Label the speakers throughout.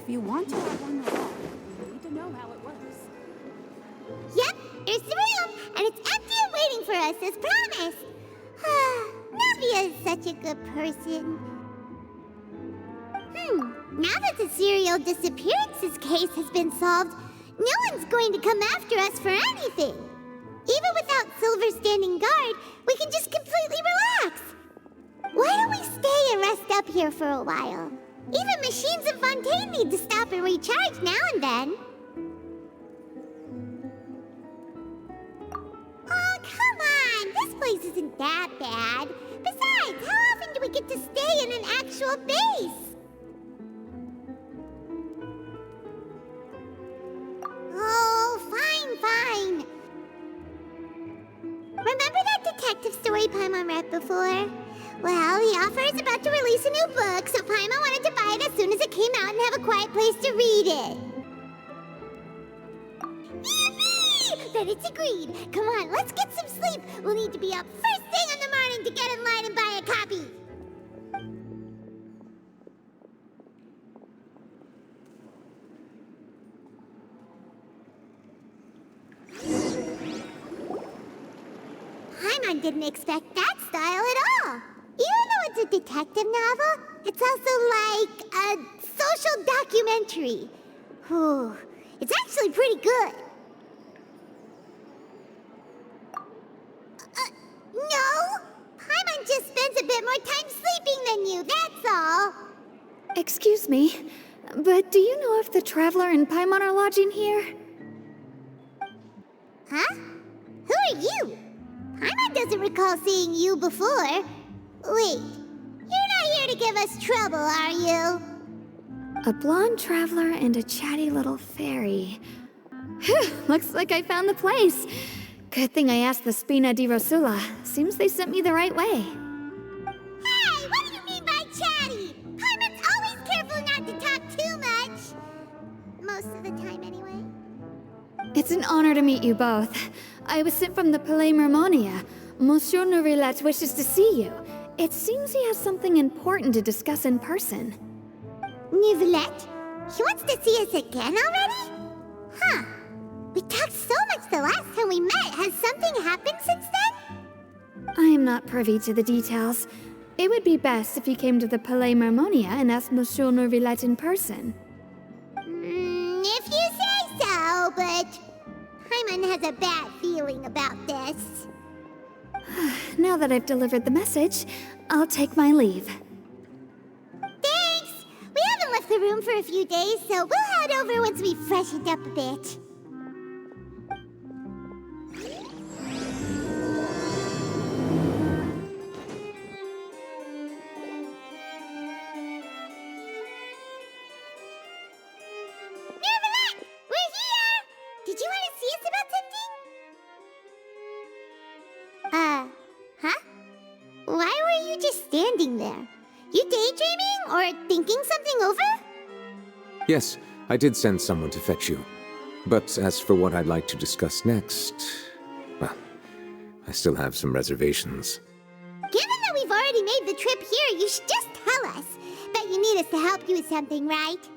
Speaker 1: If you want to have one along, you need to know how it works.
Speaker 2: Yep, there's the room, and it's empty and waiting for us as promised. Navia is such a good person. Now that the serial disappearances case has been solved, no one's going to come after us for anything. Even without Silver standing guard, we can just completely relax. Why don't we stay and rest up here for a while? Even machines in Fontaine need to stop and recharge now and then. Oh, come on! This place isn't that bad. Besides, how often do we get to stay in an actual base? Oh, fine. Remember that detective story Paimon read before? Well, the author is about to release a new book, so Paimon wanted to buy it as soon as it came out and have a quiet place to read it. Yippee! Then it's agreed. Come on, let's get some sleep. We'll need to be up first thing in the morning to get in line and buy a copy. Paimon didn't expect that style at all. Even though it's a detective novel, it's also like a social documentary. Whew. It's actually pretty good. No! Paimon just spends a bit more time sleeping than you, that's all.
Speaker 3: Excuse me, but do you know if the Traveler and Paimon are lodging here?
Speaker 2: Huh? Who are you? Paimon doesn't recall seeing you before. Wait, you're not here to give us trouble, are you?
Speaker 3: A blonde traveler and a chatty little fairy. Phew, looks like I found the place. Good thing I asked the Spina di Rosula. Seems they sent me the right way.
Speaker 2: Hey, what do you mean by chatty? Paimon's always careful not to talk too much. Most of the time, anyway.
Speaker 3: It's an honor to meet you both. I was sent from the Palais Mermonia. Monsieur Nourillet wishes to see you. It seems he has something important to discuss in person.
Speaker 2: Nourillet? He wants to see us again already? Huh. We talked so much the last time we met. Has something happened since then?
Speaker 3: I am not privy to the details. It would be best if you came to the Palais Mermonia and asked Monsieur Nourillet in person.
Speaker 2: If you say so, but Paimon has a bad feeling about this.
Speaker 3: Now that I've delivered the message, I'll take my leave.
Speaker 2: Thanks! We haven't left the room for a few days, so we'll head over once we've freshened up a bit. Nourillet! We're here! Did you want to see us about something? Huh? Why were you just standing there? You daydreaming or thinking something over?
Speaker 4: Yes, I did send someone to fetch you. But as for what I'd like to discuss next, well, I still have some reservations.
Speaker 2: Given that we've already made the trip here, you should just tell us. Bet you need us to help you with something, right?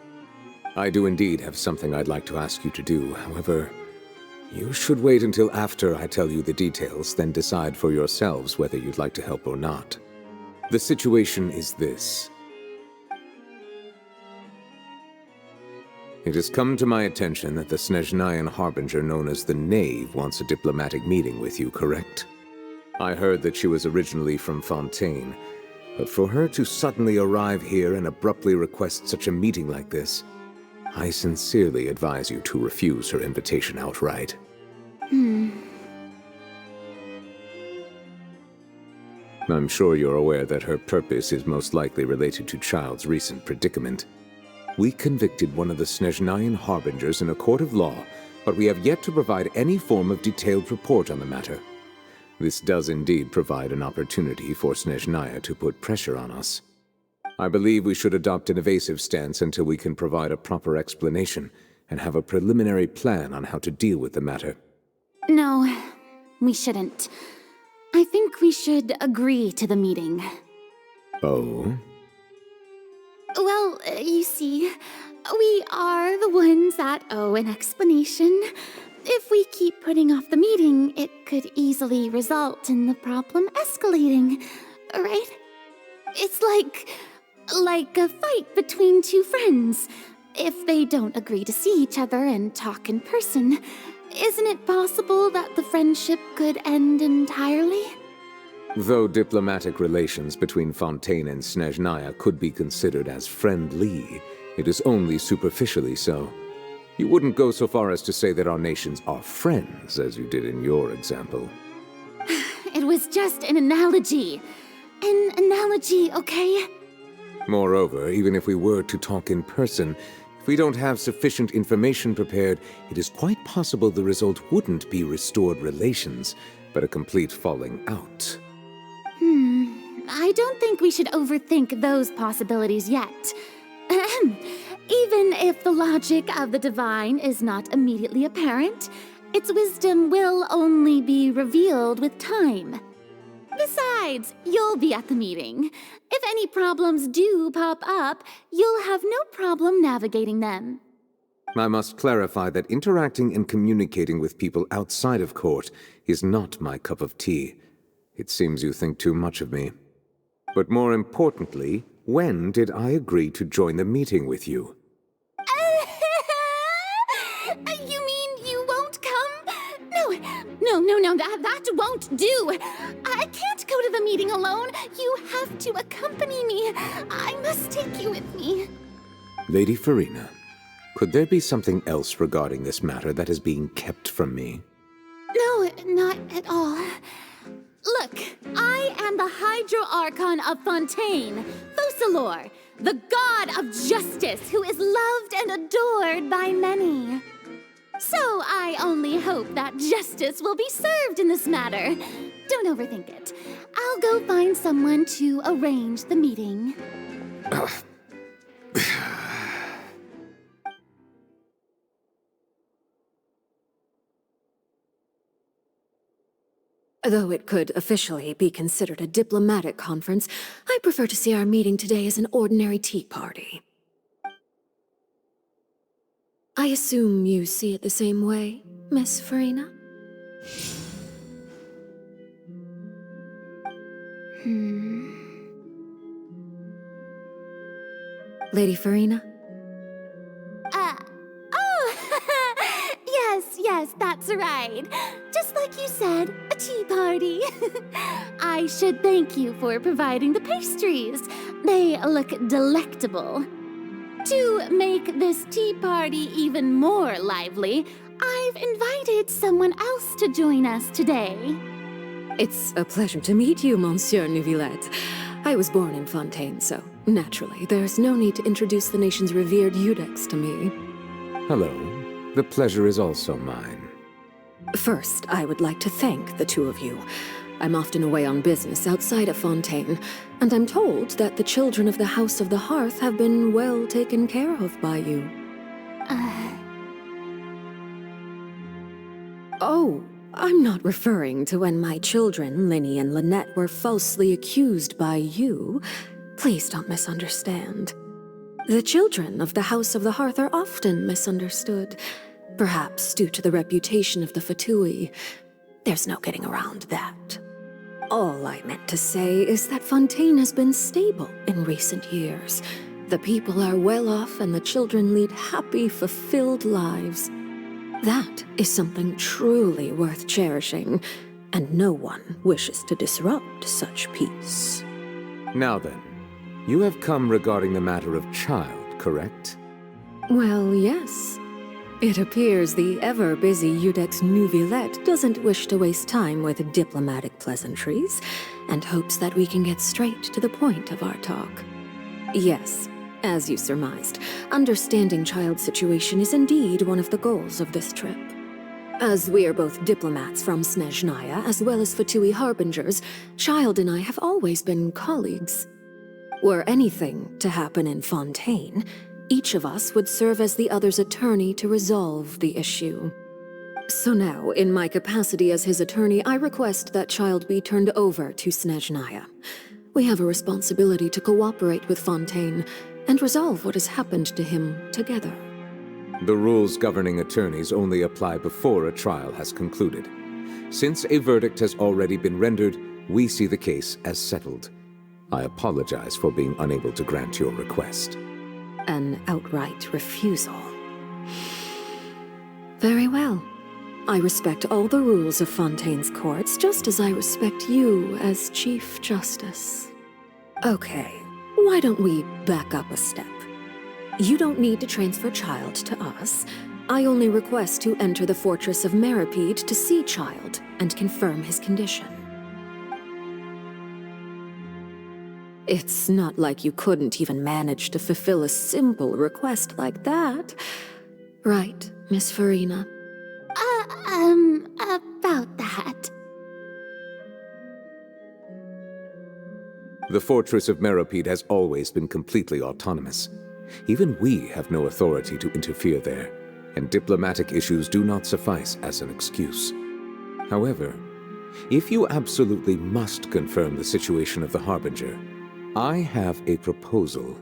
Speaker 4: I do indeed have something I'd like to ask you to do. However, you should wait until after I tell you the details, then decide for yourselves whether you'd like to help or not. The situation is this. It has come to my attention that the Snezhnayan harbinger known as the Knave wants a diplomatic meeting with you, correct? I heard that she was originally from Fontaine, but for her to suddenly arrive here and abruptly request such a meeting like this, I sincerely advise you to refuse her invitation outright. I'm sure you're aware that her purpose is most likely related to Child's recent predicament. We convicted one of the Snezhnayan harbingers in a court of law, but we have yet to provide any form of detailed report on the matter. This does indeed provide an opportunity for Snezhnaya to put pressure on us. I believe we should adopt an evasive stance until we can provide a proper explanation and have a preliminary plan on how to deal with the matter.
Speaker 1: No, we shouldn't. I think we should agree to the meeting.
Speaker 4: Oh?
Speaker 1: Well, you see, we are the ones that owe an explanation. If we keep putting off the meeting, it could easily result in the problem escalating, right? It's like a fight between two friends. If they don't agree to see each other and talk in person, isn't it possible that the friendship could end entirely?
Speaker 4: Though diplomatic relations between Fontaine and Snezhnaya could be considered as friendly, it is only superficially so. You wouldn't go so far as to say that our nations are friends, as you did in your example.
Speaker 1: It was just an analogy. An analogy, okay?
Speaker 4: Moreover, even if we were to talk in person, if we don't have sufficient information prepared, it is quite possible the result wouldn't be restored relations, but a complete falling out.
Speaker 1: I don't think we should overthink those possibilities yet. Even if the logic of the divine is not immediately apparent, its wisdom will only be revealed with time. Besides, you'll be at the meeting. If any problems do pop up, you'll have no problem navigating them.
Speaker 4: I must clarify that interacting and communicating with people outside of court is not my cup of tea. It seems you think too much of me. But more importantly, when did I agree to join the meeting with you?
Speaker 1: You mean you won't come? No, that won't do. I can't go to the meeting alone. You have to accompany me. I must take you with me.
Speaker 4: Lady Farina, could there be something else regarding this matter that is being kept from me?
Speaker 1: No, not at all. Look, I am the Hydro-Archon of Fontaine, Focalor, the god of justice who is loved and adored by many. So I only hope that justice will be served in this matter. Don't overthink it. I'll go find someone to arrange the meeting.
Speaker 5: Though it could officially be considered a diplomatic conference, I prefer to see our meeting today as an ordinary tea party. I assume you see it the same way, Miss Farina? Lady Farina?
Speaker 1: Yes, that's right. Just like you said, a tea party. I should thank you for providing the pastries. They look delectable. To make this tea party even more lively, I've invited someone else to join us today.
Speaker 5: It's a pleasure to meet you, Monsieur Neuvillette. I was born in Fontaine, so naturally, there's no need to introduce the nation's revered Eudex to me.
Speaker 4: Hello. The pleasure is also mine.
Speaker 5: First, I would like to thank the two of you. I'm often away on business outside of Fontaine, and I'm told that the children of the House of the Hearth have been well taken care of by you. Oh, I'm not referring to when my children, Linny and Lynette, were falsely accused by you. Please don't misunderstand. The children of the House of the Hearth are often misunderstood, perhaps due to the reputation of the Fatui. There's no getting around that. All I meant to say is that Fontaine has been stable in recent years. The people are well off and the children lead happy, fulfilled lives. That is something truly worth cherishing, and no one wishes to disrupt such peace.
Speaker 4: Now then, you have come regarding the matter of child, correct?
Speaker 5: Well, yes. It appears the ever-busy Eudex Neuvillette doesn't wish to waste time with diplomatic pleasantries, and hopes that we can get straight to the point of our talk. Yes, as you surmised, understanding child's situation is indeed one of the goals of this trip. As we are both diplomats from Snezhnaya, as well as Fatui harbingers, Child and I have always been colleagues. Were anything to happen in Fontaine, each of us would serve as the other's attorney to resolve the issue. So now, in my capacity as his attorney, I request that Child be turned over to Snezhnaya. We have a responsibility to cooperate with Fontaine, and resolve what has happened to him together.
Speaker 4: The rules governing attorneys only apply before a trial has concluded. Since a verdict has already been rendered, we see the case as settled. I apologize for being unable to grant your request.
Speaker 5: An outright refusal. Very well. I respect all the rules of Fontaine's courts, just as I respect you as Chief Justice. Okay, why don't we back up a step? You don't need to transfer Child to us. I only request to enter the Fortress of Meripede to see Child and confirm his condition. It's not like you couldn't even manage to fulfill a simple request like that. Right, Miss Farina?
Speaker 1: About that.
Speaker 4: The Fortress of Meripede has always been completely autonomous. Even we have no authority to interfere there, and diplomatic issues do not suffice as an excuse. However, if you absolutely must confirm the situation of the Harbinger, I have a proposal.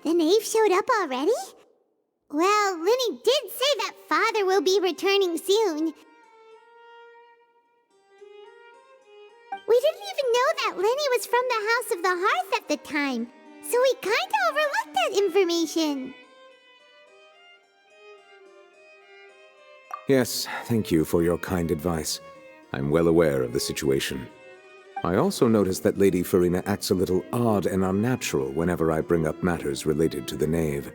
Speaker 2: The knave showed up already? Well, Lenny did say that Father will be returning soon. We didn't even know that Lenny was from the House of the Hearth at the time, so we kinda overlooked that information.
Speaker 4: Yes, thank you for your kind advice. I'm well aware of the situation. I also noticed that Lady Farina acts a little odd and unnatural whenever I bring up matters related to the knave.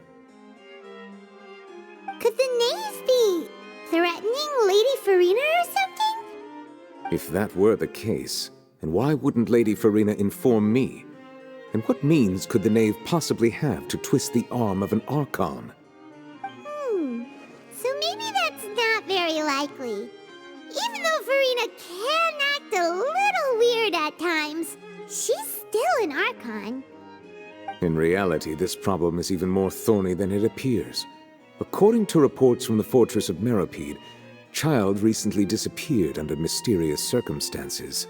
Speaker 2: Could the knave be threatening Lady Farina or something?
Speaker 4: If that were the case, then why wouldn't Lady Farina inform me? And what means could the knave possibly have to twist the arm of an Archon?
Speaker 2: So maybe that's not very likely. Even though Farina can act a little weird at times, she's still an Archon.
Speaker 4: In reality, this problem is even more thorny than it appears. According to reports from the Fortress of Meripede, Child recently disappeared under mysterious circumstances.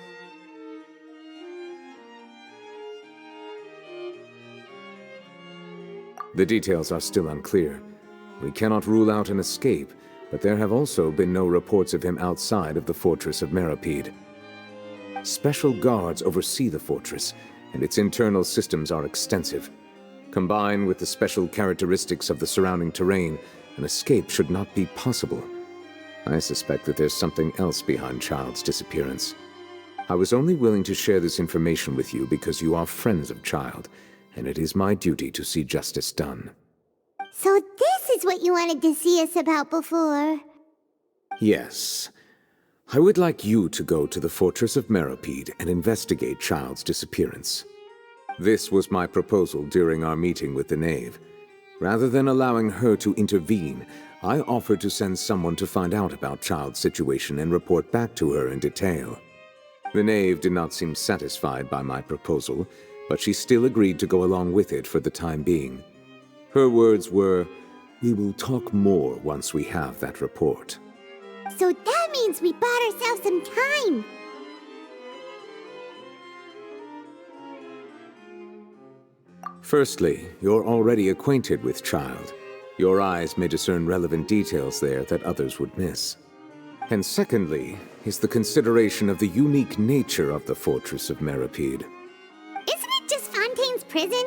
Speaker 4: The details are still unclear. We cannot rule out an escape, but there have also been no reports of him outside of the Fortress of Meripede. Special guards oversee the fortress, and its internal systems are extensive. Combined with the special characteristics of the surrounding terrain, an escape should not be possible. I suspect that there's something else behind Child's disappearance. I was only willing to share this information with you because you are friends of Child, and it is my duty to see justice done.
Speaker 2: So this is what you wanted to see us about before.
Speaker 4: Yes. I would like you to go to the Fortress of Meripede and investigate Child's disappearance. This was my proposal during our meeting with the knave. Rather than allowing her to intervene, I offered to send someone to find out about Child's situation and report back to her in detail. The knave did not seem satisfied by my proposal, but she still agreed to go along with it for the time being. Her words were, "We will talk more once we have that report."
Speaker 2: So that means we bought ourselves some time.
Speaker 4: Firstly, you're already acquainted with Child. Your eyes may discern relevant details there that others would miss. And secondly, is the consideration of the unique nature of the Fortress of Meripede.
Speaker 2: Isn't it just Fontaine's prison?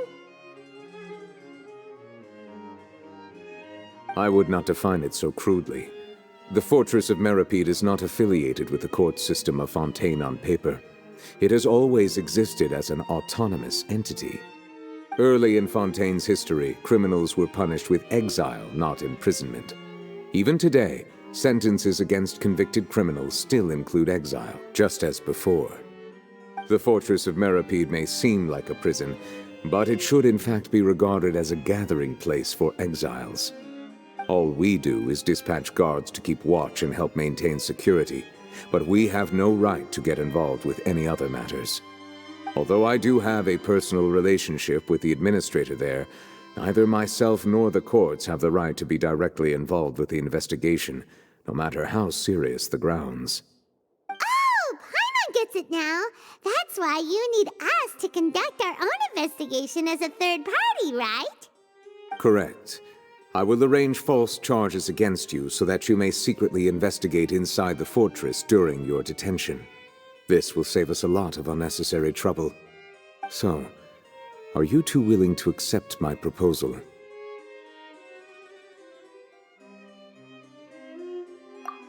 Speaker 4: I would not define it so crudely. The Fortress of Meripede is not affiliated with the court system of Fontaine on paper. It has always existed as an autonomous entity. Early in Fontaine's history, criminals were punished with exile, not imprisonment. Even today, sentences against convicted criminals still include exile, just as before. The Fortress of Meripede may seem like a prison, but it should in fact be regarded as a gathering place for exiles. All we do is dispatch guards to keep watch and help maintain security, but we have no right to get involved with any other matters. Although I do have a personal relationship with the administrator there, neither myself nor the courts have the right to be directly involved with the investigation, no matter how serious the grounds.
Speaker 2: Oh, Paimon gets it now. That's why you need us to conduct our own investigation as a third party, right?
Speaker 4: Correct. I will arrange false charges against you so that you may secretly investigate inside the fortress during your detention. This will save us a lot of unnecessary trouble. So, are you two willing to accept my proposal?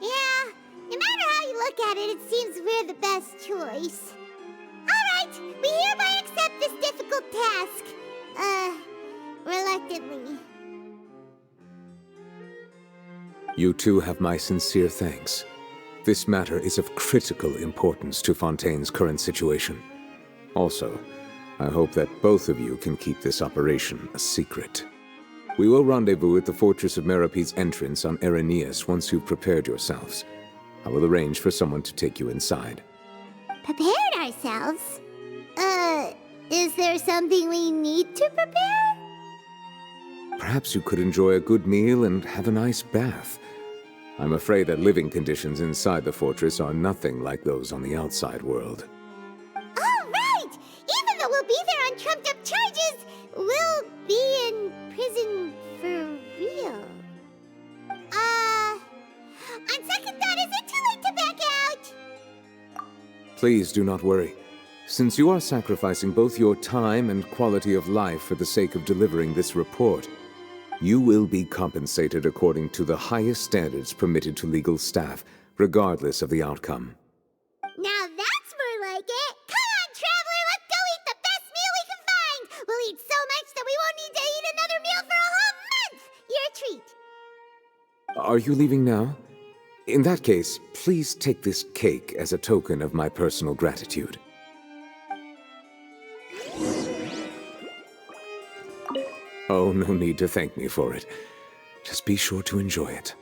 Speaker 2: Yeah, no matter how you look at it, it seems we're the best choice. Alright, we hereby accept this difficult task. Reluctantly.
Speaker 4: You two have my sincere thanks. This matter is of critical importance to Fontaine's current situation. Also, I hope that both of you can keep this operation a secret. We will rendezvous at the Fortress of Merope's entrance on Irenaeus once you've prepared yourselves. I will arrange for someone to take you inside.
Speaker 2: Prepared ourselves? Is there something we need to prepare?
Speaker 4: Perhaps you could enjoy a good meal and have a nice bath. I'm afraid that living conditions inside the fortress are nothing like those on the outside world.
Speaker 2: Oh, right! Even though we'll be there on trumped-up charges, we'll be in prison for real. On second thought, is it too late to back out?
Speaker 4: Please do not worry. Since you are sacrificing both your time and quality of life for the sake of delivering this report, you will be compensated according to the highest standards permitted to legal staff, regardless of the outcome.
Speaker 2: Now that's more like it! Come on, Traveler, let's go eat the best meal we can find! We'll eat so much that we won't need to eat another meal for a whole month! You're a treat.
Speaker 4: Are you leaving now? In that case, please take this cake as a token of my personal gratitude. Oh, no need to thank me for it. Just be sure to enjoy it.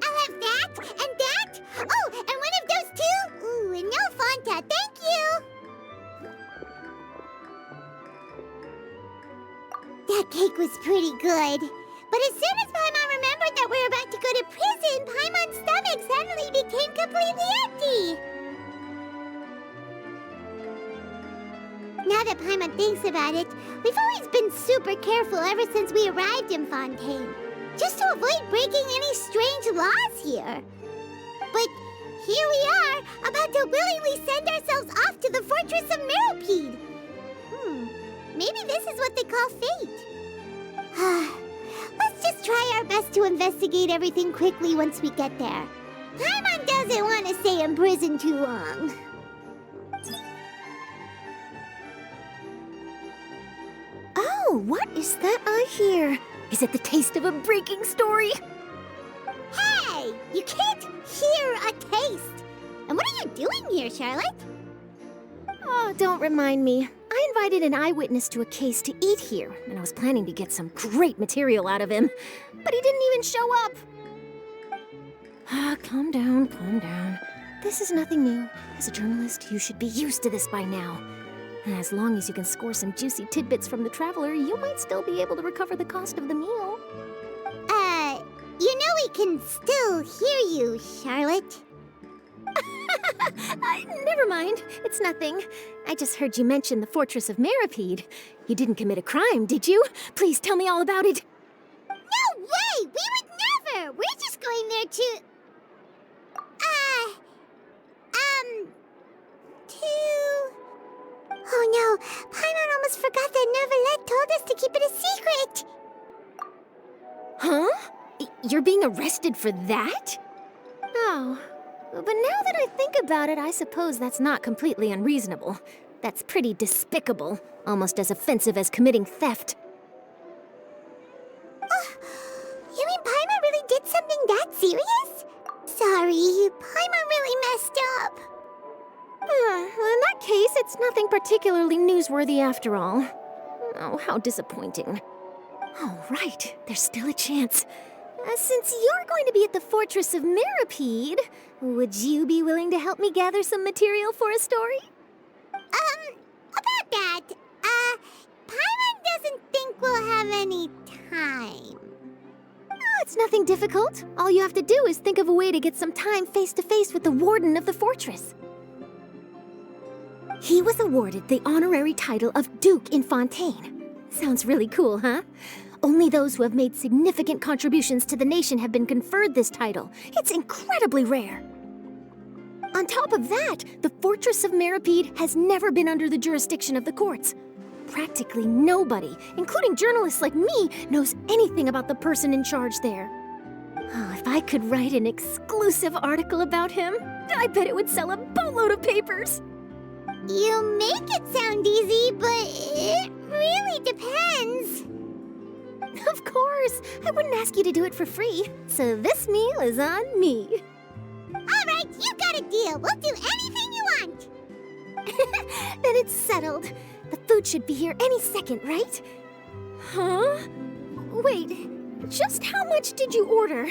Speaker 2: I'll have that, and that! Oh, and one of those two! Ooh, and no Fanta, thank you! That cake was pretty good. But as soon as Paimon remembered that we were about to go to prison, Paimon's stomach suddenly became completely empty! Now that Paimon thinks about it, we've always been super careful ever since we arrived in Fontaine, just to avoid breaking any strange laws here. But here we are, about to willingly send ourselves off to the Fortress of Meropide. Maybe this is what they call fate. Let's just try our best to investigate everything quickly once we get there. Paimon doesn't want to stay in prison too long.
Speaker 3: Oh, what is that I hear? Is it the taste of a breaking story?
Speaker 2: Hey! You can't hear a taste! And what are you doing here, Charlotte?
Speaker 3: Oh, don't remind me. I invited an eyewitness to a case to eat here, and I was planning to get some great material out of him. But he didn't even show up. Calm down, calm down. This is nothing new. As a journalist, you should be used to this by now. As long as you can score some juicy tidbits from the Traveler, you might still be able to recover the cost of the meal.
Speaker 2: You know we can still hear you, Charlotte.
Speaker 3: Never mind. It's nothing. I just heard you mention the Fortress of Meropide. You didn't commit a crime, did you? Please tell me all about it.
Speaker 2: No way! We would never! We're just going there to... Oh no, Paimon almost forgot that Neuvillette told us to keep it a secret!
Speaker 3: Huh? You're being arrested for that? Oh, but now that I think about it, I suppose that's not completely unreasonable. That's pretty despicable, almost as offensive as committing theft.
Speaker 2: You mean Paimon really did something that serious? Sorry, Paimon really messed up.
Speaker 3: Well, in that case, it's nothing particularly newsworthy after all. Oh, how disappointing. Oh, right, there's still a chance. Since you're going to be at the Fortress of Meropide, would you be willing to help me gather some material for a story?
Speaker 2: About that, Paimon doesn't think we'll have any time.
Speaker 3: Oh, It's nothing difficult. All you have to do is think of a way to get some time face-to-face with the warden of the fortress. He was awarded the honorary title of Duke in Fontaine. Sounds really cool, huh? Only those who have made significant contributions to the nation have been conferred this title. It's incredibly rare. On top of that, the Fortress of Meripede has never been under the jurisdiction of the courts. Practically nobody, including journalists like me, knows anything about the person in charge there. Oh, if I could write an exclusive article about him, I bet it would sell a boatload of papers.
Speaker 2: You make it sound easy, but it really depends.
Speaker 3: Of course, I wouldn't ask you to do it for free, so this meal is on me.
Speaker 2: All right, you got a deal. We'll do anything you want.
Speaker 3: Then it's settled. The food should be here any second, right? Huh? Wait, just how much did you order?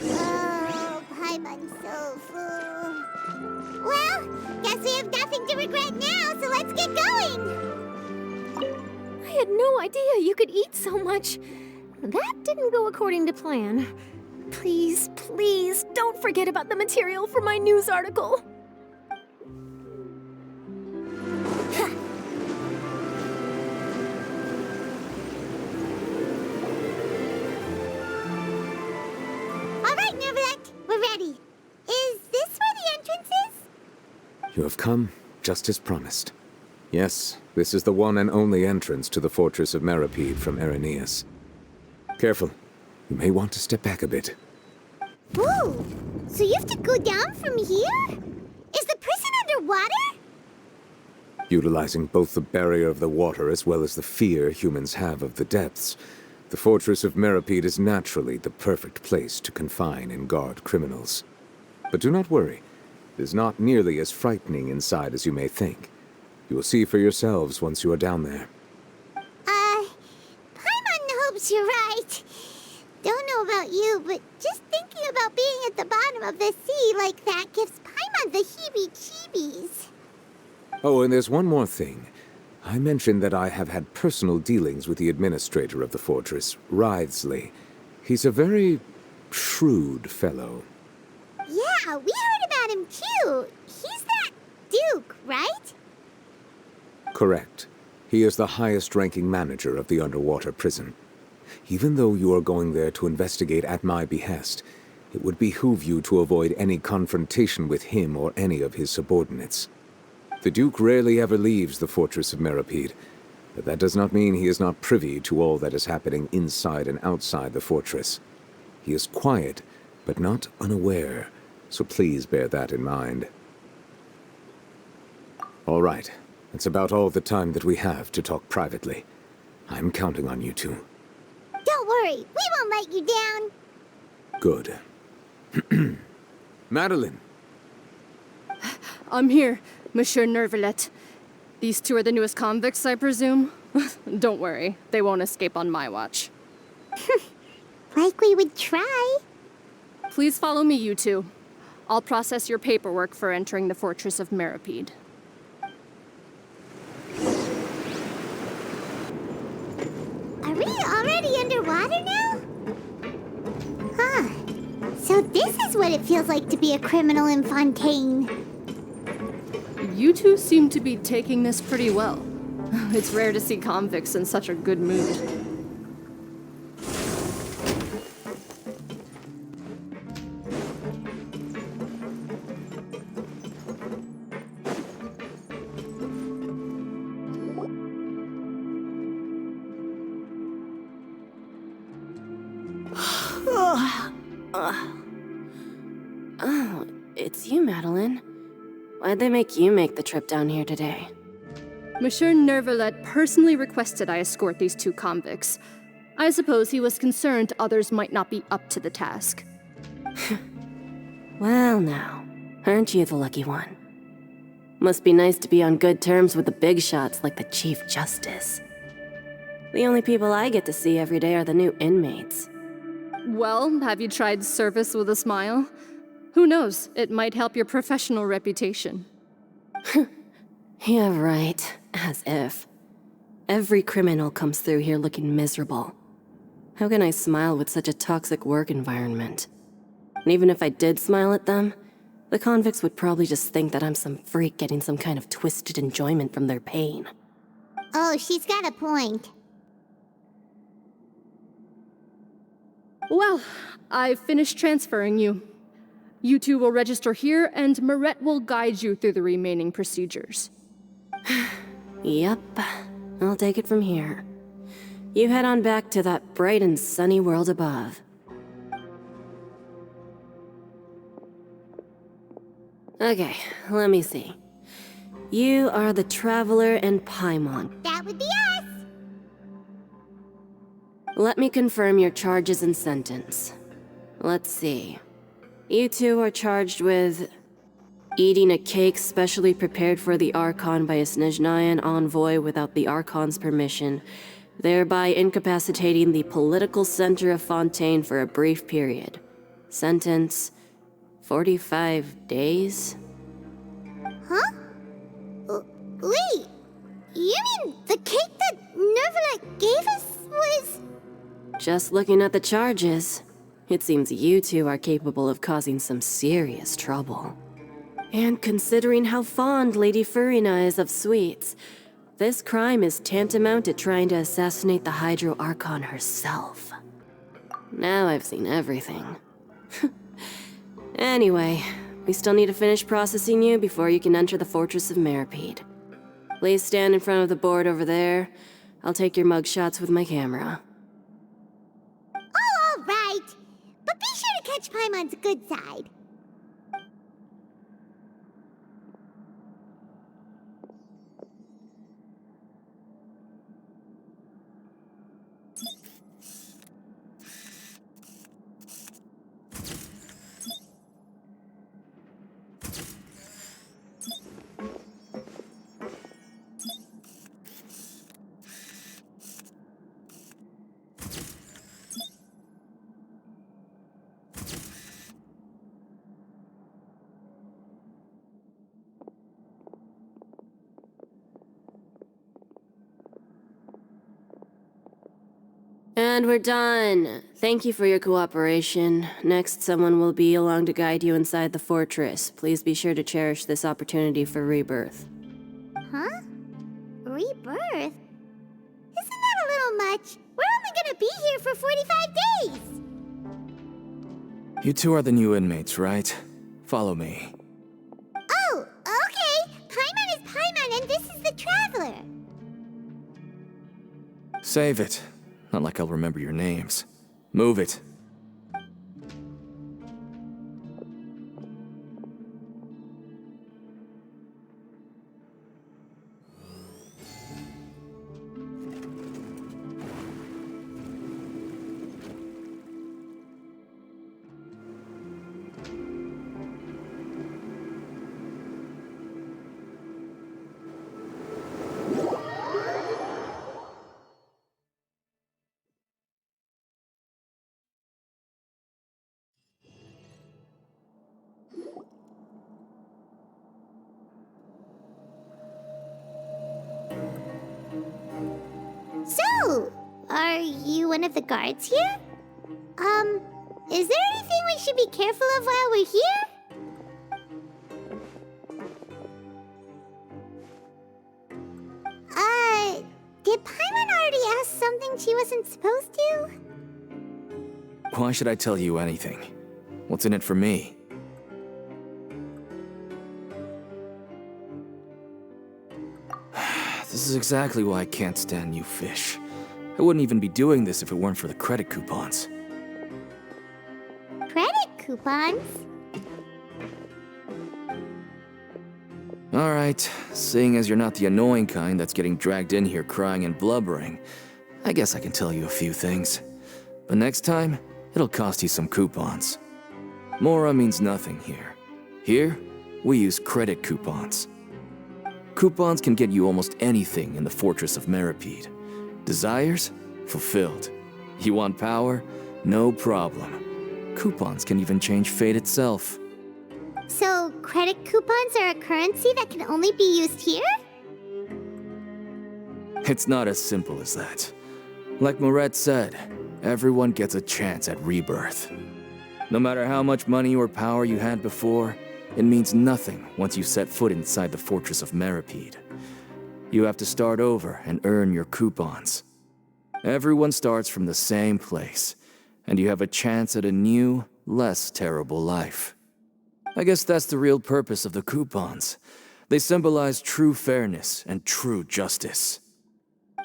Speaker 2: Oh, Paimon's so full. Well, guess we have nothing to regret now, so let's get going.
Speaker 3: I had no idea you could eat so much. That didn't go according to plan. Please, please, don't forget about the material for my news article.
Speaker 2: All right, Nervalet, we're ready. Is this where the entrance is?
Speaker 4: You have come, just as promised. Yes, this is the one and only entrance to the Fortress of Meripede from Irenaeus. Careful. You may want to step back a bit.
Speaker 2: Whoa! So you have to go down from here? Is the prison underwater?
Speaker 4: Utilizing both the barrier of the water as well as the fear humans have of the depths, the Fortress of Meripede is naturally the perfect place to confine and guard criminals. But do not worry. It is not nearly as frightening inside as you may think. You will see for yourselves once you are down there.
Speaker 2: Paimon hopes you're right. Don't know about you, but just thinking about being at the bottom of the sea like that gives Paimon the heebie-jeebies.
Speaker 4: Oh, and there's one more thing. I mentioned that I have had personal dealings with the administrator of the fortress, Writhsley. He's a very shrewd fellow.
Speaker 2: Yeah, we heard about him too. He's that Duke, right?
Speaker 4: Correct. He is the highest-ranking manager of the underwater prison. Even though you are going there to investigate at my behest, it would behoove you to avoid any confrontation with him or any of his subordinates. The Duke rarely ever leaves the Fortress of Meripede, but that does not mean he is not privy to all that is happening inside and outside the fortress. He is quiet, but not unaware, so please bear that in mind. All right, that's about all the time that we have to talk privately. I'm counting on you two.
Speaker 2: Don't worry, we won't let you down.
Speaker 4: Good. Madeline!
Speaker 6: I'm here, Monsieur Nervalet. These two are the newest convicts, I presume? Don't worry, they won't escape on my watch.
Speaker 2: Like we would try.
Speaker 6: Please follow me, you two. I'll process your paperwork for entering the Fortress of Meripede.
Speaker 2: Are we already underwater now? Huh. So this is what it feels like to be a criminal in Fontaine.
Speaker 6: You two seem to be taking this pretty well. It's rare to see convicts in such a good mood.
Speaker 7: Oh, it's you, Madeline. Why'd they make you make the trip down here today?
Speaker 6: Monsieur Nervalet personally requested I escort these two convicts. I suppose he was concerned others might not be up to the task.
Speaker 7: Well now, aren't you the lucky one? Must be nice to be on good terms with the big shots like the Chief Justice. The only people I get to see every day are the new inmates.
Speaker 6: Well, have you tried service with a smile? Who knows, it might help your professional reputation.
Speaker 7: Yeah, right. As if. Every criminal comes through here looking miserable. How can I smile with such a toxic work environment? And even if I did smile at them, the convicts would probably just think that I'm some freak getting some kind of twisted enjoyment from their pain.
Speaker 2: Oh, she's got a point.
Speaker 6: Well, I've finished transferring you. You two will register here, and Marette will guide you through the remaining procedures.
Speaker 7: Yep, I'll take it from here. You head on back to that bright and sunny world above. Okay, let me see. You are the Traveler and Paimon.
Speaker 2: That would be us!
Speaker 7: Let me confirm your charges and sentence. Let's see. You two are charged with eating a cake specially prepared for the Archon by a Snezhnayan envoy without the Archon's permission, thereby incapacitating the political center of Fontaine for a brief period. Sentence: 45 days?
Speaker 2: Huh? Wait, you mean the cake that Nervalet gave us was...
Speaker 7: Just looking at the charges, it seems you two are capable of causing some serious trouble. And considering how fond Lady Furina is of sweets, this crime is tantamount to trying to assassinate the Hydro Archon herself. Now I've seen everything. Anyway, we still need to finish processing you before you can enter the Fortress of Meripede. Please stand in front of the board over there. I'll take your mugshots with my camera.
Speaker 2: Oh, all right. But be sure to catch Paimon's good side.
Speaker 7: And we're done. Thank you for your cooperation. Next, someone will be along to guide you inside the fortress. Please be sure to cherish this opportunity for rebirth.
Speaker 2: Huh? Rebirth? Isn't that a little much? We're only gonna be here for 45 days!
Speaker 8: You two are the new inmates, right? Follow me.
Speaker 2: Oh, okay! Paimon is Paimon and this is the Traveler!
Speaker 8: Save it. Not like I'll remember your names. Move it.
Speaker 2: So, are you one of the guards here? Is there anything we should be careful of while we're here? Did Paimon already ask something she wasn't supposed to?
Speaker 8: Why should I tell you anything? What's in it for me? This is exactly why I can't stand you fish. I wouldn't even be doing this if it weren't for the credit coupons.
Speaker 2: Credit coupons?
Speaker 8: Alright, seeing as you're not the annoying kind that's getting dragged in here crying and blubbering, I guess I can tell you a few things. But next time, it'll cost you some coupons. Mora means nothing here. Here, we use credit coupons. Coupons can get you almost anything in the Fortress of Meripede. Desires? Fulfilled. You want power? No problem. Coupons can even change fate itself.
Speaker 2: So, credit coupons are a currency that can only be used here?
Speaker 8: It's not as simple as that. Like Moret said, everyone gets a chance at rebirth. No matter how much money or power you had before, it means nothing once you set foot inside the Fortress of Meripede. You have to start over and earn your coupons. Everyone starts from the same place, and you have a chance at a new, less terrible life. I guess that's the real purpose of the coupons. They symbolize true fairness and true justice.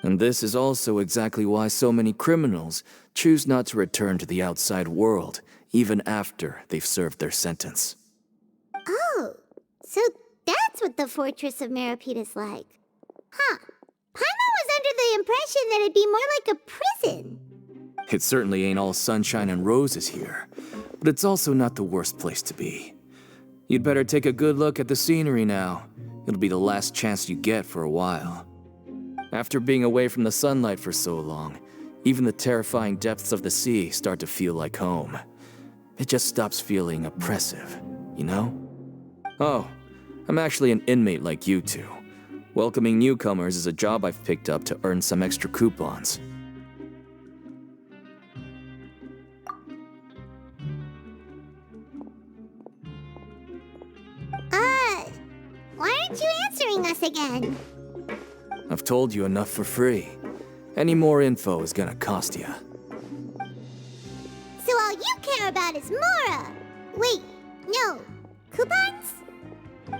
Speaker 8: And this is also exactly why so many criminals choose not to return to the outside world, even after they've served their sentence.
Speaker 2: Oh, so that's what the Fortress of Meripede is like. Huh. Paimon was under the impression that it'd be more like a prison.
Speaker 8: It certainly ain't all sunshine and roses here, but it's also not the worst place to be. You'd better take a good look at the scenery now. It'll be the last chance you get for a while. After being away from the sunlight for so long, even the terrifying depths of the sea start to feel like home. It just stops feeling oppressive, you know? Oh, I'm actually an inmate like you two. Welcoming newcomers is a job I've picked up to earn some extra coupons.
Speaker 2: Why aren't you answering us again?
Speaker 8: I've told you enough for free. Any more info is gonna cost you.
Speaker 2: So all you care about is Mora! Wait, no. Coupons?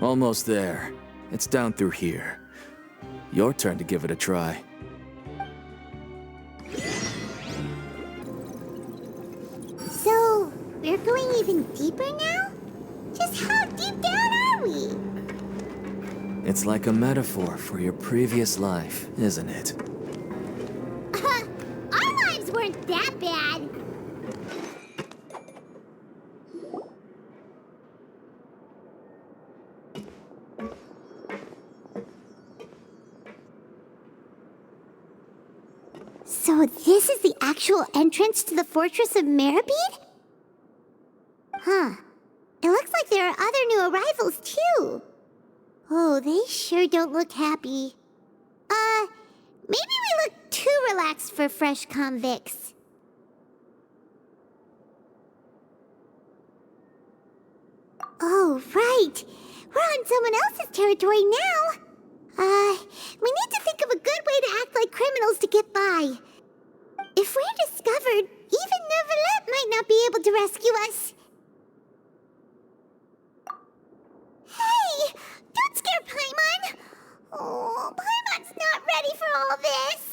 Speaker 8: Almost there. It's down through here. Your turn to give it a try.
Speaker 2: So, we're going even deeper now? Just how deep down are we?
Speaker 8: It's like a metaphor for your previous life, isn't it?
Speaker 2: Our lives weren't that bad. So this is the actual entrance to the Fortress of Meripede? Huh. It looks like there are other new arrivals, too. Oh, they sure don't look happy. Maybe we look too relaxed for fresh convicts. Oh, right. We're on someone else's territory now. We need to think of a good way to act like criminals to get by. If we're discovered, even Neuvillette might not be able to rescue us. Hey! Don't scare Paimon! Oh, Paimon's not ready for all this.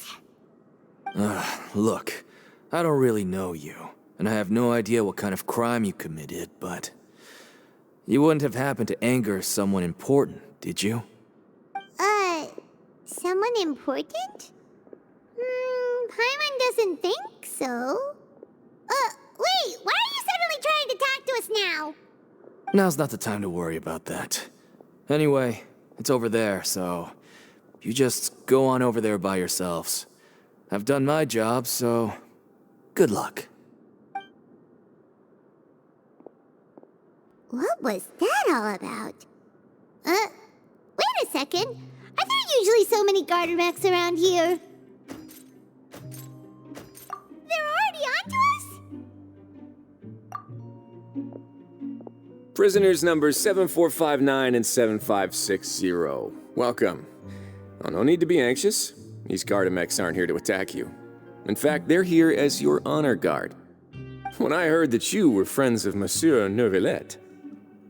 Speaker 8: Look, I don't really know you, and I have no idea what kind of crime you committed, but you wouldn't have happened to anger someone important, did you?
Speaker 2: Someone important? Paimon doesn't think so. Wait, why are you suddenly trying to talk to us now?
Speaker 8: Now's not the time to worry about that. Anyway, it's over there, so you just go on over there by yourselves. I've done my job, so good luck.
Speaker 2: What was that all about? Wait a second. Are there usually so many Gardermechs around here? They're already onto us?
Speaker 9: Prisoners numbers 7459 and 7560. Welcome. Oh, no need to be anxious. These Gardermechs aren't here to attack you. In fact, they're here as your honor guard. When I heard that you were friends of Monsieur Neuvillette,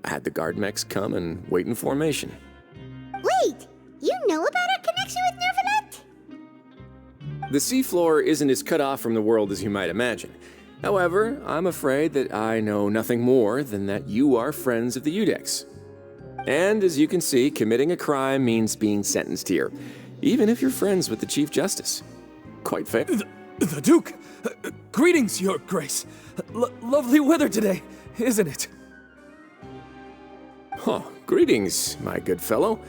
Speaker 9: I had the Gardermechs come and wait in formation.
Speaker 2: Wait, you know about our connection with Neuvillette?
Speaker 9: The seafloor isn't as cut off from the world as you might imagine. However, I'm afraid that I know nothing more than that you are friends of the Iudex. And as you can see, committing a crime means being sentenced here, even if you're friends with the Chief Justice. Quite fair.
Speaker 8: The Duke! Greetings, Your Grace! Lovely weather today, isn't it?
Speaker 9: Oh, greetings, my good fellow.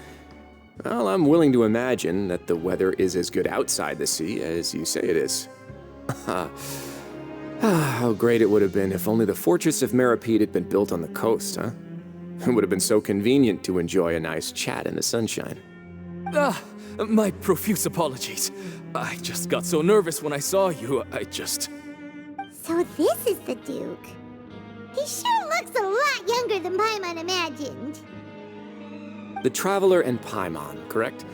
Speaker 9: Well, I'm willing to imagine that the weather is as good outside the sea as you say it is. How great it would have been if only the Fortress of Meripede had been built on the coast, huh? It would have been so convenient to enjoy a nice chat in the sunshine.
Speaker 8: My profuse apologies. I just got so nervous when I saw you,
Speaker 2: So this is the Duke. He sure looks a lot younger than Paimon imagined.
Speaker 9: The Traveler and Paimon, correct?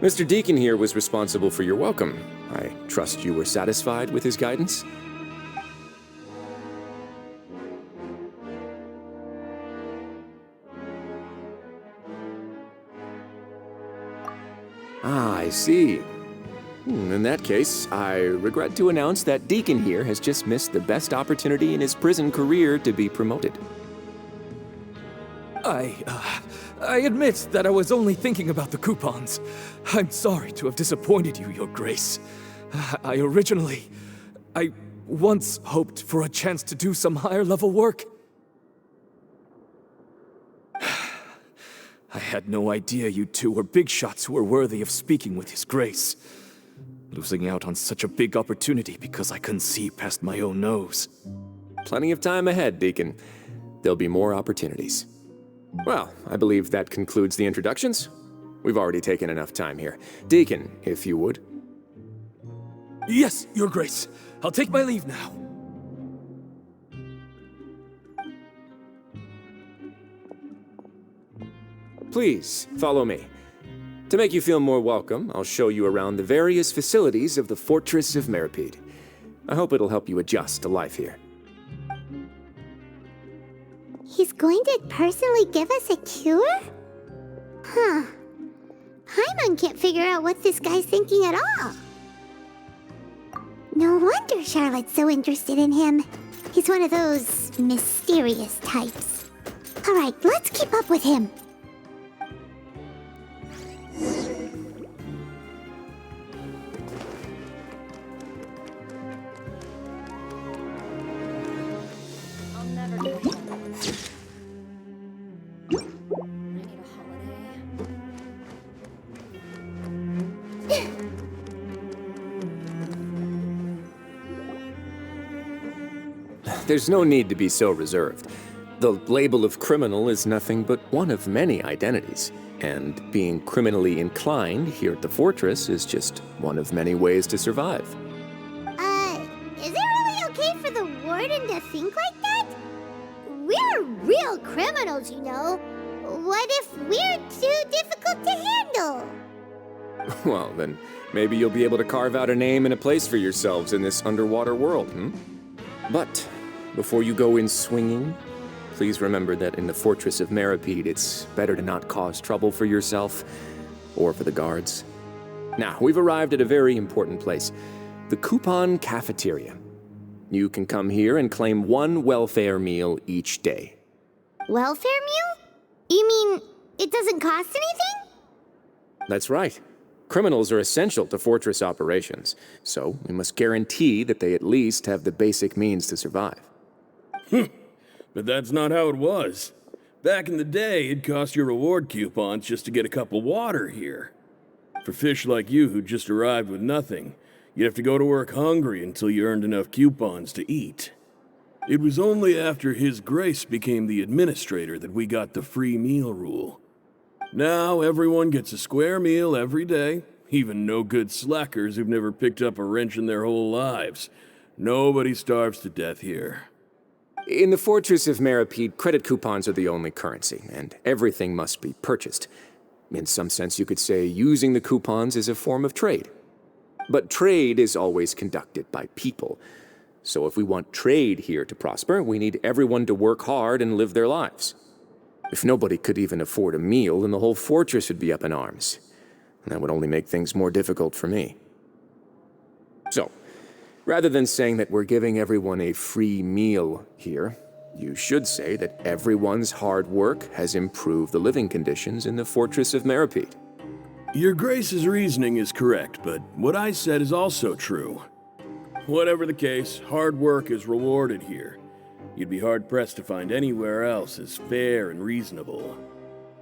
Speaker 9: Mr. Deacon here was responsible for your welcome. I trust you were satisfied with his guidance? Ah, I see. In that case, I regret to announce that Deacon here has just missed the best opportunity in his prison career to be promoted.
Speaker 8: I admit that I was only thinking about the coupons. I'm sorry to have disappointed you, Your Grace. I once hoped for a chance to do some higher-level work. I had no idea you two were big shots who were worthy of speaking with His Grace. Losing out on such a big opportunity because I couldn't see past my own nose.
Speaker 9: Plenty of time ahead, Deacon. There'll be more opportunities. Well, I believe that concludes the introductions. We've already taken enough time here. Deacon, if you would.
Speaker 8: Yes, Your Grace. I'll take my leave now.
Speaker 9: Please, follow me. To make you feel more welcome, I'll show you around the various facilities of the Fortress of Meripede. I hope it'll help you adjust to life here.
Speaker 2: He's going to personally give us a cure? Huh. Paimon can't figure out what this guy's thinking at all. No wonder Charlotte's so interested in him. He's one of those mysterious types. Alright, let's keep up with him.
Speaker 9: There's no need to be so reserved. The label of criminal is nothing but one of many identities, and being criminally inclined here at the Fortress is just one of many ways to survive.
Speaker 2: Is it really okay for the Warden to think like that? We're real criminals, you know. What if we're too difficult to handle?
Speaker 9: Well, then maybe you'll be able to carve out a name and a place for yourselves in this underwater world, But before you go in swinging, please remember that in the Fortress of Meripede, it's better to not cause trouble for yourself or for the guards. Now, we've arrived at a very important place, the Coupon Cafeteria. You can come here and claim one welfare meal each day.
Speaker 2: Welfare meal? You mean it doesn't cost anything?
Speaker 9: That's right. Criminals are essential to Fortress operations, so we must guarantee that they at least have the basic means to survive.
Speaker 10: But that's not how it was. Back in the day, it cost your reward coupons just to get a cup of water here. For fish like you who just arrived with nothing, you'd have to go to work hungry until you earned enough coupons to eat. It was only after His Grace became the administrator that we got the free meal rule. Now everyone gets a square meal every day, even no-good slackers who've never picked up a wrench in their whole lives. Nobody starves to death here.
Speaker 9: In the Fortress of Meripede, credit coupons are the only currency, and everything must be purchased. In some sense, you could say using the coupons is a form of trade. But trade is always conducted by people. So if we want trade here to prosper, we need everyone to work hard and live their lives. If nobody could even afford a meal, then the whole fortress would be up in arms. And that would only make things more difficult for me. So, rather than saying that we're giving everyone a free meal here, you should say that everyone's hard work has improved the living conditions in the Fortress of Meripede.
Speaker 10: Your Grace's reasoning is correct, but what I said is also true. Whatever the case, hard work is rewarded here. You'd be hard-pressed to find anywhere else as fair and reasonable.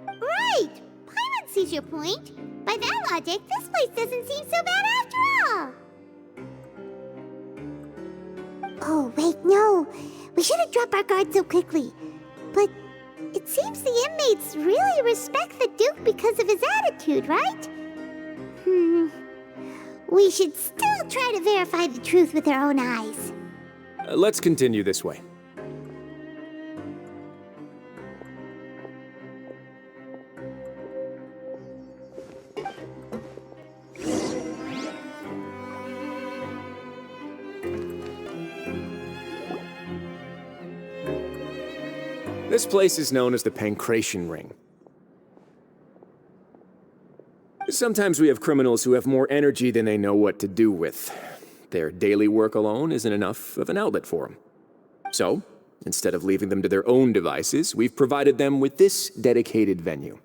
Speaker 2: Right! Paimon sees your point. By that logic, this place doesn't seem so bad after all. Oh, wait, no. We shouldn't drop our guard so quickly. But it It seems the inmates really respect the Duke because of his attitude, right? We should still try to verify the truth with our own eyes.
Speaker 9: Let's continue this way. This place is known as the Pancration Ring. Sometimes we have criminals who have more energy than they know what to do with. Their daily work alone isn't enough of an outlet for them. So, instead of leaving them to their own devices, we've provided them with this dedicated venue.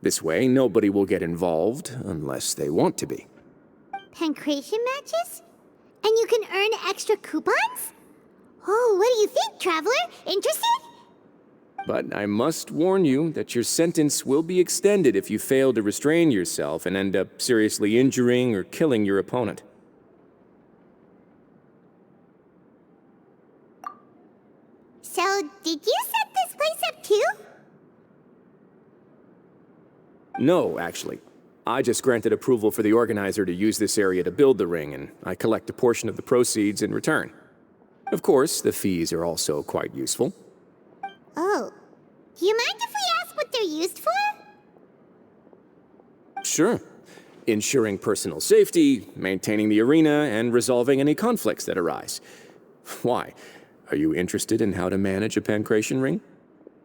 Speaker 9: This way, nobody will get involved unless they want to be.
Speaker 2: Pancration matches? And you can earn extra coupons? Oh, what do you think, Traveler? Interested?
Speaker 9: But I must warn you that your sentence will be extended if you fail to restrain yourself and end up seriously injuring or killing your opponent.
Speaker 2: So, did you set this place up too?
Speaker 9: No, actually. I just granted approval for the organizer to use this area to build the ring, and I collect a portion of the proceeds in return. Of course, the fees are also quite useful.
Speaker 2: Oh. Do you mind if we ask what they're used for?
Speaker 9: Sure. Ensuring personal safety, maintaining the arena, and resolving any conflicts that arise. Why? Are you interested in how to manage a pancration ring?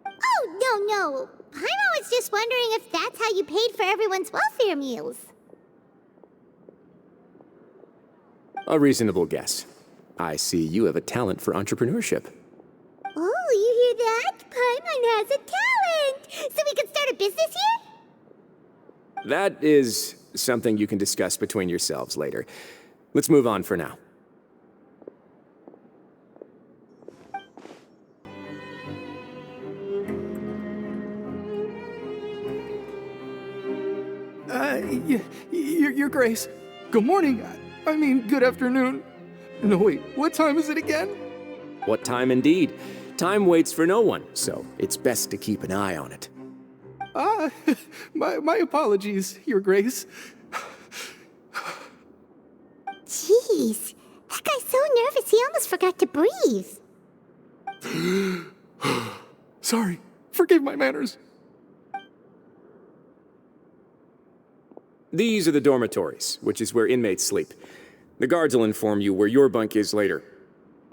Speaker 2: Oh, no. Paimon was just wondering if that's how you paid for everyone's welfare meals.
Speaker 9: A reasonable guess. I see you have a talent for entrepreneurship.
Speaker 2: Oh, you hear that? Paimon has a talent! So we can start a business here?
Speaker 9: That is something you can discuss between yourselves later. Let's move on for now.
Speaker 11: Your Grace. Good morning. I mean, good afternoon. No, wait, what time is it again?
Speaker 9: What time indeed? Time waits for no one, so it's best to keep an eye on it.
Speaker 11: My apologies, Your Grace.
Speaker 2: Jeez, that guy's so nervous he almost forgot to breathe.
Speaker 11: Sorry, forgive my manners.
Speaker 9: These are the dormitories, which is where inmates sleep. The guards will inform you where your bunk is later.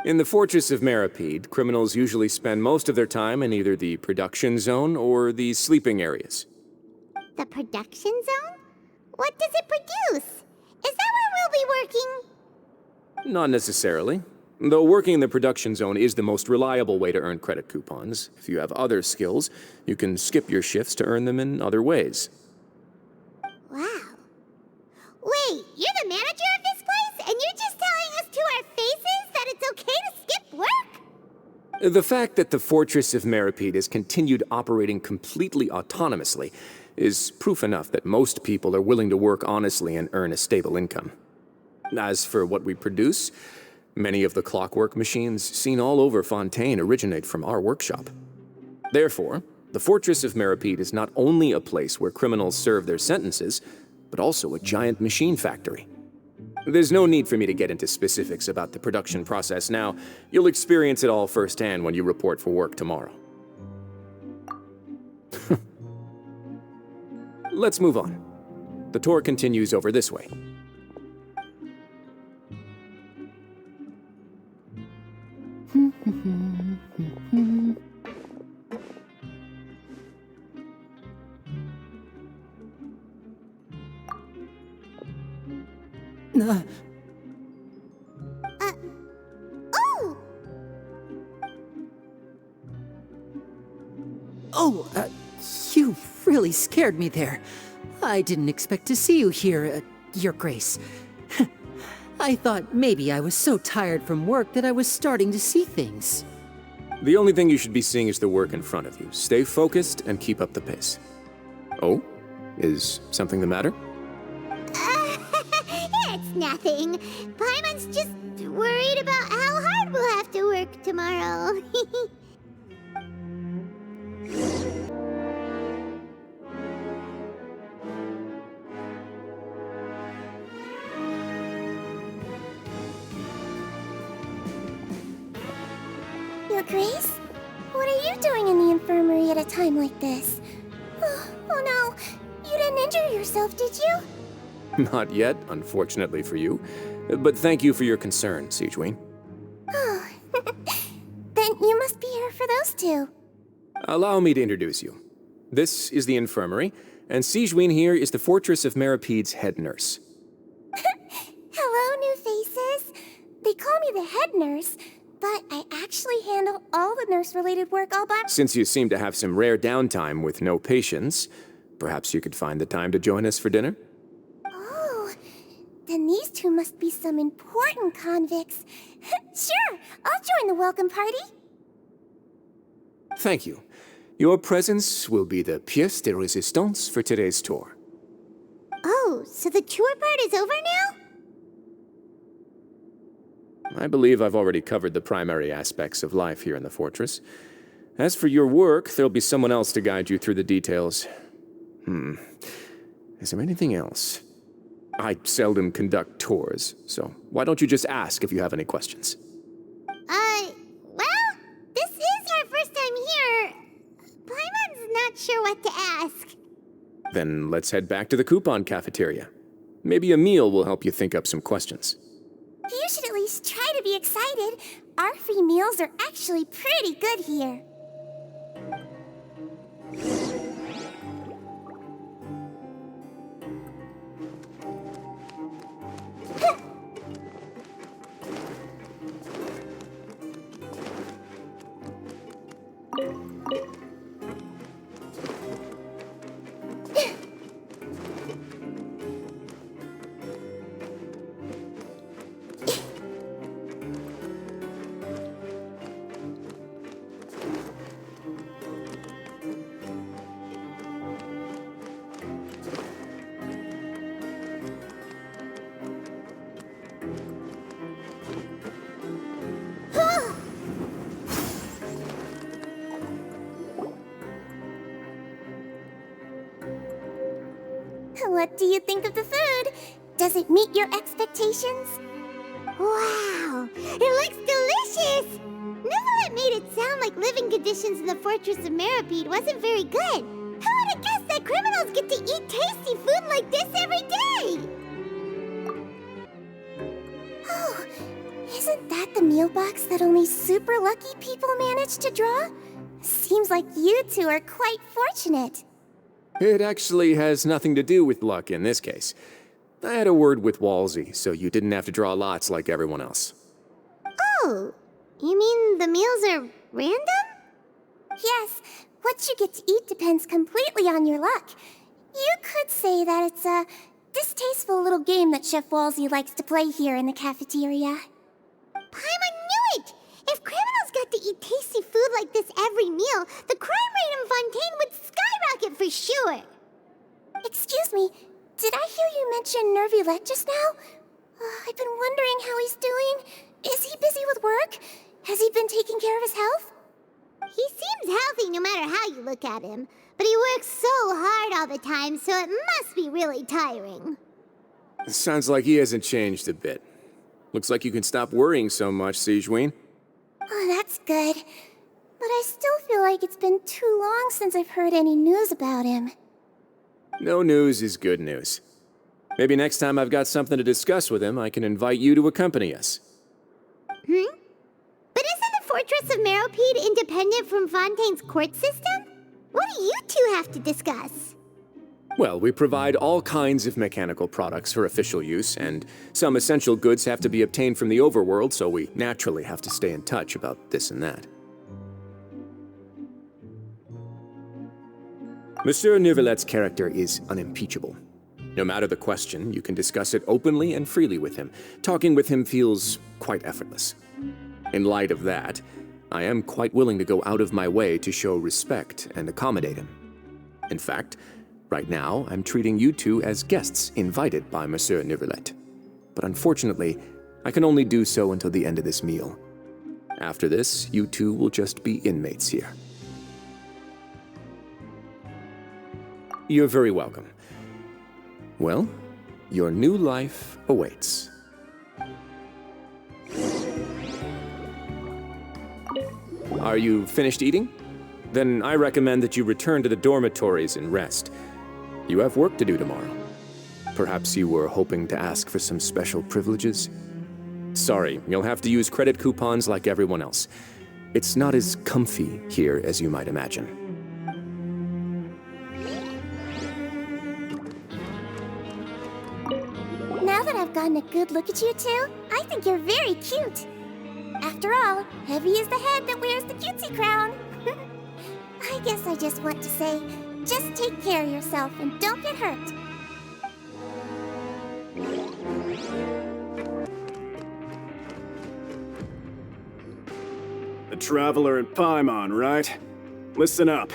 Speaker 9: In the Fortress of Meripede, criminals usually spend most of their time in either the production zone or the sleeping areas.
Speaker 2: The production zone? What does it produce? Is that where we'll be working?
Speaker 9: Not necessarily. Though working in the production zone is the most reliable way to earn credit coupons. If you have other skills, you can skip your shifts to earn them in other ways.
Speaker 2: Wow. Wait, you're the manager of this place, and you're just telling us to our faces that it's okay to skip work?
Speaker 9: The fact that the Fortress of Meripede has continued operating completely autonomously is proof enough that most people are willing to work honestly and earn a stable income. As for what we produce, many of the clockwork machines seen all over Fontaine originate from our workshop. Therefore, the Fortress of Meripede is not only a place where criminals serve their sentences, but also a giant machine factory. There's no need for me to get into specifics about the production process now. You'll experience it all firsthand when you report for work tomorrow. Let's move on. The tour continues over this way.
Speaker 2: Oh!
Speaker 12: Oh, you really scared me there. I didn't expect to see you here, Your Grace. I thought maybe I was so tired from work that I was starting to see things.
Speaker 9: The only thing you should be seeing is the work in front of you. Stay focused and keep up the pace. Oh? Is something the matter?
Speaker 2: It's nothing. Paimon's just worried about how hard we'll have to work tomorrow. Grace? What are you doing in the infirmary at a time like this? Oh no, you didn't injure yourself, did you?
Speaker 9: Not yet, unfortunately for you. But thank you for your concern, Sigewinne.
Speaker 2: Oh, then you must be here for those two.
Speaker 9: Allow me to introduce you. This is the infirmary, and Sigewinne here is the Fortress of Meripede's head nurse.
Speaker 2: Hello, new faces. They call me the head nurse, but I actually handle all the nurse-related work all by myself.
Speaker 9: Since you seem to have some rare downtime with no patients, perhaps you could find the time to join us for dinner?
Speaker 2: Oh, then these two must be some important convicts. Sure, I'll join the welcome party.
Speaker 9: Thank you. Your presence will be the pièce de résistance for today's tour.
Speaker 2: Oh, so the tour part is over now?
Speaker 9: I believe I've already covered the primary aspects of life here in the fortress. As for your work, there'll be someone else to guide you through the details. Is there anything else? I seldom conduct tours, so why don't you just ask if you have any questions?
Speaker 2: Well, this is our first time here. Paimon's not sure what to ask.
Speaker 9: Then let's head back to the coupon cafeteria. Maybe a meal will help you think up some questions.
Speaker 2: You should at least try to be excited. Our free meals are actually pretty good here. What do you think of the food? Does it meet your expectations? Wow, it looks delicious! Neverlet made it sound like living conditions in the Fortress of Meripede wasn't very good. Who would have guessed that criminals get to eat tasty food like this every day? Oh, isn't that the meal box that only super lucky people manage to draw? Seems like you two are quite fortunate.
Speaker 9: It actually has nothing to do with luck in this case. I had a word with Walsey, so you didn't have to draw lots like everyone else.
Speaker 2: Oh, you mean the meals are random? Yes, what you get to eat depends completely on your luck. You could say that it's a distasteful little game that Chef Walsey likes to play here in the cafeteria. Paimon knew it! If criminals got to eat tasty food like this every meal, the crime rate in Fontaine would skyrocket for sure. Excuse me, did I hear you mention Nervylette just now? I've been wondering how he's doing. Is he busy with work? Has he been taking care of his health? He seems healthy no matter how you look at him, but he works so hard all the time, so it must be really tiring.
Speaker 9: Sounds like he hasn't changed a bit. Looks like you can stop worrying so much, Sigewinne.
Speaker 2: Oh, that's good. But I still feel like it's been too long since I've heard any news about him.
Speaker 9: No news is good news. Maybe next time I've got something to discuss with him, I can invite you to accompany us.
Speaker 2: But isn't the Fortress of Meripede independent from Fontaine's court system? What do you two have to discuss?
Speaker 9: Well, we provide all kinds of mechanical products for official use, and some essential goods have to be obtained from the overworld, so we naturally have to stay in touch about this and that. Monsieur Nervylette's character is unimpeachable. No matter the question, you can discuss it openly and freely with him. Talking with him feels quite effortless. In light of that, I am quite willing to go out of my way to show respect and accommodate him. In fact, right now, I'm treating you two as guests invited by Monsieur Nervylette. But unfortunately, I can only do so until the end of this meal. After this, you two will just be inmates here. You're very welcome. Well, your new life awaits. Are you finished eating? Then I recommend that you return to the dormitories and rest. You have work to do tomorrow. Perhaps you were hoping to ask for some special privileges? Sorry, you'll have to use credit coupons like everyone else. It's not as comfy here as you might imagine.
Speaker 2: Now that I've gotten a good look at you two, I think you're very cute. After all, heavy is the head that wears the cutesy crown. I guess I just want to say, just take care of yourself and don't get hurt.
Speaker 13: The Traveler and Paimon, right? Listen up.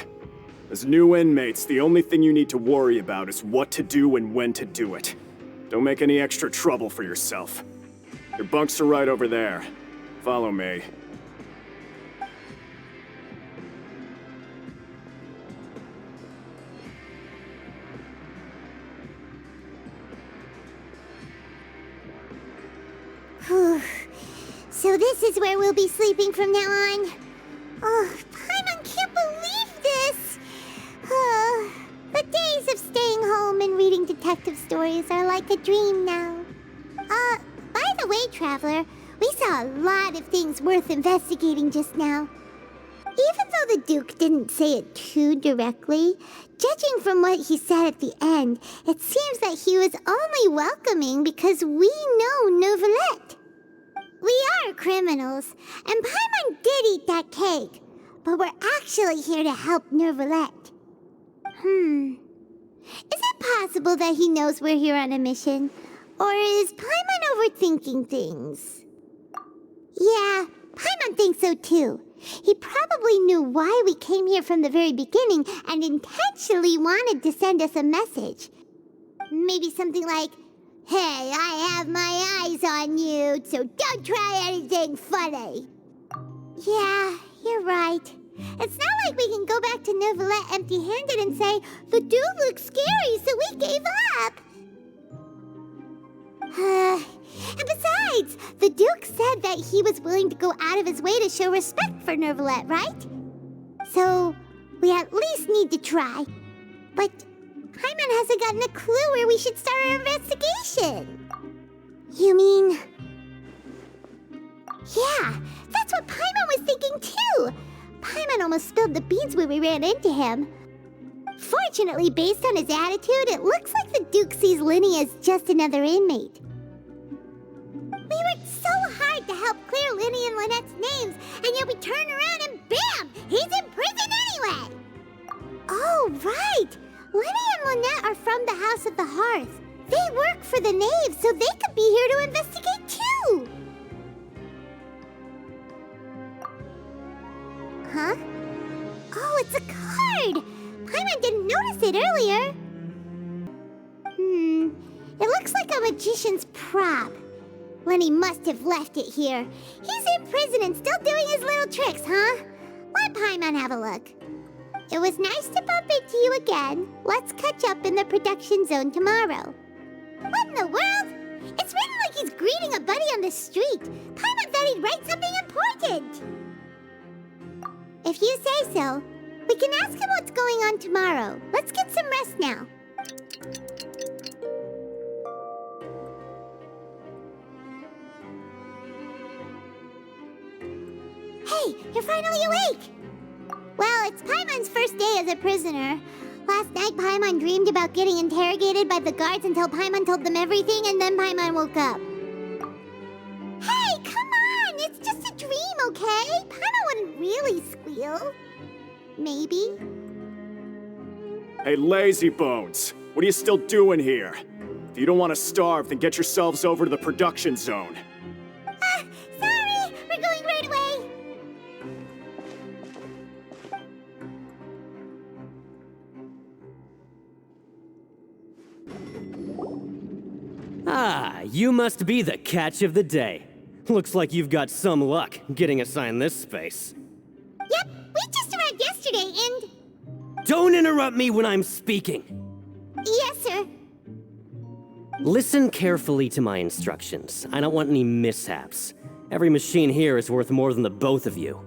Speaker 13: As new inmates, the only thing you need to worry about is what to do and when to do it. Don't make any extra trouble for yourself. Your bunks are right over there. Follow me.
Speaker 2: So this is where we'll be sleeping from now on. Oh, Paimon can't believe this! The days of staying home and reading detective stories are like a dream now. By the way, Traveler, we saw a lot of things worth investigating just now. Even though the Duke didn't say it too directly, judging from what he said at the end, it seems that he was only welcoming because we know Neuvillette. We are criminals, and Paimon did eat that cake, but we're actually here to help Neuvillette. Is it possible that he knows we're here on a mission? Or is Paimon overthinking things? Yeah, Paimon thinks so too. He probably knew why we came here from the very beginning and intentionally wanted to send us a message. Maybe something like, "Hey, I have my eyes on you, so don't try anything funny." Yeah, you're right. It's not like we can go back to Neuvillette empty-handed and say, "The dude looks scary, so we gave up." And besides, the Duke said that he was willing to go out of his way to show respect for Neuvillette, right? So, we at least need to try. But Paimon hasn't gotten a clue where we should start our investigation. You mean... Yeah, that's what Paimon was thinking too! Paimon almost spilled the beans when we ran into him. Fortunately, based on his attitude, it looks like the Duke sees Linny as just another inmate. We worked so hard to help clear Linny and Lynette's names, and yet we turn around and bam! He's in prison anyway! Oh, right! Linny and Lynette are from the House of the Hearth. They work for the Knave, so they could be here to investigate too! Huh? Oh, it's a card! Paimon didn't notice it earlier. It looks like a magician's prop. Lenny must have left it here. He's in prison and still doing his little tricks, huh? Let Paimon have a look. It was nice to bump into you again. Let's catch up in the production zone tomorrow. What in the world? It's written like he's greeting a buddy on the street. Paimon thought he'd write something important. If you say so, we can ask him what's going on tomorrow. Let's get some rest now. Hey, you're finally awake! Well, it's Paimon's first day as a prisoner. Last night, Paimon dreamed about getting interrogated by the guards until Paimon told them everything, and then Paimon woke up. Hey, come on! It's just a dream, okay? Paimon wouldn't really squeal. Maybe.
Speaker 13: Hey, lazy bones! What are you still doing here? If you don't want to starve, then get yourselves over to the production zone.
Speaker 2: Sorry! We're going right away!
Speaker 14: Ah, you must be the catch of the day. Looks like you've got some luck getting assigned this space.
Speaker 2: Yep, we just arrived yesterday and...
Speaker 14: Don't interrupt me when I'm speaking!
Speaker 2: Yes, sir.
Speaker 14: Listen carefully to my instructions. I don't want any mishaps. Every machine here is worth more than the both of you.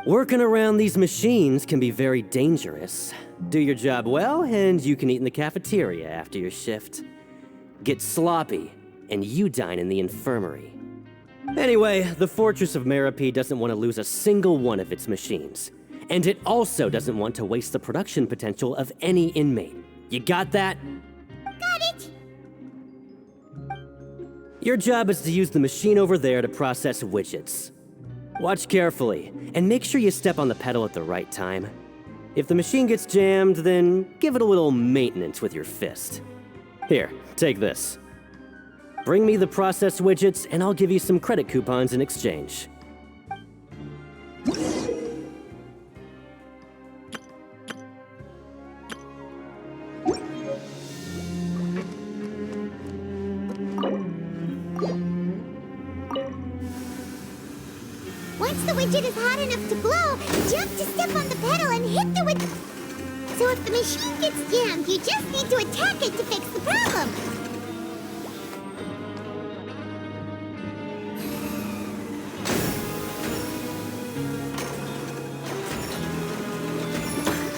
Speaker 14: Working around these machines can be very dangerous. Do your job well, and you can eat in the cafeteria after your shift. Get sloppy, and you dine in the infirmary. Anyway, the Fortress of Merope doesn't want to lose a single one of its machines. And it also doesn't want to waste the production potential of any inmate. You got that?
Speaker 2: Got it!
Speaker 14: Your job is to use the machine over there to process widgets. Watch carefully, and make sure you step on the pedal at the right time. If the machine gets jammed, then give it a little maintenance with your fist. Here, take this. Bring me the processed widgets, and I'll give you some credit coupons in exchange.
Speaker 2: Once the widget is hot enough to blow, jump to step on the pedal and hit the widget. So if the machine gets jammed, you just need to attack it to fix the problem.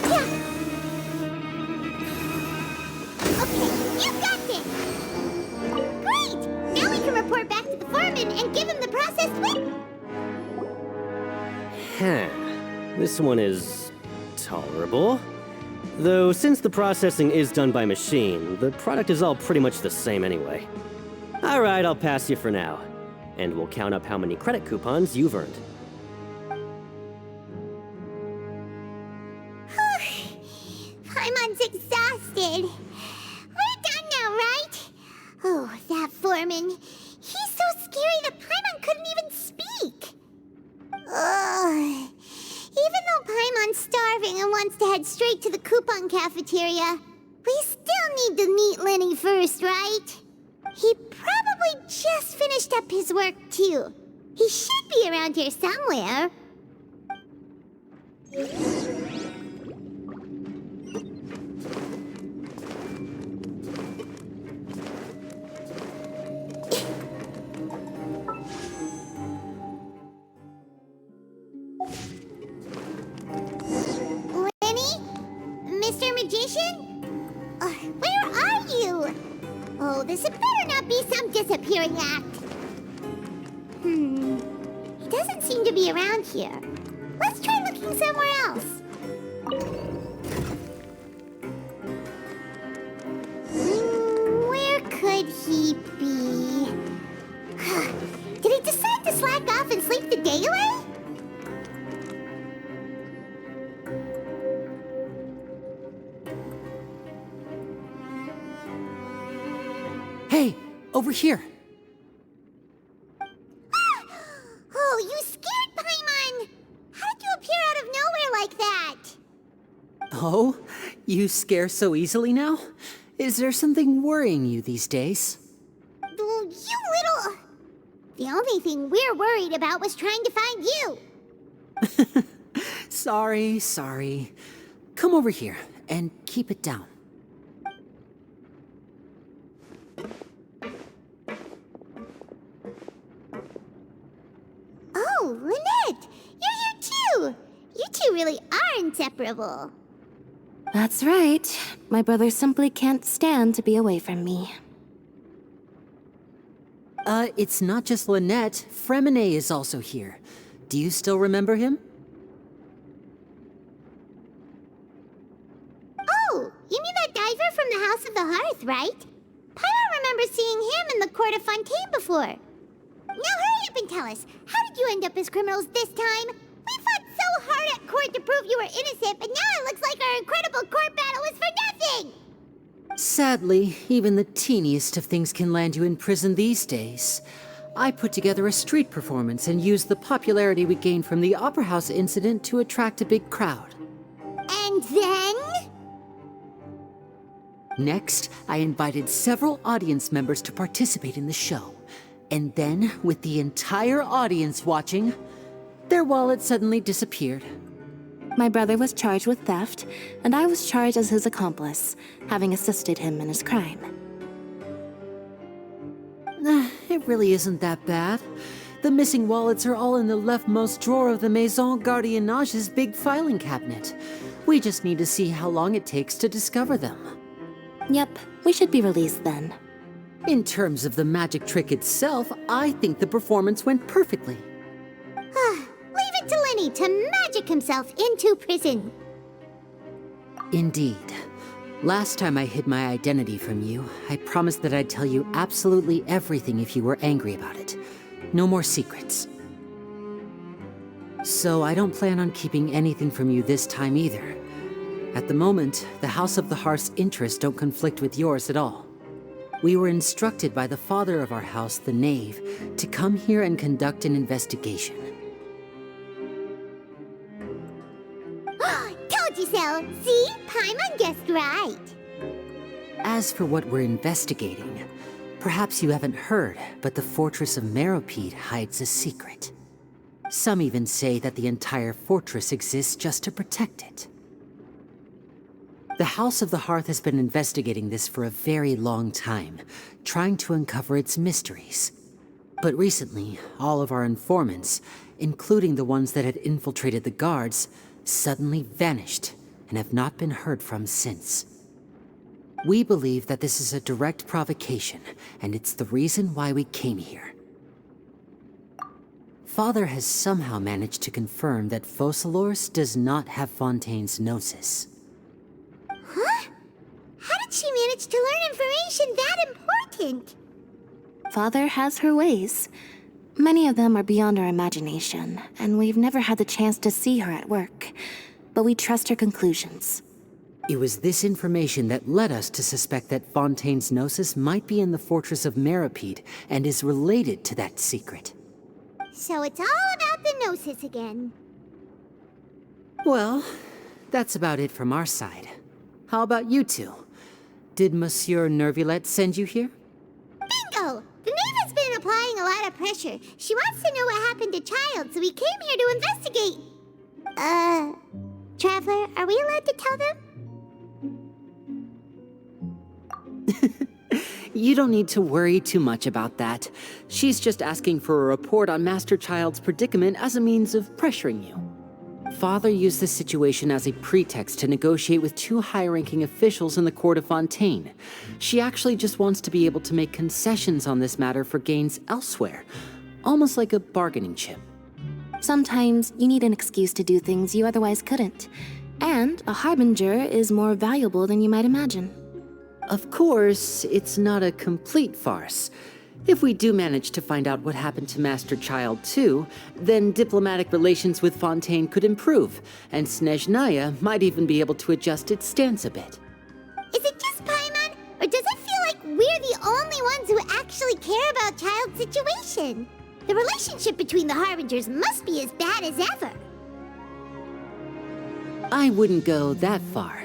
Speaker 2: Yeah. Okay, you got this. Great! Now we can report back to the foreman and give him the processed widget.
Speaker 14: This one is tolerable. Though, since the processing is done by machine, the product is all pretty much the same anyway. Alright, I'll pass you for now. And we'll count up how many credit coupons you've earned.
Speaker 2: Paimon's exhausted. We're done now, right? Oh, that foreman. He's so scary that Paimon couldn't even speak. Ugh. Even though Paimon's starving and wants to head straight to the coupon cafeteria, we still need to meet Lenny first, right? He probably just finished up his work, too. He should be around here somewhere. Mr. Magician? Where are you? Oh, this had better not be some disappearing act. He doesn't seem to be around here. Let's try looking somewhere else. Where could he be? Did he decide to slack off and sleep the day away?
Speaker 12: Hey, over here.
Speaker 2: Oh, you scared Paimon! How did you appear out of nowhere like that?
Speaker 12: Oh, you scare so easily now? Is there something worrying you these days?
Speaker 2: You little... The only thing we're worried about was trying to find you.
Speaker 12: Sorry. Come over here and keep it down.
Speaker 2: Oh, Lynette! You're here too! You two really are inseparable.
Speaker 3: That's right. My brother simply can't stand to be away from me.
Speaker 12: It's not just Lynette. Fremine is also here. Do you still remember him?
Speaker 2: Oh, you mean that diver from the House of the Hearth, right? Paimon remembers seeing him in the court of Fontaine before. Now hurry up and tell us, how did you end up as criminals this time? We fought so hard at court to prove you were innocent, but now it looks like our incredible court battle was for nothing!
Speaker 12: Sadly, even the teeniest of things can land you in prison these days. I put together a street performance and used the popularity we gained from the Opera House incident to attract a big crowd.
Speaker 2: And then?
Speaker 12: Next, I invited several audience members to participate in the show. And then, with the entire audience watching, their wallet suddenly disappeared.
Speaker 3: My brother was charged with theft, and I was charged as his accomplice, having assisted him in his crime.
Speaker 12: It really isn't that bad. The missing wallets are all in the leftmost drawer of the Maison Gardiennage's big filing cabinet. We just need to see how long it takes to discover them.
Speaker 3: Yep, we should be released then.
Speaker 12: In terms of the magic trick itself, I think the performance went perfectly.
Speaker 2: Leave it to Lenny to magic himself into prison.
Speaker 12: Indeed. Last time I hid my identity from you, I promised that I'd tell you absolutely everything if you were angry about it. No more secrets. So I don't plan on keeping anything from you this time either. At the moment, the House of the Hearth's interests don't conflict with yours at all. We were instructed by the father of our house, the Knave, to come here and conduct an investigation.
Speaker 2: Told you so. See? Paimon guessed right.
Speaker 12: As for what we're investigating, perhaps you haven't heard, but the fortress of Meropide hides a secret. Some even say that the entire fortress exists just to protect it. The House of the Hearth has been investigating this for a very long time, trying to uncover its mysteries. But recently, all of our informants, including the ones that had infiltrated the guards, suddenly vanished and have not been heard from since. We believe that this is a direct provocation, and it's the reason why we came here. Father has somehow managed to confirm that Focalors does not have Fontaine's gnosis.
Speaker 2: Huh? How did she manage to learn information that important?
Speaker 3: Father has her ways. Many of them are beyond our imagination, and we've never had the chance to see her at work. But we trust her conclusions.
Speaker 12: It was this information that led us to suspect that Fontaine's gnosis might be in the fortress of Meropide and is related to that secret.
Speaker 2: So it's all about the gnosis again.
Speaker 12: Well, that's about it from our side. How about you two? Did Monsieur Nervulette send you here?
Speaker 2: Bingo! The Knave has been applying a lot of pressure. She wants to know what happened to Child, so we came here to investigate. Traveler, are we allowed to tell them?
Speaker 12: You don't need to worry too much about that. She's just asking for a report on Master Child's predicament as a means of pressuring you. Father used this situation as a pretext to negotiate with two high-ranking officials in the court of Fontaine. She actually just wants to be able to make concessions on this matter for gains elsewhere, almost like a bargaining chip.
Speaker 3: Sometimes you need an excuse to do things you otherwise couldn't. And a harbinger is more valuable than you might imagine.
Speaker 12: Of course, it's not a complete farce. If we do manage to find out what happened to Master Child too, then diplomatic relations with Fontaine could improve, and Snezhnaya might even be able to adjust its stance a bit.
Speaker 2: Is it just Paimon, or does it feel like we're the only ones who actually care about Child's situation? The relationship between the Harbingers must be as bad as ever.
Speaker 12: I wouldn't go that far.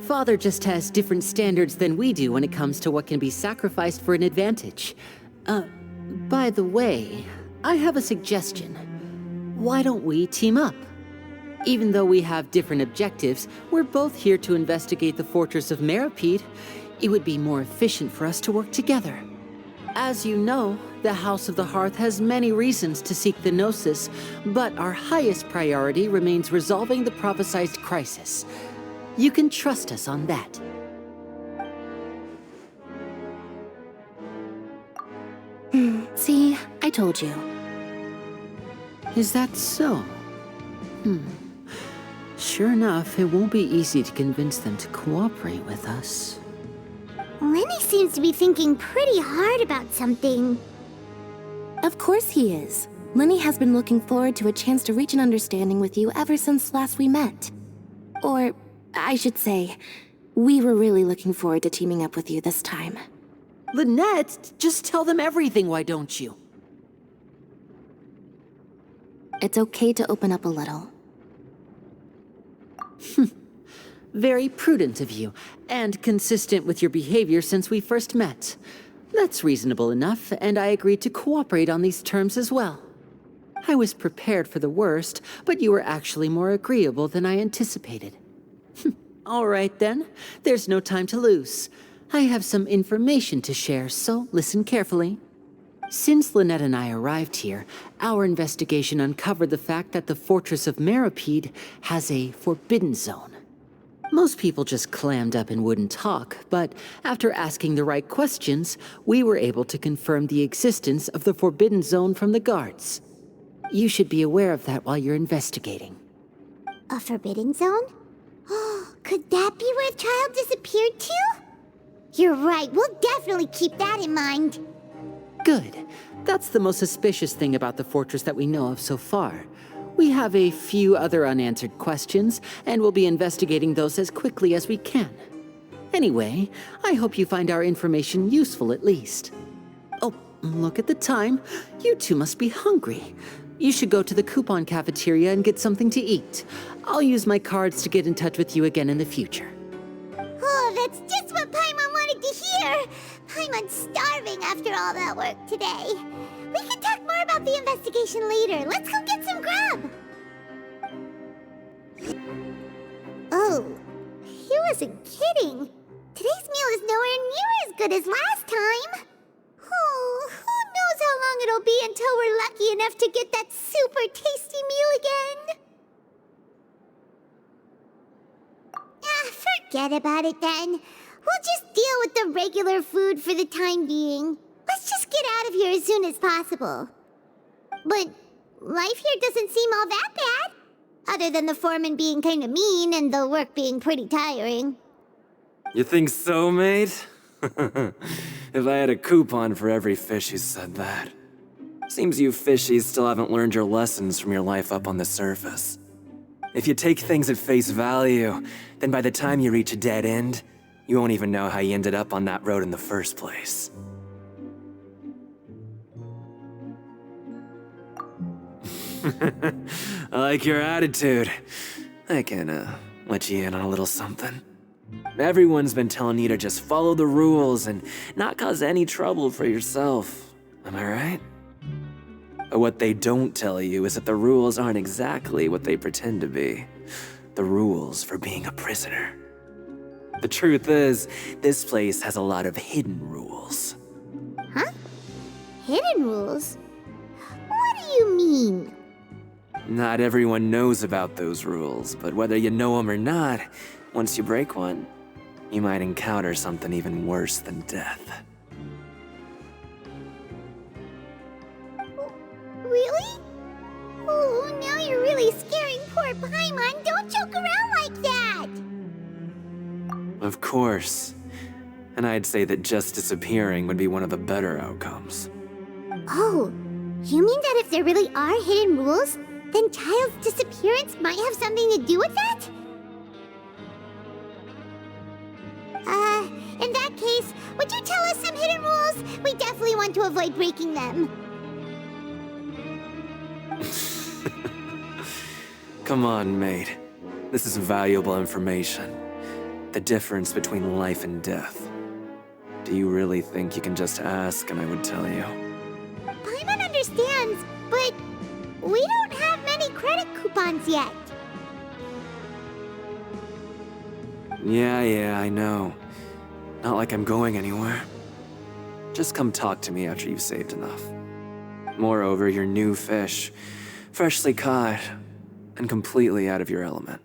Speaker 12: Father just has different standards than we do when it comes to what can be sacrificed for an advantage. By the way, I have a suggestion. Why don't we team up? Even though we have different objectives, we're both here to investigate the fortress of Meropide. It would be more efficient for us to work together. As you know, the House of the Hearth has many reasons to seek the Gnosis, but our highest priority remains resolving the prophesized crisis. You can trust us on that.
Speaker 3: See, I told you.
Speaker 12: Is that so? Sure enough, it won't be easy to convince them to cooperate with us.
Speaker 2: Lenny seems to be thinking pretty hard about something.
Speaker 3: Of course he is. Lenny has been looking forward to a chance to reach an understanding with you ever since last we met. Or, I should say, we were really looking forward to teaming up with you this time.
Speaker 12: Lynette, just tell them everything, why don't you?
Speaker 3: It's okay to open up a little.
Speaker 12: Very prudent of you, and consistent with your behavior since we first met. That's reasonable enough, and I agreed to cooperate on these terms as well. I was prepared for the worst, but you were actually more agreeable than I anticipated. All right then, there's no time to lose. I have some information to share, so listen carefully. Since Lynette and I arrived here, our investigation uncovered the fact that the Fortress of Meripede has a forbidden zone. Most people just clammed up and wouldn't talk, but after asking the right questions, we were able to confirm the existence of the forbidden zone from the guards. You should be aware of that while you're investigating.
Speaker 2: A forbidden zone? Oh, could that be where the child disappeared to? You're right, we'll definitely keep that in mind.
Speaker 12: Good. That's the most suspicious thing about the fortress that we know of so far. We have a few other unanswered questions, and we'll be investigating those as quickly as we can. Anyway, I hope you find our information useful at least. Oh, look at the time. You two must be hungry. You should go to the coupon cafeteria and get something to eat. I'll use my cards to get in touch with you again in the future.
Speaker 2: Oh, that's just what Paimon wanted to hear! Paimon's starving after all that work today. We can talk more about the investigation later. Let's go get some grub! Oh, he wasn't kidding. Today's meal is nowhere near as good as last time. Oh, who knows how long it'll be until we're lucky enough to get that super tasty meal again? Forget about it then. We'll just deal with the regular food for the time being. Let's just get out of here as soon as possible. But life here doesn't seem all that bad. Other than the foreman being kinda mean and the work being pretty tiring.
Speaker 8: You think so, mate? If I had a coupon for every fish who said that. Seems you fishies still haven't learned your lessons from your life up on the surface. If you take things at face value, then by the time you reach a dead end, you won't even know how you ended up on that road in the first place. I like your attitude. I can, let you in on a little something. Everyone's been telling you to just follow the rules and not cause any trouble for yourself. Am I right? But what they don't tell you is that the rules aren't exactly what they pretend to be. The rules for being a prisoner. The truth is, this place has a lot of hidden rules.
Speaker 2: Huh? Hidden rules? What do you mean?
Speaker 8: Not everyone knows about those rules, but whether you know them or not, once you break one, you might encounter something even worse than death.
Speaker 2: Really? Oh, now you're really scaring poor Paimon. Don't joke around like that!
Speaker 8: Of course. And I'd say that just disappearing would be one of the better outcomes.
Speaker 2: Oh, you mean that if there really are hidden rules, then Child's disappearance might have something to do with that? In that case, would you tell us some hidden rules? We definitely want to avoid breaking them.
Speaker 8: Come on, mate. This is valuable information. The difference between life and death. Do you really think you can just ask and I would tell you?
Speaker 2: Paimon understands, but we don't have many credit coupons yet.
Speaker 8: Yeah, I know. Not like I'm going anywhere. Just come talk to me after you've saved enough. Moreover, you're new fish, freshly caught, and completely out of your element.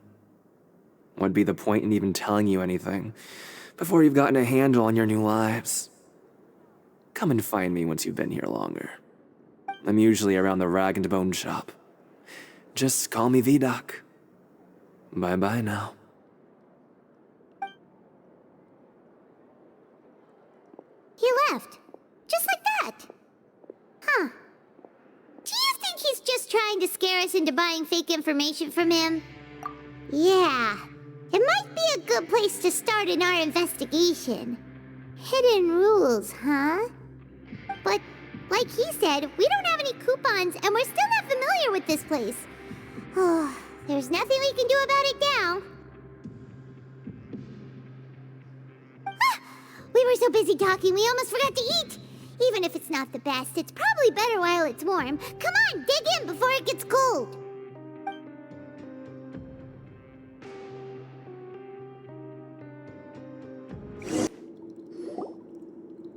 Speaker 8: What'd be the point in even telling you anything before you've gotten a handle on your new lives? Come and find me once you've been here longer. I'm usually around the rag and bone shop. Just call me V-Doc. Bye-bye now.
Speaker 2: He left. Just like that. Huh. Do you think he's just trying to scare us into buying fake information from him? Yeah. It might be a good place to start in our investigation. Hidden rules, huh? But, like he said, we don't have any coupons and we're still not familiar with this place. Oh, there's nothing we can do about it now. We were so busy talking, we almost forgot to eat. Even if it's not the best, it's probably better while it's warm. Come on, dig in before it gets cold.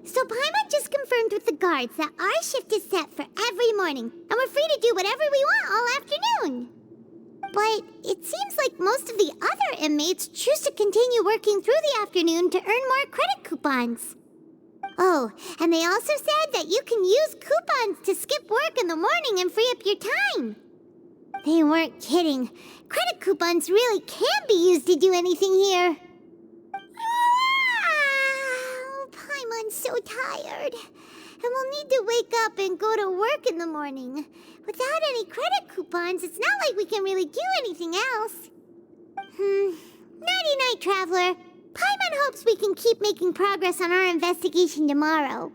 Speaker 2: So Paimon just confirmed with the guards that our shift is set for every morning, and we're free to do whatever we want all afternoon. But it seems like most of the other inmates choose to continue working through the afternoon to earn more credit coupons. Oh, and they also said that you can use coupons to skip work in the morning and free up your time. They weren't kidding. Credit coupons really can be used to do anything here. Paimon's so tired. And we'll need to wake up and go to work in the morning. Without any credit coupons, it's not like we can really do anything else. Nighty-night, Traveler. Paimon hopes we can keep making progress on our investigation tomorrow.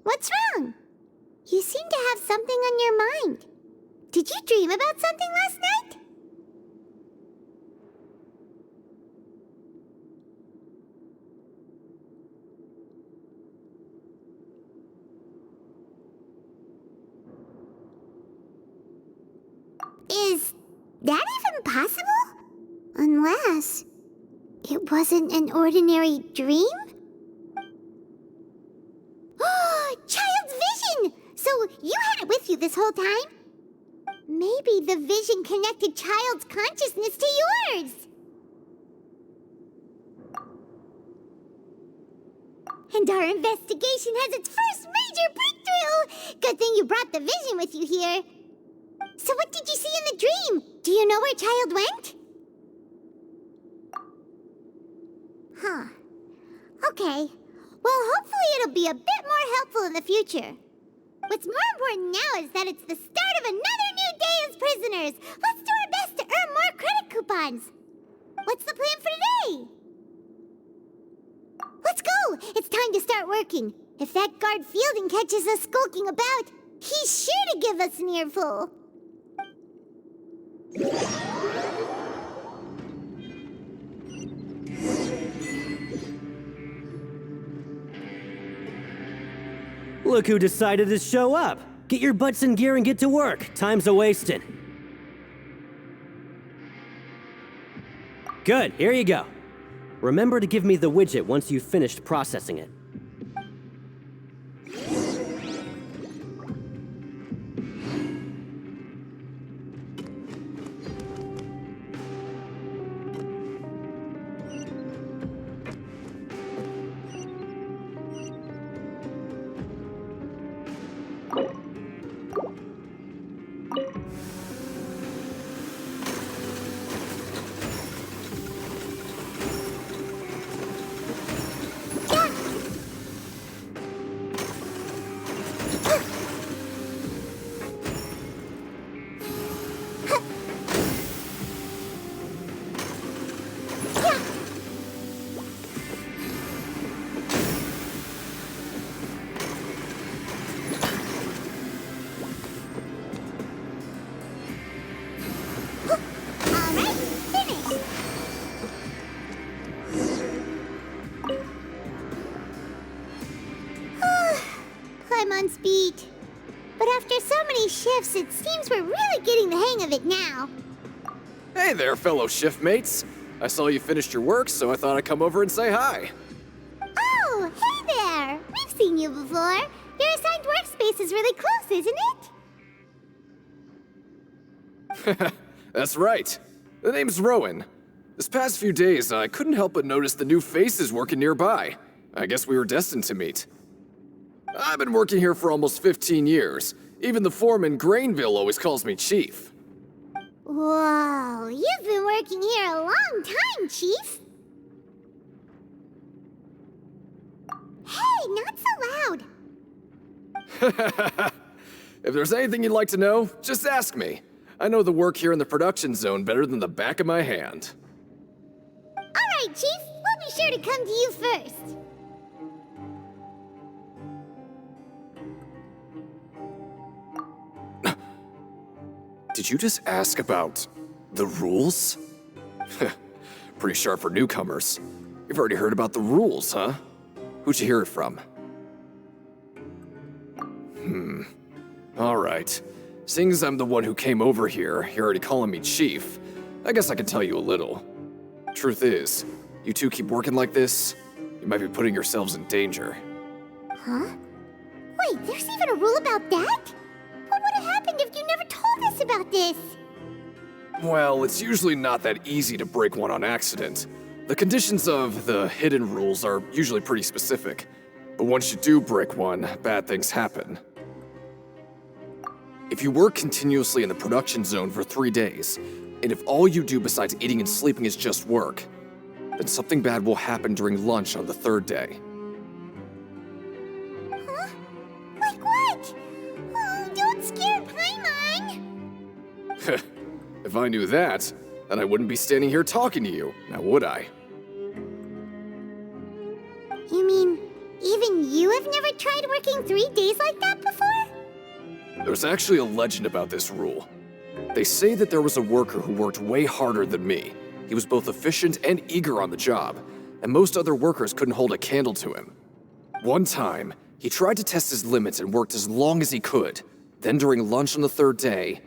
Speaker 2: What's wrong? You seem to have something on your mind. Did you dream about something last night? Is that even possible? Unless it wasn't an ordinary dream? Child's vision! So you had it with you this whole time? Maybe the vision connected Child's consciousness to yours. And our investigation has its first major breakthrough! Good thing you brought the vision with you here. So what did you see in the dream? Do you know where Child went? Huh. Okay. Well, hopefully it'll be a bit more helpful in the future. What's more important now is that it's the start of another new day as prisoners. Let's do our best to earn more credit coupons. What's the plan for today? Let's go! It's time to start working. If that guard Fielding catches us skulking about, he's sure to give us an earful.
Speaker 14: Look who decided to show up! Get your butts in gear and get to work. Time's a-wasting. Good, here you go. Remember to give me the widget once you've finished processing it. Beat. But after so many shifts, it seems we're really getting the hang of it now.
Speaker 15: Hey there, fellow shiftmates. I saw you finished your work, so I thought I'd come over and say hi.
Speaker 2: Oh, hey there! We've seen you before. Your assigned workspace is really close, isn't it?
Speaker 15: That's right. The name's Rowan. This past few days, I couldn't help but notice the new faces working nearby. I guess we were destined to meet. I've been working here for almost 15 years. Even the foreman, Grainville, always calls me Chief.
Speaker 2: Whoa, you've been working here a long time, Chief. Hey, not so loud.
Speaker 15: If there's anything you'd like to know, just ask me. I know the work here in the production zone better than the back of my hand.
Speaker 2: All right, Chief. We'll be sure to come to you first.
Speaker 15: Did you just ask about the rules? Pretty sharp for newcomers. You've already heard about the rules, huh? Who'd you hear it from? All right. Seeing as I'm the one who came over here, you're already calling me Chief. I guess I can tell you a little. Truth is, you two keep working like this, you might be putting yourselves in danger.
Speaker 2: Huh? Wait, there's even a rule about that? What would have happened if you never told us about this?
Speaker 15: Well, it's usually not that easy to break one on accident. The conditions of the hidden rules are usually pretty specific. But once you do break one, bad things happen. If you work continuously in the production zone for 3 days, and if all you do besides eating and sleeping is just work, then something bad will happen during lunch on the 3rd day.
Speaker 2: Huh? Like what? Oh, don't scare Paimon.
Speaker 15: If I knew that, then I wouldn't be standing here talking to you, now would I?
Speaker 2: You mean, even you have never tried working 3 days like that before?
Speaker 15: There's actually a legend about this rule. They say that there was a worker who worked way harder than me. He was both efficient and eager on the job, and most other workers couldn't hold a candle to him. One time, he tried to test his limits and worked as long as he could. Then during lunch on the 3rd day,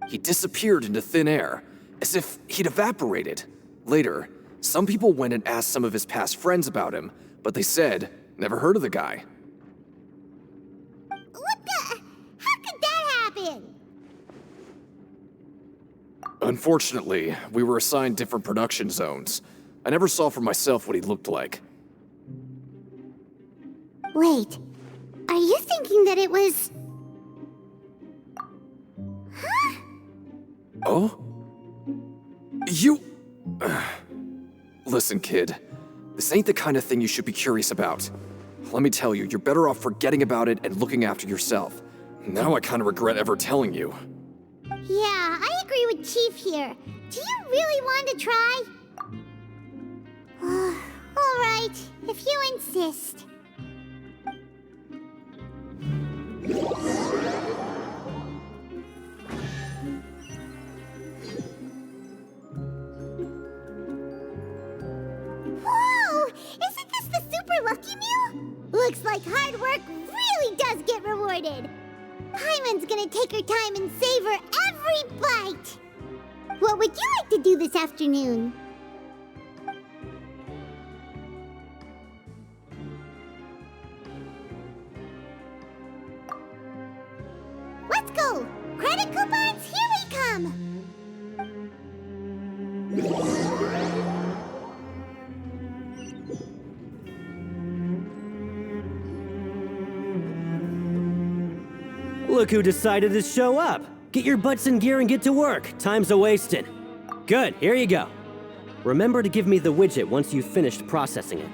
Speaker 15: he disappeared into thin air, as if he'd evaporated. Later, some people went and asked some of his past friends about him, but they said, never heard of the guy.
Speaker 2: What the? How could that happen?
Speaker 15: Unfortunately, we were assigned different production zones. I never saw for myself what he looked like.
Speaker 2: Wait, are you thinking that it was... Huh?
Speaker 15: Oh? You... Listen, kid. This ain't the kind of thing you should be curious about. Let me tell you, you're better off forgetting about it and looking after yourself. Now I kind of regret ever telling you.
Speaker 2: Yeah, I agree with Chief here. Do you really want to try? All right, if you insist. Whoa! Isn't this the Super Lucky Meal? Looks like hard work really does get rewarded. Paimon's gonna take her time and savor every bite. What would you like to do this afternoon? Let's go! Credit coupons, here we come!
Speaker 14: Look who decided to show up. Get your butts in gear and get to work. Time's a-wasting. Good, here you go. Remember to give me the widget once you've finished processing it.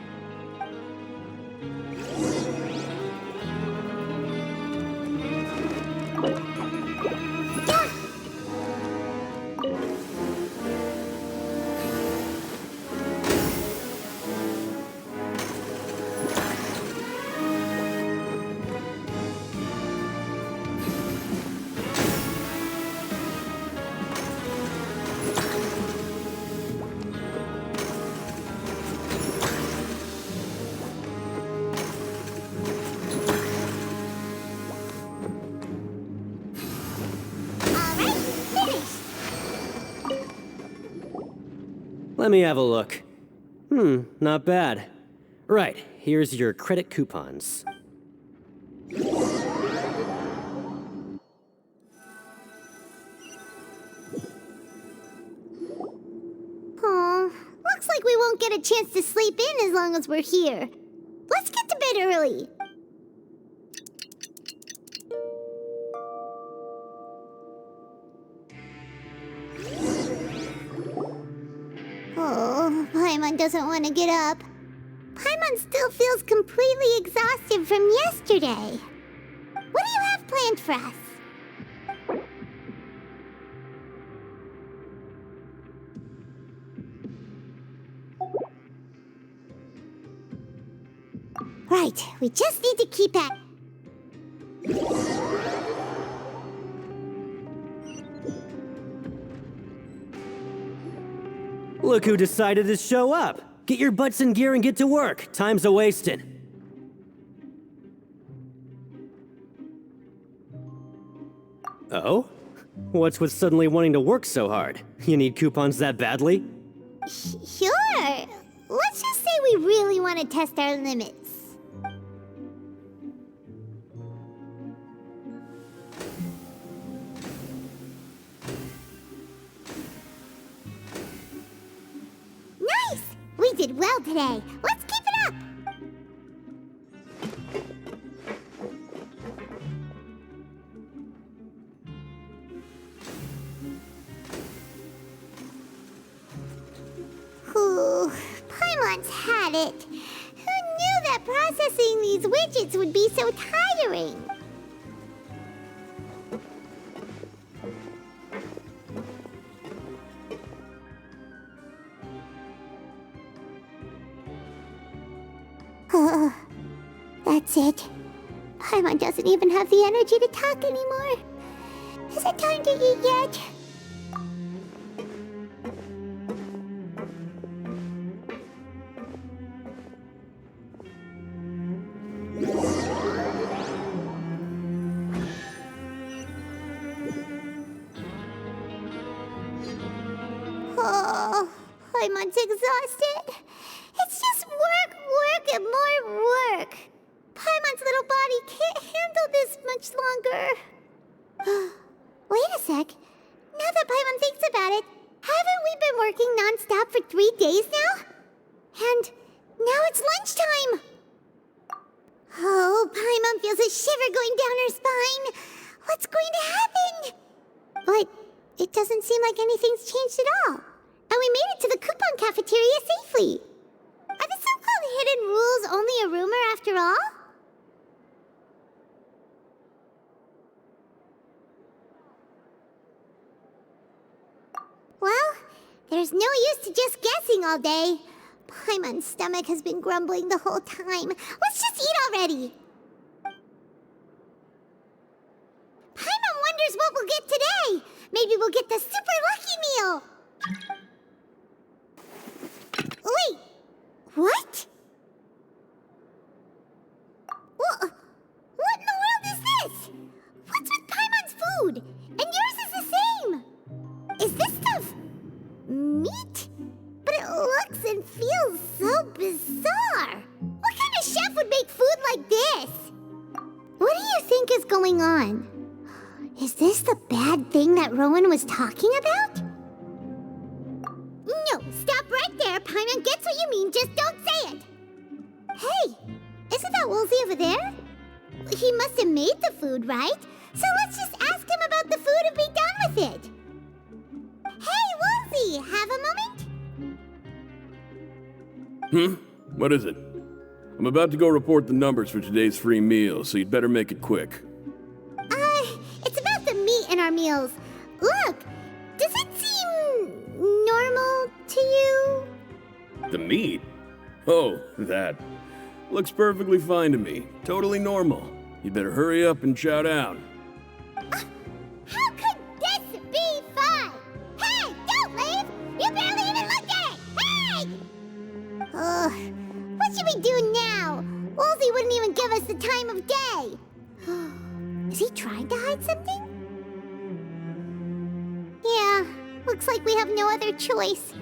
Speaker 14: Let me have a look. Not bad. Right, here's your credit coupons.
Speaker 2: Aw, looks like we won't get a chance to sleep in as long as we're here. Let's get to bed early. Oh, Paimon doesn't want to get up. Paimon still feels completely exhausted from yesterday. What do you have planned for us? Right, we just need to keep at...
Speaker 14: Look who decided to show up! Get your butts in gear and get to work. Time's a-wasting. Oh? What's with suddenly wanting to work so hard? You need coupons that badly?
Speaker 2: Sure. Let's just say we really want to test our limits. Nice! We did well today. Let's keep it up! Whew, Paimon's had it. Who knew that processing these widgets would be so tiring? That's it. Paimon doesn't even have the energy to talk anymore. Is it time to eat yet? Oh, Paimon's exhausted. It's just work, work, and more work. Paimon's little body can't handle this much longer. Wait a sec. Now that Paimon thinks about it, haven't we been working non-stop for 3 days now? And now it's lunchtime. Oh, Paimon feels a shiver going down her spine. What's going to happen? But it doesn't seem like anything's changed at all. And we made it to the coupon cafeteria safely. Are the so-called hidden rules only a rumor after all? Well, there's no use to just guessing all day. Paimon's stomach has been grumbling the whole time. Let's just eat already. Paimon wonders what we'll get today. Maybe we'll get the super lucky meal. Wait, what? What in the world is this? What's with Paimon's food? And yours is the same. Is this stuff meat? But it looks and feels so bizarre. What kind of chef would make food like this? What do you think is going on? Is this the bad thing that Rowan was talking about? No, stop right there. Paimon gets what you mean, just don't say it. Hey, isn't that Woolsey over there? He must have made the food, right? So let's just ask him about the food and be done with it. Hey, Woolsey, have a moment?
Speaker 10: What is it? I'm about to go report the numbers for today's free meal, so you'd better make it quick.
Speaker 2: It's about the meat in our meals. Look, does it seem normal to you?
Speaker 10: The meat? Oh, that. Looks perfectly fine to me. Totally normal. You better hurry up and chow down.
Speaker 2: How could this be fun? Hey, don't leave! You barely even looked at it! Hey! What should we do now? Woolsey wouldn't even give us the time of day. Is he trying to hide something? Yeah, looks like we have no other choice.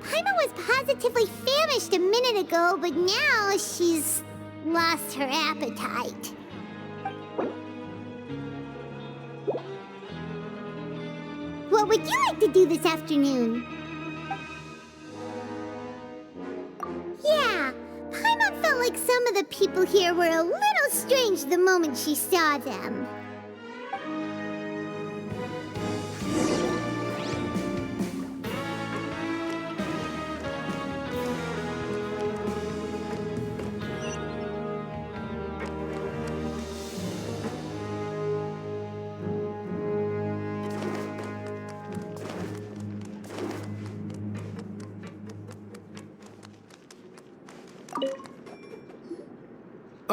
Speaker 2: Paimon was positively famished a minute ago, but now she's lost her appetite. What would you like to do this afternoon? Yeah, Paimon felt like some of the people here were a little strange the moment she saw them.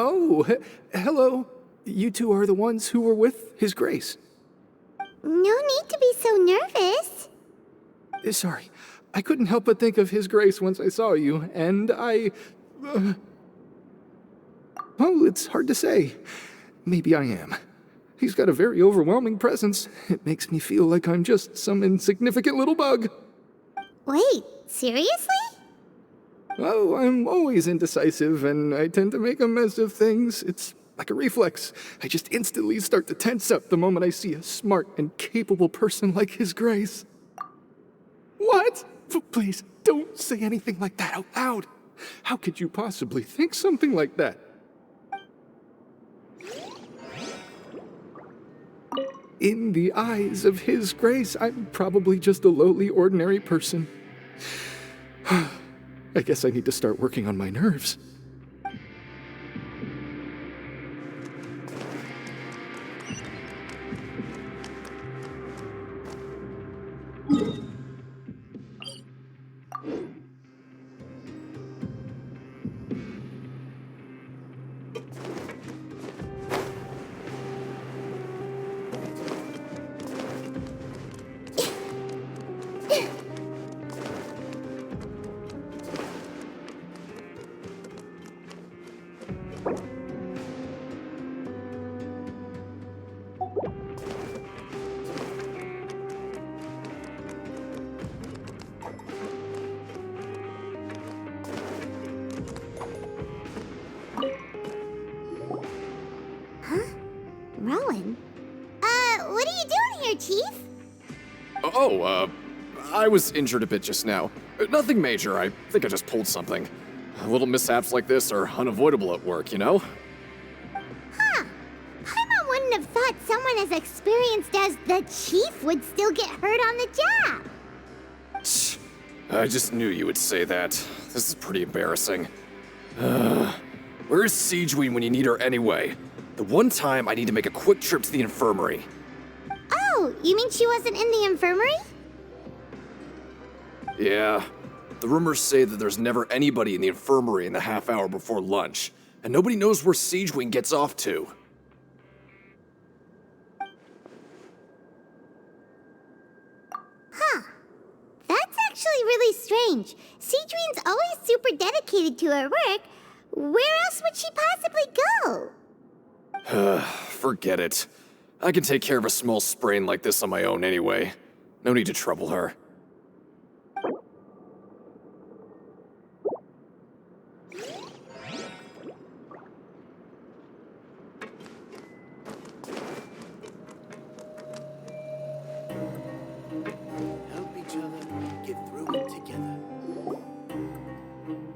Speaker 11: Oh, hello. You two are the ones who were with His Grace.
Speaker 2: No need to be so nervous.
Speaker 11: Sorry, I couldn't help but think of His Grace once I saw you, and I... Well, it's hard to say. Maybe I am. He's got a very overwhelming presence. It makes me feel like I'm just some insignificant little bug.
Speaker 2: Wait, seriously?
Speaker 11: Oh, I'm always indecisive, and I tend to make a mess of things. It's like a reflex. I just instantly start to tense up the moment I see a smart and capable person like His Grace. What? Please, don't say anything like that out loud. How could you possibly think something like that? In the eyes of His Grace, I'm probably just a lowly, ordinary person. I guess I need to start working on my nerves.
Speaker 2: Rowan? What are you doing here, Chief?
Speaker 15: I was injured a bit just now. Nothing major, I think I just pulled something. Little mishaps like this are unavoidable at work, you know?
Speaker 2: Huh. Paimon wouldn't have thought someone as experienced as the Chief would still get hurt on the job.
Speaker 15: I just knew you would say that. This is pretty embarrassing. Where is Siegeween when you need her anyway? The one time I need to make a quick trip to the infirmary.
Speaker 2: Oh, you mean she wasn't in the infirmary?
Speaker 15: Yeah. The rumors say that there's never anybody in the infirmary in the half hour before lunch, and nobody knows where Siegeween gets off to.
Speaker 2: Huh. That's actually really strange. Siegeween's always super dedicated to her work. Where else would she possibly go?
Speaker 15: Forget it. I can take care of a small sprain like this on my own anyway. No need to trouble her.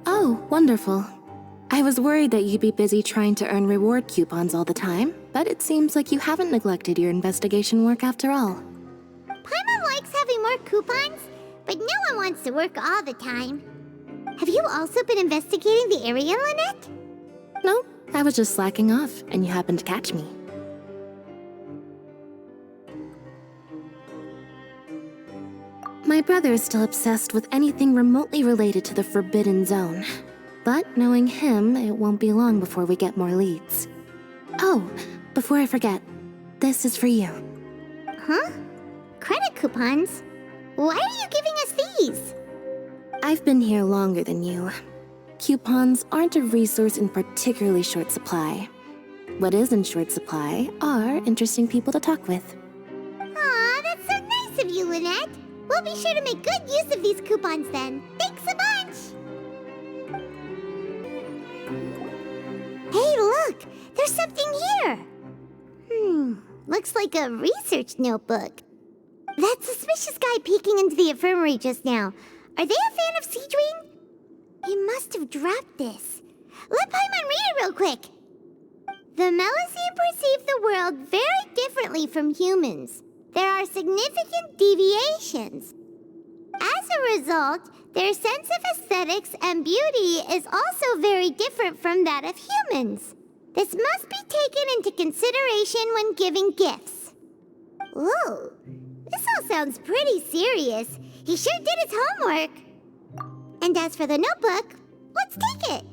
Speaker 16: Oh, wonderful. I was worried that you'd be busy trying to earn reward coupons all the time, but it seems like you haven't neglected your investigation work after all.
Speaker 2: Paimon likes having more coupons, but no one wants to work all the time. Have you also been investigating the area, Lynette?
Speaker 16: No, I was just slacking off, and you happened to catch me. My brother is still obsessed with anything remotely related to the Forbidden Zone. But knowing him, it won't be long before we get more leads. Oh, before I forget, this is for you.
Speaker 2: Huh? Credit coupons? Why are you giving us these?
Speaker 16: I've been here longer than you. Coupons aren't a resource in particularly short supply. What is in short supply are interesting people to talk with.
Speaker 2: Aw, that's so nice of you, Lynette. We'll be sure to make good use of these coupons then. Thanks a bunch! Hey, look! There's something here! Looks like a research notebook. That suspicious guy peeking into the infirmary just now. Are they a fan of Seedwing? He must have dropped this. Let Paimon read it real quick. The Melusine perceive the world very differently from humans. There are significant deviations. As a result, their sense of aesthetics and beauty is also very different from that of humans. This must be taken into consideration when giving gifts. Whoa, this all sounds pretty serious. He sure did his homework. And as for the notebook, let's take it.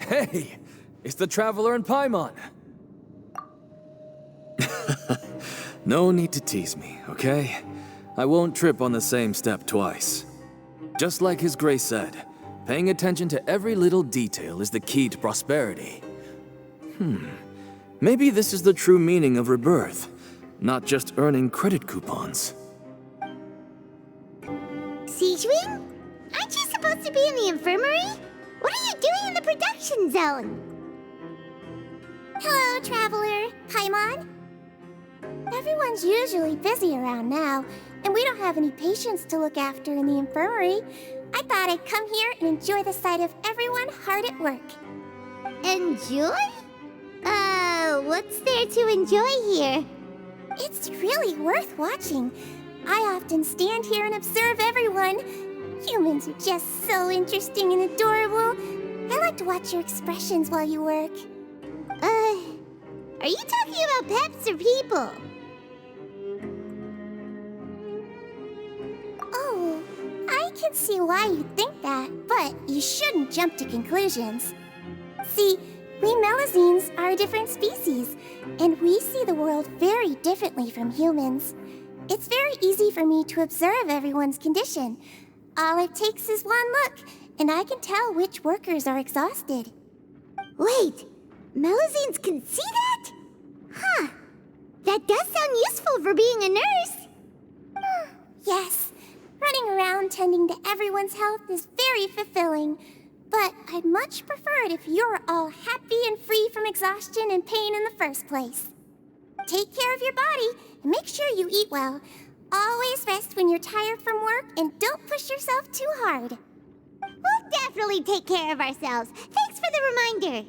Speaker 8: Hey, it's the Traveler and Paimon. No need to tease me, okay? I won't trip on the same step twice. Just like His Grace said, paying attention to every little detail is the key to prosperity. Maybe this is the true meaning of rebirth, not just earning credit coupons.
Speaker 2: Seedwing? Aren't you supposed to be in the infirmary? What are you doing in the production zone?
Speaker 17: Hello, Traveler. Paimon? Everyone's usually busy around now, and we don't have any patients to look after in the infirmary. I thought I'd come here and enjoy the sight of everyone hard at work.
Speaker 2: Enjoy? What's there to enjoy here?
Speaker 17: It's really worth watching. I often stand here and observe everyone. Humans are just so interesting and adorable. I like to watch your expressions while you work.
Speaker 2: Are you talking about pets or people?
Speaker 17: Oh, I can see why you think that, but you shouldn't jump to conclusions. See, we Melusines are a different species, and we see the world very differently from humans. It's very easy for me to observe everyone's condition. All it takes is one look, and I can tell which workers are exhausted.
Speaker 2: Wait, Melusines can see that? Huh. That does sound useful for being a nurse.
Speaker 17: Yes, running around tending to everyone's health is very fulfilling. But I'd much prefer it if you're all happy and free from exhaustion and pain in the first place. Take care of your body and make sure you eat well. Always rest when you're tired from work and don't push yourself too hard.
Speaker 2: We'll definitely take care of ourselves. Thanks for the reminder.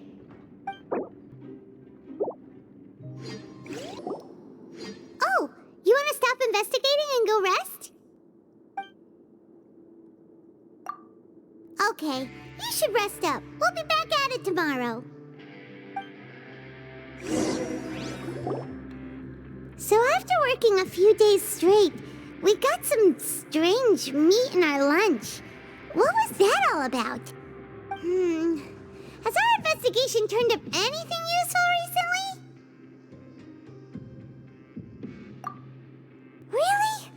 Speaker 2: Oh, you want to stop investigating and go rest? Okay, you should rest up. We'll be back at it tomorrow. So after working a few days straight, we got some strange meat in our lunch. What was that all about? Has our investigation turned up anything useful recently? Really?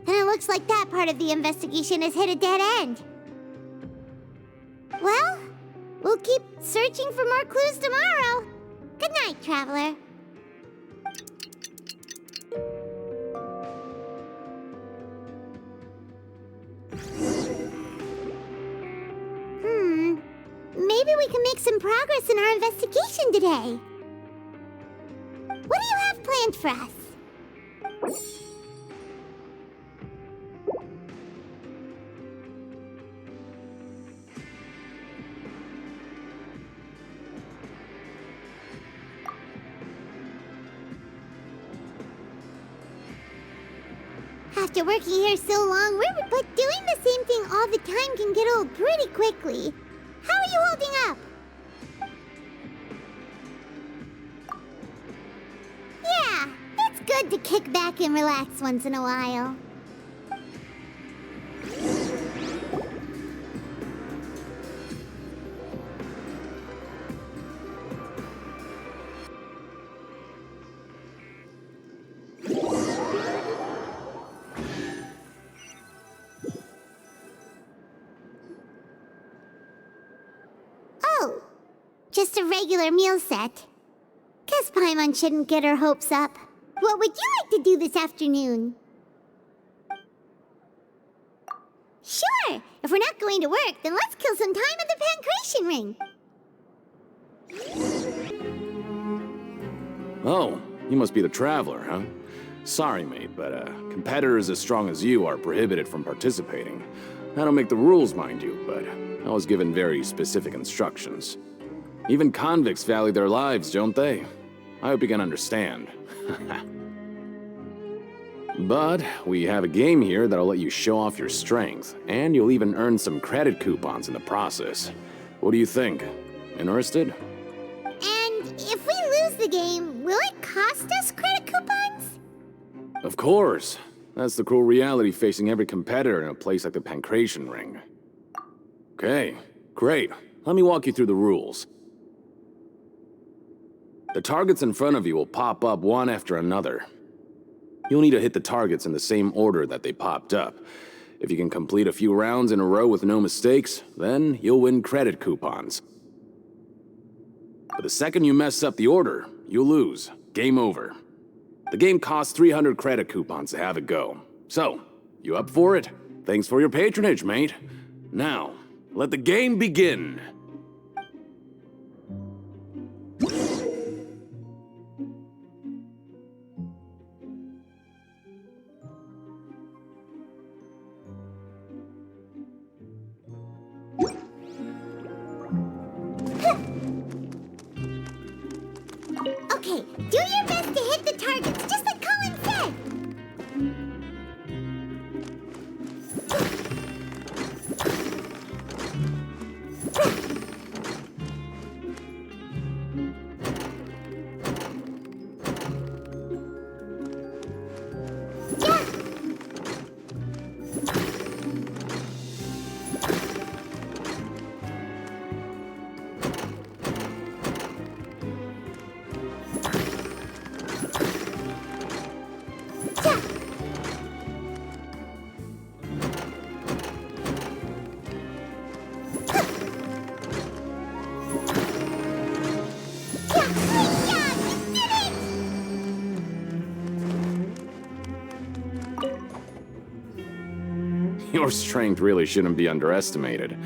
Speaker 2: Then it looks like that part of the investigation has hit a dead end. Well, we'll keep searching for more clues tomorrow. Good night, Traveler. Maybe we can make some progress in our investigation today. What do you have planned for us? After working here so long, but doing the same thing all the time can get old pretty quickly. How are you holding up? Yeah, it's good to kick back and relax once in a while. just a regular meal set. Guess Paimon shouldn't get her hopes up. What would you like to do this afternoon? Sure! If we're not going to work, then let's kill some time at the Pancration Ring.
Speaker 15: Oh, you must be the Traveler, huh? Sorry, mate, but competitors as strong as you are prohibited from participating. I don't make the rules, mind you, but I was given very specific instructions. Even convicts value their lives, don't they? I hope you can understand. But we have a game here that'll let you show off your strength, and you'll even earn some credit coupons in the process. What do you think? Interested?
Speaker 2: And if we lose the game, will it cost us credit coupons?
Speaker 15: Of course. That's the cruel reality facing every competitor in a place like the Pancration Ring. Okay, great. Let me walk you through the rules. The targets in front of you will pop up one after another. You'll need to hit the targets in the same order that they popped up. If you can complete a few rounds in a row with no mistakes, then you'll win credit coupons. But the second you mess up the order, you'll lose. Game over. The game costs 300 credit coupons to have it go. So, you up for it? Thanks for your patronage, mate. Now, let the game begin.
Speaker 2: Okay, do your best to hit the targets, just like Colin said.
Speaker 15: Your strength really shouldn't be underestimated.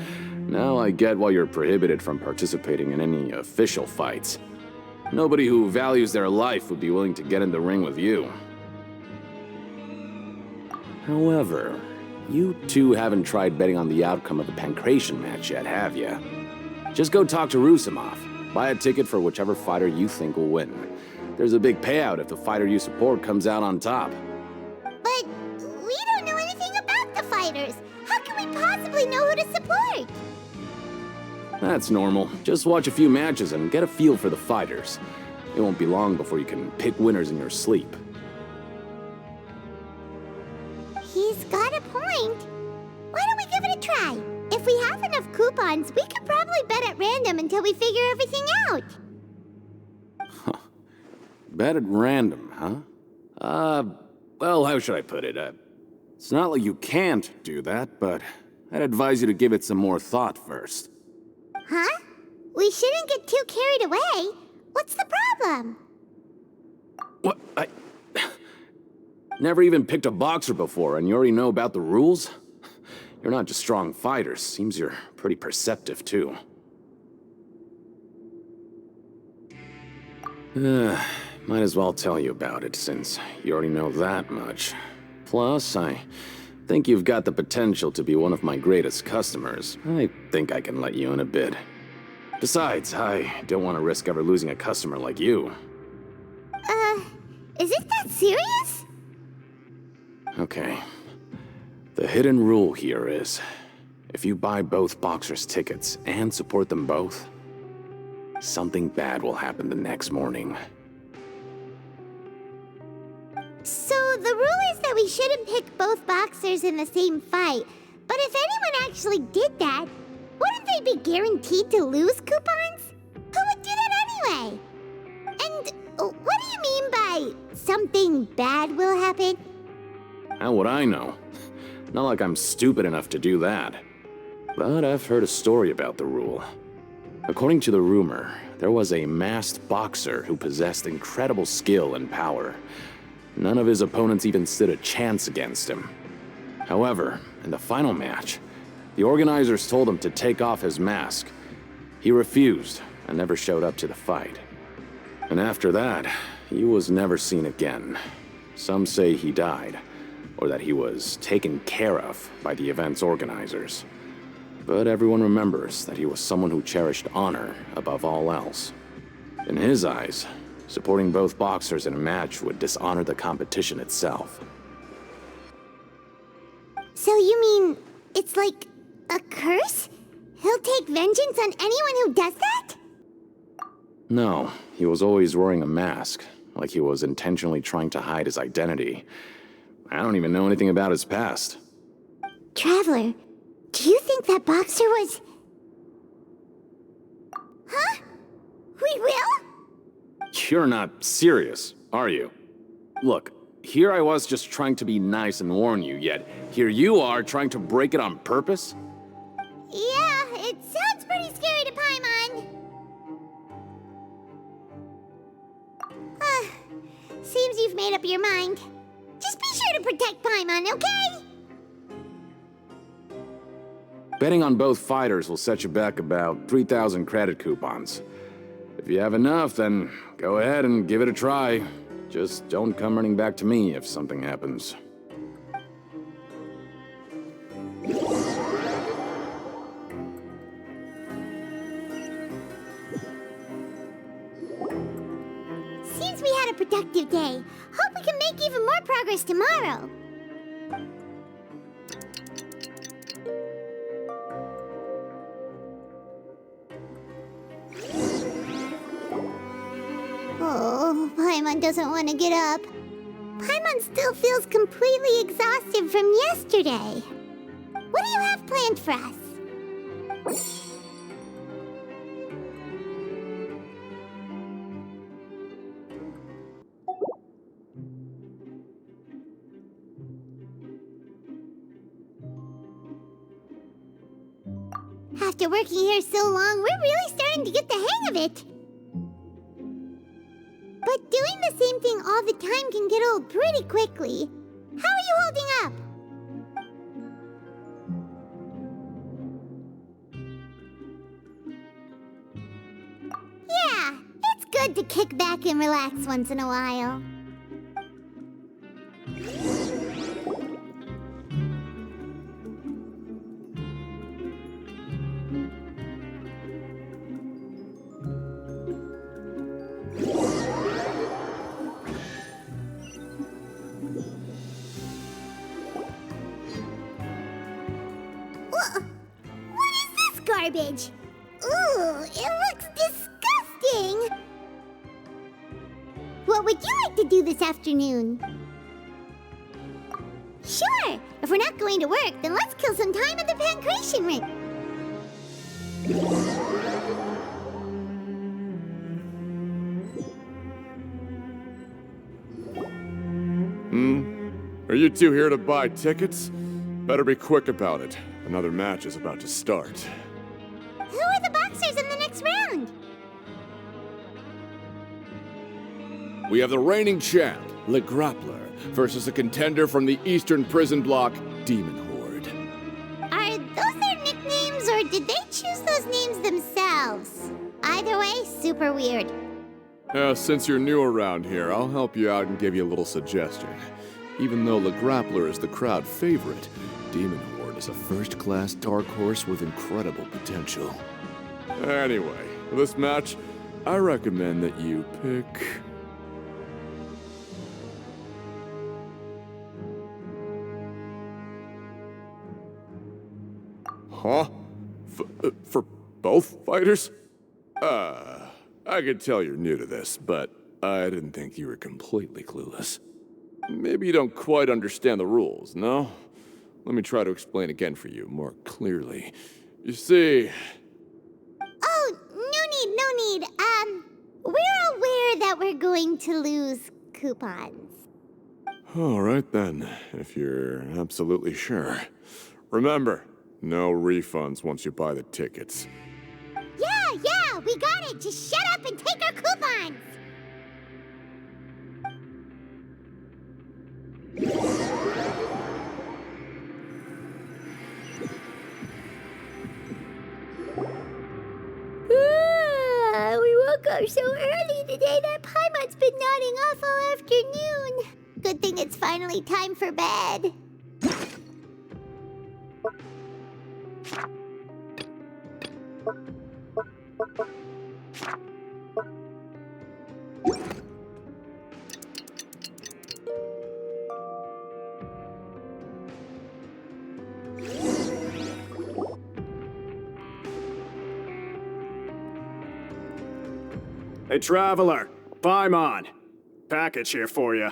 Speaker 15: Now I get why you're prohibited from participating in any official fights. Nobody who values their life would be willing to get in the ring with you. However, you two haven't tried betting on the outcome of the Pancration match yet, have you? Just go talk to Rusimov. Buy a ticket for whichever fighter you think will win. There's a big payout if the fighter you support comes out on top.
Speaker 2: But we don't know anything about the fighters. How can we possibly know who to support?
Speaker 15: That's normal. Just watch a few matches and get a feel for the fighters. It won't be long before you can pick winners in your sleep.
Speaker 2: He's got a point. Why don't we give it a try? If we have enough coupons, we could probably bet at random until we figure everything out.
Speaker 15: Bet at random, huh? Well, how should I put it? It's not like you can't do that, but I'd advise you to give it some more thought first.
Speaker 2: Huh? We shouldn't get too carried away. What's the problem?
Speaker 15: What? I never even picked a boxer before, and you already know about the rules? You're not just strong fighters. Seems you're pretty perceptive, too. Might as well tell you about it, since you already know that much. Plus, I think you've got the potential to be one of my greatest customers. I think I can let you in a bit. Besides, I don't want to risk ever losing a customer like you.
Speaker 2: Is it that serious?
Speaker 15: Okay. The hidden rule here is, if you buy both boxers' tickets and support them both, something bad will happen the next morning.
Speaker 2: So the rule is that we shouldn't pick both boxers in the same fight. But if anyone actually did that, wouldn't they be guaranteed to lose coupons? Who would do that anyway? And what do you mean by something bad will happen?
Speaker 15: How would I know? Not like I'm stupid enough to do that. But I've heard a story about the rule.
Speaker 18: According to the rumor, there was a masked boxer who possessed incredible skill and power. None of his opponents even stood a chance against him. However, in the final match, the organizers told him to take off his mask. He refused and never showed up to the fight. And after that, he was never seen again. Some say he died, or that he was taken care of by the event's organizers. But everyone remembers that he was someone who cherished honor above all else. In his eyes, supporting both boxers in a match would dishonor the competition itself.
Speaker 2: So you mean it's like a curse? He'll take vengeance on anyone who does that?
Speaker 18: No, he was always wearing a mask, like he was intentionally trying to hide his identity. I don't even know anything about his past.
Speaker 2: Traveler, do you think that boxer was... Huh? We will?
Speaker 18: You're not serious, are you? Look, here I was just trying to be nice and warn you, yet here you are trying to break it on purpose?
Speaker 2: Yeah, it sounds pretty scary to Paimon. Seems you've made up your mind. Just be sure to protect Paimon, okay?
Speaker 18: Betting on both fighters will set you back about 3,000 credit coupons. If you have enough, then go ahead and give it a try. Just don't come running back to me if something happens.
Speaker 2: Seems we had a productive day. Hope we can make even more progress tomorrow. Oh, Paimon doesn't want to get up. Paimon still feels completely exhausted from yesterday. What do you have planned for us? After working here so long, we're really starting to get the hang of it. But doing the same thing all the time can get old pretty quickly. How are you holding up? Yeah, it's good to kick back and relax once in a while. Garbage. Ooh, it looks disgusting. What would you like to do this afternoon? Sure. If we're not going to work, then let's kill some time at the pancreation ring.
Speaker 19: Are you two here to buy tickets? Better be quick about it. Another match is about to start.
Speaker 2: Who are the boxers in the next round?
Speaker 19: We have the reigning champ, Le Grappler, versus a contender from the Eastern Prison Block, Demon Horde.
Speaker 2: Are those their nicknames, or did they choose those names themselves? Either way, super weird.
Speaker 19: Since you're new around here, I'll help you out and give you a little suggestion. Even though Le Grappler is the crowd favorite, Demon Horde is a first-class dark horse with incredible potential. Anyway, for this match, I recommend that you pick... Huh? For both fighters? I could tell you're new to this, but I didn't think you were completely clueless. Maybe you don't quite understand the rules, no? Let me try to explain again for you more clearly. You see...
Speaker 2: Oh, no need. We're aware that we're going to lose coupons.
Speaker 19: All right then, if you're absolutely sure. Remember, no refunds once you buy the tickets.
Speaker 2: Yeah, Yeah, we got it! Just shut up and take our coupons! We woke up so early today that Paimon's been nodding off all afternoon. Good thing it's finally time for bed.
Speaker 13: Hey, Traveler, Paimon. Package here for you.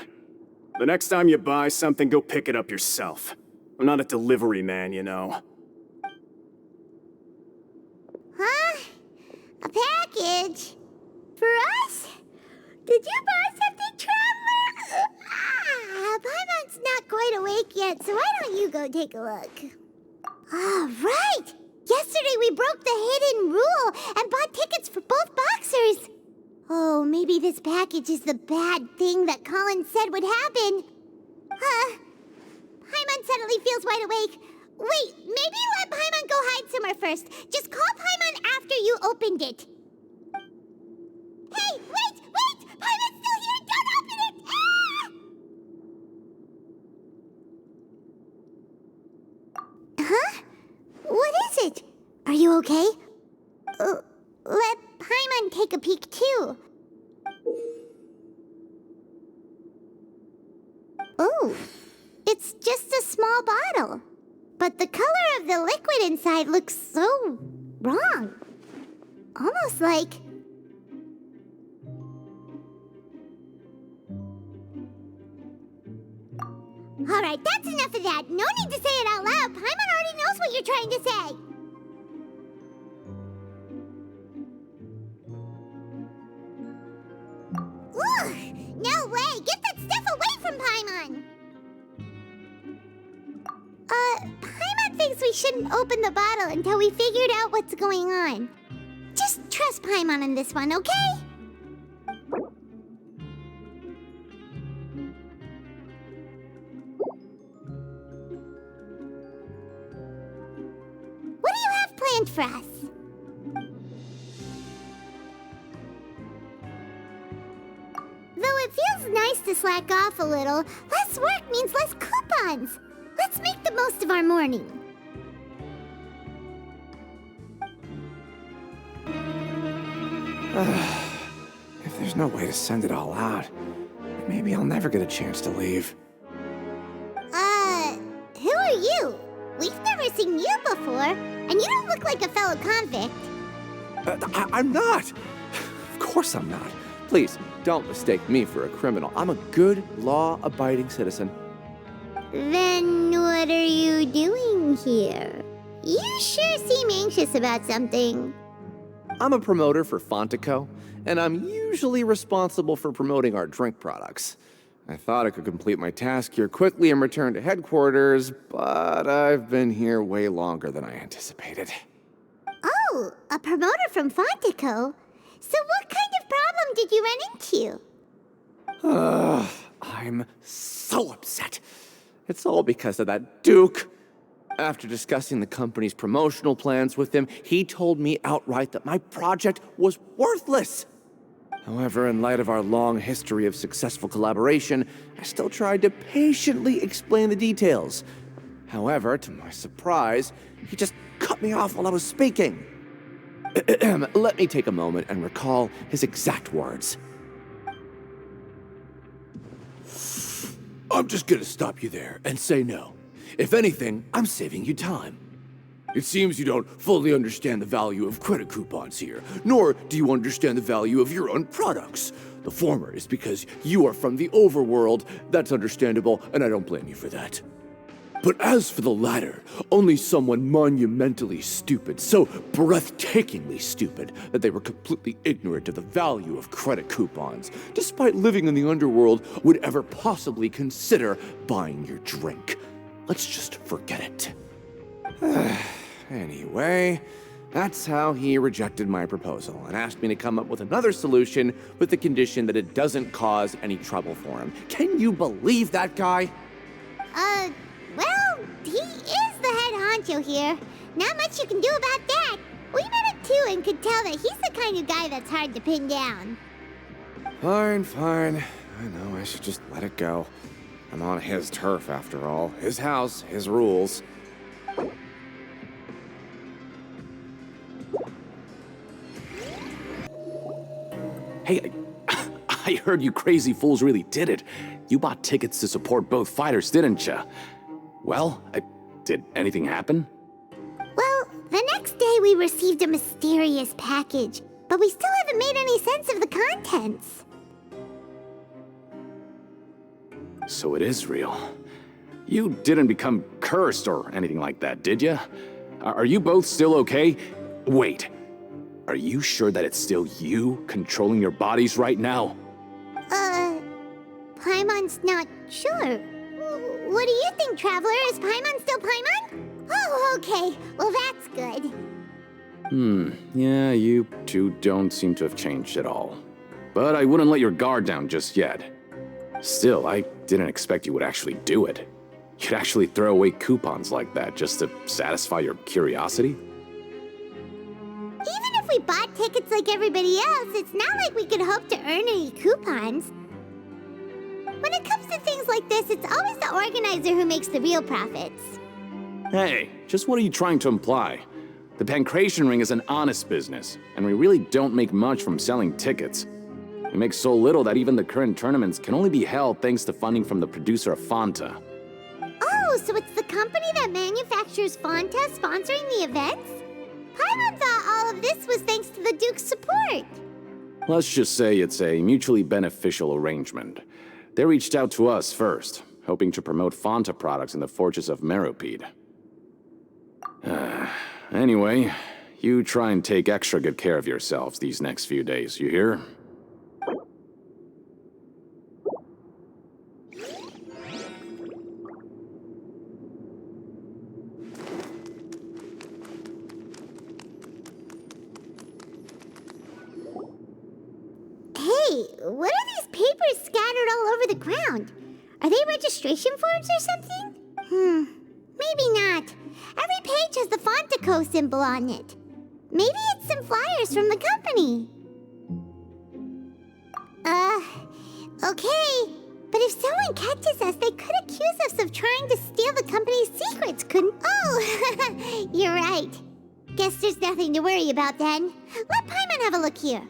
Speaker 13: The next time you buy something, go pick it up yourself. I'm not a delivery man, you know.
Speaker 2: Huh? A package? For us? Did you buy something, Traveler? Paimon's not quite awake yet, so why don't you go take a look? Right! Yesterday we broke the hidden rule and bought tickets for both boxers. Oh, maybe this package is the bad thing that Colin said would happen. Paimon suddenly feels wide awake. Wait, maybe let Paimon go hide somewhere first. Just call Paimon after you opened it. Hey, wait! Paimon's still here! Don't open it! Ah! Huh? What is it? Are you okay? Let Paimon take a peek too. Oh, it's just a small bottle. But the color of the liquid inside looks so wrong. Almost like... Alright, that's enough of that. No need to say it out loud. Paimon already knows what you're trying to say. Ugh! No way! Get that stuff away from Paimon! Paimon thinks we shouldn't open the bottle until we figured out what's going on. Just trust Paimon on this one, okay? What do you have planned for us? Though it feels nice to slack off a little, less work means less coupons. Let's make the most of our morning.
Speaker 20: If there's no way to send it all out, maybe I'll never get a chance to leave.
Speaker 2: Who are you? We've never seen you before, and you don't look like a fellow convict.
Speaker 20: I'm not! Of course I'm not. Please, don't mistake me for a criminal. I'm a good, law-abiding citizen.
Speaker 2: Then what are you doing here? You sure seem anxious about something.
Speaker 20: I'm a promoter for Fontaine, and I'm usually responsible for promoting our drink products. I thought I could complete my task here quickly and return to headquarters, but I've been here way longer than I anticipated.
Speaker 2: Oh, a promoter from Fontaine? So what kind of problem did you run into?
Speaker 20: I'm so upset. It's all because of that Duke. After discussing the company's promotional plans with him, he told me outright that my project was worthless. However, in light of our long history of successful collaboration, I still tried to patiently explain the details. However, to my surprise, he just cut me off while I was speaking. Let me take a moment and recall his exact words. I'm just gonna stop you there and say no. If anything, I'm saving you time. It seems you don't fully understand the value of credit coupons here, nor do you understand the value of your own products. The former is because you are from the overworld. That's understandable, and I don't blame you for that. But as for the latter, only someone monumentally stupid, so breathtakingly stupid that they were completely ignorant of the value of credit coupons, despite living in the underworld, would ever possibly consider buying your drink. Let's just forget it. Anyway, That's how he rejected my proposal and asked me to come up with another solution with the condition that it doesn't cause any trouble for him. Can you believe that guy?
Speaker 2: Well, he is the head honcho here. Not much you can do about that. We met him too and could tell that he's the kind of guy that's hard to pin down.
Speaker 13: Fine. I know I should just let it go. I'm on his turf after all. His house, his rules.
Speaker 18: Hey, I heard you crazy fools really did it. You bought tickets to support both fighters, didn't ya? Well, did anything happen?
Speaker 2: Well, the next day we received a mysterious package, but we still haven't made any sense of the contents.
Speaker 18: So it is real. You didn't become cursed or anything like that, did ya? Are you both still okay? Wait, are you sure that it's still you controlling your bodies right now?
Speaker 2: Paimon's not sure. What do you think, Traveler? Is Paimon still Paimon? Oh, okay. Well, that's good.
Speaker 18: Yeah, you two don't seem to have changed at all. But I wouldn't let your guard down just yet. Still, I didn't expect you would actually do it. You'd actually throw away coupons like that just to satisfy your curiosity?
Speaker 2: Even if we bought tickets like everybody else, it's not like we could hope to earn any coupons. When it comes to things like this, it's always the organizer who makes the real profits.
Speaker 18: Hey, just what are you trying to imply? The Pancration Ring is an honest business, and we really don't make much from selling tickets. We make so little that even the current tournaments can only be held thanks to funding from the producer of Fanta.
Speaker 2: Oh, so it's the company that manufactures Fanta sponsoring the events? Paimon thought all of this was thanks to the Duke's support.
Speaker 18: Let's just say it's a mutually beneficial arrangement. They reached out to us first, hoping to promote Fanta products in the Fortress of Meropide. Anyway, you try and take extra good care of yourselves these next few days, you hear?
Speaker 2: Hey, what are these papers scattered all over the ground? Are they registration forms or something? Maybe not. Every page has the Fontaco symbol on it. Maybe it's some flyers from the company. Okay. But if someone catches us, they could accuse us of trying to steal the company's secrets, couldn't? Oh, you're right. Guess there's nothing to worry about then. Let Paimon have a look here.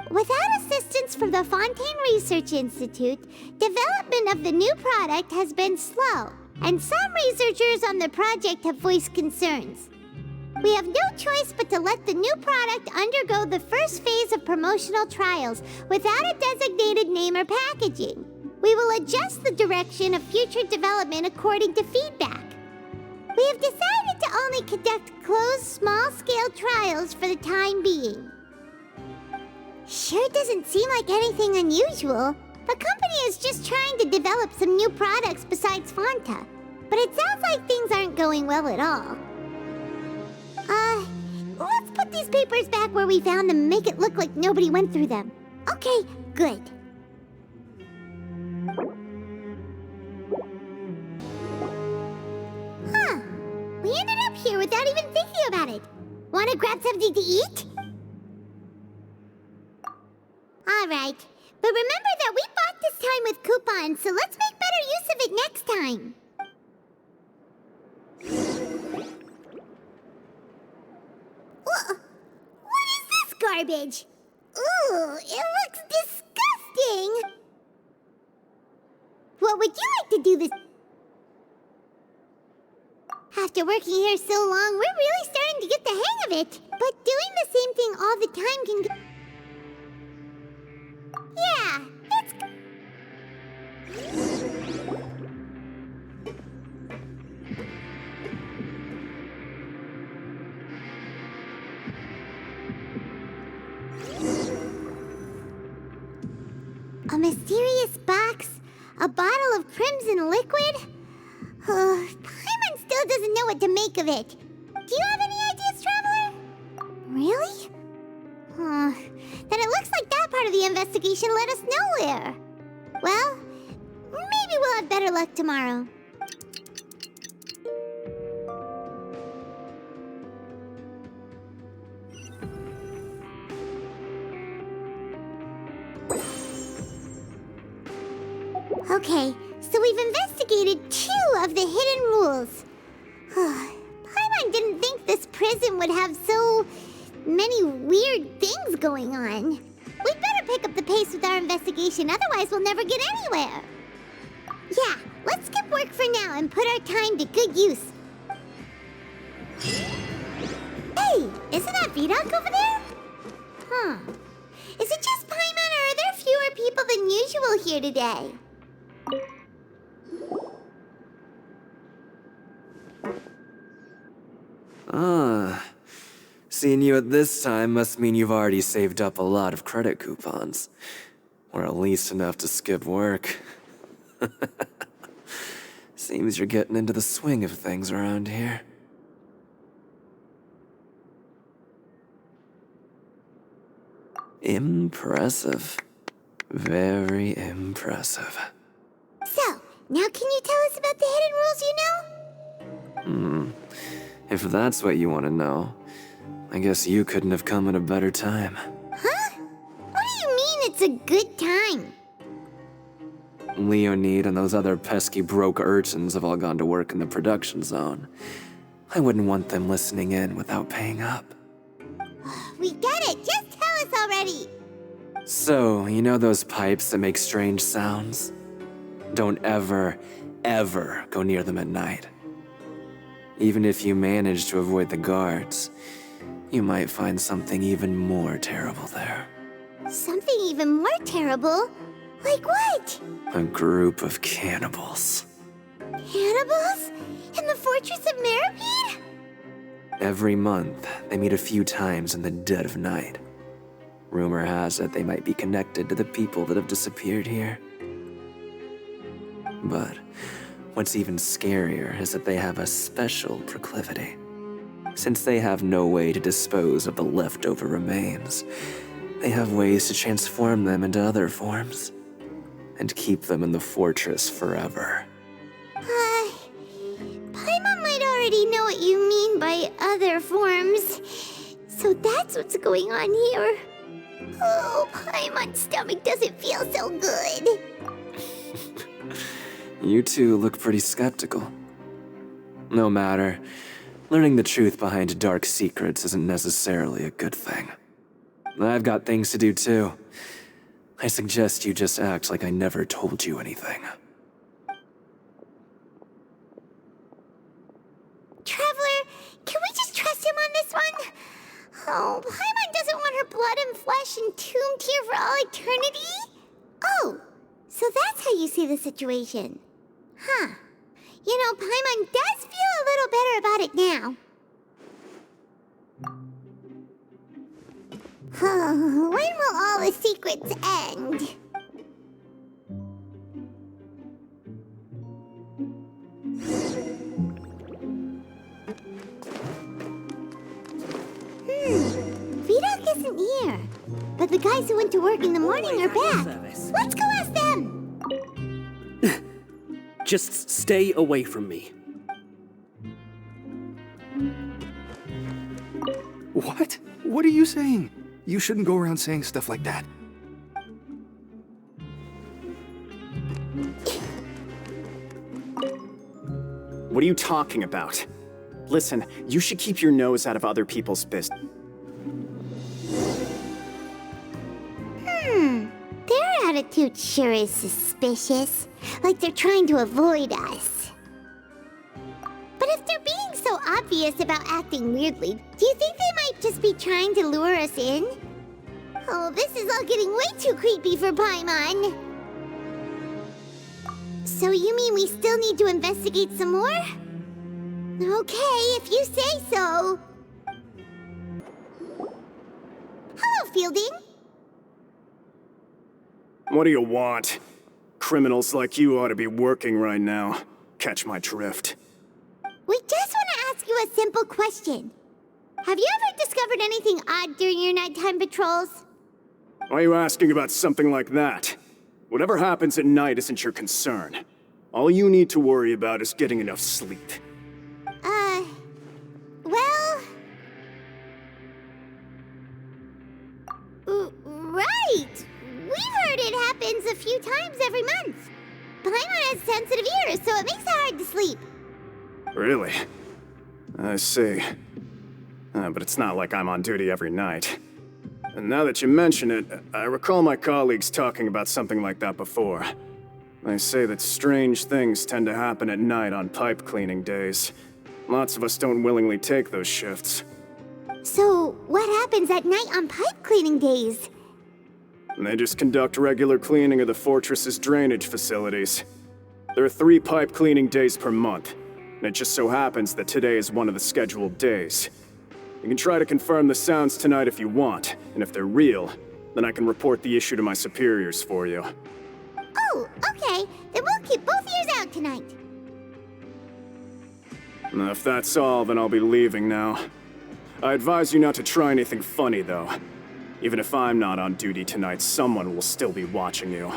Speaker 2: Without assistance from the Fontaine Research Institute, development of the new product has been slow, and some researchers on the project have voiced concerns. We have no choice but to let the new product undergo the first phase of promotional trials without a designated name or packaging. We will adjust the direction of future development according to feedback. We have decided to only conduct closed, small-scale trials for the time being. Sure doesn't seem like anything unusual. The company is just trying to develop some new products besides Fanta. But it sounds like things aren't going well at all. Let's put these papers back where we found them and make it look like nobody went through them. Okay, good. We ended up here without even thinking about it. Want to grab something to eat? Alright, but remember that we bought this time with coupons, so let's make better use of it next time. What is this garbage? Ooh, it looks disgusting! What would you like to do this? After working here so long, we're really starting to get the hang of it. But doing the same thing all the time can get... Yeah, it's... A mysterious box? A bottle of crimson liquid? Paimon still doesn't know what to make of it. Do you have any ideas, Traveler? Then it looks like that part of the investigation led us nowhere. Well, maybe we'll have better luck tomorrow. Okay, so we've investigated 2 of the hidden rules. Paimon didn't think this prison would have so many weird things going on. We'd better pick up the pace with our investigation, otherwise we'll never get anywhere. Yeah, let's skip work for now and put our time to good use. Hey, isn't that Vidoc over there? Huh. Is it just Paimon, or are there fewer people than usual here today?
Speaker 21: Seeing you at this time must mean you've already saved up a lot of credit coupons. Or at least enough to skip work. Seems you're getting into the swing of things around here. Impressive. Very impressive.
Speaker 2: So, now can you tell us about the hidden rules you know?
Speaker 21: If that's what you want to know, I guess you couldn't have come at a better time.
Speaker 2: Huh? What do you mean it's a good time?
Speaker 21: Leonid and those other pesky broke urchins have all gone to work in the production zone. I wouldn't want them listening in without paying up.
Speaker 2: We get it! Just tell us already!
Speaker 21: So, you know those pipes that make strange sounds? Don't ever, ever go near them at night. Even if you manage to avoid the guards, you might find something even more terrible there.
Speaker 2: Something even more terrible? Like what?
Speaker 21: A group of cannibals.
Speaker 2: Cannibals? In the Fortress of Meripede?
Speaker 21: Every month, they meet a few times in the dead of night. Rumor has it they might be connected to the people that have disappeared here. But what's even scarier is that they have a special proclivity. Since they have no way to dispose of the leftover remains, they have ways to transform them into other forms and keep them in the fortress forever.
Speaker 2: Paimon might already know what you mean by other forms. So that's what's going on here. Oh, Paimon's stomach doesn't feel so good.
Speaker 21: You two look pretty skeptical. No matter. Learning the truth behind dark secrets isn't necessarily a good thing. I've got things to do too. I suggest you just act like I never told you anything.
Speaker 2: Traveler, can we just trust him on this one? Oh, Paimon doesn't want her blood and flesh entombed here for all eternity? Oh, so that's how you see the situation. Huh. You know, Paimon does feel a little better about it now. When will all the secrets end? Vidoc isn't here. But the guys who went to work in the morning are back. Let's go ask them!
Speaker 22: Just stay away from me.
Speaker 11: What? What are you saying? You shouldn't go around saying stuff like that.
Speaker 13: What are you talking about? Listen, you should keep your nose out of other people's business.
Speaker 2: Their attitude sure is suspicious. Like they're trying to avoid us. But if they're being so obvious about acting weirdly, do you think they might just be trying to lure us in? Oh, this is all getting way too creepy for Paimon. So you mean we still need to investigate some more? Okay, if you say so. Hello, Fielding.
Speaker 13: What do you want? Criminals like you ought to be working right now. Catch my drift.
Speaker 2: We just want to ask you a simple question. Have you ever discovered anything odd during your nighttime patrols?
Speaker 13: Why are you asking about something like that? Whatever happens at night isn't your concern. All you need to worry about is getting enough sleep.
Speaker 2: Well... Right! We've heard it happens a few times every month. Paimon has sensitive ears, so it makes it hard to sleep.
Speaker 13: Really? I see. But it's not like I'm on duty every night. And now that you mention it, I recall my colleagues talking about something like that before. They say that strange things tend to happen at night on pipe cleaning days. Lots of us don't willingly take those shifts.
Speaker 2: So, what happens at night on pipe cleaning days?
Speaker 13: They just conduct regular cleaning of the fortress's drainage facilities. There are 3 pipe cleaning days per month, and it just so happens that today is one of the scheduled days. You can try to confirm the sounds tonight if you want, and if they're real, then I can report the issue to my superiors for you.
Speaker 2: Oh, okay. Then we'll keep both ears out tonight.
Speaker 13: If that's all, then I'll be leaving now. I advise you not to try anything funny, though. Even if I'm not on duty tonight, someone will still be watching you.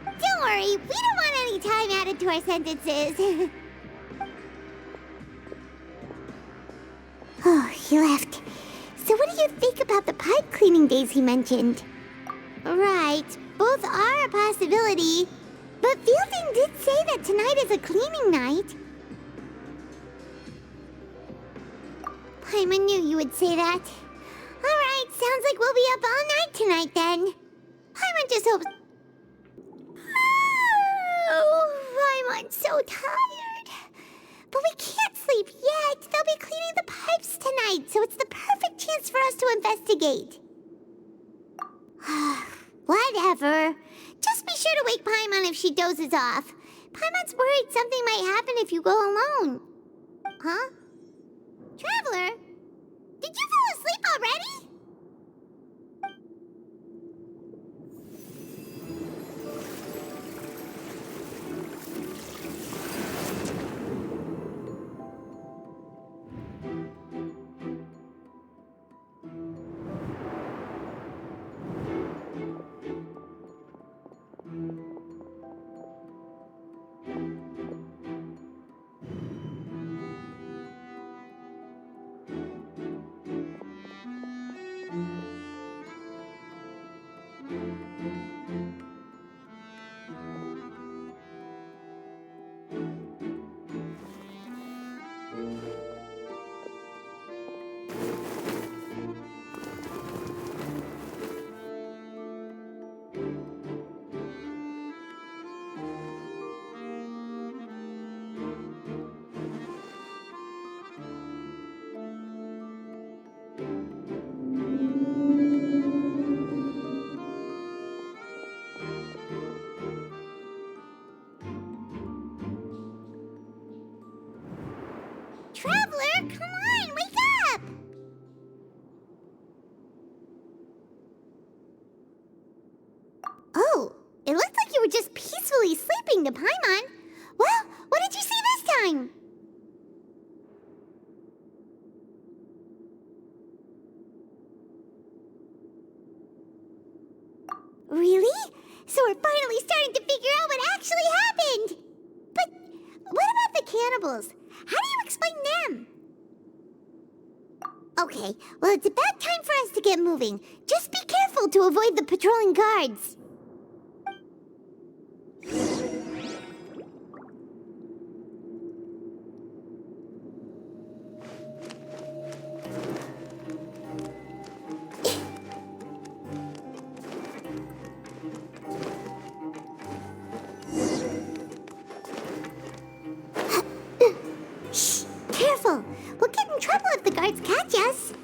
Speaker 2: Don't worry, we don't want any time added to our sentences. Oh, he left. So what do you think about the pipe cleaning days he mentioned? Right, both are a possibility. But Fielding did say that tonight is a cleaning night. Paimon knew you would say that. Alright, sounds like we'll be up all night tonight then. Paimon just hopes... Oh, Paimon's so tired. But we can't sleep yet. They'll be cleaning the pipes tonight, so it's the perfect chance for us to investigate. Whatever. Just be sure to wake Paimon if she dozes off. Paimon's worried something might happen if you go alone. Huh? Traveler? Did you fall asleep already? Traveler, come on, wake up! Oh, it looked like you were just peacefully sleeping to Paimon. Well, what did you see this time? Really? So we're finally starting to figure out what actually happened! But what about the cannibals? How do you explain them? Okay, well, it's about time for us to get moving. Just be careful to avoid the patrolling guards. Shh! Careful! We'll get in trouble if the guards catch us.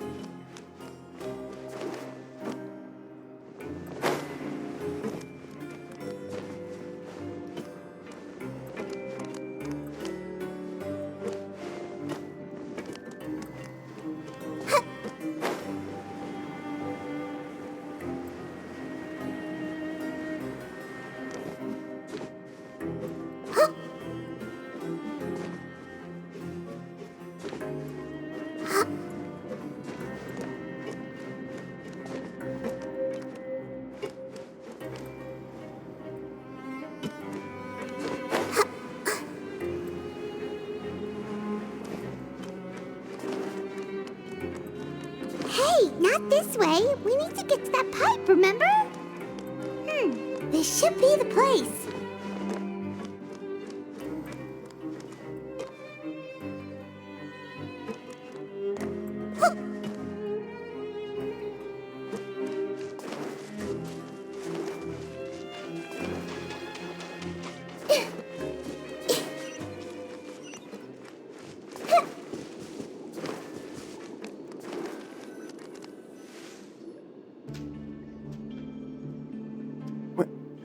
Speaker 2: Wait, not this way. We need to get to that pipe, remember? This should be the place.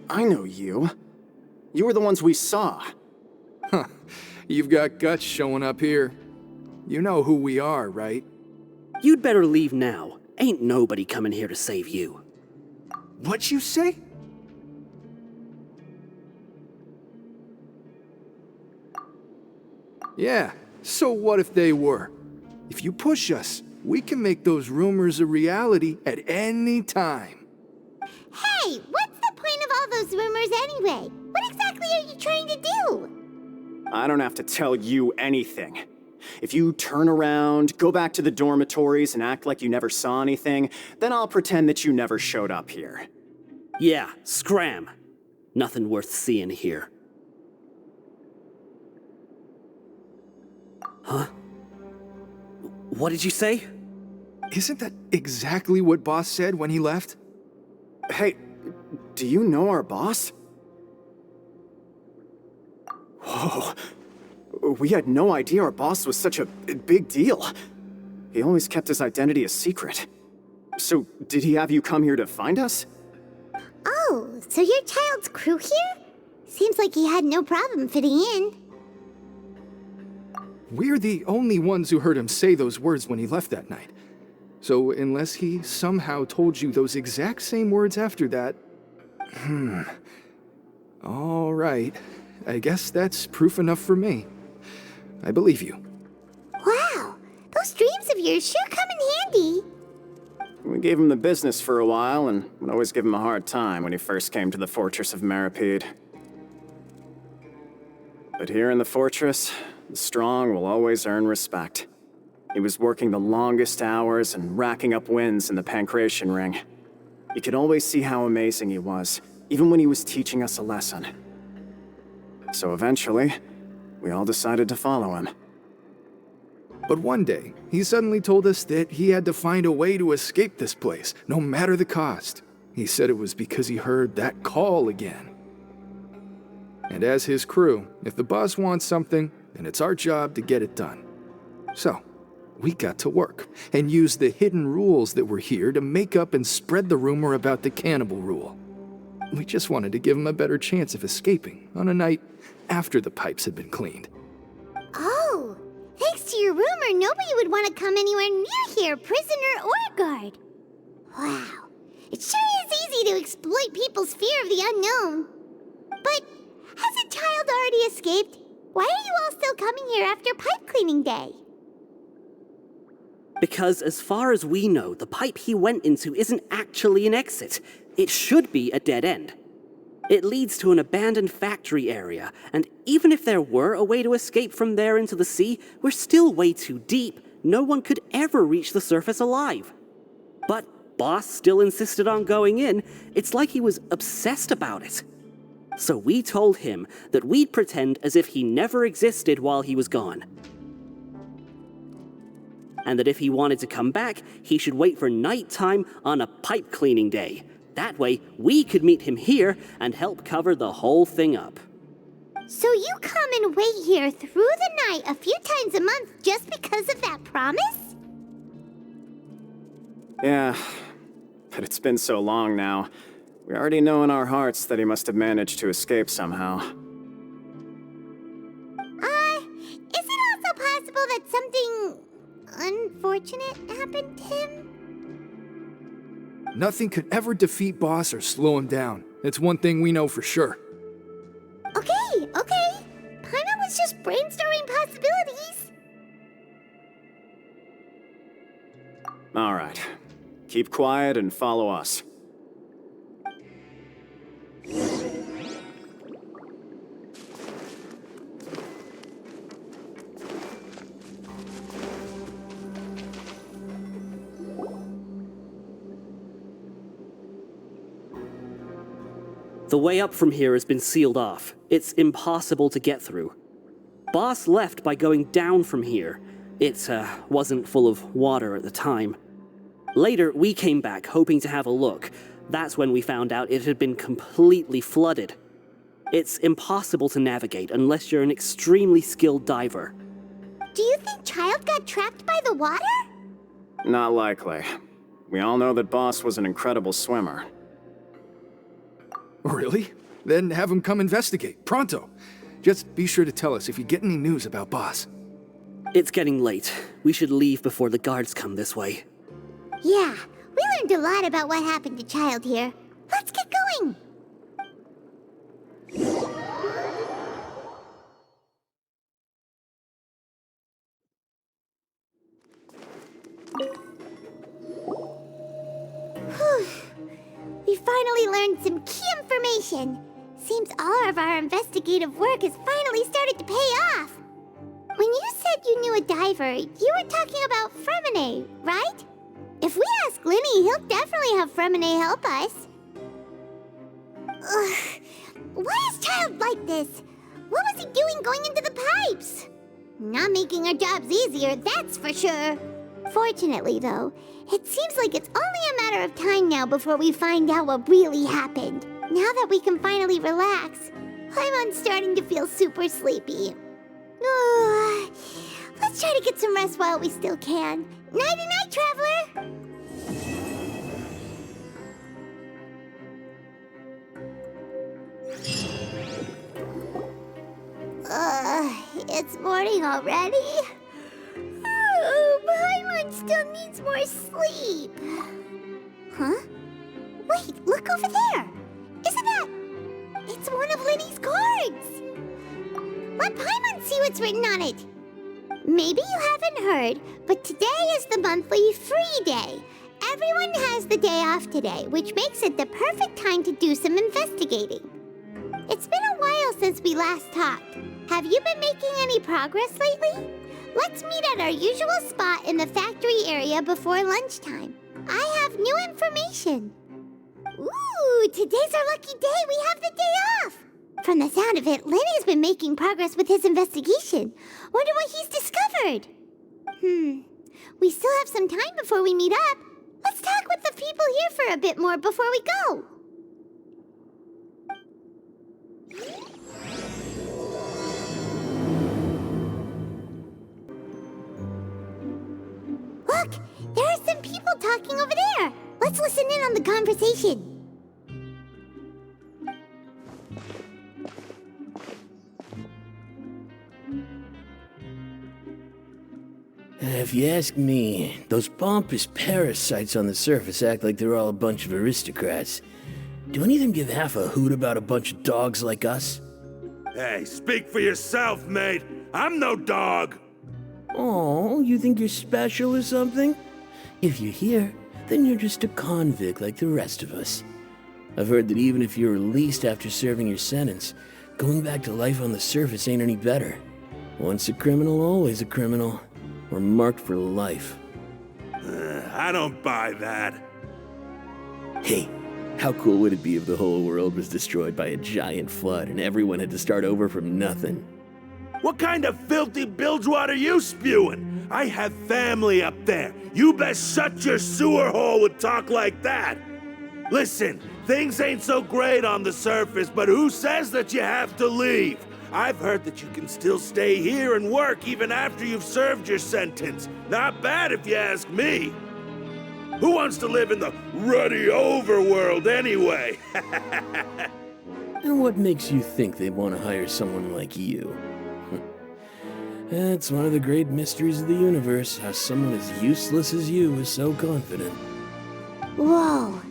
Speaker 13: I know you. You were the ones we saw.
Speaker 11: Huh. You've got guts showing up here. You know who we are, right?
Speaker 22: You'd better leave now. Ain't nobody coming here to save you.
Speaker 11: What'd you say? Yeah, so what if they were? If you push us, we can make those rumors a reality at any time.
Speaker 2: Hey, what's the point of all those rumors anyway? What exactly are you trying to do?
Speaker 13: I don't have to tell you anything. If you turn around, go back to the dormitories and act like you never saw anything, then I'll pretend that you never showed up here.
Speaker 22: Yeah, scram. Nothing worth seeing here. Huh? What did you say?
Speaker 11: Isn't that exactly what Boss said when he left?
Speaker 13: Hey, do you know our boss? Whoa. We had no idea our boss was such a big deal. He always kept his identity a secret. So, did he have you come here to find us?
Speaker 2: Oh, so your child's crew here? Seems like he had no problem fitting in.
Speaker 11: We're the only ones who heard him say those words when he left that night. So unless he somehow told you those exact same words after that... All right. I guess that's proof enough for me. I believe you.
Speaker 2: Wow, those dreams of yours sure come in handy.
Speaker 13: We gave him the business for a while and would always give him a hard time when he first came to the Fortress of Meripede. But here in the fortress, the strong will always earn respect. He was working the longest hours and racking up wins in the Pancration Ring. You could always see how amazing he was, even when he was teaching us a lesson. So eventually, we all decided to follow him.
Speaker 11: But one day, he suddenly told us that he had to find a way to escape this place, no matter the cost. He said it was because he heard that call again. And as his crew, if the boss wants something, then it's our job to get it done. So, we got to work, and used the hidden rules that were here to make up and spread the rumor about the cannibal rule. We just wanted to give him a better chance of escaping on a night after the pipes had been cleaned.
Speaker 2: Oh, thanks to your rumor, nobody would want to come anywhere near here, prisoner or guard. Wow, it sure is easy to exploit people's fear of the unknown. But has a child already escaped? Why are you all still coming here after pipe cleaning day?
Speaker 22: Because as far as we know, the pipe he went into isn't actually an exit. It should be a dead end. It leads to an abandoned factory area, and even if there were a way to escape from there into the sea, we're still way too deep. No one could ever reach the surface alive. But Boss still insisted on going in. It's like he was obsessed about it. So we told him that we'd pretend as if he never existed while he was gone. And that if he wanted to come back, he should wait for nighttime on a pipe cleaning day. That way, we could meet him here and help cover the whole thing up.
Speaker 2: So you come and wait here through the night a few times a month just because of that promise?
Speaker 13: Yeah, but it's been so long now. We already know in our hearts that he must have managed to escape somehow.
Speaker 2: Is it also possible that something unfortunate happened to him?
Speaker 11: Nothing could ever defeat Boss or slow him down. It's one thing we know for sure.
Speaker 2: Okay. Paimon was just brainstorming possibilities.
Speaker 13: All right. Keep quiet and follow us.
Speaker 22: The way up from here has been sealed off. It's impossible to get through. Boss left by going down from here. It wasn't full of water at the time. Later, we came back hoping to have a look. That's when we found out it had been completely flooded. It's impossible to navigate unless you're an extremely skilled diver.
Speaker 2: Do you think Child got trapped by the water?
Speaker 13: Not likely. We all know that Boss was an incredible swimmer.
Speaker 11: Really? Then have him come investigate, pronto. Just be sure to tell us if you get any news about Boss.
Speaker 22: It's getting late. We should leave before the guards come this way.
Speaker 2: Yeah, we learned a lot about what happened to Child here. Let's get going! Whew. We finally learned some key information. Seems all of our investigative work has finally started to pay off. When you said you knew a diver, you were talking about Fremine, right? If we ask Linny, he'll definitely have Fremine help us. Ugh. Why is Child like this? What was he doing going into the pipes? Not making our jobs easier, that's for sure. Fortunately, though, it seems like it's only a matter of time now before we find out what really happened. Now that we can finally relax, I'm starting to feel super sleepy. Let's try to get some rest while we still can. Nighty-night, traveler! It's morning already? Oh, Paimon still needs more sleep. Huh? Wait, look over there! Isn't that... It's one of Linny's cards! Let Paimon see what's written on it. Maybe you haven't heard, but today is the monthly free day. Everyone has the day off today, which makes it the perfect time to do some investigating. It's been a while since we last talked. Have you been making any progress lately? Let's meet at our usual spot in the factory area before lunchtime. I have new information. Ooh, today's our lucky day. We have the day off. From the sound of it, Linny's been making progress with his investigation. Wonder what he's discovered. We still have some time before we meet up. Let's talk with the people here for a bit more before we go. Look, there are some people talking over there. Let's listen in on the conversation.
Speaker 10: If you ask me, those pompous parasites on the surface act like they're all a bunch of aristocrats. Do any of them give half a hoot about a bunch of dogs like us?
Speaker 1: Hey, speak for yourself, mate. I'm no dog.
Speaker 10: Oh, you think you're special or something? If you're here, then you're just a convict like the rest of us. I've heard that even if you're released after serving your sentence, going back to life on the surface ain't any better. Once a criminal, always a criminal. We're marked for life.
Speaker 1: I don't buy that.
Speaker 10: Hey, how cool would it be if the whole world was destroyed by a giant flood and everyone had to start over from nothing?
Speaker 1: What kind of filthy bilgewater are you spewing? I have family up there. You best shut your sewer hole with talk like that. Listen, things ain't so great on the surface, but who says that you have to leave? I've heard that you can still stay here and work even after you've served your sentence. Not bad if you ask me. Who wants to live in the ruddy overworld anyway?
Speaker 10: And what makes you think they want to hire someone like you? That's one of the great mysteries of the universe, how someone as useless as you is so confident.
Speaker 2: Whoa.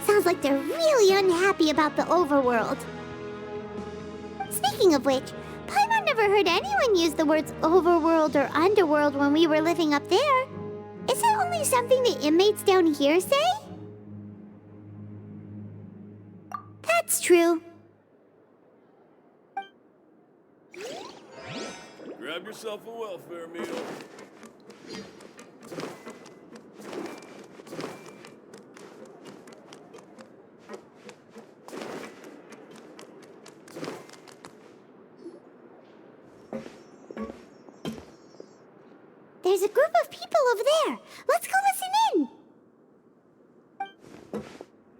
Speaker 2: Sounds like they're really unhappy about the overworld. Speaking of which, Paimon never heard anyone use the words overworld or underworld when we were living up there. Is it only something the inmates down here say? That's true.
Speaker 10: Grab yourself a welfare meal.
Speaker 2: there's a group of people over there. Let's go listen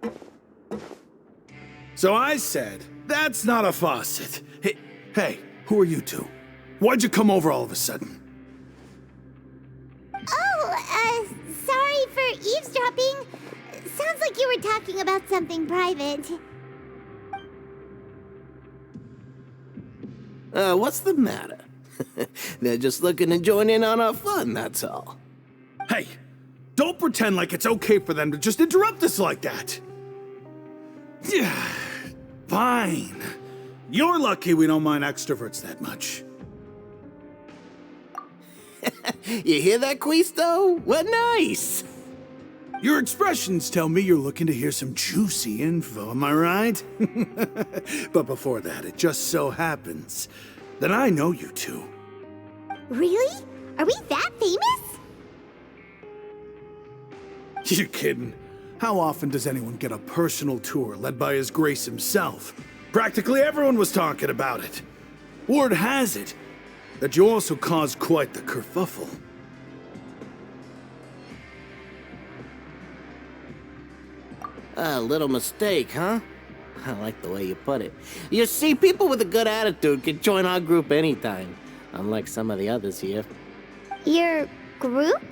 Speaker 2: in.
Speaker 1: So I said, that's not a faucet. Hey, who are you two? Why'd you come over all of a sudden?
Speaker 2: Oh, sorry for eavesdropping. Sounds like you were talking about something private.
Speaker 4: What's the matter? They're just looking to join in on our fun, that's all.
Speaker 1: Hey, don't pretend like it's okay for them to just interrupt us like that. Yeah, fine. You're lucky we don't mind extroverts that much.
Speaker 4: You hear that, Quisto? What nice!
Speaker 1: Your expressions tell me you're looking to hear some juicy info, am I right? But before that, it just so happens that I know you two.
Speaker 2: Really? Are we that famous?
Speaker 1: You're kidding. How often does anyone get a personal tour led by His Grace himself? Practically everyone was talking about it. Word has it that you also caused quite the kerfuffle.
Speaker 4: A little mistake, huh? I like the way you put it. You see, people with a good attitude can join our group anytime, unlike some of the others here.
Speaker 2: Your group?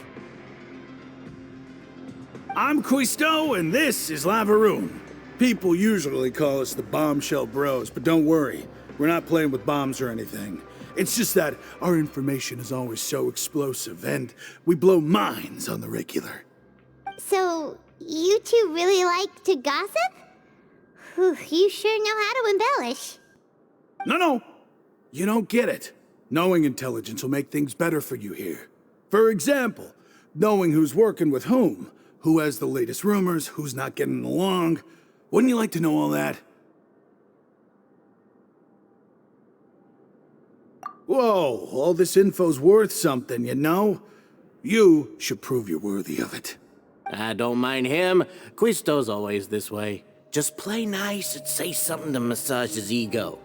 Speaker 1: I'm Quisto, and this is Lavaroon. People usually call us the Bombshell Bros, but don't worry, we're not playing with bombs or anything. It's just that our information is always so explosive, and we blow minds on the regular.
Speaker 2: So, you two really like to gossip? Whew, you sure know how to embellish.
Speaker 1: No, you don't get it. Knowing intelligence will make things better for you here. For example, knowing who's working with whom, who has the latest rumors, who's not getting along. Wouldn't you like to know all that? Whoa, all this info's worth something, you know? You should prove you're worthy of it.
Speaker 4: I don't mind him. Quisto's always this way. Just play nice and say something to massage his ego.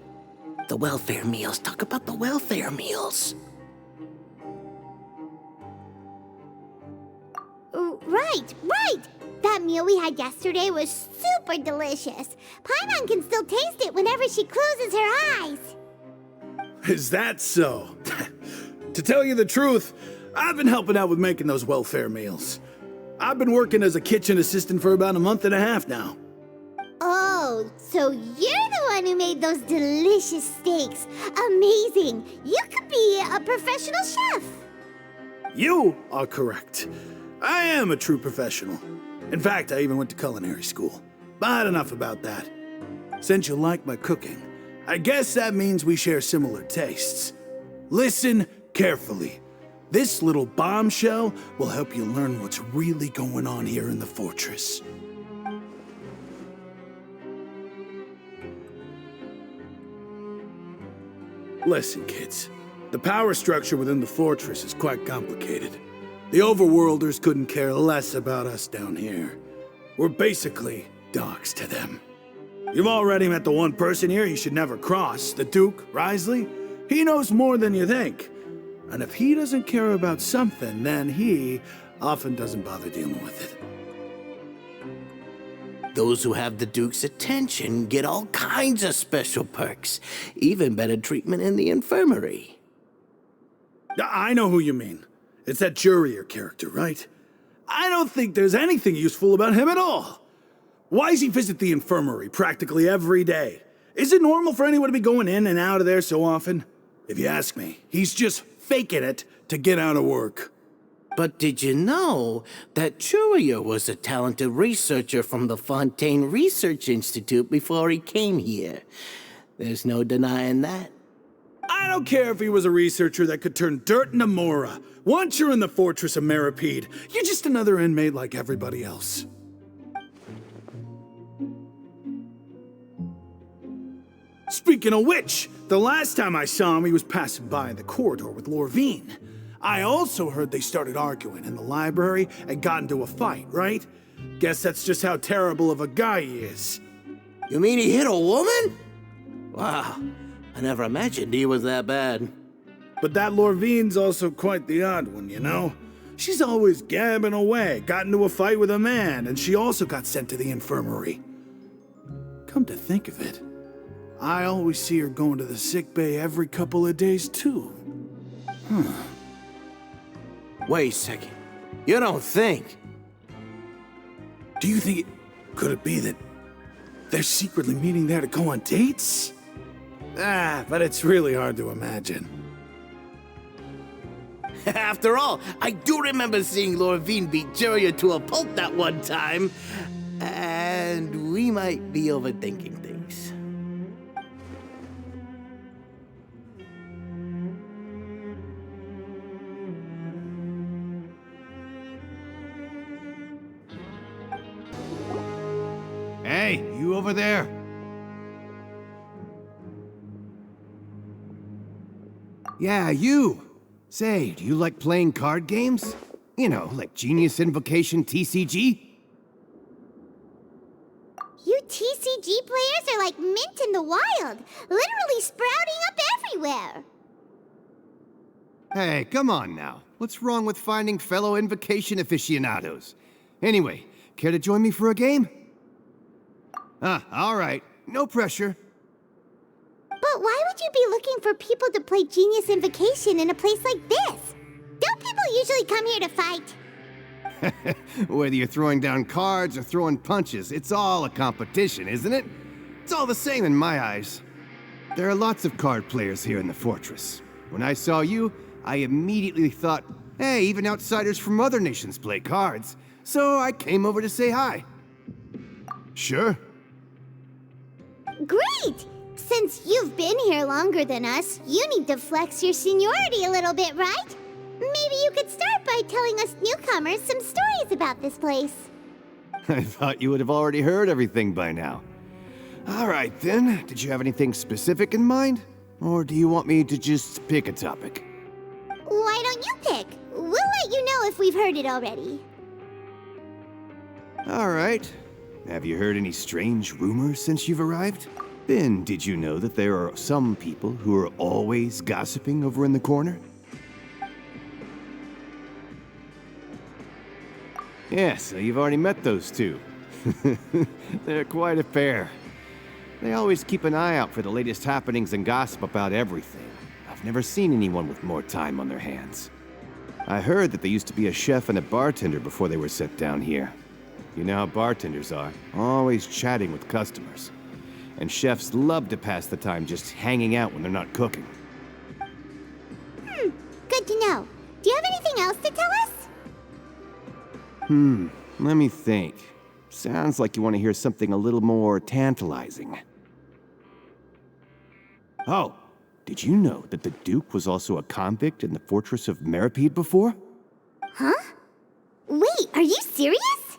Speaker 4: The welfare meals. Talk about the welfare meals.
Speaker 2: Right! That meal we had yesterday was super delicious. Paimon can still taste it whenever she closes her eyes.
Speaker 1: Is that so? To tell you the truth, I've been helping out with making those welfare meals. I've been working as a kitchen assistant for about a month and a half now.
Speaker 2: Oh, so you're the one who made those delicious steaks. Amazing! You could be a professional chef.
Speaker 1: You are correct. I am a true professional. In fact, I even went to culinary school. But enough about that. Since you like my cooking, I guess that means we share similar tastes. Listen carefully. This little bombshell will help you learn what's really going on here in the fortress. Listen, kids. The power structure within the fortress is quite complicated. The overworlders couldn't care less about us down here. We're basically dogs to them. You've already met the one person here you should never cross, the Duke, Risley. He knows more than you think. And if he doesn't care about something, then he often doesn't bother dealing with it.
Speaker 4: Those who have the Duke's attention get all kinds of special perks, even better treatment in the infirmary.
Speaker 1: I know who you mean. It's that Jurier character, right? I don't think there's anything useful about him at all. Why does he visit the infirmary practically every day? Is it normal for anyone to be going in and out of there so often? If you ask me, he's just faking it to get out of work.
Speaker 4: But did you know that Jurier was a talented researcher from the Fontaine Research Institute before he came here? There's no denying that.
Speaker 1: I don't care if he was a researcher that could turn dirt into Mora. Once you're in the fortress of Meripede, you're just another inmate like everybody else. Speaking of which, the last time I saw him, he was passing by in the corridor with Lorvine. I also heard they started arguing in the library and got into a fight, right? Guess that's just how terrible of a guy he is.
Speaker 4: You mean he hit a woman? Wow, I never imagined he was that bad.
Speaker 5: But that Lorvine's also quite the odd one, you know? She's always gabbing away, got into a fight with a man, and she also got sent to the infirmary. Come to think of it, I always see her going to the sick bay every couple of days, too.
Speaker 4: Wait a second. You don't think?
Speaker 5: Do you think could it be that they're secretly meeting there to go on dates? But it's really hard to imagine.
Speaker 4: After all, I do remember seeing Lorvine beat Juria to a pulp that one time. And we might be overthinking things.
Speaker 6: Hey, you over there? Yeah, you. Say, do you like playing card games? You know, like Genius Invocation TCG?
Speaker 2: You TCG players are like mint in the wild, literally sprouting up everywhere.
Speaker 6: Hey, come on now. What's wrong with finding fellow Invocation aficionados? Anyway, care to join me for a game? All right. No pressure.
Speaker 2: But why would you be looking for people to play Genius Invocation in a place like this? Don't people usually come here to fight?
Speaker 6: Whether you're throwing down cards or throwing punches, it's all a competition, isn't it? It's all the same in my eyes. There are lots of card players here in the fortress. When I saw you, I immediately thought, hey, even outsiders from other nations play cards. So I came over to say hi. Sure.
Speaker 2: Great! Since you've been here longer than us, you need to flex your seniority a little bit, right? Maybe you could start by telling us newcomers some stories about this place.
Speaker 6: I thought you would have already heard everything by now. All right, then. Did you have anything specific in mind? Or do you want me to just pick a topic?
Speaker 2: Why don't you pick? We'll let you know if we've heard it already.
Speaker 6: All right. Have you heard any strange rumors since you've arrived? Then, did you know that there are some people who are always gossiping over in the corner? Yeah, so you've already met those two. They're quite a pair. They always keep an eye out for the latest happenings and gossip about everything. I've never seen anyone with more time on their hands. I heard that they used to be a chef and a bartender before they were sent down here. You know how bartenders are, always chatting with customers. And chefs love to pass the time just hanging out when they're not cooking.
Speaker 2: Good to know. Do you have anything else to tell us?
Speaker 6: Let me think. Sounds like you want to hear something a little more tantalizing. Oh, did you know that the Duke was also a convict in the fortress of Meripede before?
Speaker 2: Huh? Wait, are you serious?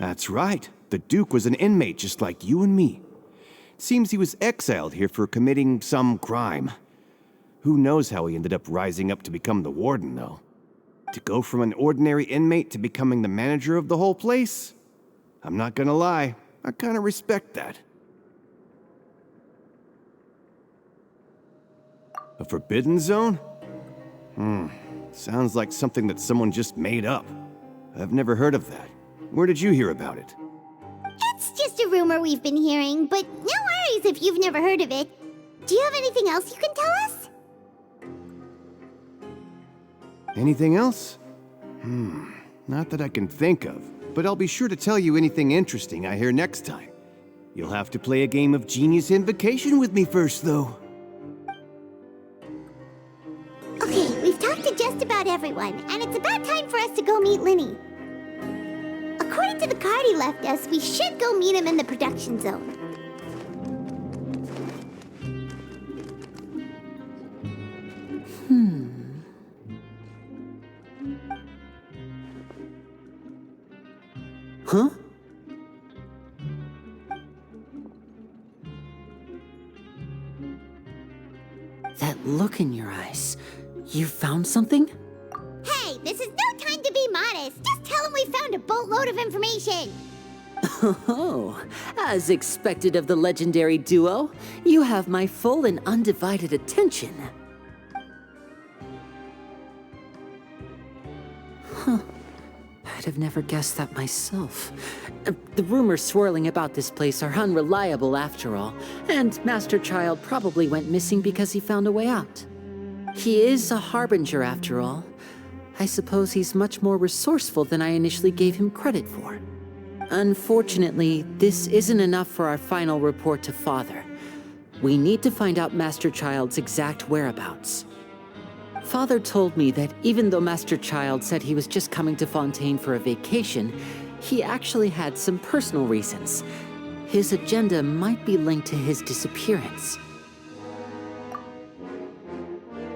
Speaker 6: That's right. The Duke was an inmate just like you and me. Seems he was exiled here for committing some crime. Who knows how he ended up rising up to become the warden, though? To go from an ordinary inmate to becoming the manager of the whole place? I'm not gonna lie, I kinda respect that. A forbidden zone? Sounds like something that someone just made up. I've never heard of that. Where did you hear about it?
Speaker 2: It's just a rumor we've been hearing, but no worries if you've never heard of it. Do you have anything else you can tell us?
Speaker 6: Anything else? Not that I can think of, but I'll be sure to tell you anything interesting I hear next time. You'll have to play a game of Genius Invocation with me first, though.
Speaker 2: Okay, we've talked to just about everyone, and it's about time for us to go meet Linny. According to the card he left us, we should go meet him in the production zone.
Speaker 12: Huh? That look in your eyes. You found something?
Speaker 2: Hey, this is no time to be modest. Just tell him we found a boatload of information.
Speaker 12: Oh, as expected of the legendary duo, you have my full and undivided attention. I'd have never guessed that myself. The rumors swirling about this place are unreliable after all, and Master Child probably went missing because he found a way out. He is a harbinger after all. I suppose he's much more resourceful than I initially gave him credit for. Unfortunately, this isn't enough for our final report to Father. We need to find out Master Child's exact whereabouts. Father told me that even though Master Child said he was just coming to Fontaine for a vacation, he actually had some personal reasons. His agenda might be linked to his disappearance.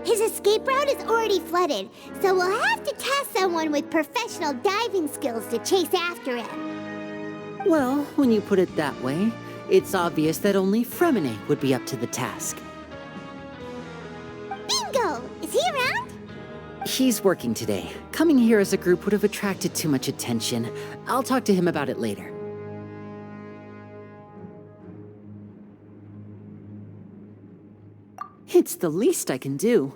Speaker 2: His escape route is already flooded, so we'll have to task someone with professional diving skills to chase after him.
Speaker 12: Well, when you put it that way, it's obvious that only Fremine would be up to the task.
Speaker 2: Bingo! Is he around?
Speaker 12: He's working today. Coming here as a group would have attracted too much attention. I'll talk to him about it later. It's the least I can do.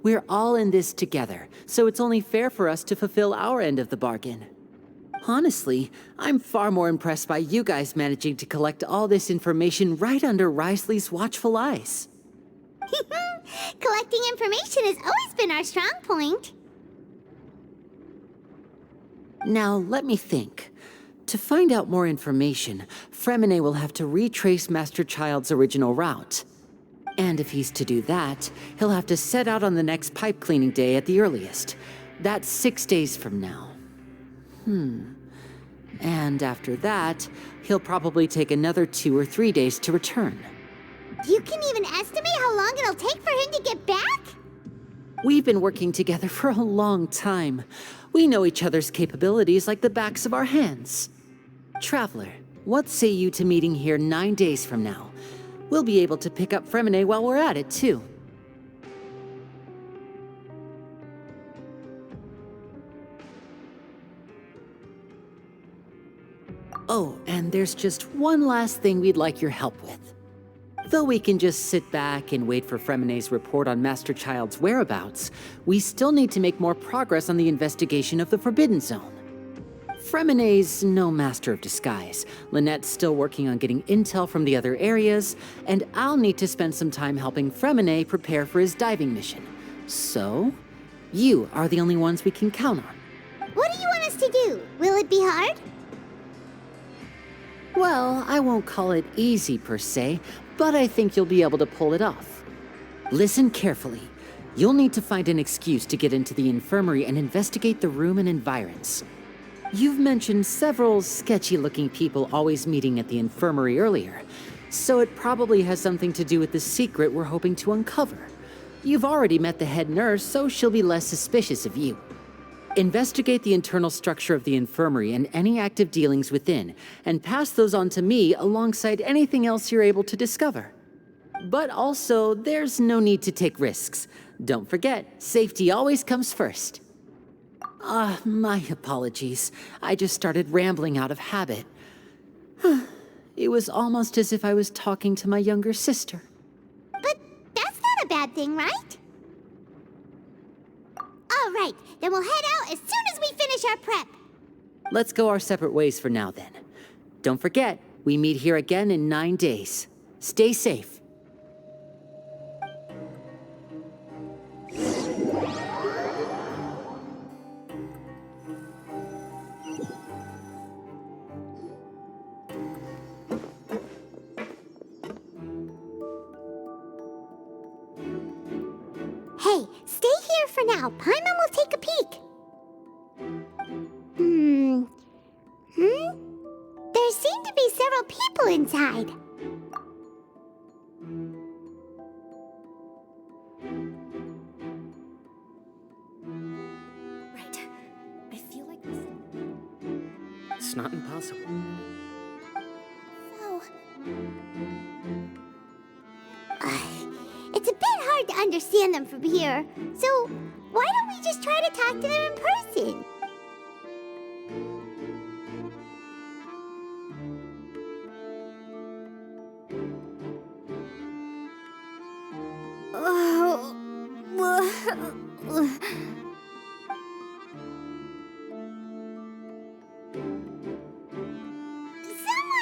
Speaker 12: We're all in this together, so it's only fair for us to fulfill our end of the bargain. Honestly, I'm far more impressed by you guys managing to collect all this information right under Risley's watchful eyes.
Speaker 2: Collecting information has always been our strong point.
Speaker 12: Now, let me think. To find out more information, Fremine will have to retrace Master Child's original route. And if he's to do that, he'll have to set out on the next pipe cleaning day at the earliest. That's 6 days from now. And after that, he'll probably take another 2 or 3 days to return.
Speaker 2: You can even estimate how long it'll take for him to get back?
Speaker 12: We've been working together for a long time. We know each other's capabilities like the backs of our hands. Traveler, what say you to meeting here 9 days from now? We'll be able to pick up Fremine while we're at it, too. Oh, and there's just one last thing we'd like your help with. Though we can just sit back and wait for Fremine's report on Master Child's whereabouts, we still need to make more progress on the investigation of the Forbidden Zone. Fremine's no master of disguise. Lynette's still working on getting intel from the other areas, and I'll need to spend some time helping Fremine prepare for his diving mission. So, you are the only ones we can count on.
Speaker 2: What do you want us to do? Will it be hard?
Speaker 12: Well, I won't call it easy per se, but I think you'll be able to pull it off. Listen carefully. You'll need to find an excuse to get into the infirmary and investigate the room and environs. You've mentioned several sketchy-looking people always meeting at the infirmary earlier, so it probably has something to do with the secret we're hoping to uncover. You've already met the head nurse, so she'll be less suspicious of you. Investigate the internal structure of the infirmary and any active dealings within, and pass those on to me alongside anything else you're able to discover. But also, there's no need to take risks. Don't forget, safety always comes first. My apologies. I just started rambling out of habit. It was almost as if I was talking to my younger sister.
Speaker 2: But that's not a bad thing, right? All right, then we'll head out as soon as we finish our prep.
Speaker 12: Let's go our separate ways for now, then. Don't forget, we meet here again in 9 days. Stay safe.
Speaker 2: Hey, stay here for now. Paimon will take a peek. There seem to be several people inside.
Speaker 22: Right. I feel like this. It's not impossible.
Speaker 2: So... it's a bit hard to understand them from here. So, why don't we just try to talk to them in person?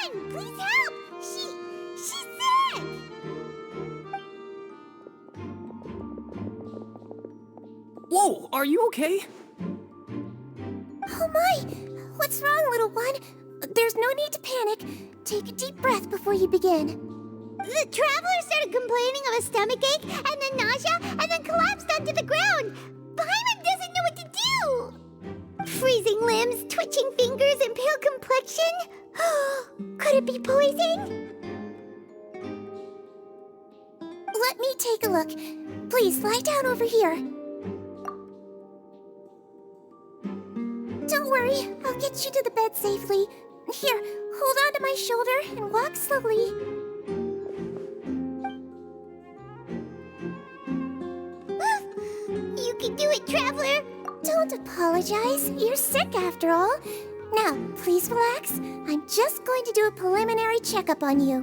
Speaker 2: on! Please help! She's sick!
Speaker 7: Whoa, are you okay?
Speaker 17: Oh my! What's wrong, little one? There's no need to panic. Take a deep breath before you begin.
Speaker 2: The traveler started complaining of a stomachache, and then nausea, and then collapsed onto the ground. Paimon doesn't know what to do! Freezing limbs, twitching fingers, and pale complexion? Could it be poison?
Speaker 17: Let me take a look. Please, lie down over here. Don't worry, I'll get you to the bed safely. Here, hold on to my shoulder and walk slowly.
Speaker 2: You can do it, Traveler!
Speaker 17: Don't apologize. You're sick after all. Now, please relax. I'm just going to do a preliminary checkup on you.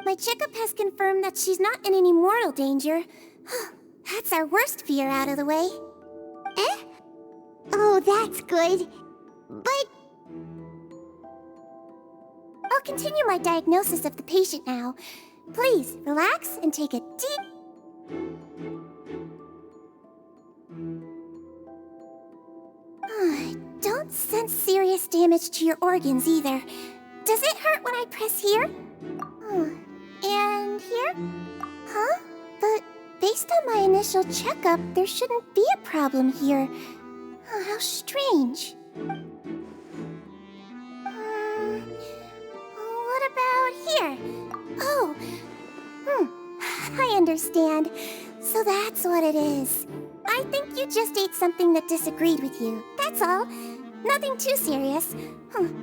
Speaker 17: My checkup has confirmed that she's not in any mortal danger. That's our worst fear out of the way.
Speaker 2: Eh? Oh, that's good. But
Speaker 17: I'll continue my diagnosis of the patient now. Please, relax and take a deep... Don't sense serious damage to your organs either. Does it hurt when I press here? And here? Huh? But based on my initial checkup, there shouldn't be a problem here. How strange. What about here? Oh, I understand. So that's what it is. I think you just ate something that disagreed with you. That's all. Nothing too serious.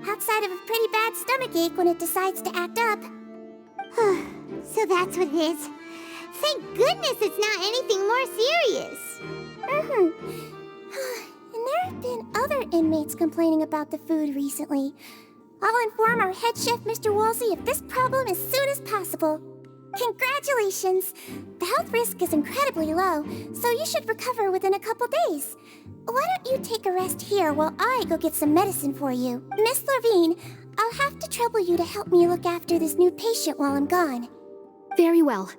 Speaker 17: Outside of a pretty bad stomachache when it decides to act up.
Speaker 2: So that's what it is. Thank goodness it's not anything more serious.
Speaker 17: And there have been other inmates complaining about the food recently. I'll inform our head chef, Mr. Woolsey, of this problem as soon as possible. Congratulations! The health risk is incredibly low, so you should recover within a couple days. Why don't you take a rest here while I go get some medicine for you? Miss Lorvine, I'll have to trouble you to help me look after this new patient while I'm gone.
Speaker 3: Very well.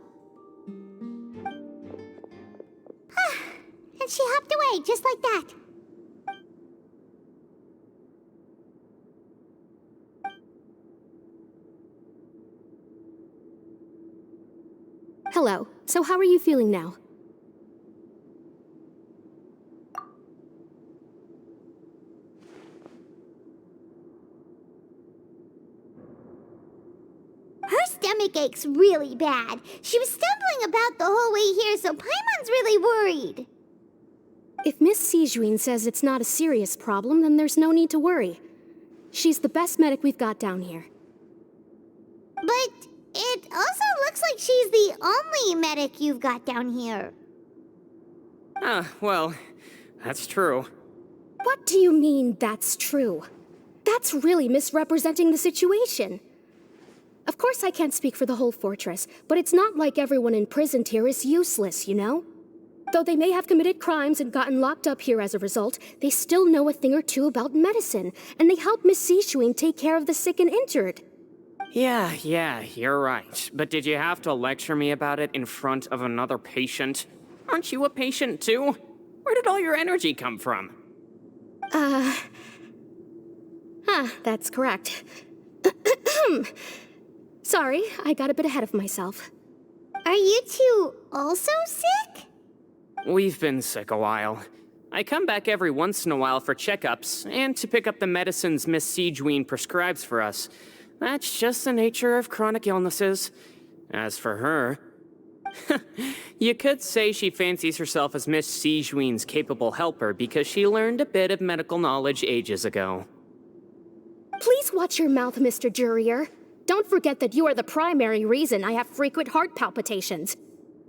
Speaker 2: And she hopped away just like that.
Speaker 3: Hello. So how are you feeling now?
Speaker 2: Her stomach aches really bad. She was stumbling about the whole way here, so Paimon's really worried.
Speaker 3: If Miss Sijuin says it's not a serious problem, then there's no need to worry. She's the best medic we've got down here.
Speaker 2: But it also looks like she's the only medic you've got down here.
Speaker 7: Well, that's true.
Speaker 3: What do you mean, that's true? That's really misrepresenting the situation. Of course I can't speak for the whole fortress, but it's not like everyone imprisoned here is useless, you know? Though they may have committed crimes and gotten locked up here as a result, they still know a thing or two about medicine, and they help Miss Sijuin take care of the sick and injured.
Speaker 7: Yeah, you're right. But did you have to lecture me about it in front of another patient? Aren't you a patient too? Where did all your energy come from?
Speaker 3: That's correct. Sorry, I got a bit ahead of myself.
Speaker 2: Are you two also sick?
Speaker 7: We've been sick a while. I come back every once in a while for checkups, and to pick up the medicines Miss Sijuin prescribes for us. That's just the nature of chronic illnesses. As for her... you could say she fancies herself as Miss Sijuin's capable helper because she learned a bit of medical knowledge ages ago.
Speaker 3: Please watch your mouth, Mr. Jurier. Don't forget that you are the primary reason I have frequent heart palpitations.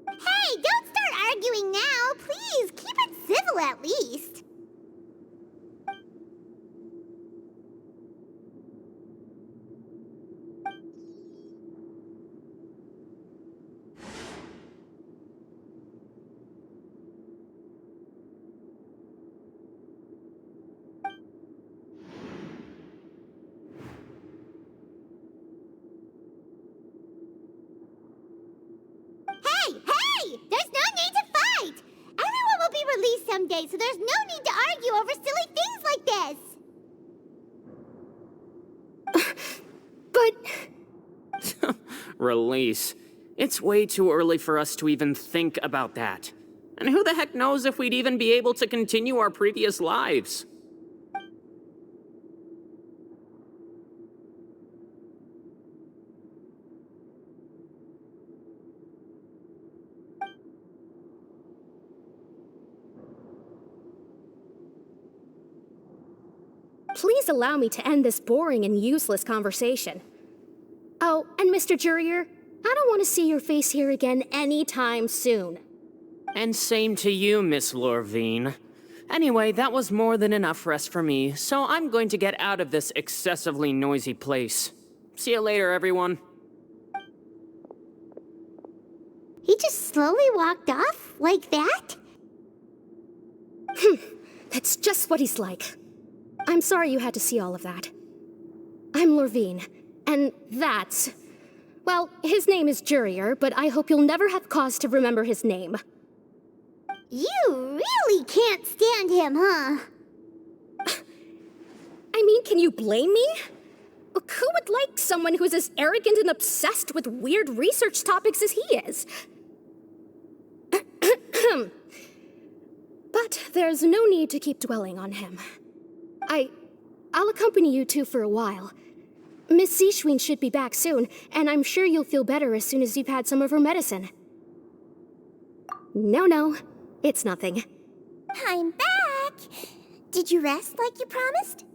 Speaker 2: Hey, don't start arguing now, please. Keep it civil at least. yesterday, so there's no need to argue over silly things like this.
Speaker 7: But... Release. It's way too early for us to even think about that. And who the heck knows if we'd even be able to continue our previous lives?
Speaker 3: Please allow me to end this boring and useless conversation. Oh, and Mr. Jurier, I don't want to see your face here again anytime soon.
Speaker 7: And same to you, Miss Lorvine. Anyway, that was more than enough rest for me, so I'm going to get out of this excessively noisy place. See you later, everyone.
Speaker 2: He just slowly walked off like that?
Speaker 3: That's just what he's like. I'm sorry you had to see all of that. I'm Lorvine, and that's... Well, his name is Jurier, but I hope you'll never have cause to remember his name.
Speaker 2: You really can't stand him, huh?
Speaker 3: I mean, can you blame me? Who would like someone who's as arrogant and obsessed with weird research topics as he is? But there's no need to keep dwelling on him. I'll accompany you two for a while. Miss Seashween should be back soon, and I'm sure you'll feel better as soon as you've had some of her medicine. No, it's nothing.
Speaker 17: I'm back! Did you rest like you promised?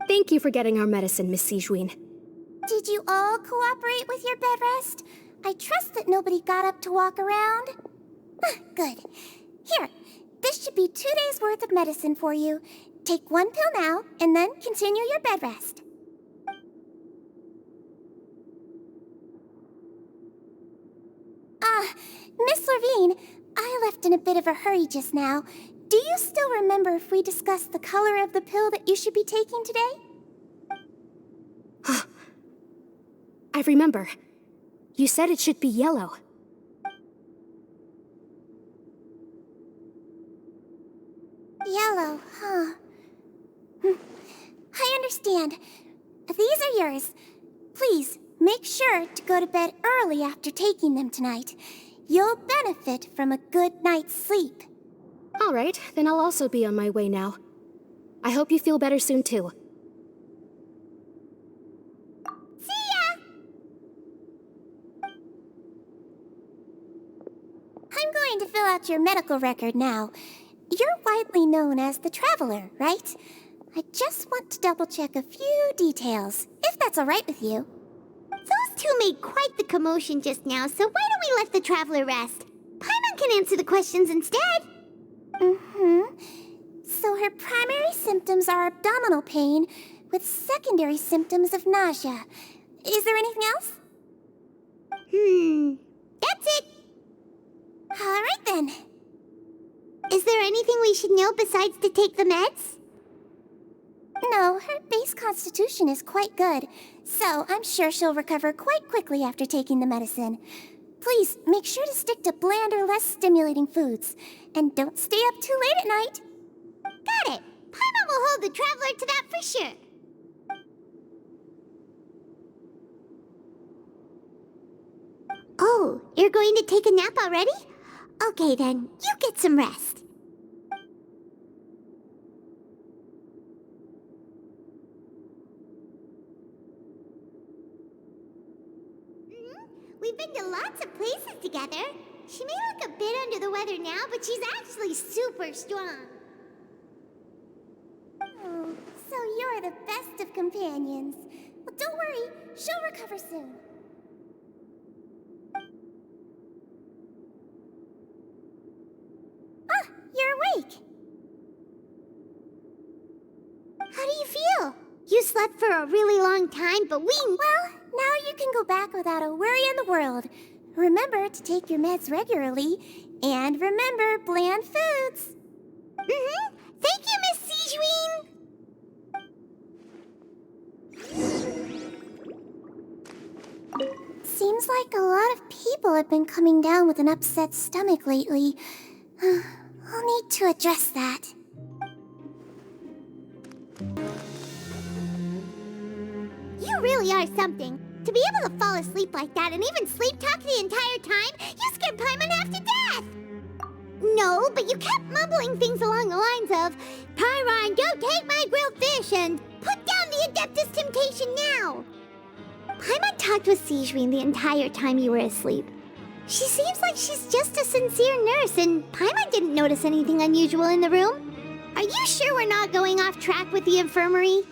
Speaker 3: Thank you for getting our medicine, Miss Seashween.
Speaker 17: Did you all cooperate with your bed rest? I trust that nobody got up to walk around. Good. Here, this should be 2 days' worth of medicine for you. Take 1 pill now, and then continue your bed rest. Miss Lorvine, I left in a bit of a hurry just now. Do you still remember if we discussed the color of the pill that you should be taking today?
Speaker 3: I remember. You said it should be yellow.
Speaker 17: Yellow, huh? I understand. These are yours. Please, make sure to go to bed early after taking them tonight. You'll benefit from a good night's sleep.
Speaker 3: All right, then I'll also be on my way now. I hope you feel better soon, too.
Speaker 2: See ya!
Speaker 17: I'm going to fill out your medical record now. You're widely known as the Traveler, right? I just want to double-check a few details, if that's all right with you.
Speaker 2: Those two made quite the commotion just now, so why don't we let the Traveler rest? Paimon can answer the questions instead.
Speaker 17: So her primary symptoms are abdominal pain, with secondary symptoms of nausea. Is there anything else?
Speaker 2: That's it.
Speaker 17: All right then.
Speaker 2: Is there anything we should know besides to take the meds?
Speaker 17: No, her base constitution is quite good, so I'm sure she'll recover quite quickly after taking the medicine. Please, make sure to stick to bland or less stimulating foods, and don't stay up too late at night.
Speaker 2: Got it. Paimon will hold the Traveler to that for sure. Oh, you're going to take a nap already? Okay then, you get some rest. We've been to lots of places together. She may look a bit under the weather now, but she's actually super strong.
Speaker 17: Oh, so you're the best of companions. Well, don't worry, she'll recover soon. You're awake.
Speaker 2: How do you feel? You slept for a really long time, but
Speaker 17: Well, now you can go back without a worry in the world. Remember to take your meds regularly, and remember bland foods.
Speaker 2: Thank you, Miss Seashween.
Speaker 17: Seems like a lot of people have been coming down with an upset stomach lately. I'll need to address that.
Speaker 2: You really are something. To be able to fall asleep like that and even sleep talk the entire time, you scared Paimon half to death! No, but you kept mumbling things along the lines of, Pyron, go take my grilled fish and put down the Adeptus Temptation now! Paimon talked with Sigewinne the entire time you were asleep. She seems like she's just a sincere nurse, and Paimon didn't notice anything unusual in the room. Are you sure we're not going off track with the infirmary?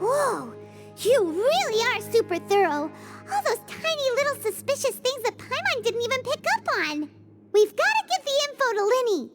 Speaker 2: Whoa, you really are super thorough. All those tiny little suspicious things that Paimon didn't even pick up on. We've got to give the info to Linny.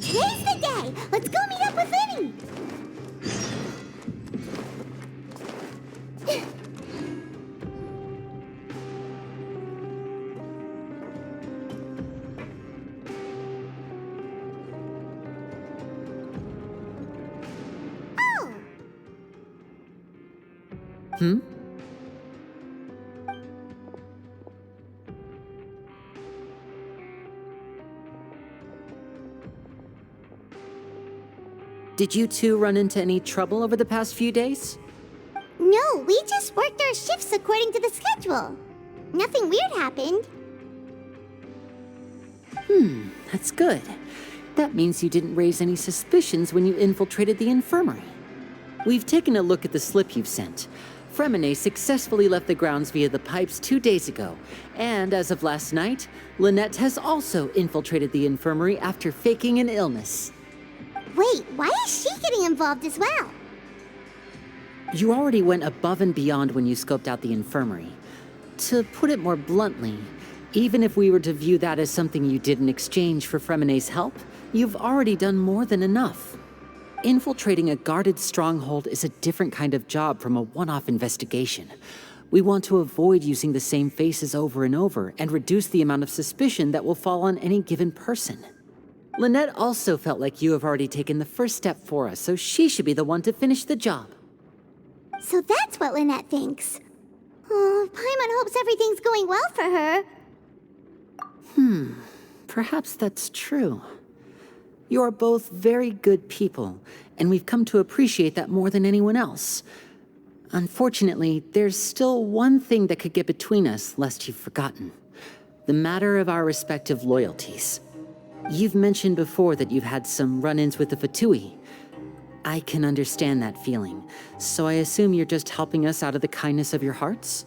Speaker 2: Today's the day! Let's go meet up with Linny! Oh!
Speaker 12: Hmm? Did you two run into any trouble over the past few days?
Speaker 2: No, we just worked our shifts according to the schedule. Nothing weird happened.
Speaker 12: That's good. That means you didn't raise any suspicions when you infiltrated the infirmary. We've taken a look at the slip you've sent. Fremine successfully left the grounds via the pipes 2 days ago, and as of last night, Lynette has also infiltrated the infirmary after faking an illness.
Speaker 2: Wait, why is she getting involved as well?
Speaker 12: You already went above and beyond when you scoped out the infirmary. To put it more bluntly, even if we were to view that as something you did in exchange for Fremine's help, you've already done more than enough. Infiltrating a guarded stronghold is a different kind of job from a one-off investigation. We want to avoid using the same faces over and over and reduce the amount of suspicion that will fall on any given person. Lynette also felt like you have already taken the first step for us, so she should be the one to finish the job.
Speaker 2: So that's what Lynette thinks. Oh, Paimon hopes everything's going well for her.
Speaker 12: Perhaps that's true. You are both very good people, and we've come to appreciate that more than anyone else. Unfortunately, there's still one thing that could get between us, lest you've forgotten. The matter of our respective loyalties. You've mentioned before that you've had some run-ins with the Fatui. I can understand that feeling, so I assume you're just helping us out of the kindness of your hearts?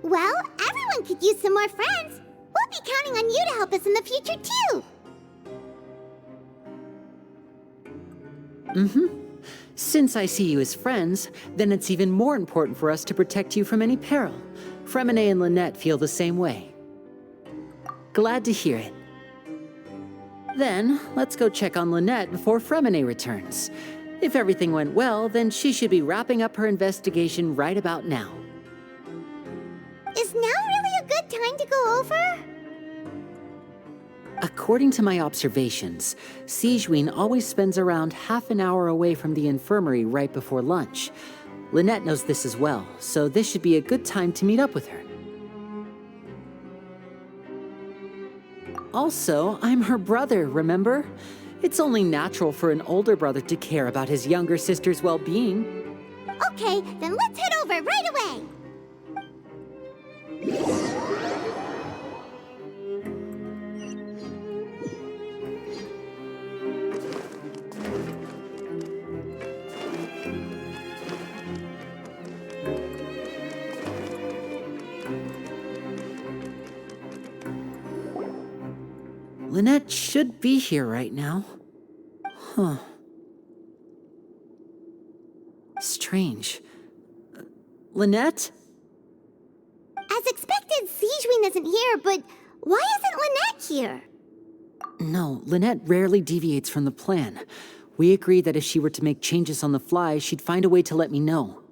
Speaker 2: Well, everyone could use some more friends. We'll be counting on you to help us in the future, too.
Speaker 12: Since I see you as friends, then it's even more important for us to protect you from any peril. Fremine and Lynette feel the same way. Glad to hear it. Then, let's go check on Lynette before Fremine returns. If everything went well, then she should be wrapping up her investigation right about now.
Speaker 2: Is now really a good time to go over?
Speaker 12: According to my observations, Sigewinne always spends around half an hour away from the infirmary right before lunch. Lynette knows this as well, so this should be a good time to meet up with her. Also, I'm her brother, remember? It's only natural for an older brother to care about his younger sister's well-being.
Speaker 2: Okay, then let's head over right away.
Speaker 12: Lynette should be here right now. Huh. Strange. Lynette?
Speaker 2: As expected, Sijwin isn't here, but why isn't Lynette here?
Speaker 12: No, Lynette rarely deviates from the plan. We agreed that if she were to make changes on the fly, she'd find a way to let me know.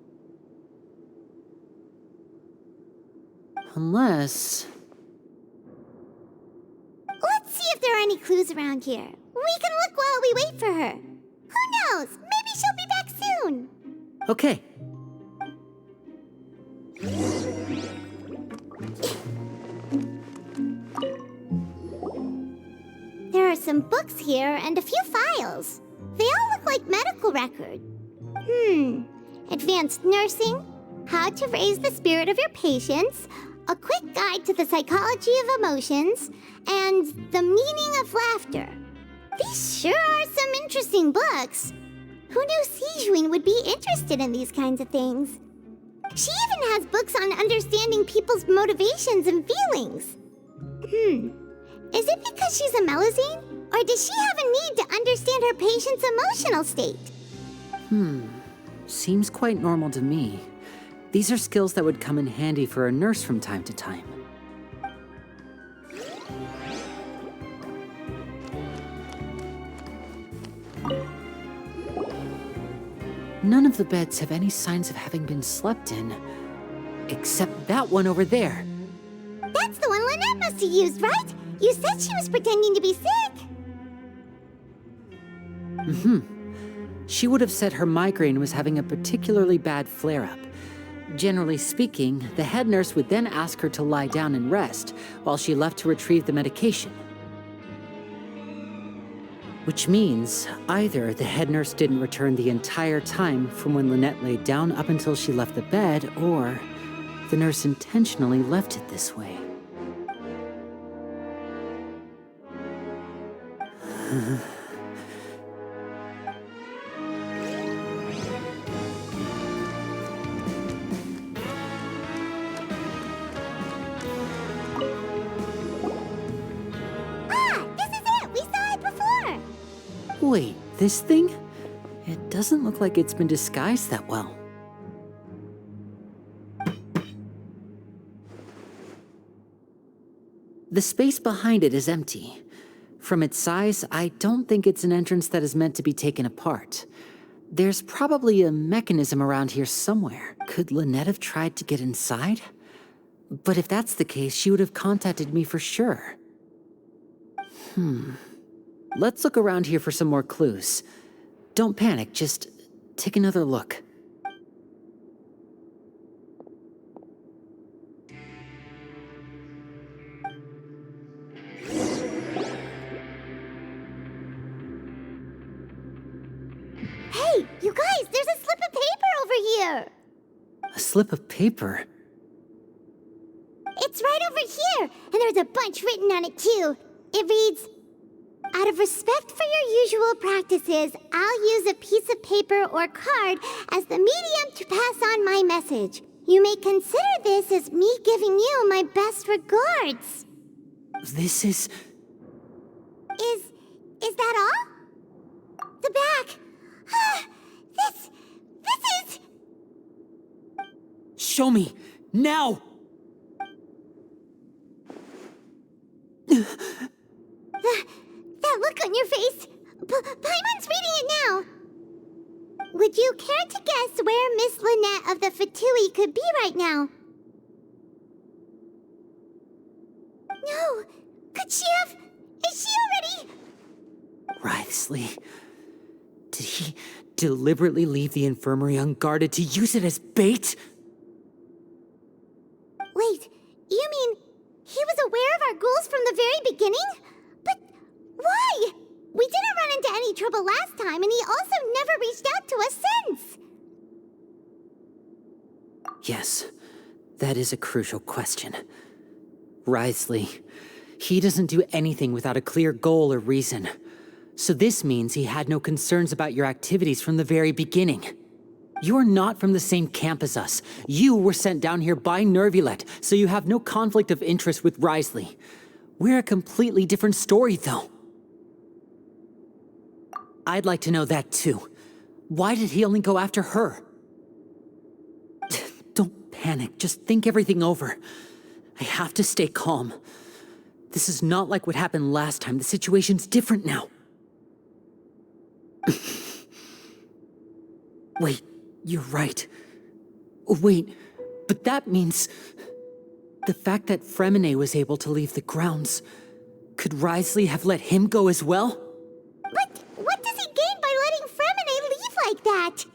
Speaker 12: Unless...
Speaker 2: Let's see if there are any clues around here. We can look while we wait for her. Who knows? Maybe she'll be back soon.
Speaker 12: Okay.
Speaker 2: There are some books here and a few files. They all look like medical record. Advanced nursing, how to raise the spirit of your patients, a quick guide to the psychology of emotions, and the meaning of laughter. These sure are some interesting books. Who knew Sijwin would be interested in these kinds of things? She even has books on understanding people's motivations and feelings. Is it because she's a Melusine? Or does she have a need to understand her patient's emotional state?
Speaker 12: Seems quite normal to me. These are skills that would come in handy for a nurse from time to time. None of the beds have any signs of having been slept in, except that one over there.
Speaker 2: That's the one Lynette must have used, right? You said she was pretending to be sick.
Speaker 12: She would have said her migraine was having a particularly bad flare-up. Generally speaking, the head nurse would then ask her to lie down and rest, while she left to retrieve the medication. Which means either the head nurse didn't return the entire time from when Lynette laid down up until she left the bed, or the nurse intentionally left it this way. Wait, this thing? It doesn't look like it's been disguised that well. The space behind it is empty. From its size, I don't think it's an entrance that is meant to be taken apart. There's probably a mechanism around here somewhere. Could Lynette have tried to get inside? But if that's the case, she would have contacted me for sure. Let's look around here for some more clues. Don't panic, just take another look.
Speaker 2: Hey, you guys, there's a slip of paper over here.
Speaker 12: A slip of paper?
Speaker 2: It's right over here, and there's a bunch written on it too. It reads, "Out of respect for your usual practices, I'll use a piece of paper or card as the medium to pass on my message. You may consider this as me giving you my best regards."
Speaker 12: This is...
Speaker 2: Is that all? The back. This is...
Speaker 12: Show me! Now!
Speaker 2: That look on your face. Paimon's reading it now. Would you care to guess where Miss Lynette of the Fatui could be right now? No. Could she have... Is she already...
Speaker 12: Writhsley. Did he deliberately leave the infirmary unguarded to use it as bait?
Speaker 2: Wait, you mean he was aware of our goals from the very beginning? But why? We didn't run into any trouble last time, and he also never reached out to us since.
Speaker 12: Yes, that is a crucial question. Wriothesley, he doesn't do anything without a clear goal or reason. So this means he had no concerns about your activities from the very beginning. You're not from the same camp as us. You were sent down here by Nervulet, so you have no conflict of interest with Wriothesley. We're a completely different story, though. I'd like to know that, too. Why did he only go after her? Don't panic, just think everything over. I have to stay calm. This is not like what happened last time. The situation's different now. Wait, you're right. Wait, but that means... the fact that Fremine was able to leave the grounds... could Wriothesley have let him go as well?
Speaker 2: What does he gain by letting Fremine leave like that?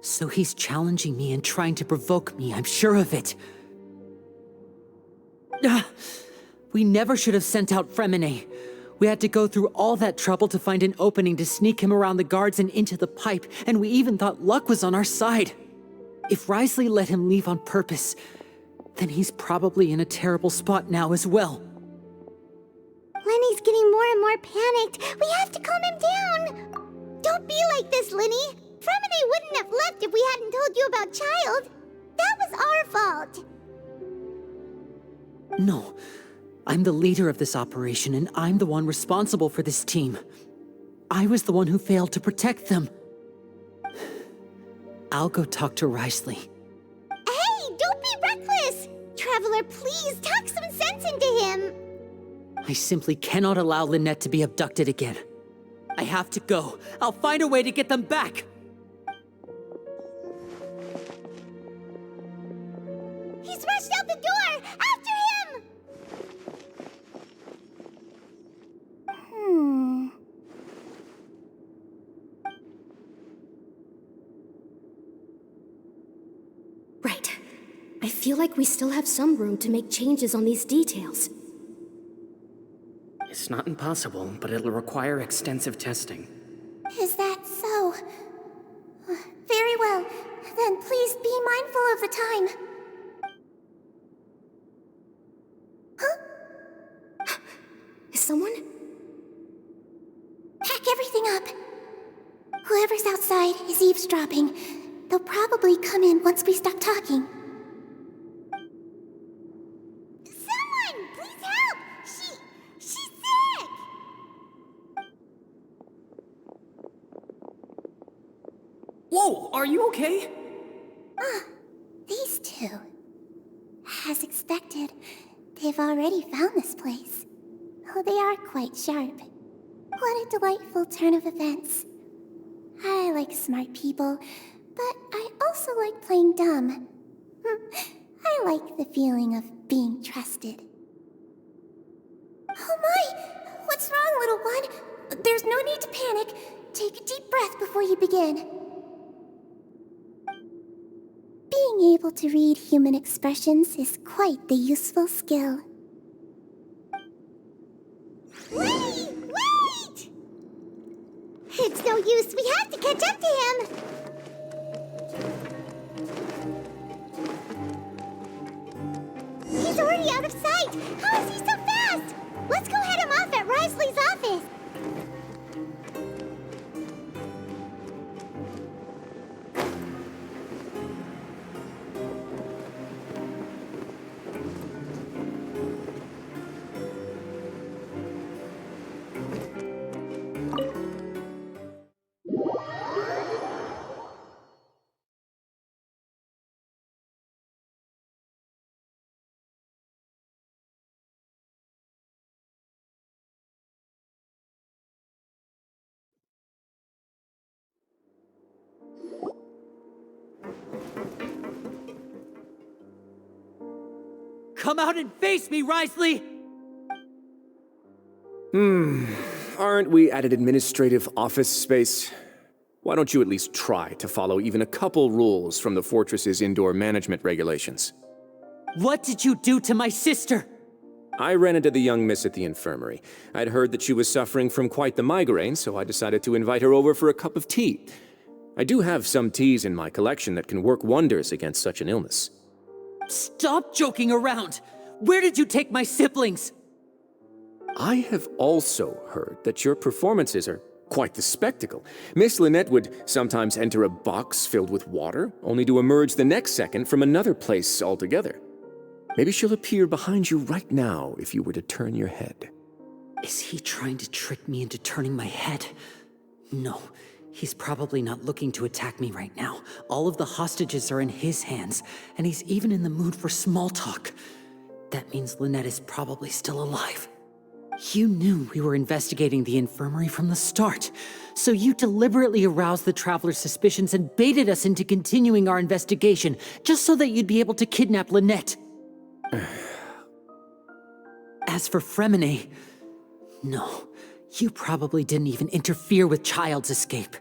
Speaker 12: So he's challenging me and trying to provoke me, I'm sure of it. We never should have sent out Fremine. We had to go through all that trouble to find an opening to sneak him around the guards and into the pipe, and we even thought luck was on our side. If Wriothesley let him leave on purpose, then he's probably in a terrible spot now as well.
Speaker 2: Lenny's getting more and more panicked. We have to calm him down. Don't be like this, Lenny. Fremine wouldn't have left if we hadn't told you about Child. That was our fault.
Speaker 12: No, I'm the leader of this operation, and I'm the one responsible for this team. I was the one who failed to protect them. I'll go talk to Wriothesley.
Speaker 2: Hey, don't be reckless! Traveler, please talk some sense into him.
Speaker 12: I simply cannot allow Lynette to be abducted again. I have to go. I'll find a way to get them back.
Speaker 2: He's rushed out the door! After him!
Speaker 3: Right. I feel like we still have some room to make changes on these details.
Speaker 7: It's not impossible, but it'll require extensive testing.
Speaker 17: Is that so? Very well. Then please be mindful of the time. Huh?
Speaker 3: Is someone?
Speaker 17: Pack everything up. Whoever's outside is eavesdropping. They'll probably come in once we stop talking.
Speaker 2: Someone! Please help! She's sick!
Speaker 7: Whoa, are you okay?
Speaker 17: These two. As expected, they've already found this place. Oh, they are quite sharp. What a delightful turn of events. I like smart people, but I also like playing dumb. I like the feeling of being trusted. Oh my! What's wrong, little one? There's no need to panic. Take a deep breath before you begin. Being able to read human expressions is quite the useful skill.
Speaker 2: Wait! It's no use. We have to catch up to him. He's already out of sight. How is he so fast? Let's go head him off at Wriothesley's office.
Speaker 12: Come out and face me, Wriothesley!
Speaker 15: Aren't we at an administrative office space? Why don't you at least try to follow even a couple rules from the fortress's indoor management regulations?
Speaker 12: What did you do to my sister?
Speaker 9: I ran into the young miss at the infirmary. I'd heard that she was suffering from quite the migraine, so I decided to invite her over for a cup of tea. I do have some teas in my collection that can work wonders against such an illness.
Speaker 12: Stop joking around! Where did you take my siblings?
Speaker 9: I have also heard that your performances are quite the spectacle. Miss Lynette would sometimes enter a box filled with water, only to emerge the next second from another place altogether. Maybe she'll appear behind you right now if you were to turn your head.
Speaker 12: Is he trying to trick me into turning my head? No, he's probably not looking to attack me right now. All of the hostages are in his hands, and he's even in the mood for small talk. That means Lynette is probably still alive. You knew we were investigating the infirmary from the start, so you deliberately aroused the Traveler's suspicions and baited us into continuing our investigation, just so that you'd be able to kidnap Lynette. As for Fremine, no, you probably didn't even interfere with Child's escape.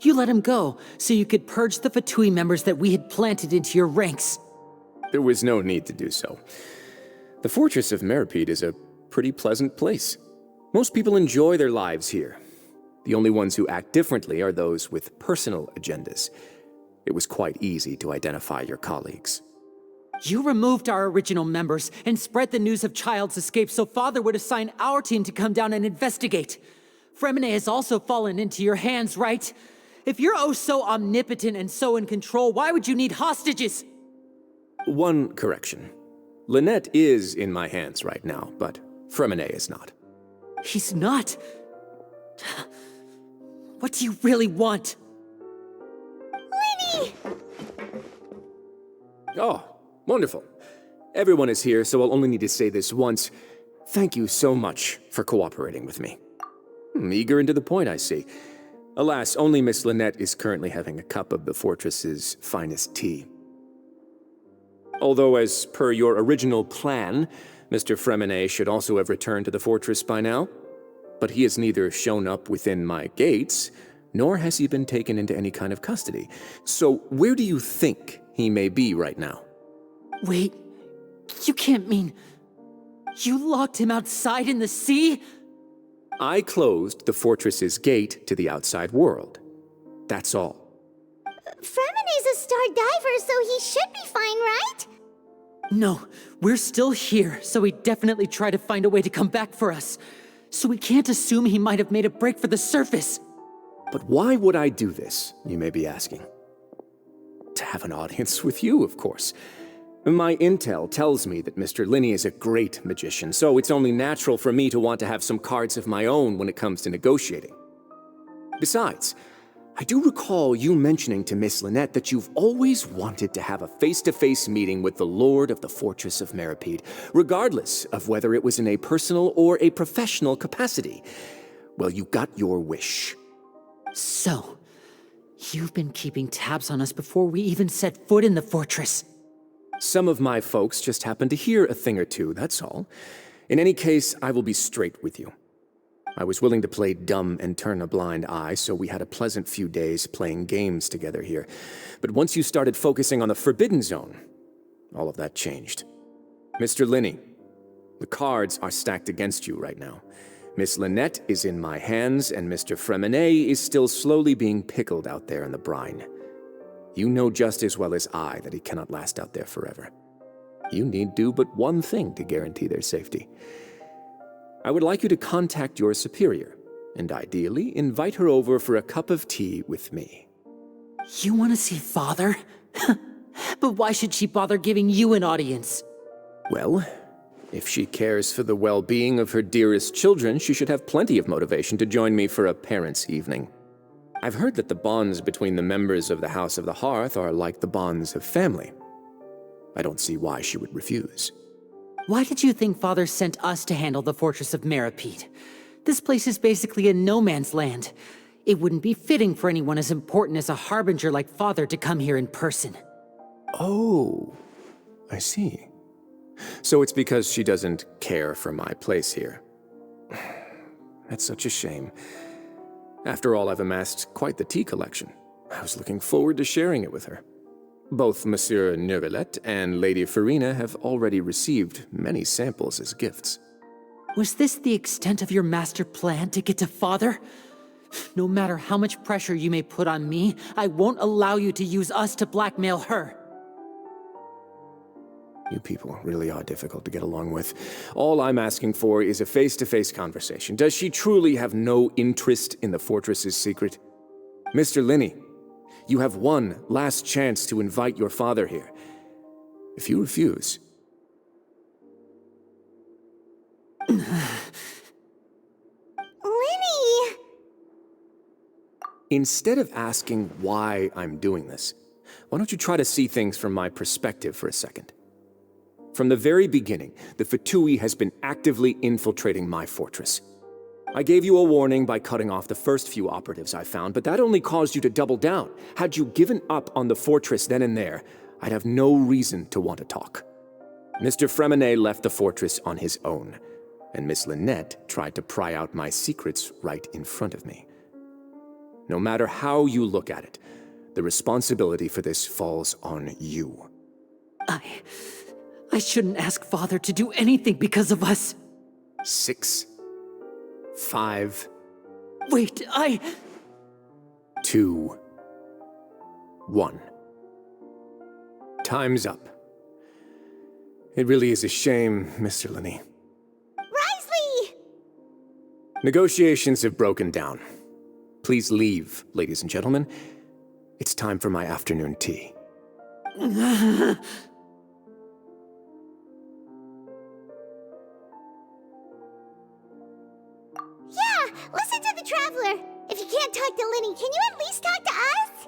Speaker 12: You let him go, so you could purge the Fatui members that we had planted into your ranks.
Speaker 9: There was no need to do so. The Fortress of Meripede is a pretty pleasant place. Most people enjoy their lives here. The only ones who act differently are those with personal agendas. It was quite easy to identify your colleagues.
Speaker 12: You removed our original members and spread the news of Child's escape so Father would assign our team to come down and investigate. Fremine has also fallen into your hands, right? If you're oh so omnipotent and so in control, why would you need hostages?
Speaker 9: One correction. Lynette is in my hands right now, but Fremine is not.
Speaker 12: He's not? What do you really want?
Speaker 17: Lenny!
Speaker 9: Oh, wonderful. Everyone is here, so I'll only need to say this once. Thank you so much for cooperating with me. Eager and to the point, I see. Alas, only Miss Lynette is currently having a cup of the fortress's finest tea. Although, as per your original plan, Mr. Fremine should also have returned to the fortress by now. But he has neither shown up within my gates, nor has he been taken into any kind of custody. So where do you think he may be right now?
Speaker 12: Wait, you can't mean... You locked him outside in the sea?
Speaker 9: I closed the fortress's gate to the outside world. That's all.
Speaker 2: Fremine's a star diver, so he should be fine, right?
Speaker 12: No, we're still here, so he definitely tried to find a way to come back for us. So we can't assume he might have made a break for the surface.
Speaker 9: But why would I do this, you may be asking? To have an audience with you, of course. My intel tells me that Mr. Linney is a great magician, so it's only natural for me to want to have some cards of my own when it comes to negotiating. Besides, I do recall you mentioning to Miss Lynette that you've always wanted to have a face-to-face meeting with the Lord of the Fortress of Meripede, regardless of whether it was in a personal or a professional capacity. Well, you got your wish.
Speaker 12: So, you've been keeping tabs on us before we even set foot in the fortress.
Speaker 9: Some of my folks just happened to hear a thing or two, that's all. In any case, I will be straight with you. I was willing to play dumb and turn a blind eye, so we had a pleasant few days playing games together here. But once you started focusing on the Forbidden Zone, all of that changed. Mr. Linney, the cards are stacked against you right now. Miss Lynette is in my hands, and Mr. Fremine is still slowly being pickled out there in the brine. You know just as well as I that he cannot last out there forever. You need do but one thing to guarantee their safety. I would like you to contact your superior, and ideally invite her over for a cup of tea with me.
Speaker 12: You want to see Father? But why should she bother giving you an audience?
Speaker 9: Well, if she cares for the well-being of her dearest children, she should have plenty of motivation to join me for a parents' evening. I've heard that the bonds between the members of the House of the Hearth are like the bonds of family. I don't see why she would refuse.
Speaker 12: Why did you think Father sent us to handle the Fortress of Meripede? This place is basically a no-man's land. It wouldn't be fitting for anyone as important as a harbinger like Father to come here in person.
Speaker 9: Oh, I see. So it's because she doesn't care for my place here. That's such a shame. After all, I've amassed quite the tea collection. I was looking forward to sharing it with her. Both Monsieur Neuvillette and Lady Farina have already received many samples as gifts.
Speaker 12: Was this the extent of your master plan to get to Father? No matter how much pressure you may put on me, I won't allow you to use us to blackmail her.
Speaker 9: You people really are difficult to get along with. All I'm asking for is a face-to-face conversation. Does she truly have no interest in the fortress's secret? Mr. Linney, you have one last chance to invite your father here. If you refuse...
Speaker 2: Linny!
Speaker 9: Instead of asking why I'm doing this, why don't you try to see things from my perspective for a second? From the very beginning, the Fatui has been actively infiltrating my fortress. I gave you a warning by cutting off the first few operatives I found, but that only caused you to double down. Had you given up on the fortress then and there, I'd have no reason to want to talk. Mr. Fremenet left the fortress on his own, and Miss Lynette tried to pry out my secrets right in front of me. No matter how you look at it, the responsibility for this falls on you.
Speaker 12: I shouldn't ask Father to do anything because of us.
Speaker 9: 6, 5...
Speaker 12: Wait,
Speaker 9: 2, 1. Time's up. It really is a shame, Mr. Linney.
Speaker 2: Risley!
Speaker 9: Negotiations have broken down. Please leave, ladies and gentlemen. It's time for my afternoon tea.
Speaker 2: Yeah, listen to the Traveler. If you can't talk to Linny, can you at least talk to us?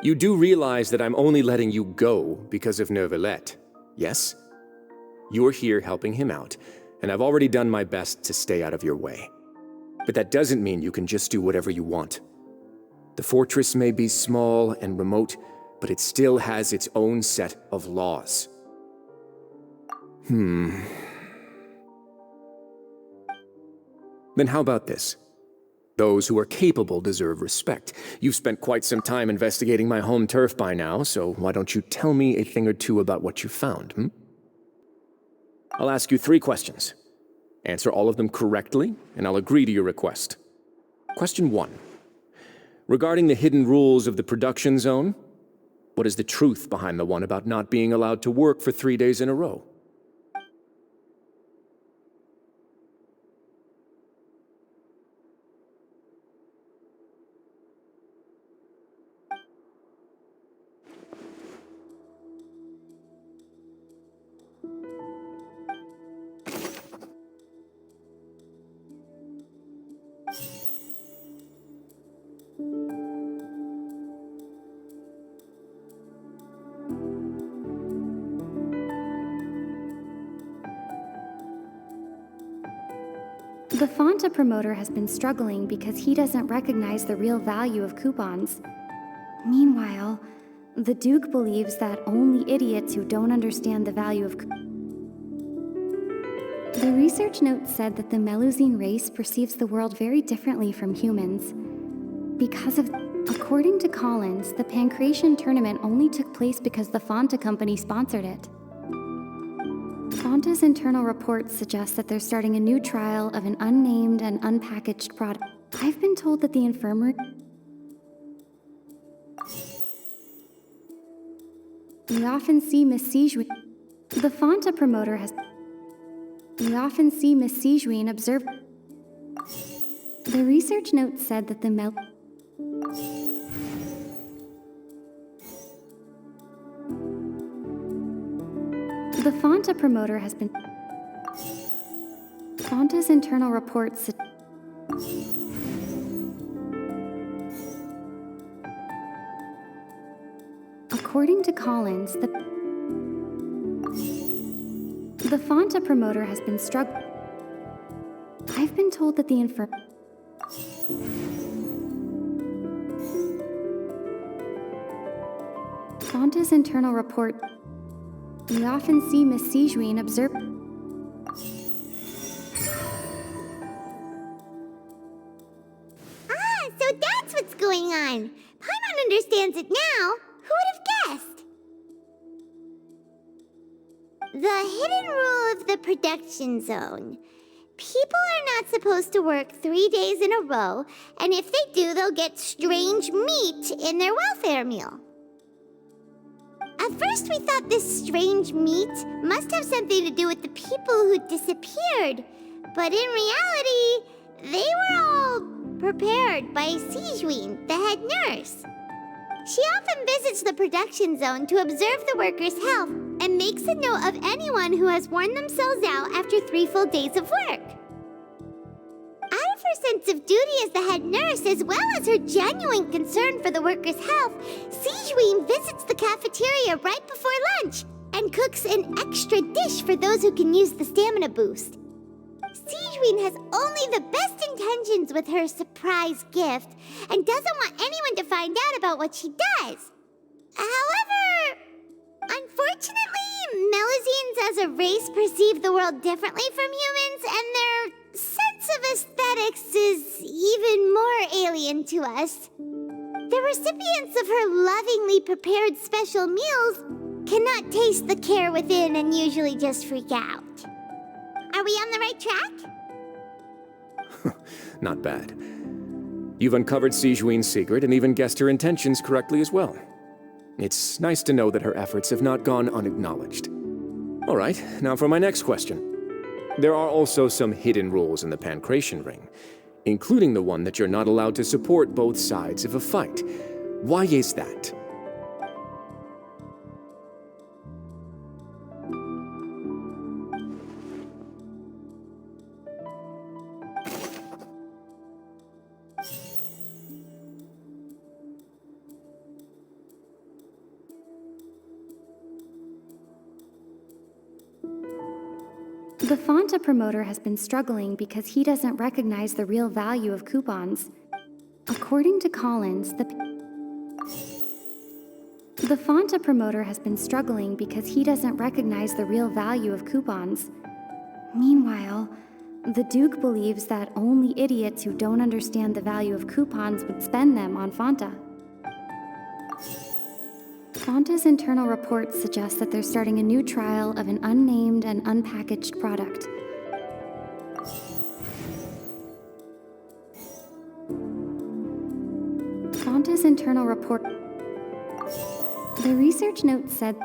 Speaker 9: You do realize that I'm only letting you go because of Neuvillette, yes? You're here helping him out, and I've already done my best to stay out of your way. But that doesn't mean you can just do whatever you want. The fortress may be small and remote, but it still has its own set of laws. Then how about this? Those who are capable deserve respect. You've spent quite some time investigating my home turf by now, so why don't you tell me a thing or two about what you found, I'll ask you 3 questions. Answer all of them correctly, and I'll agree to your request. Question 1. Regarding the hidden rules of the production zone, what is the truth behind the one about not being allowed to work for 3 days in a row?
Speaker 14: The Fonta promoter has been struggling because he doesn't recognize the real value of coupons. Meanwhile, the Duke believes that only idiots who don't understand the value of The research note said that the Melusine race perceives the world very differently from humans. According to Collins, the Pancration tournament only took place because the Fonta company sponsored it. Fonta's internal reports suggest that they're starting a new trial of an unnamed and unpackaged product. I've been told that the infirmary... We often see Miss Sigewin... The Fonta promoter has... We often see Miss Sigewin observe... The research note said that the The Fonta promoter has been... Fonta's internal reports... According to Collins, the Fonta promoter has been struggling. I've been told that the Fonta's internal report... We often see Miss Sigewin observe...
Speaker 2: So that's what's going on. Paimon understands it now, who would have guessed? The hidden rule of the production zone. People are not supposed to work 3 days in a row, and if they do, they'll get strange meat in their welfare meal. At first, we thought this strange meat must have something to do with the people who disappeared, but in reality, they were all prepared by Sijween, the head nurse. She often visits the production zone to observe the workers' health and makes a note of anyone who has worn themselves out after 3 full days of work. Out of her sense of duty as the head nurse, as well as her genuine concern for the workers' health, Sijween visits the cafeteria right before lunch and cooks an extra dish for those who can use the stamina boost. Sijween has only the best intentions with her surprise gift and doesn't want anyone to find out about what she does. However, unfortunately, Melazines as a race perceive the world differently from humans, and their sense of aesthetics is even more alien to us. The recipients of her lovingly prepared special meals cannot taste the care within and usually just freak out. Are we on the right track?
Speaker 9: Not bad. You've uncovered Sijween's secret and even guessed her intentions correctly as well. It's nice to know that her efforts have not gone unacknowledged. All right, now for my next question. There are also some hidden rules in the Pancration Ring, including the one that you're not allowed to support both sides of a fight. Why is that?
Speaker 14: The Fonta promoter has been struggling because he doesn't recognize the real value of coupons. According to Collins, the Fonta promoter has been struggling because he doesn't recognize the real value of coupons. Meanwhile, the Duke believes that only idiots who don't understand the value of coupons would spend them on Fonta. Fonta's internal reports suggest that they're starting a new trial of an unnamed and unpackaged product. Fonta's internal report... The research note said...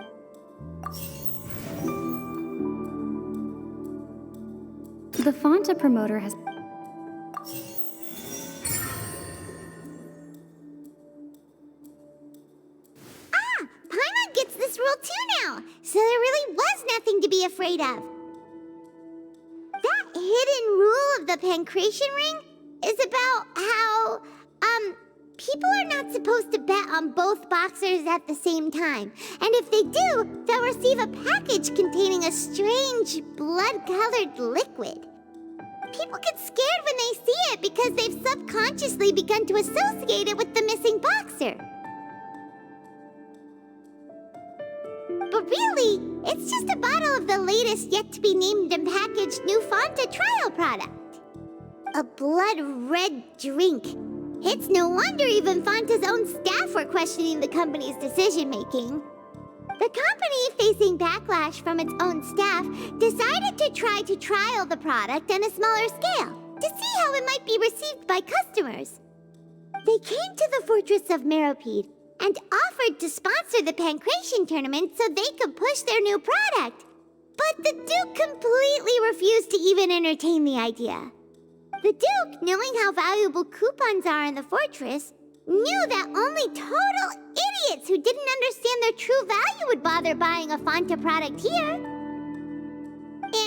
Speaker 14: The Fonta promoter has...
Speaker 2: Paimon gets this rule too now, so there really was nothing to be afraid of. That hidden rule of the Pancration Ring is about how, people are not supposed to bet on both boxers at the same time. And if they do, they'll receive a package containing a strange, blood-colored liquid. People get scared when they see it because they've subconsciously begun to associate it with the missing boxer. But really, it's just a bottle of the latest yet-to-be-named and packaged new Fonta trial product. A blood-red drink. It's no wonder even Fonta's own staff were questioning the company's decision-making. The company, facing backlash from its own staff, decided to try to trial the product on a smaller scale to see how it might be received by customers. They came to the fortress of Meropide and offered to sponsor the Pancration tournament so they could push their new product. But the Duke completely refused to even entertain the idea. The Duke, knowing how valuable coupons are in the fortress, knew that only total idiots who didn't understand their true value would bother buying a Fonta product here.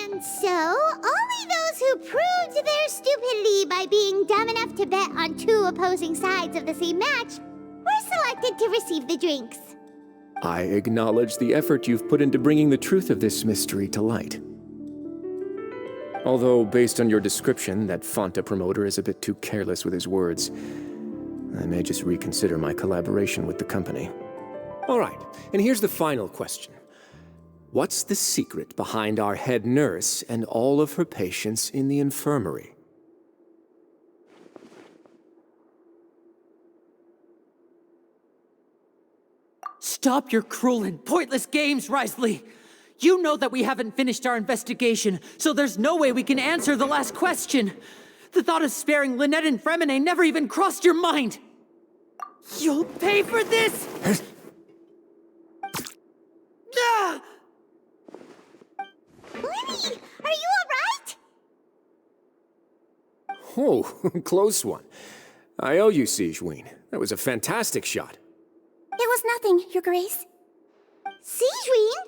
Speaker 2: And so, only those who proved their stupidity by being dumb enough to bet on 2 opposing sides of the same match were selected to receive the drinks.
Speaker 9: I acknowledge the effort you've put into bringing the truth of this mystery to light. Although, based on your description, that Fonta promoter is a bit too careless with his words, I may just reconsider my collaboration with the company. All right, and here's the final question. What's the secret behind our head nurse and all of her patients in the infirmary?
Speaker 12: Stop your cruel and pointless games, Risley! You know that we haven't finished our investigation, so there's no way we can answer the last question. The thought of sparing Lynette and Fremine never even crossed your mind! You'll pay for this! Ah!
Speaker 2: Lenny, are you alright?
Speaker 9: Oh, close one. I owe you, Sigewinne. That was a fantastic shot.
Speaker 17: It was nothing, Your Grace.
Speaker 2: Sigewinne?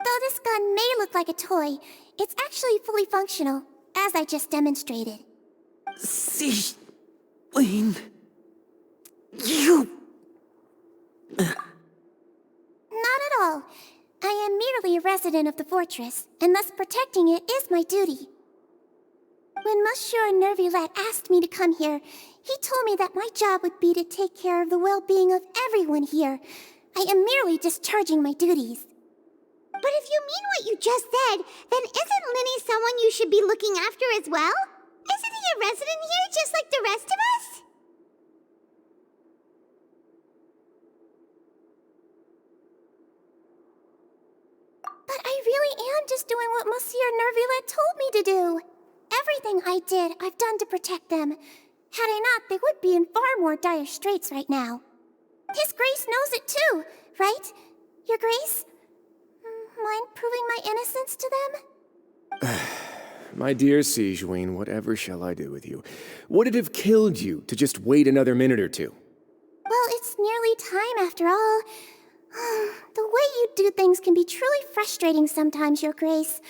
Speaker 17: Though this gun may look like a toy, it's actually fully functional, as I just demonstrated.
Speaker 12: Sigewinne... You...
Speaker 17: Not at all. I am merely a resident of the fortress, and thus protecting it is my duty. When Monsieur Nervillette asked me to come here, he told me that my job would be to take care of the well-being of everyone here. I am merely discharging my duties.
Speaker 2: But if you mean what you just said, then isn't Linny someone you should be looking after as well? Isn't he a resident here just like the rest of us?
Speaker 17: But I really am just doing what Monsieur Nervillette told me to do. Everything I did, I've done to protect them. Had I not, they would be in far more dire straits right now. His Grace knows it too, right? Your Grace? Mind proving my innocence to them?
Speaker 9: My dear Sigewinne, whatever shall I do with you? Would it have killed you to just wait another minute or two?
Speaker 17: Well, it's nearly time after all. The way you do things can be truly frustrating sometimes, Your Grace.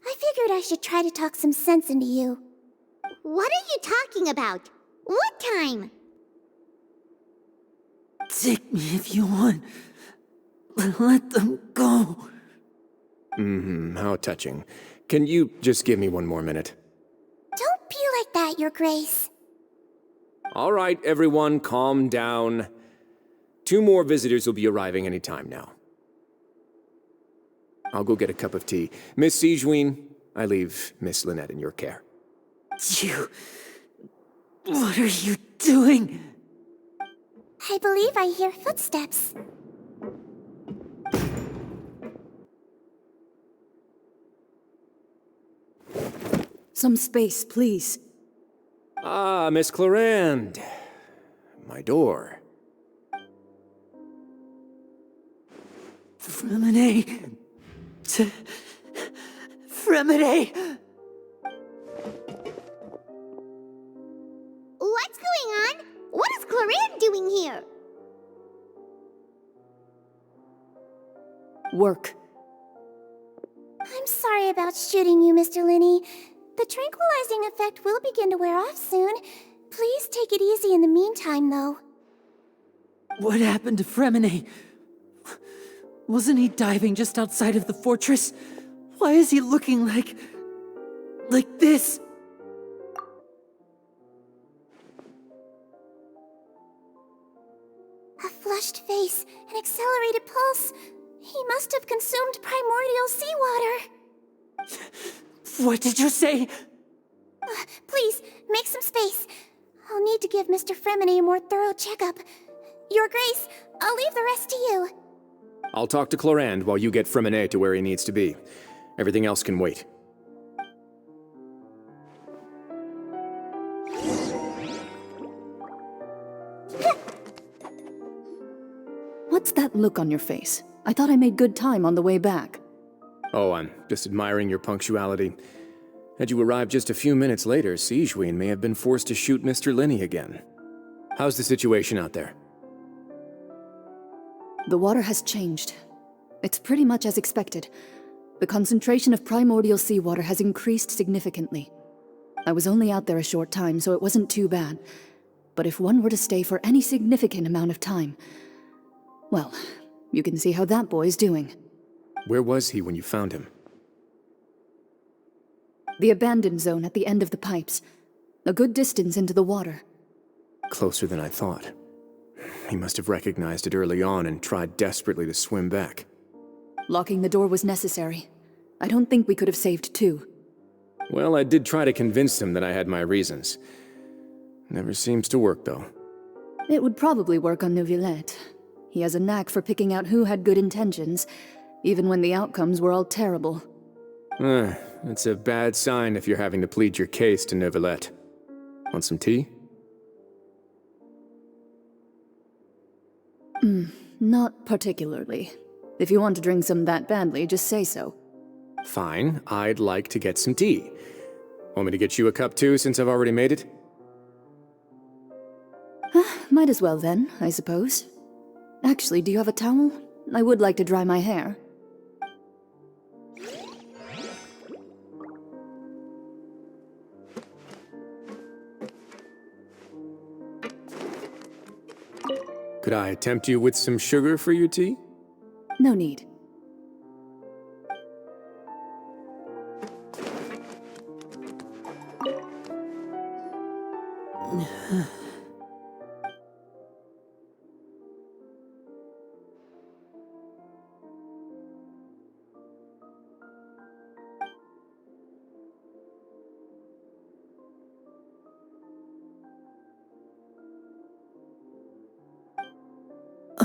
Speaker 17: I figured I should try to talk some sense into you.
Speaker 2: What are you talking about? What time?
Speaker 12: Take me if you want. Let them go.
Speaker 9: How touching. Can you just give me one more minute?
Speaker 17: Don't be like that, Your Grace.
Speaker 9: All right, everyone, calm down. 2 more visitors will be arriving any time now. I'll go get a cup of tea. Miss Sigewinne, I leave Miss Lynette in your care.
Speaker 12: You... What are you doing?
Speaker 17: I believe I hear footsteps.
Speaker 12: Some space, please.
Speaker 9: Ah, Miss Clarande. My door.
Speaker 12: Fremine... Fremine...
Speaker 2: What's going on? What is Clarande doing here?
Speaker 12: Work.
Speaker 17: I'm sorry about shooting you, Mr. Linney. The tranquilizing effect will begin to wear off soon. Please take it easy in the meantime, though.
Speaker 12: What happened to Fremine? Wasn't he diving just outside of the fortress? Why is he looking like this?
Speaker 17: A flushed face, an accelerated pulse. He must have consumed primordial seawater.
Speaker 12: What did you say?
Speaker 17: Please, make some space. I'll need to give Mr. Fremine a more thorough checkup. Your Grace, I'll leave the rest to you.
Speaker 9: I'll talk to Clarande while you get Fremine to where he needs to be. Everything else can wait.
Speaker 8: What's that look on your face? I thought I made good time on the way back.
Speaker 9: Oh, I'm just admiring your punctuality. Had you arrived just a few minutes later, Sigewinne may have been forced to shoot Mr. Linney again. How's the situation out there?
Speaker 8: The water has changed. It's pretty much as expected. The concentration of primordial seawater has increased significantly. I was only out there a short time, so it wasn't too bad. But if one were to stay for any significant amount of time... well, you can see how that boy's doing.
Speaker 9: Where was he when you found him?
Speaker 8: The abandoned zone at the end of the pipes. A good distance into the water.
Speaker 9: Closer than I thought. He must have recognized it early on and tried desperately to swim back.
Speaker 8: Locking the door was necessary. I don't think we could have saved two.
Speaker 9: Well, I did try to convince him that I had my reasons. Never seems to work, though.
Speaker 8: It would probably work on Neuvillette. He has a knack for picking out who had good intentions, even when the outcomes were all terrible.
Speaker 9: It's a bad sign if you're having to plead your case to Neuvillette. Want some tea?
Speaker 8: Not particularly. If you want to drink some that badly, just say so.
Speaker 9: Fine, I'd like to get some tea. Want me to get you a cup too, since I've already made it?
Speaker 8: Might as well then, I suppose. Actually, do you have a towel? I would like to dry my hair.
Speaker 9: Could I tempt you with some sugar for your tea?
Speaker 8: No need.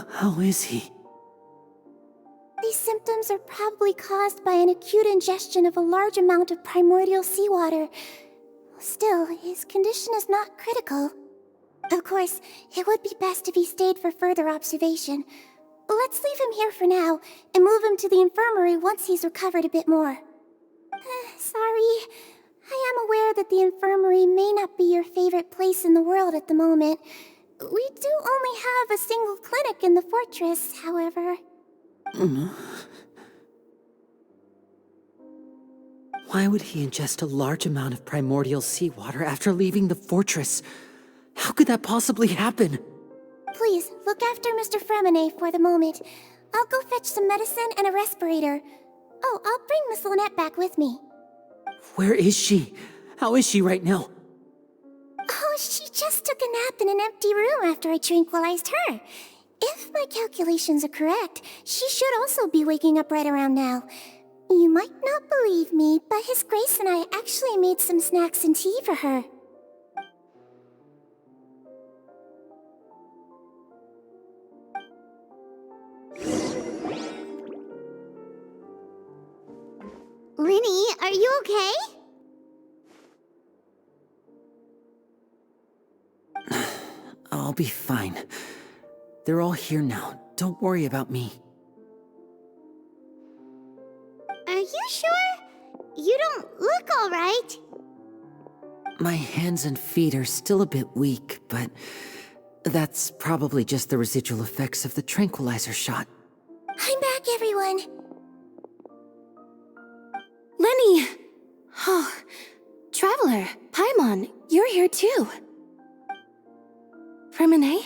Speaker 12: How is he?
Speaker 17: These symptoms are probably caused by an acute ingestion of a large amount of primordial seawater. Still, his condition is not critical. Of course, it would be best if he stayed for further observation. Let's leave him here for now, and move him to the infirmary once he's recovered a bit more. Sorry. I am aware that the infirmary may not be your favorite place in the world at the moment. We do only have a single clinic in the fortress, however.
Speaker 12: Why would he ingest a large amount of primordial seawater after leaving the fortress? How could that possibly happen?
Speaker 17: Please, look after Mr. Fremine for the moment. I'll go fetch some medicine and a respirator. Oh, I'll bring Miss Lynette back with me.
Speaker 12: Where is she? How is she right now?
Speaker 17: Oh, she just took a nap in an empty room after I tranquilized her. If my calculations are correct, she should also be waking up right around now. You might not believe me, but His Grace and I actually made some snacks and tea for her.
Speaker 2: Linny, are you okay?
Speaker 12: I'll be fine. They're all here now. Don't worry about me.
Speaker 2: Are you sure? You don't look all right.
Speaker 12: My hands and feet are still a bit weak, but that's probably just the residual effects of the tranquilizer shot.
Speaker 17: I'm back, everyone.
Speaker 3: Lenny! Oh, Traveler, Paimon, you're here too. Fremine?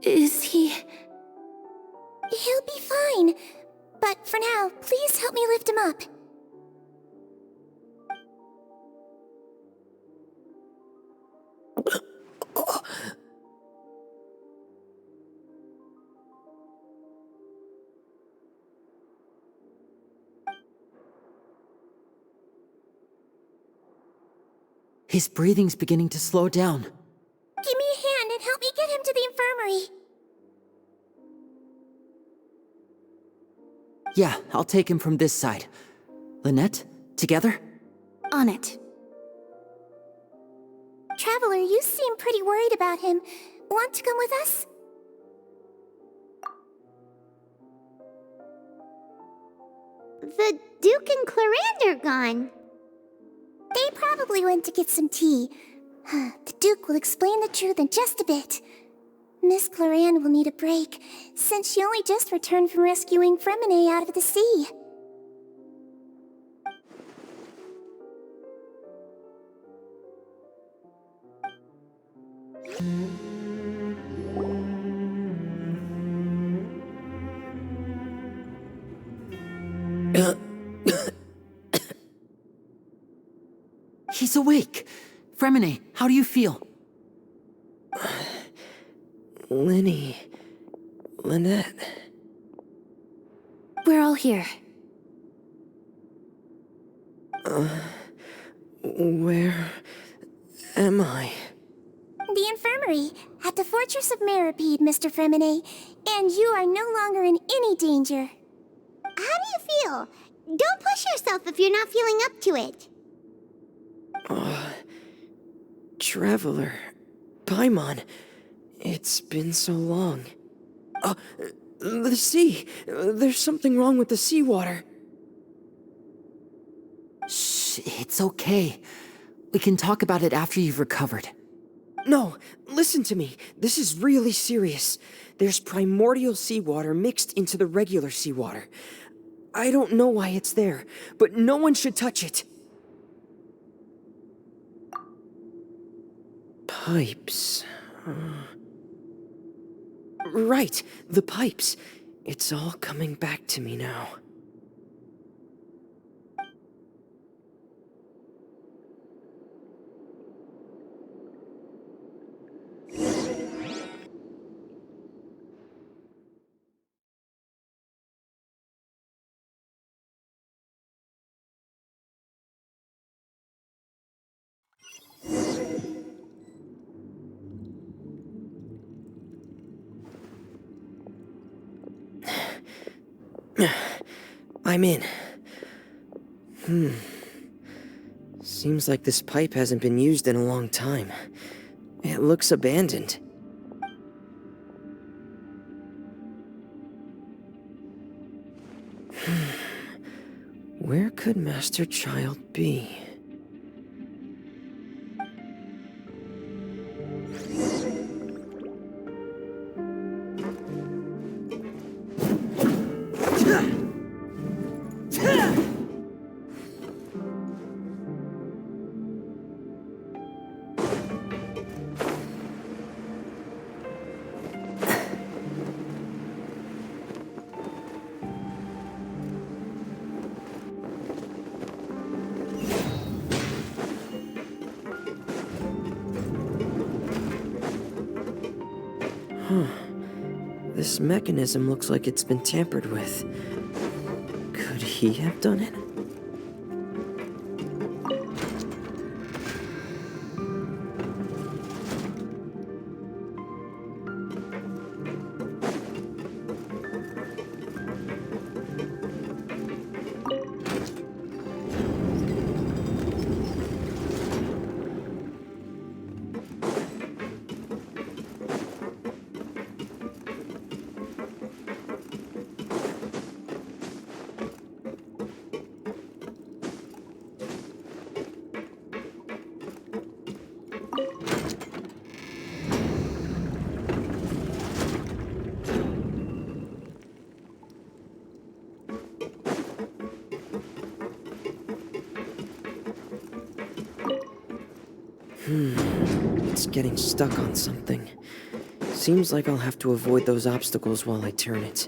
Speaker 3: Is he...
Speaker 17: He'll be fine. But for now, please help me lift him up.
Speaker 12: His breathing's beginning to slow down.
Speaker 17: Give me a hand and help me get him to the infirmary.
Speaker 12: Yeah, I'll take him from this side. Lynette, together?
Speaker 3: On it.
Speaker 17: Traveler, you seem pretty worried about him. Want to come with us?
Speaker 2: The Duke and Clarande are gone.
Speaker 17: They probably went to get some tea. The Duke will explain the truth in just a bit. Miss Clarande will need a break, since she only just returned from rescuing Fremine out of the sea.
Speaker 12: He's awake! Fremine, how do you feel?
Speaker 21: Lynette.
Speaker 3: We're all here.
Speaker 21: Where am I?
Speaker 17: The the infirmary at the Fortress of Meripede, Mr. Fremine, and you are no longer in any danger.
Speaker 2: How do you feel? Don't push yourself if you're not feeling up to it.
Speaker 16: Traveler, Paimon, it's been so long. The sea! There's something wrong with the seawater.
Speaker 12: Shh, it's okay. We can talk about it after you've recovered.
Speaker 16: No, listen to me. This is really serious. There's primordial seawater mixed into the regular seawater. I don't know why it's there, but no one should touch it. Pipes. Right, the pipes. It's all coming back to me now. I'm in. Seems like this pipe hasn't been used in a long time. It looks abandoned. Where could Master Child be? This mechanism looks like it's been tampered with. Could he have done it? It's getting stuck on something. Seems like I'll have to avoid those obstacles while I turn it.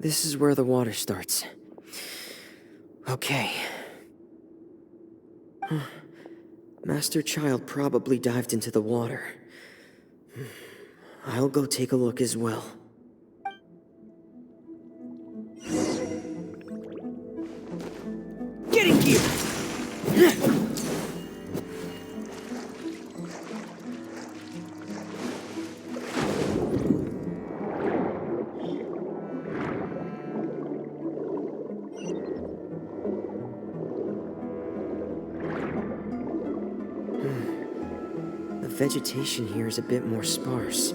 Speaker 16: This is where the water starts. Okay. Master Child probably dived into the water. I'll go take a look as well. Get in gear! The vegetation here is a bit more sparse.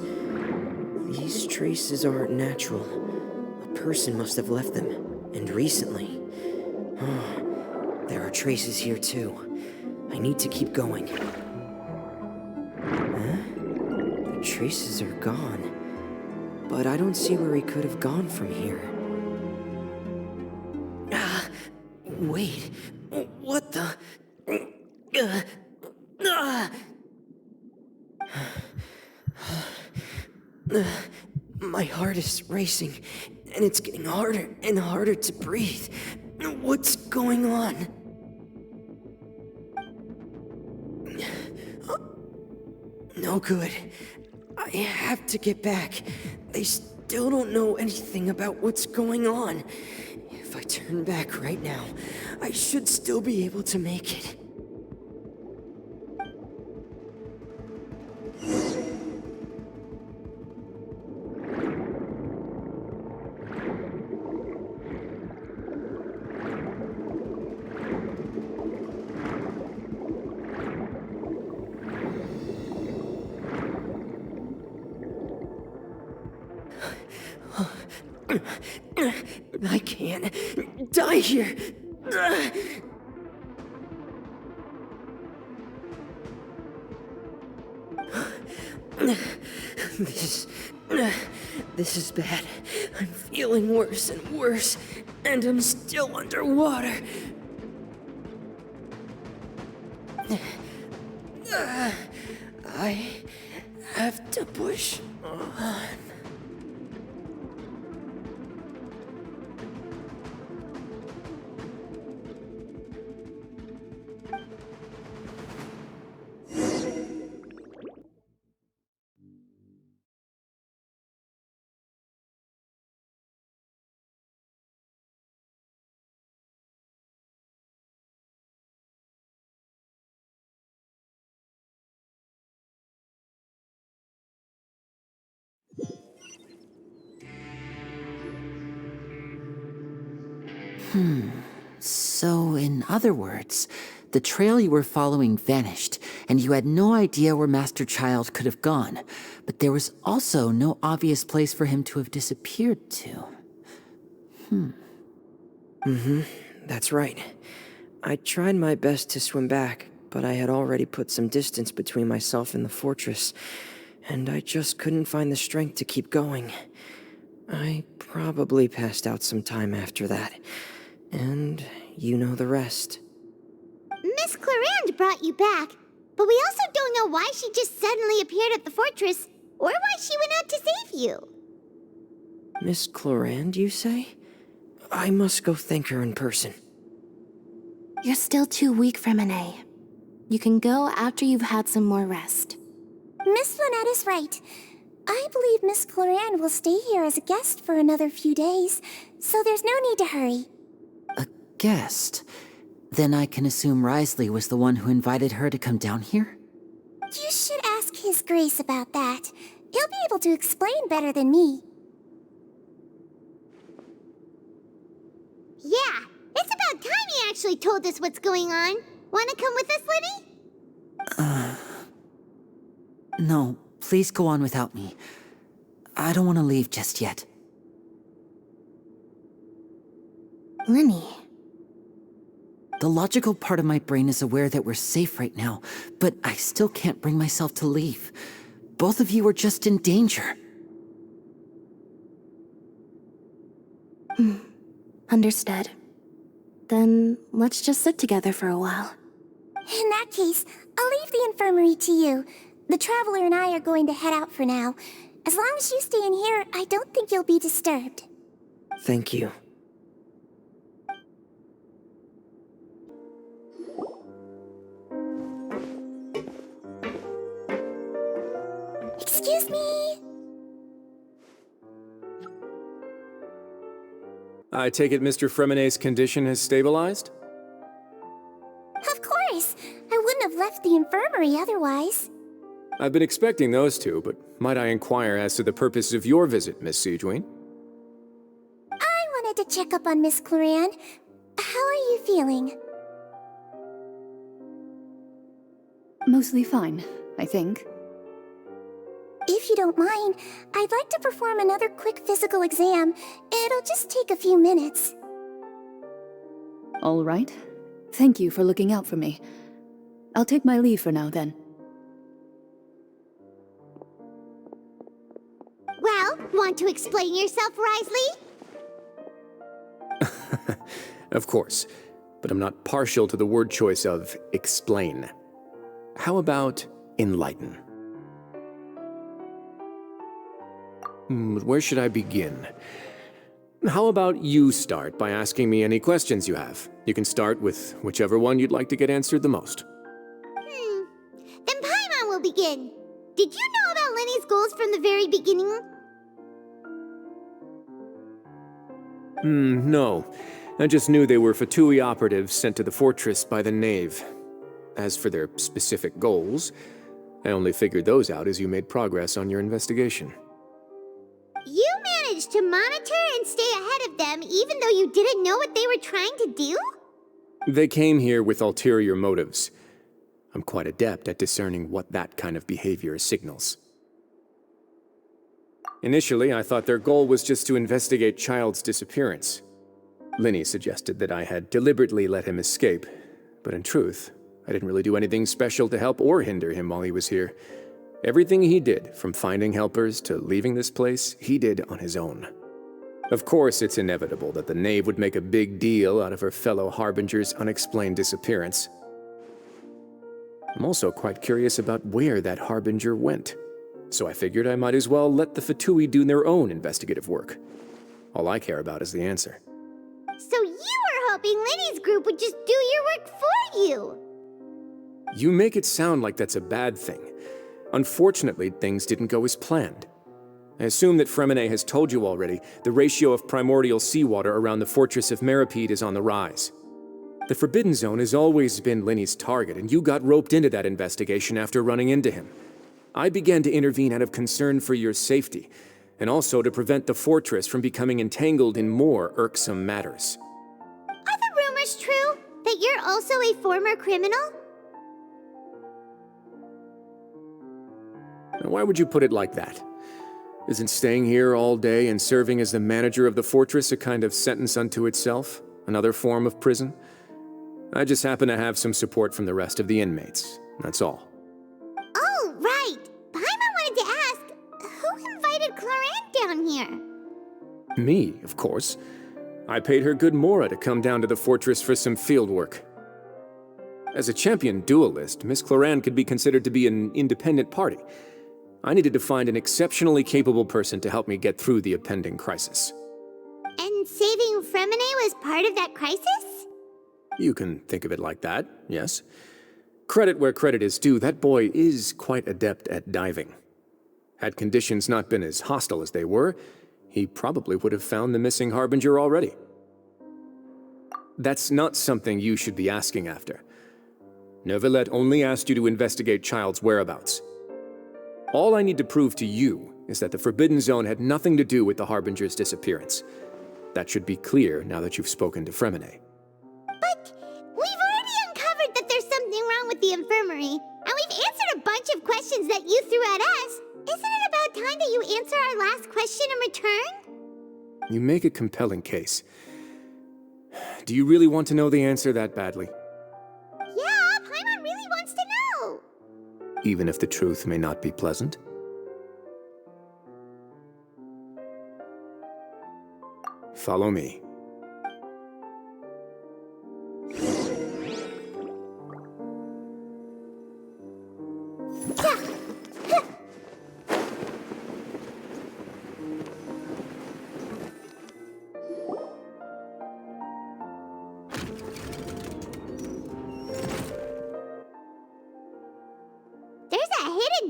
Speaker 16: These traces aren't natural. A person must have left them, and recently. There are traces here too. I need to keep going. The traces are gone, but I don't see where he could have gone from here. Wait, what the? My heart is racing, and it's getting harder and harder to breathe. What's going on? No good. I have to get back. They still don't know anything about what's going on. If I turn back right now, I should still be able to make it. I can't die here. This is bad. I'm feeling worse and worse, and I'm still underwater. I have to push on.
Speaker 12: So, in other words, the trail you were following vanished, and you had no idea where Master Child could have gone, but there was also no obvious place for him to have disappeared to.
Speaker 16: That's right. I tried my best to swim back, but I had already put some distance between myself and the fortress, and I just couldn't find the strength to keep going. I probably passed out some time after that, and you know the rest.
Speaker 2: Miss Clarande brought you back, but we also don't know why she just suddenly appeared at the fortress, or why she went out to save you.
Speaker 16: Miss Clarande, you say? I must go thank her in person.
Speaker 19: You're still too weak for Monet. You can go after you've had some more rest.
Speaker 17: Miss Lynette is right. I believe Miss Clarande will stay here as a guest for another few days, so there's no need to hurry.
Speaker 12: A guest? Then I can assume Risley was the one who invited her to come down here?
Speaker 17: You should ask His Grace about that. He'll be able to explain better than me.
Speaker 2: Yeah, it's about time he actually told us what's going on. Wanna come with us, Lenny?
Speaker 12: No, please go on without me. I don't want to leave just yet.
Speaker 19: Lenny.
Speaker 12: The logical part of my brain is aware that we're safe right now, but I still can't bring myself to leave. Both of you are just in danger.
Speaker 19: Understood. Then let's just sit together for a while.
Speaker 17: In that case, I'll leave the infirmary to you. The Traveler and I are going to head out for now. As long as you stay in here, I don't think you'll be disturbed.
Speaker 16: Thank you.
Speaker 17: Excuse me?
Speaker 9: I take it Mr. Fremonet's condition has stabilized?
Speaker 17: Of course. I wouldn't have left the infirmary otherwise.
Speaker 9: I've been expecting those two, but might I inquire as to the purpose of your visit, Miss Siegewien?
Speaker 17: I wanted to check up on Miss Cloran. How are you feeling?
Speaker 8: Mostly fine, I think.
Speaker 17: If you don't mind, I'd like to perform another quick physical exam. It'll just take a few minutes.
Speaker 8: All right. Thank you for looking out for me. I'll take my leave for now, then.
Speaker 2: Well, want to explain yourself, Risley?
Speaker 9: Of course, but I'm not partial to the word choice of explain. How about enlighten? Where should I begin? How about you start by asking me any questions you have? You can start with whichever one you'd like to get answered the most.
Speaker 2: Then Paimon will begin. Did you know about Lenny's goals from the very beginning?
Speaker 9: No. I just knew they were Fatui operatives sent to the fortress by the Knave. As for their specific goals, I only figured those out as you made progress on your investigation.
Speaker 2: You managed to monitor and stay ahead of them even though you didn't know what they were trying to do?
Speaker 9: They came here with ulterior motives. I'm quite adept at discerning what that kind of behavior signals. Initially, I thought their goal was just to investigate Child's disappearance. Linny suggested that I had deliberately let him escape, but in truth, I didn't really do anything special to help or hinder him while he was here. Everything he did, from finding helpers to leaving this place, he did on his own. Of course, it's inevitable that the Knave would make a big deal out of her fellow Harbinger's unexplained disappearance. I'm also quite curious about where that Harbinger went, so I figured I might as well let the Fatui do their own investigative work. All I care about is the answer.
Speaker 2: So you were hoping Lenny's group would just do your work for you!
Speaker 9: You make it sound like that's a bad thing. Unfortunately, things didn't go as planned. I assume that Fremonet has told you already the ratio of primordial seawater around the fortress of Meripede is on the rise. The Forbidden Zone has always been Lenny's target, and you got roped into that investigation after running into him. I began to intervene out of concern for your safety, and also to prevent the fortress from becoming entangled in more irksome matters.
Speaker 2: Are the rumors true? That you're also a former criminal?
Speaker 9: Now, why would you put it like that? Isn't staying here all day and serving as the manager of the fortress a kind of sentence unto itself? Another form of prison? I just happen to have some support from the rest of the inmates. That's all.
Speaker 2: Oh, right! Paimon wanted to ask, who invited Cloran down here?
Speaker 9: Me, of course. I paid her good mora to come down to the fortress for some field work. As a champion duelist, Miss Cloran could be considered to be an independent party. I needed to find an exceptionally capable person to help me get through the impending crisis.
Speaker 2: And saving Fremonet was part of that crisis?
Speaker 9: You can think of it like that, yes. Credit where credit is due, that boy is quite adept at diving. Had conditions not been as hostile as they were, he probably would have found the missing Harbinger already. That's not something you should be asking after. Neuvillette only asked you to investigate Child's whereabouts. All I need to prove to you is that the Forbidden Zone had nothing to do with the Harbinger's disappearance. That should be clear now that you've spoken to Fremonet.
Speaker 2: But we've already uncovered that there's something wrong with the infirmary, and we've answered a bunch of questions that you threw at us. Isn't it about time that you answer our last question in return?
Speaker 9: You make a compelling case. Do you really want to know the answer that badly?
Speaker 2: Yeah, Paimon really wants to know.
Speaker 9: Even if the truth may not be pleasant? Follow me.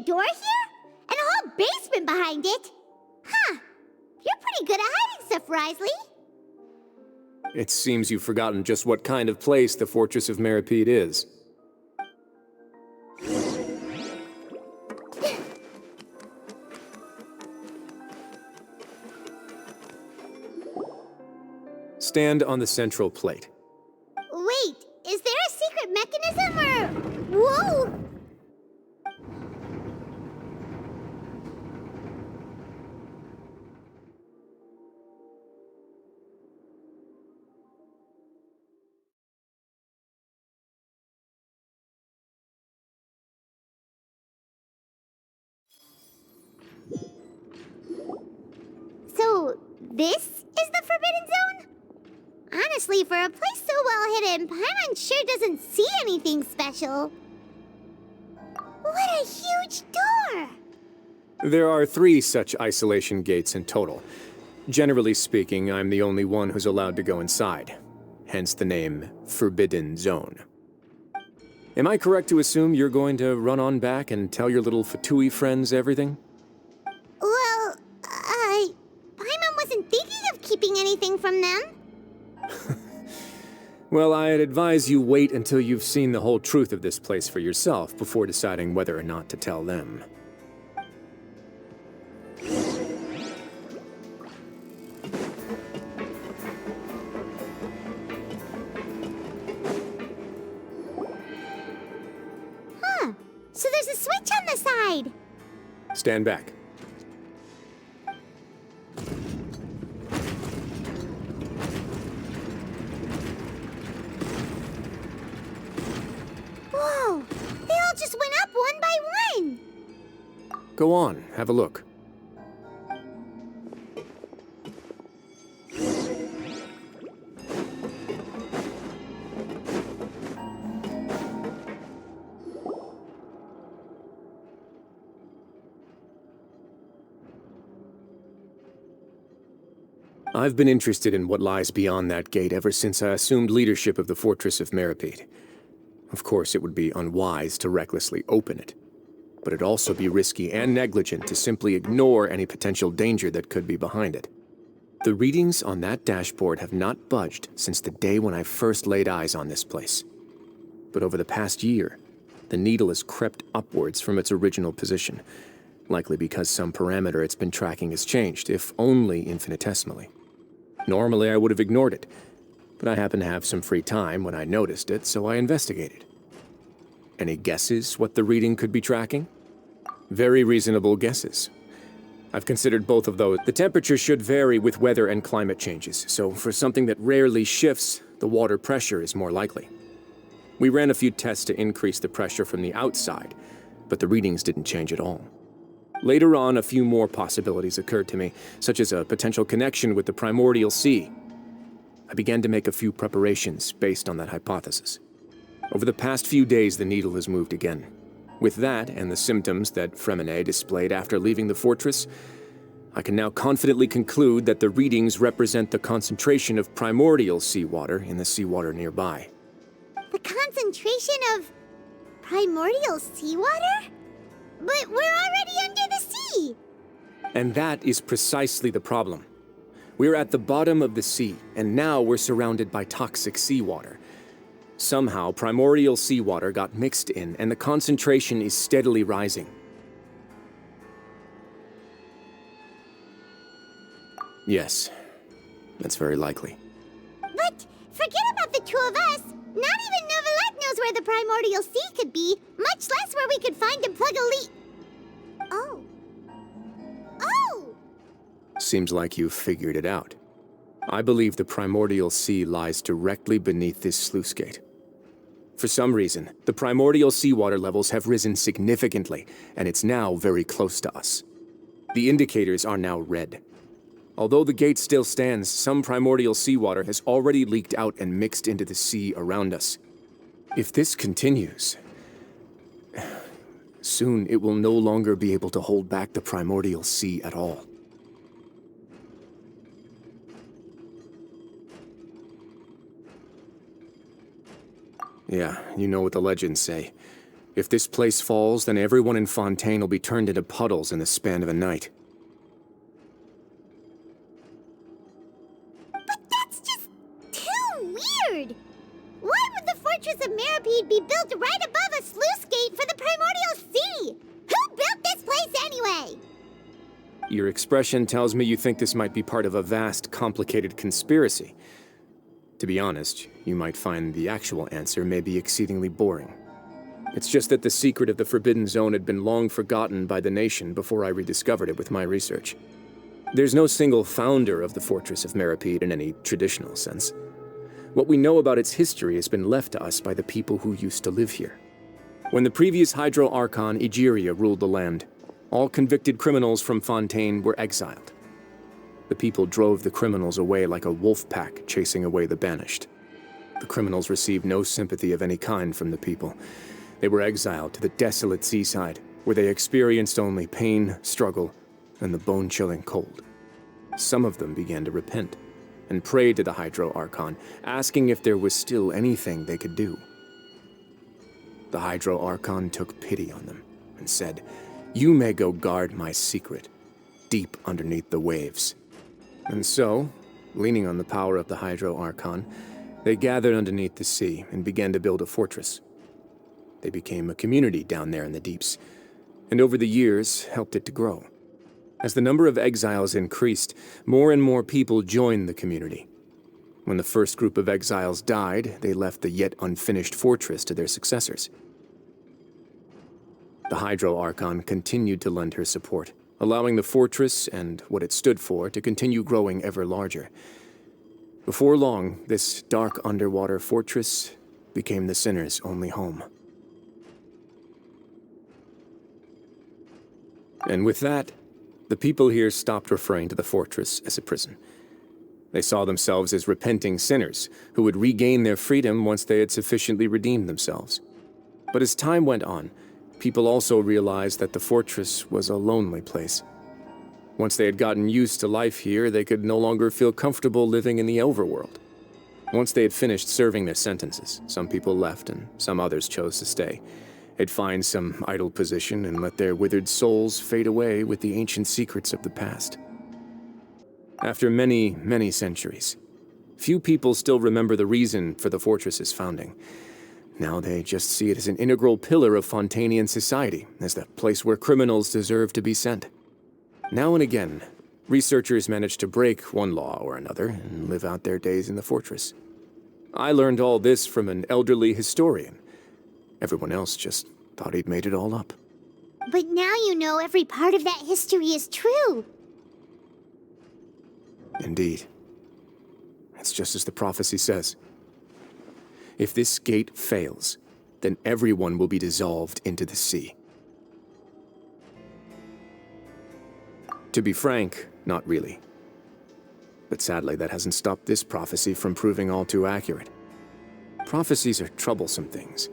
Speaker 2: door here? And a whole basement behind it? Huh. You're pretty good at hiding stuff, Risley.
Speaker 9: It seems you've forgotten just what kind of place the Fortress of Meripede is. Stand on the central plate.
Speaker 2: Wait, is there a secret mechanism or... Whoa! So, this is the Forbidden Zone? Honestly, for a place so well hidden, Paimon sure doesn't see anything special. What a huge door!
Speaker 9: There are 3 such isolation gates in total. Generally speaking, I'm the only one who's allowed to go inside. Hence the name Forbidden Zone. Am I correct to assume you're going to run on back and tell your little Fatui friends everything?
Speaker 2: Well, Paimon wasn't thinking of keeping anything from them.
Speaker 9: Well, I'd advise you wait until you've seen the whole truth of this place for yourself before deciding whether or not to tell them.
Speaker 2: Huh. So there's a switch on the side.
Speaker 9: Stand back.
Speaker 2: Whoa! They all just went up one by one!
Speaker 9: Go on, have a look. I've been interested in what lies beyond that gate ever since I assumed leadership of the Fortress of Meripede. Of course, it would be unwise to recklessly open it, but it'd also be risky and negligent to simply ignore any potential danger that could be behind it. The readings on that dashboard have not budged since the day when I first laid eyes on this place. But over the past year, the needle has crept upwards from its original position, likely because some parameter it's been tracking has changed, if only infinitesimally. Normally, I would have ignored it, but I happened to have some free time when I noticed it, so I investigated. Any guesses what the reading could be tracking? Very reasonable guesses. I've considered both of those. The temperature should vary with weather and climate changes, so for something that rarely shifts, the water pressure is more likely. We ran a few tests to increase the pressure from the outside, but the readings didn't change at all. Later on, a few more possibilities occurred to me, such as a potential connection with the primordial sea. I began to make a few preparations based on that hypothesis. Over the past few days, the needle has moved again. With that, and the symptoms that Fremine displayed after leaving the fortress, I can now confidently conclude that the readings represent the concentration of primordial seawater in the seawater nearby.
Speaker 2: The concentration of primordial seawater? But we're already under the sea!
Speaker 9: And that is precisely the problem. We're at the bottom of the sea, and now we're surrounded by toxic seawater. Somehow, primordial seawater got mixed in, and the concentration is steadily rising. Yes, that's very likely.
Speaker 2: But forget about the two of us! Not even Novelette knows where the primordial sea could be, much less where we could find and plug a leak. Oh. Oh!
Speaker 9: Seems like you've figured it out. I believe the primordial sea lies directly beneath this sluice gate. For some reason, the primordial seawater levels have risen significantly, and it's now very close to us. The indicators are now red. Although the gate still stands, some primordial seawater has already leaked out and mixed into the sea around us. If this continues, soon it will no longer be able to hold back the primordial sea at all. Yeah, you know what the legends say. If this place falls, then everyone in Fontaine will be turned into puddles in the span of a night.
Speaker 2: But that's just too weird! Why would the Fortress of Meripede be built right above a sluice gate for the Primordial Sea? Who built this place anyway?
Speaker 9: Your expression tells me you think this might be part of a vast, complicated conspiracy. To be honest, you might find the actual answer may be exceedingly boring. It's just that the secret of the Forbidden Zone had been long forgotten by the nation before I rediscovered it with my research. There's no single founder of the Fortress of Meripede in any traditional sense. What we know about its history has been left to us by the people who used to live here. When the previous Hydro Archon Egeria ruled the land, all convicted criminals from Fontaine were exiled. The people drove the criminals away like a wolf pack chasing away the banished. The criminals received no sympathy of any kind from the people. They were exiled to the desolate seaside, where they experienced only pain, struggle, and the bone-chilling cold. Some of them began to repent and prayed to the Hydro Archon, asking if there was still anything they could do. The Hydro Archon took pity on them and said, "You may go guard my secret, deep underneath the waves." And so, leaning on the power of the Hydro Archon, they gathered underneath the sea and began to build a fortress. They became a community down there in the deeps, and over the years helped it to grow. As the number of exiles increased, more and more people joined the community. When the first group of exiles died, they left the yet unfinished fortress to their successors. The Hydro Archon continued to lend her support, allowing the fortress and what it stood for to continue growing ever larger. Before long, this dark underwater fortress became the sinner's only home. And with that, the people here stopped referring to the fortress as a prison. They saw themselves as repenting sinners who would regain their freedom once they had sufficiently redeemed themselves. But as time went on, people also realized that the fortress was a lonely place. Once they had gotten used to life here, they could no longer feel comfortable living in the overworld. Once they had finished serving their sentences, some people left and some others chose to stay. They'd find some idle position and let their withered souls fade away with the ancient secrets of the past. After many, many centuries, few people still remember the reason for the fortress's founding. Now they just see it as an integral pillar of Fontainian society, as the place where criminals deserve to be sent. Now and again, researchers manage to break one law or another and live out their days in the fortress. I learned all this from an elderly historian. Everyone else just thought he'd made it all up.
Speaker 2: But now you know every part of that history is true.
Speaker 9: Indeed. It's just as the prophecy says. If this gate fails, then everyone will be dissolved into the sea. To be frank, not really. But sadly, that hasn't stopped this prophecy from proving all too accurate. Prophecies are troublesome things.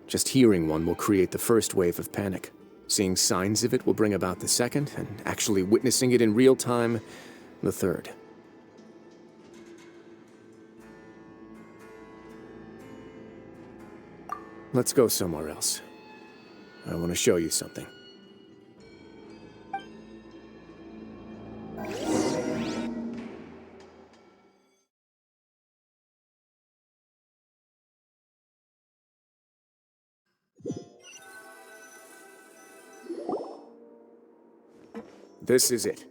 Speaker 9: Just hearing one will create the first wave of panic. Seeing signs of it will bring about the second, and actually witnessing it in real time, the third. Let's go somewhere else. I want to show you something. This is it.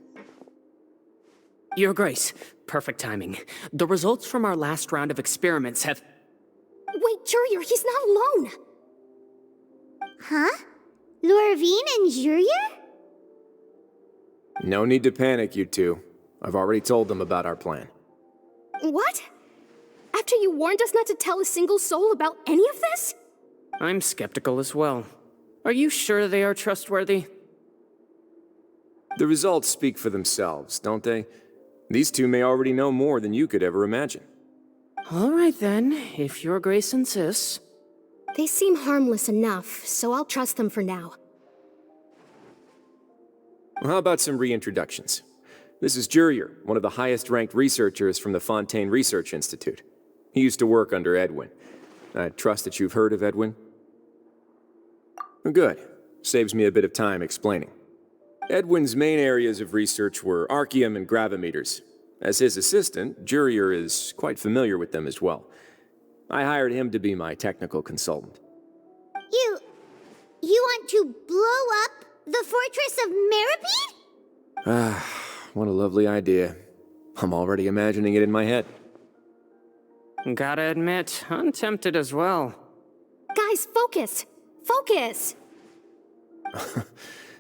Speaker 7: Your Grace, perfect timing. The results from our last round of experiments have...
Speaker 3: Wait, Jurier, he's not alone!
Speaker 2: Huh? Lorvine and Jurier?
Speaker 9: No need to panic, you two. I've already told them about our plan.
Speaker 3: What? After you warned us not to tell a single soul about any of this?
Speaker 7: I'm skeptical as well. Are you sure they are trustworthy?
Speaker 9: The results speak for themselves, don't they? These two may already know more than you could ever imagine.
Speaker 7: All right then, if Your Grace insists.
Speaker 3: They seem harmless enough, so I'll trust them for now.
Speaker 9: Well, how about some reintroductions? This is Jurier, one of the highest-ranked researchers from the Fontaine Research Institute. He used to work under Edwin. I trust that you've heard of Edwin? Good. Saves me a bit of time explaining. Edwin's main areas of research were archaeum and gravimeters. As his assistant, Jurier is quite familiar with them as well. I hired him to be my technical consultant.
Speaker 2: You want to blow up the fortress of Meripede?
Speaker 9: Ah, what a lovely idea. I'm already imagining it in my head.
Speaker 7: Gotta admit, I'm tempted as well.
Speaker 3: Guys, focus! Focus!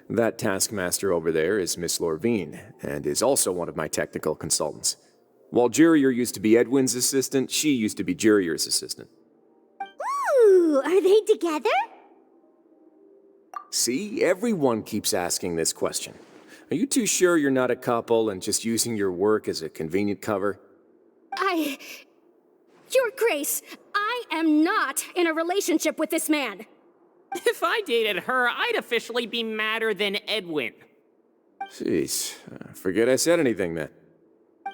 Speaker 9: That taskmaster over there is Miss Lorvine, and is also one of my technical consultants. While Jurier used to be Edwin's assistant, she used to be Jurier's assistant.
Speaker 2: Ooh, are they together?
Speaker 9: See, everyone keeps asking this question. Are you too sure you're not a couple and just using your work as a convenient cover?
Speaker 3: Your Grace, I am not in a relationship with this man.
Speaker 7: If I dated her, I'd officially be madder than Edwin.
Speaker 9: Jeez, forget I said anything then.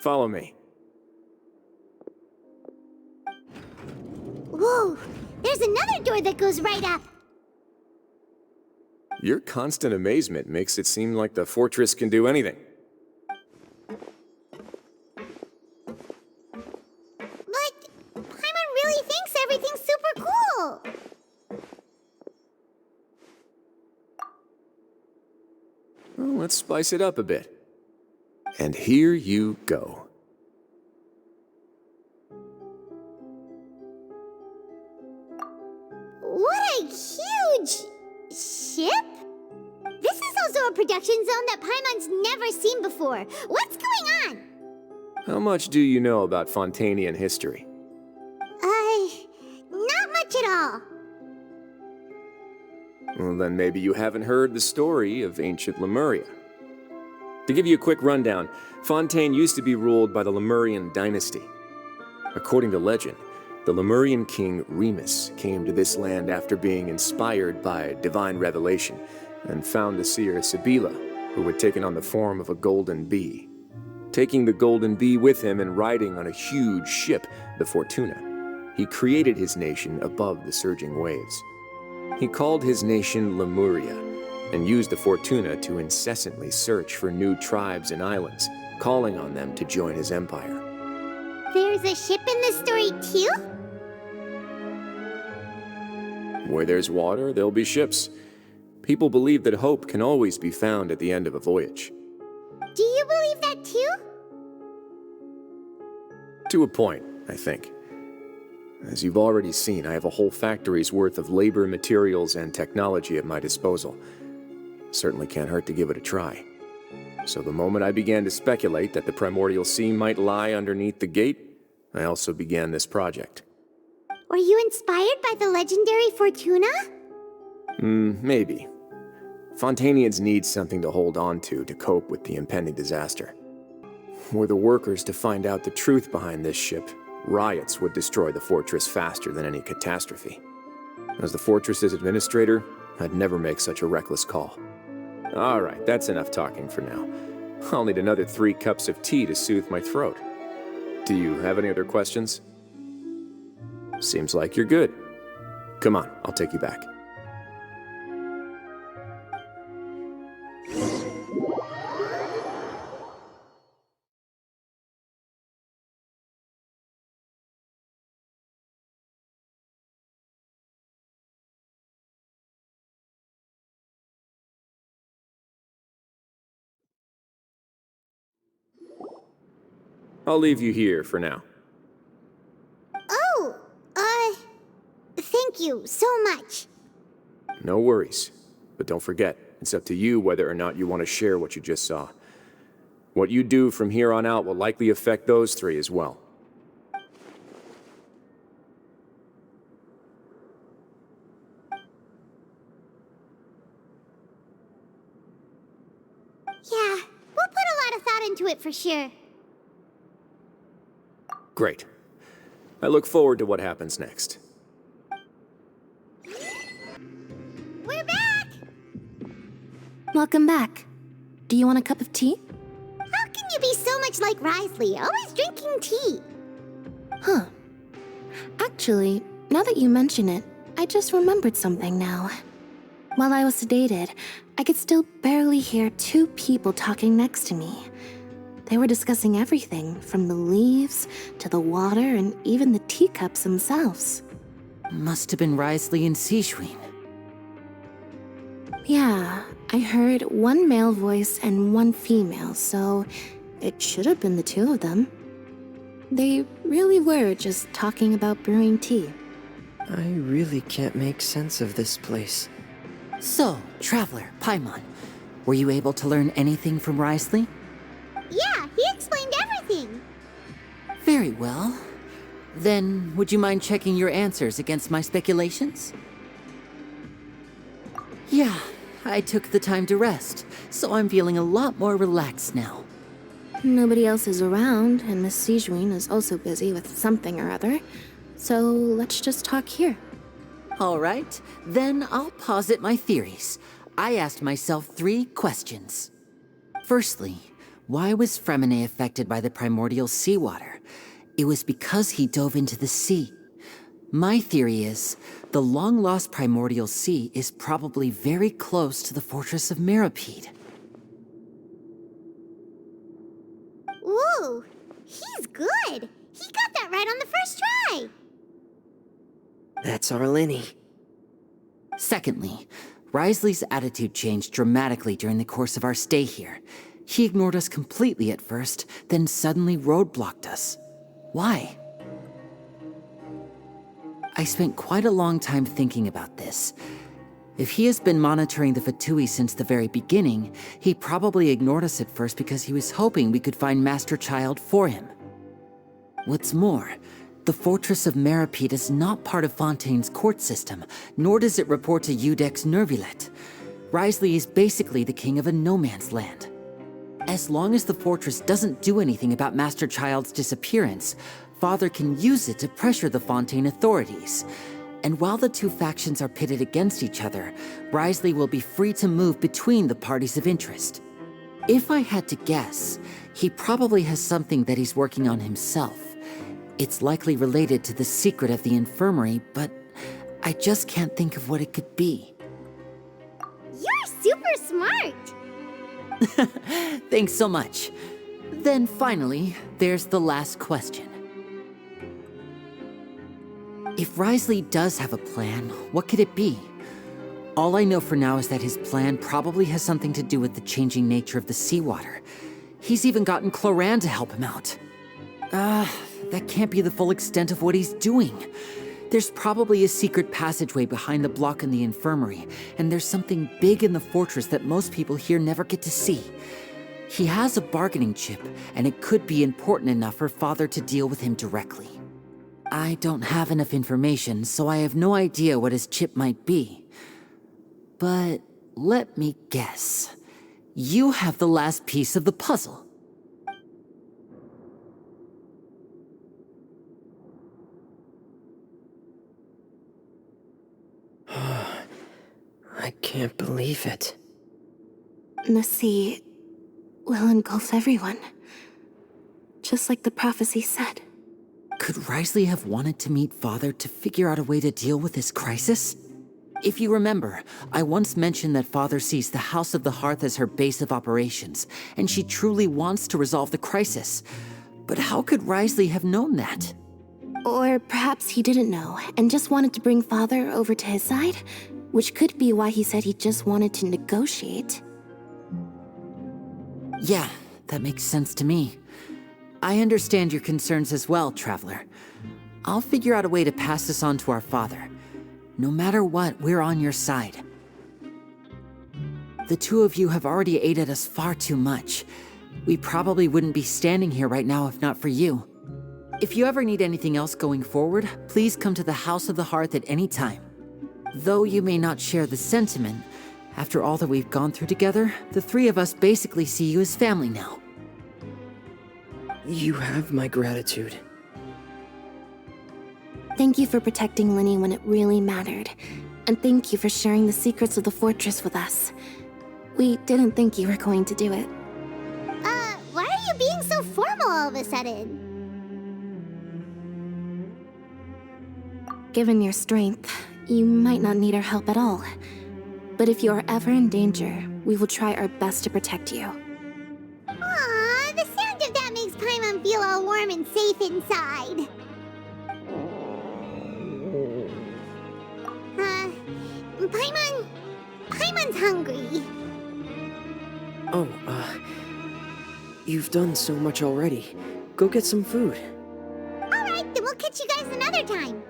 Speaker 9: Follow me.
Speaker 2: Whoa, there's another door that goes right up.
Speaker 9: Your constant amazement makes it seem like the fortress can do anything.
Speaker 2: But Paimon really thinks everything's super cool.
Speaker 9: Well, let's spice it up a bit. And here you go.
Speaker 2: What a huge ship? This is also a production zone that Paimon's never seen before. What's going on?
Speaker 9: How much do you know about Fontainian history?
Speaker 2: Not much at all.
Speaker 9: Well, then maybe you haven't heard the story of ancient Lemuria. To give you a quick rundown, Fontaine used to be ruled by the Lemurian dynasty. According to legend, the Lemurian king Remus came to this land after being inspired by divine revelation and found the seer Sibila, who had taken on the form of a golden bee. Taking the golden bee with him and riding on a huge ship, the Fortuna, he created his nation above the surging waves. He called his nation Lemuria and used the Fortuna to incessantly search for new tribes and islands, calling on them to join his empire.
Speaker 2: There's a ship in this story too?
Speaker 9: Where there's water, there'll be ships. People believe that hope can always be found at the end of a voyage.
Speaker 2: Do you believe that too?
Speaker 9: To a point, I think. As you've already seen, I have a whole factory's worth of labor, materials, and technology at my disposal. Certainly can't hurt to give it a try. So the moment I began to speculate that the primordial sea might lie underneath the gate, I also began this project.
Speaker 2: Were you inspired by the legendary Fortuna?
Speaker 9: Maybe. Fontainians need something to hold on to cope with the impending disaster. Were the workers to find out the truth behind this ship, riots would destroy the fortress faster than any catastrophe. As the fortress's administrator, I'd never make such a reckless call. All right, that's enough talking for now. I'll need another 3 cups of tea to soothe my throat. Do you have any other questions? Seems like you're good. Come on, I'll take you back. I'll leave you here for now.
Speaker 2: Oh, thank you so much.
Speaker 9: No worries. But don't forget, it's up to you whether or not you want to share what you just saw. What you do from here on out will likely affect those 3 as well.
Speaker 2: Yeah, we'll put a lot of thought into it for sure.
Speaker 9: Great. I look forward to what happens next.
Speaker 2: We're back!
Speaker 19: Welcome back. Do you want a cup of tea?
Speaker 2: How can you be so much like Risley, always drinking tea?
Speaker 19: Huh. Actually, now that you mention it, I just remembered something now. While I was sedated, I could still barely hear two people talking next to me. They were discussing everything, from the leaves to the water and even the teacups themselves.
Speaker 12: Must have been Risley and Sijuin.
Speaker 19: Yeah, I heard one male voice and one female, so it should have been the two of them. They really were just talking about brewing tea.
Speaker 16: I really can't make sense of this place.
Speaker 12: So, Traveler, Paimon, were you able to learn anything from Risley?
Speaker 2: Yeah, he explained everything.
Speaker 12: Very well. Then, would you mind checking your answers against my speculations? Yeah, I took the time to rest, so I'm feeling a lot more relaxed now.
Speaker 19: Nobody else is around, and Miss Sijuin is also busy with something or other, so let's just talk here.
Speaker 12: All right, then I'll posit my theories. I asked myself 3 questions. Firstly, why was Fremine affected by the primordial seawater? It was because he dove into the sea. My theory is, the long-lost primordial sea is probably very close to the fortress of Mirapede.
Speaker 2: Ooh, he's good. He got that right on the first try.
Speaker 16: That's our Lenny.
Speaker 12: Secondly, Risley's attitude changed dramatically during the course of our stay here. He ignored us completely at first, then suddenly roadblocked us. Why? I spent quite a long time thinking about this. If he has been monitoring the Fatui since the very beginning, he probably ignored us at first because he was hoping we could find Master Child for him. What's more, the Fortress of Mirapede is not part of Fontaine's court system, nor does it report to Udex Nervulet. Risley is basically the king of a no-man's land. As long as the fortress doesn't do anything about Master Child's disappearance, Father can use it to pressure the Fontaine authorities. And while the two factions are pitted against each other, Risley will be free to move between the parties of interest. If I had to guess, he probably has something that he's working on himself. It's likely related to the secret of the infirmary, but I just can't think of what it could be.
Speaker 2: You're super smart.
Speaker 12: Thanks so much. Then finally, there's the last question. If Risley does have a plan, what could it be? All I know for now is that his plan probably has something to do with the changing nature of the seawater. He's even gotten Cloran to help him out. That can't be the full extent of what he's doing. There's probably a secret passageway behind the block in the infirmary, and there's something big in the fortress that most people here never get to see. He has a bargaining chip, and it could be important enough for Father to deal with him directly. I don't have enough information, so I have no idea what his chip might be. But let me guess. You have the last piece of the puzzle.
Speaker 16: I can't believe it.
Speaker 19: The sea will engulf everyone, just like the prophecy said.
Speaker 12: Could Risley have wanted to meet Father to figure out a way to deal with this crisis? If you remember, I once mentioned that Father sees the House of the Hearth as her base of operations, and she truly wants to resolve the crisis. But how could Risley have known that?
Speaker 19: Or perhaps he didn't know, and just wanted to bring Father over to his side? Which could be why he said he just wanted to negotiate.
Speaker 12: Yeah, that makes sense to me. I understand your concerns as well, Traveler. I'll figure out a way to pass this on to our father. No matter what, we're on your side. The two of you have already aided us far too much. We probably wouldn't be standing here right now if not for you. If you ever need anything else going forward, please come to the House of the Hearth at any time. Though you may not share the sentiment, after all that we've gone through together, the three of us basically see you as family now.
Speaker 16: You have my gratitude.
Speaker 19: Thank you for protecting Lenny when it really mattered. And thank you for sharing the secrets of the fortress with us. We didn't think you were going to do it.
Speaker 2: Why are you being so formal all of a sudden?
Speaker 19: Given your strength, you might not need our help at all. But if you are ever in danger, we will try our best to protect you.
Speaker 2: Aw, the sound of that makes Paimon feel all warm and safe inside. Paimon's hungry.
Speaker 16: Oh, you've done so much already. Go get some food.
Speaker 2: Alright, then we'll catch you guys another time.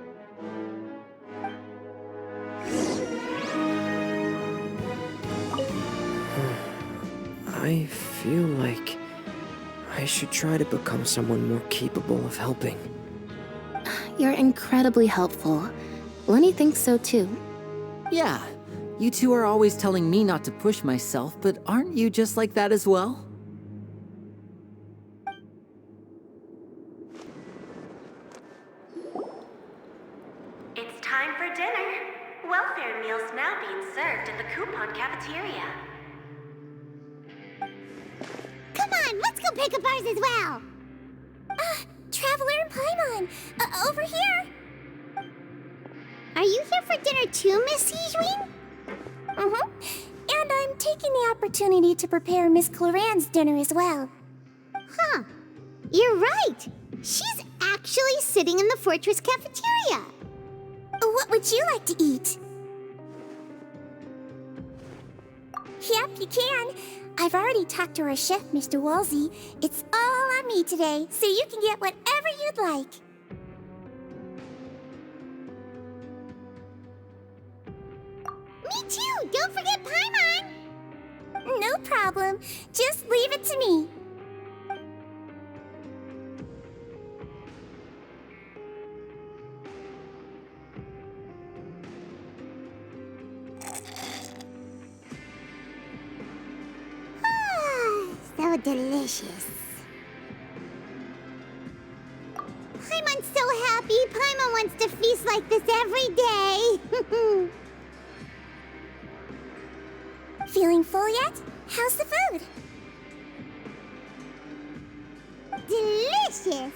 Speaker 16: I feel like I should try to become someone more capable of helping.
Speaker 19: You're incredibly helpful. Lenny thinks so too.
Speaker 12: Yeah, you two are always telling me not to push myself, but aren't you just like that as well?
Speaker 18: It's time for dinner. Welfare meals now being served in the coupon cafeteria.
Speaker 2: Come on, let's go pick up ours as well. Traveler and Paimon, over here. Are you here for dinner too, Miss Sijwin?
Speaker 17: And I'm taking the opportunity to prepare Miss Cloran's dinner as well.
Speaker 2: Huh. You're right. She's actually sitting in the fortress cafeteria.
Speaker 17: What would you like to eat? Yep, you can. I've already talked to our chef, Mr. Wolsey. It's all on me today, so you can get whatever you'd like.
Speaker 2: Me too! Don't forget Paimon!
Speaker 17: No problem. Just leave it to me.
Speaker 2: So delicious. Paimon's so happy. Paimon wants to feast like this every day.
Speaker 17: Feeling full yet? How's the food?
Speaker 2: Delicious.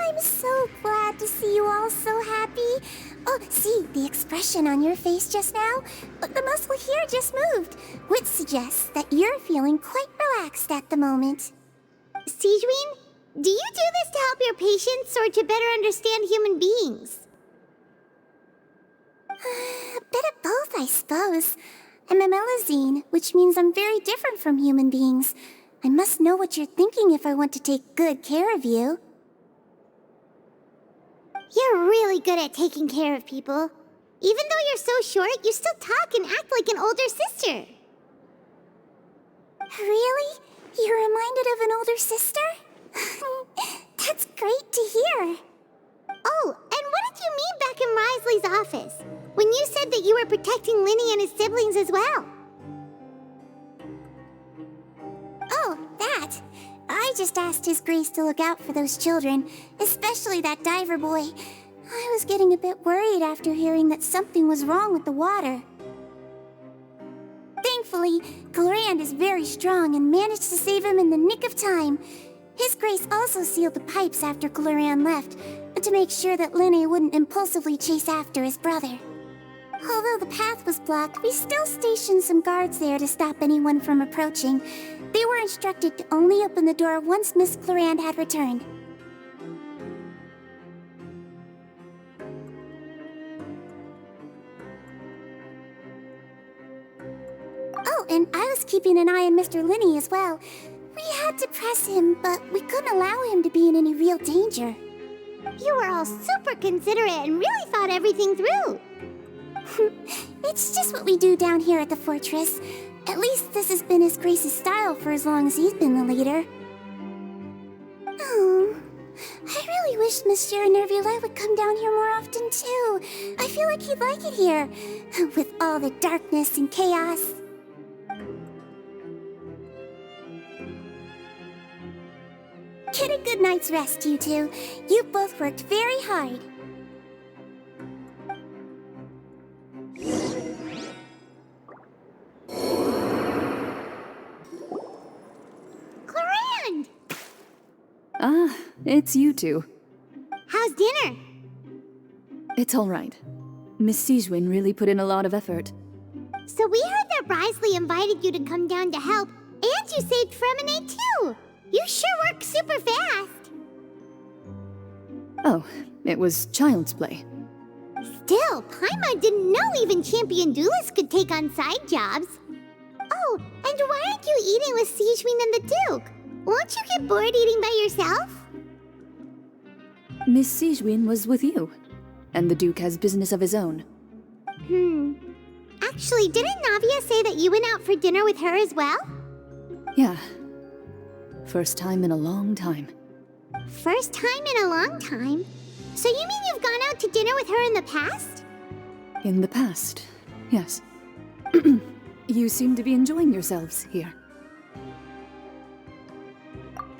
Speaker 17: I'm so glad to see you all so happy. Oh, see, the expression on your face just now? The muscle here just moved, which suggests that you're feeling quite relaxed at the moment.
Speaker 2: Sijwin, do you do this to help your patients or to better understand human beings?
Speaker 17: A bit of both, I suppose. I'm a Melazine, which means I'm very different from human beings. I must know what you're thinking if I want to take good care of you.
Speaker 2: You're really good at taking care of people. Even though you're so short, you still talk and act like an older sister.
Speaker 17: Really? You're reminded of an older sister? That's great to hear.
Speaker 2: Oh, and what did you mean back in Risley's office? When you said that you were protecting Linny and his siblings as well?
Speaker 17: Oh, that. I just asked His Grace to look out for those children, especially that diver boy. I was getting a bit worried after hearing that something was wrong with the water. Thankfully, Clorand is very strong and managed to save him in the nick of time. His Grace also sealed the pipes after Clorand left, to make sure that Linny wouldn't impulsively chase after his brother. Although the path was blocked, we still stationed some guards there to stop anyone from approaching. They were instructed to only open the door once Miss Clorand had returned. Oh, and I was keeping an eye on Mr. Linny as well. We had to press him, but we couldn't allow him to be in any real danger.
Speaker 2: You were all super considerate and really thought everything through.
Speaker 17: It's just what we do down here at the fortress. At least this has been His Grace's style for as long as he's been the leader. Oh, I really wish Monsieur Nervulette would come down here more often too. I feel like he'd like it here, with all the darkness and chaos. Get a good night's rest, you two. You both worked very hard.
Speaker 2: Clorand!
Speaker 8: It's you two.
Speaker 2: How's dinner?
Speaker 8: It's all right. Miss Sijwin really put in a lot of effort.
Speaker 2: So we heard that Risley invited you to come down to help, and you saved Fremonade too! You sure work super fast!
Speaker 8: Oh, it was child's play.
Speaker 2: Still, Paimon didn't know even champion duelists could take on side jobs. Oh, and why aren't you eating with Sijwin and the Duke? Won't you get bored eating by yourself?
Speaker 8: Miss Sijwin was with you, and the Duke has business of his own.
Speaker 2: Actually, didn't Navia say that you went out for dinner with her as well?
Speaker 8: Yeah. First time in a long time.
Speaker 2: First time in a long time? So you mean you've gone out to dinner with her in the past?
Speaker 8: In the past, yes. You seem to be enjoying yourselves here.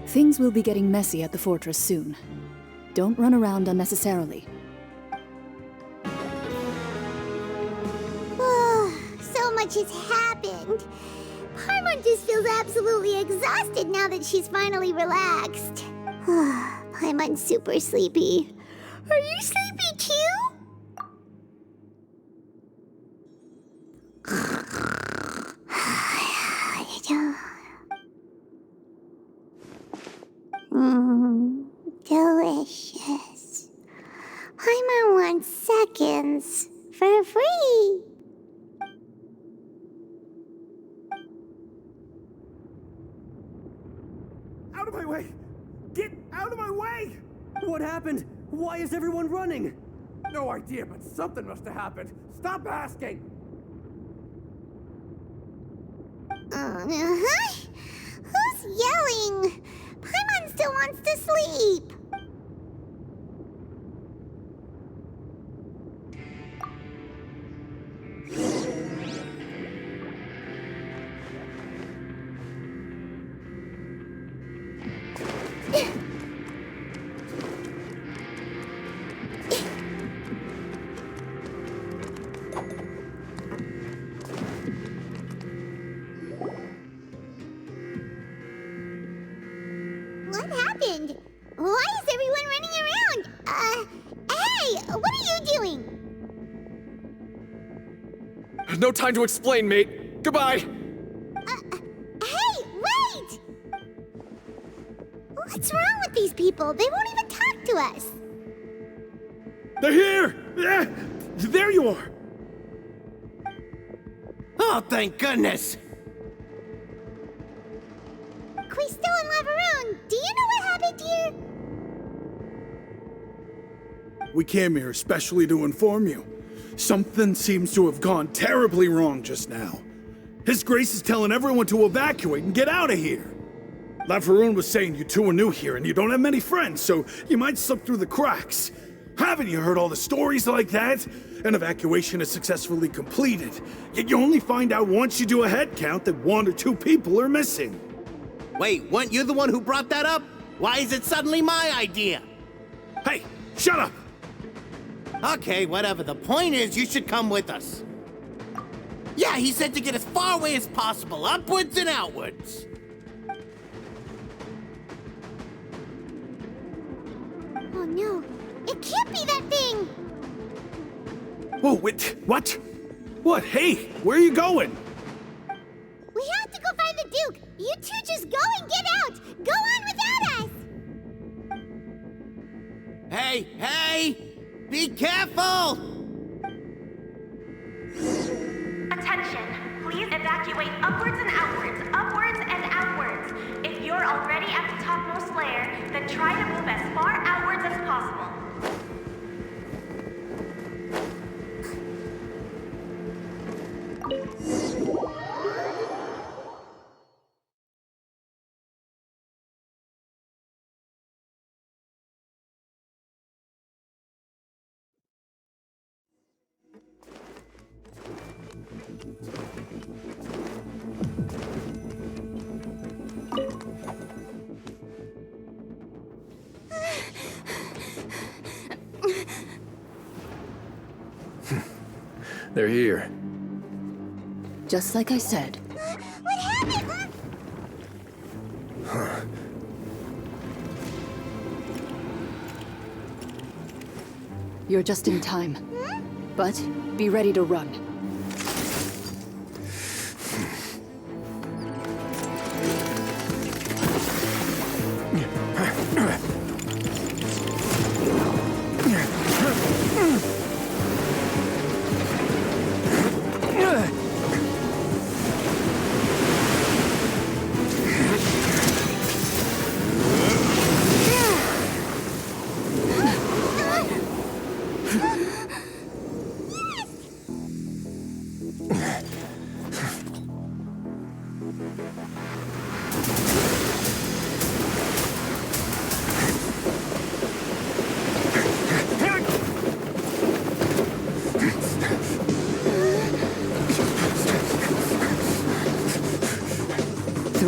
Speaker 8: Things will be getting messy at the fortress soon. Don't run around unnecessarily.
Speaker 2: So much has happened. Paimon just feels absolutely exhausted now that she's finally relaxed. Paimon's super sleepy. Are you sleepy too? Delicious. Paimon wants seconds for free.
Speaker 13: Out of my way! Get out of my way! What happened? Why is everyone running? No idea, but something must have happened. Stop asking!
Speaker 2: Who's yelling? Paimon still wants to sleep. What happened? Why is everyone running around? Hey, what are you doing?
Speaker 15: No time to explain, mate. Goodbye.
Speaker 2: Hey, wait! What's wrong with these people? They won't even talk to us.
Speaker 5: They're here! There you are!
Speaker 4: Oh, thank goodness!
Speaker 2: Quisto and Laveroon, do you know what happened here?
Speaker 5: We came here especially to inform you. Something seems to have gone terribly wrong just now. His Grace is telling everyone to evacuate and get out of here. Laveroon was saying you two are new here and you don't have many friends, so you might slip through the cracks. Haven't you heard all the stories like that? An evacuation is successfully completed, yet you only find out once you do a head count that 1 or 2 people are missing.
Speaker 4: Wait, weren't you the one who brought that up? Why is it suddenly my idea?
Speaker 5: Hey, shut up!
Speaker 4: Okay, whatever. The point is, you should come with us. Yeah, he said to get as far away as possible, upwards and outwards.
Speaker 2: Oh no, it can't be that thing!
Speaker 5: Whoa, wait, what? What? Hey, where are you going?
Speaker 2: We have to go find the Duke! You two just go and get out! Go on without us!
Speaker 4: Hey, hey! Be careful!
Speaker 18: Attention! Please evacuate upwards and outwards, upwards and outwards. If you're already at the topmost layer, then try to move as far outwards as possible.
Speaker 9: They're here.
Speaker 8: Just like I said.
Speaker 2: What happened?
Speaker 9: Huh.
Speaker 8: You're just in time. But be ready to run.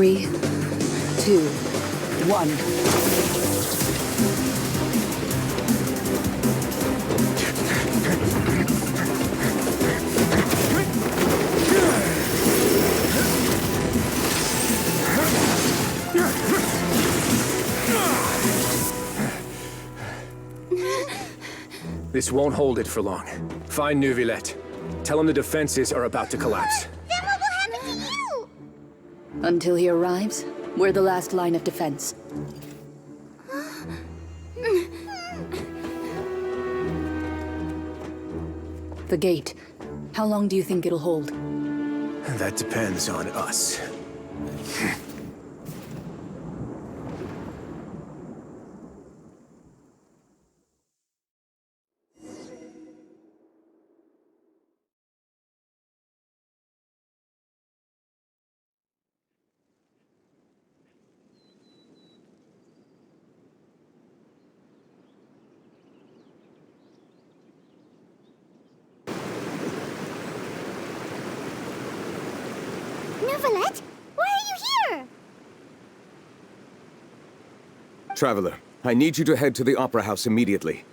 Speaker 8: Three, 2, 1.
Speaker 9: This won't hold it for long. Find Neuvillette. Tell him the defenses are about to collapse.
Speaker 2: Then what will happen to you?
Speaker 8: Until he arrives, we're the last line of defense. The gate. How long do you think it'll hold?
Speaker 9: That depends on us.
Speaker 2: Neuvillette, why are you here?
Speaker 11: Traveler, I need you to head to the Opera House immediately.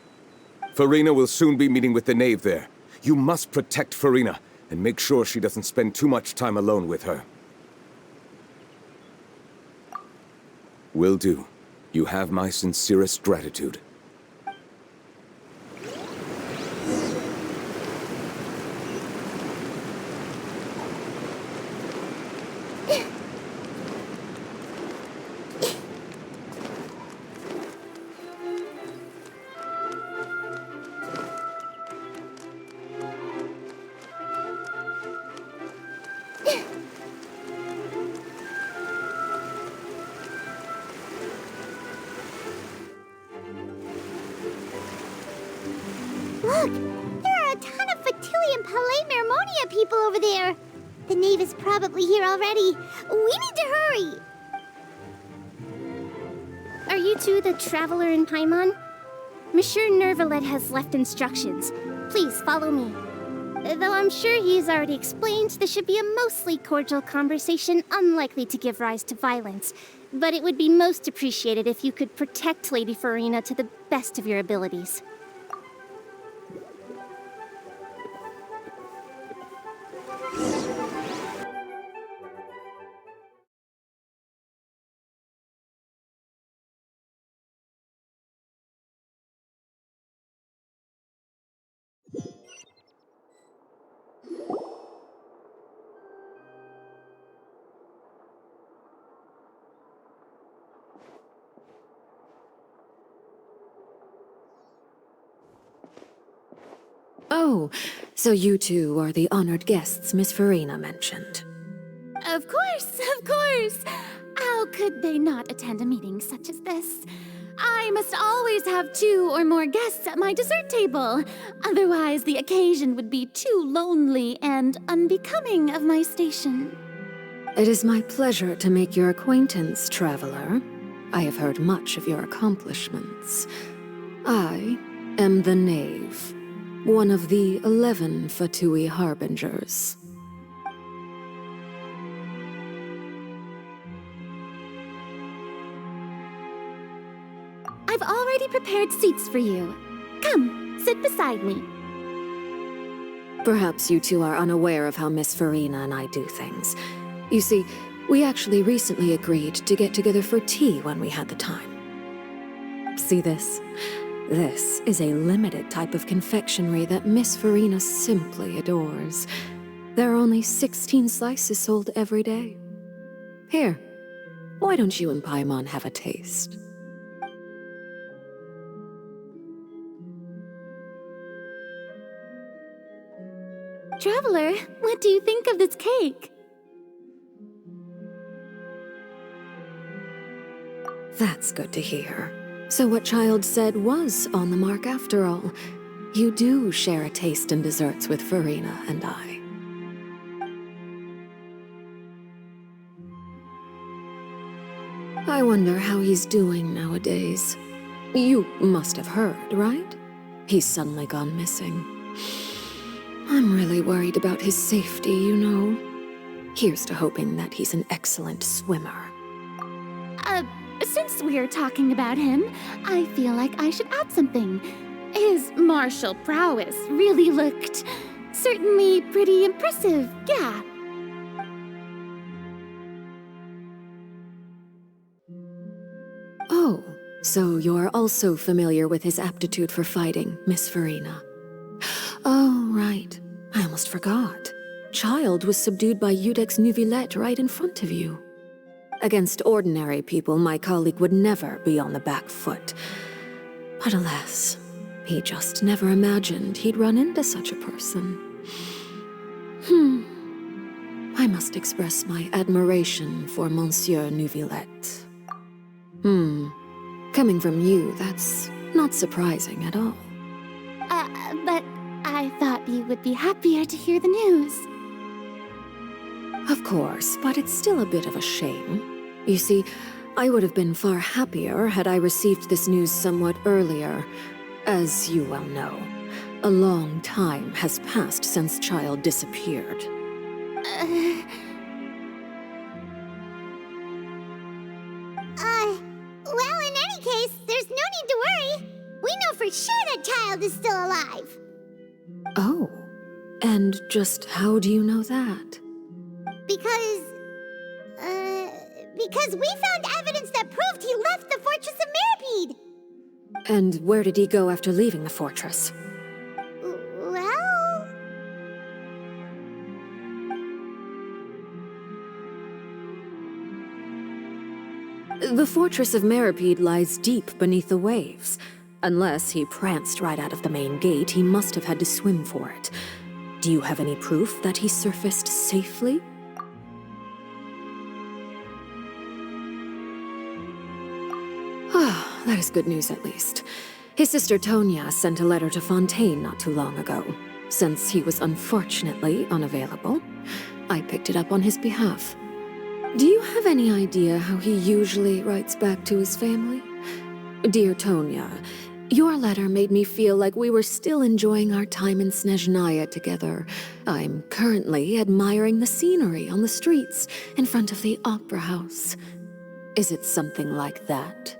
Speaker 11: Farina will soon be meeting with the knave there. You must protect Farina, and make sure she doesn't spend too much time alone with her. Will do. You have my sincerest gratitude.
Speaker 2: Look! There are a ton of Fatilian Palais Mermonia people over there! The knave is probably here already. We need to hurry!
Speaker 3: Are you two the traveler in Paimon? Monsieur Neuvillette has left instructions. Please follow me. Though I'm sure he's already explained, this should be a mostly cordial conversation, unlikely to give rise to violence. But it would be most appreciated if you could protect Lady Farina to the best of your abilities.
Speaker 20: Oh, so you two are the honored guests Miss Farina mentioned.
Speaker 3: Of course, of course! How could they not attend a meeting such as this? I must always have 2 or more guests at my dessert table. Otherwise, the occasion would be too lonely and unbecoming of my station.
Speaker 20: It is my pleasure to make your acquaintance, traveler. I have heard much of your accomplishments. I am the Knave, one of the 11 Fatui Harbingers.
Speaker 3: I've already prepared seats for you. Come, sit beside me.
Speaker 20: Perhaps you two are unaware of how Miss Farina and I do things. You see, we actually recently agreed to get together for tea when we had the time. See this? This is a limited type of confectionery that Miss Farina simply adores. There are only 16 slices sold every day. Here, why don't you and Paimon have a taste?
Speaker 3: Traveler, what do you think of this cake?
Speaker 20: That's good to hear. So what Child said was on the mark after all. You do share a taste in desserts with Farina and I. I wonder how he's doing nowadays. You must have heard, right? He's suddenly gone missing. I'm really worried about his safety, you know. Here's to hoping that he's an excellent swimmer.
Speaker 3: Since we're talking about him, I feel like I should add something. His martial prowess really looked certainly pretty impressive, yeah.
Speaker 20: Oh, so you're also familiar with his aptitude for fighting, Miss Farina. Oh, right. I almost forgot. Child was subdued by Udex Nuvillette right in front of you. Against ordinary people, my colleague would never be on the back foot. But alas, he just never imagined he'd run into such a person. I must express my admiration for Monsieur Nuvillette. Coming from you, that's not surprising at all.
Speaker 3: But I thought you would be happier to hear the news.
Speaker 20: Of course, but it's still a bit of a shame. You see, I would have been far happier had I received this news somewhat earlier. As you well know, a long time has passed since Child disappeared.
Speaker 2: Well, in any case, there's no need to worry. We know for sure that Child is still alive.
Speaker 20: Oh, and just how do you know that?
Speaker 2: Because we found evidence that proved he left the Fortress of Mirapede.
Speaker 20: And where did he go after leaving the fortress?
Speaker 2: Well...
Speaker 20: The Fortress of Mirapede lies deep beneath the waves. Unless he pranced right out of the main gate, he must have had to swim for it. Do you have any proof that he surfaced safely? Ah, that is good news at least. His sister Tonya sent a letter to Fontaine not too long ago. Since he was unfortunately unavailable, I picked it up on his behalf. Do you have any idea how he usually writes back to his family? Dear Tonya, your letter made me feel like we were still enjoying our time in Snezhnaya together. I'm currently admiring the scenery on the streets in front of the opera house. Is it something like that?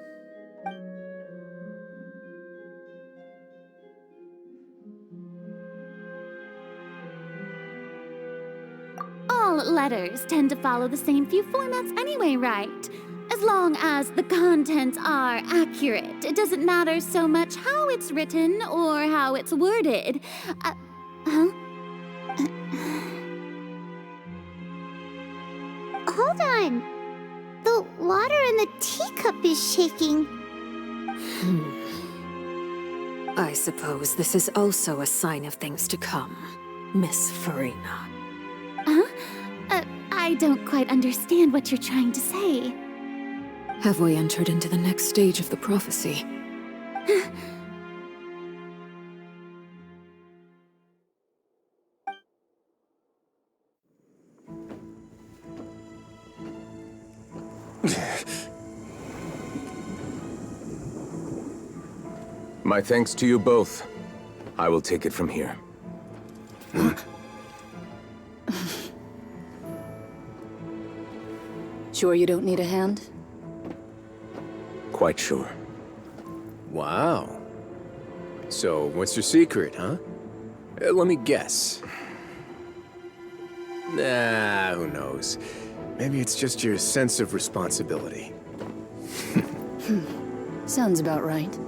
Speaker 3: All letters tend to follow the same few formats anyway, right? As long as the contents are accurate, it doesn't matter so much how it's written or how it's worded.
Speaker 2: Hold on. The water in the teacup is shaking.
Speaker 20: I suppose this is also a sign of things to come, Miss Farina.
Speaker 3: I don't quite understand what you're trying to say.
Speaker 20: Have we entered into the next stage of the prophecy?
Speaker 11: My thanks to you both. I will take it from here.
Speaker 8: Sure you don't need a hand?
Speaker 11: Quite sure.
Speaker 9: Wow. So, what's your secret, huh? Let me guess. Nah, who knows? Maybe it's just your sense of responsibility.
Speaker 8: Sounds about right.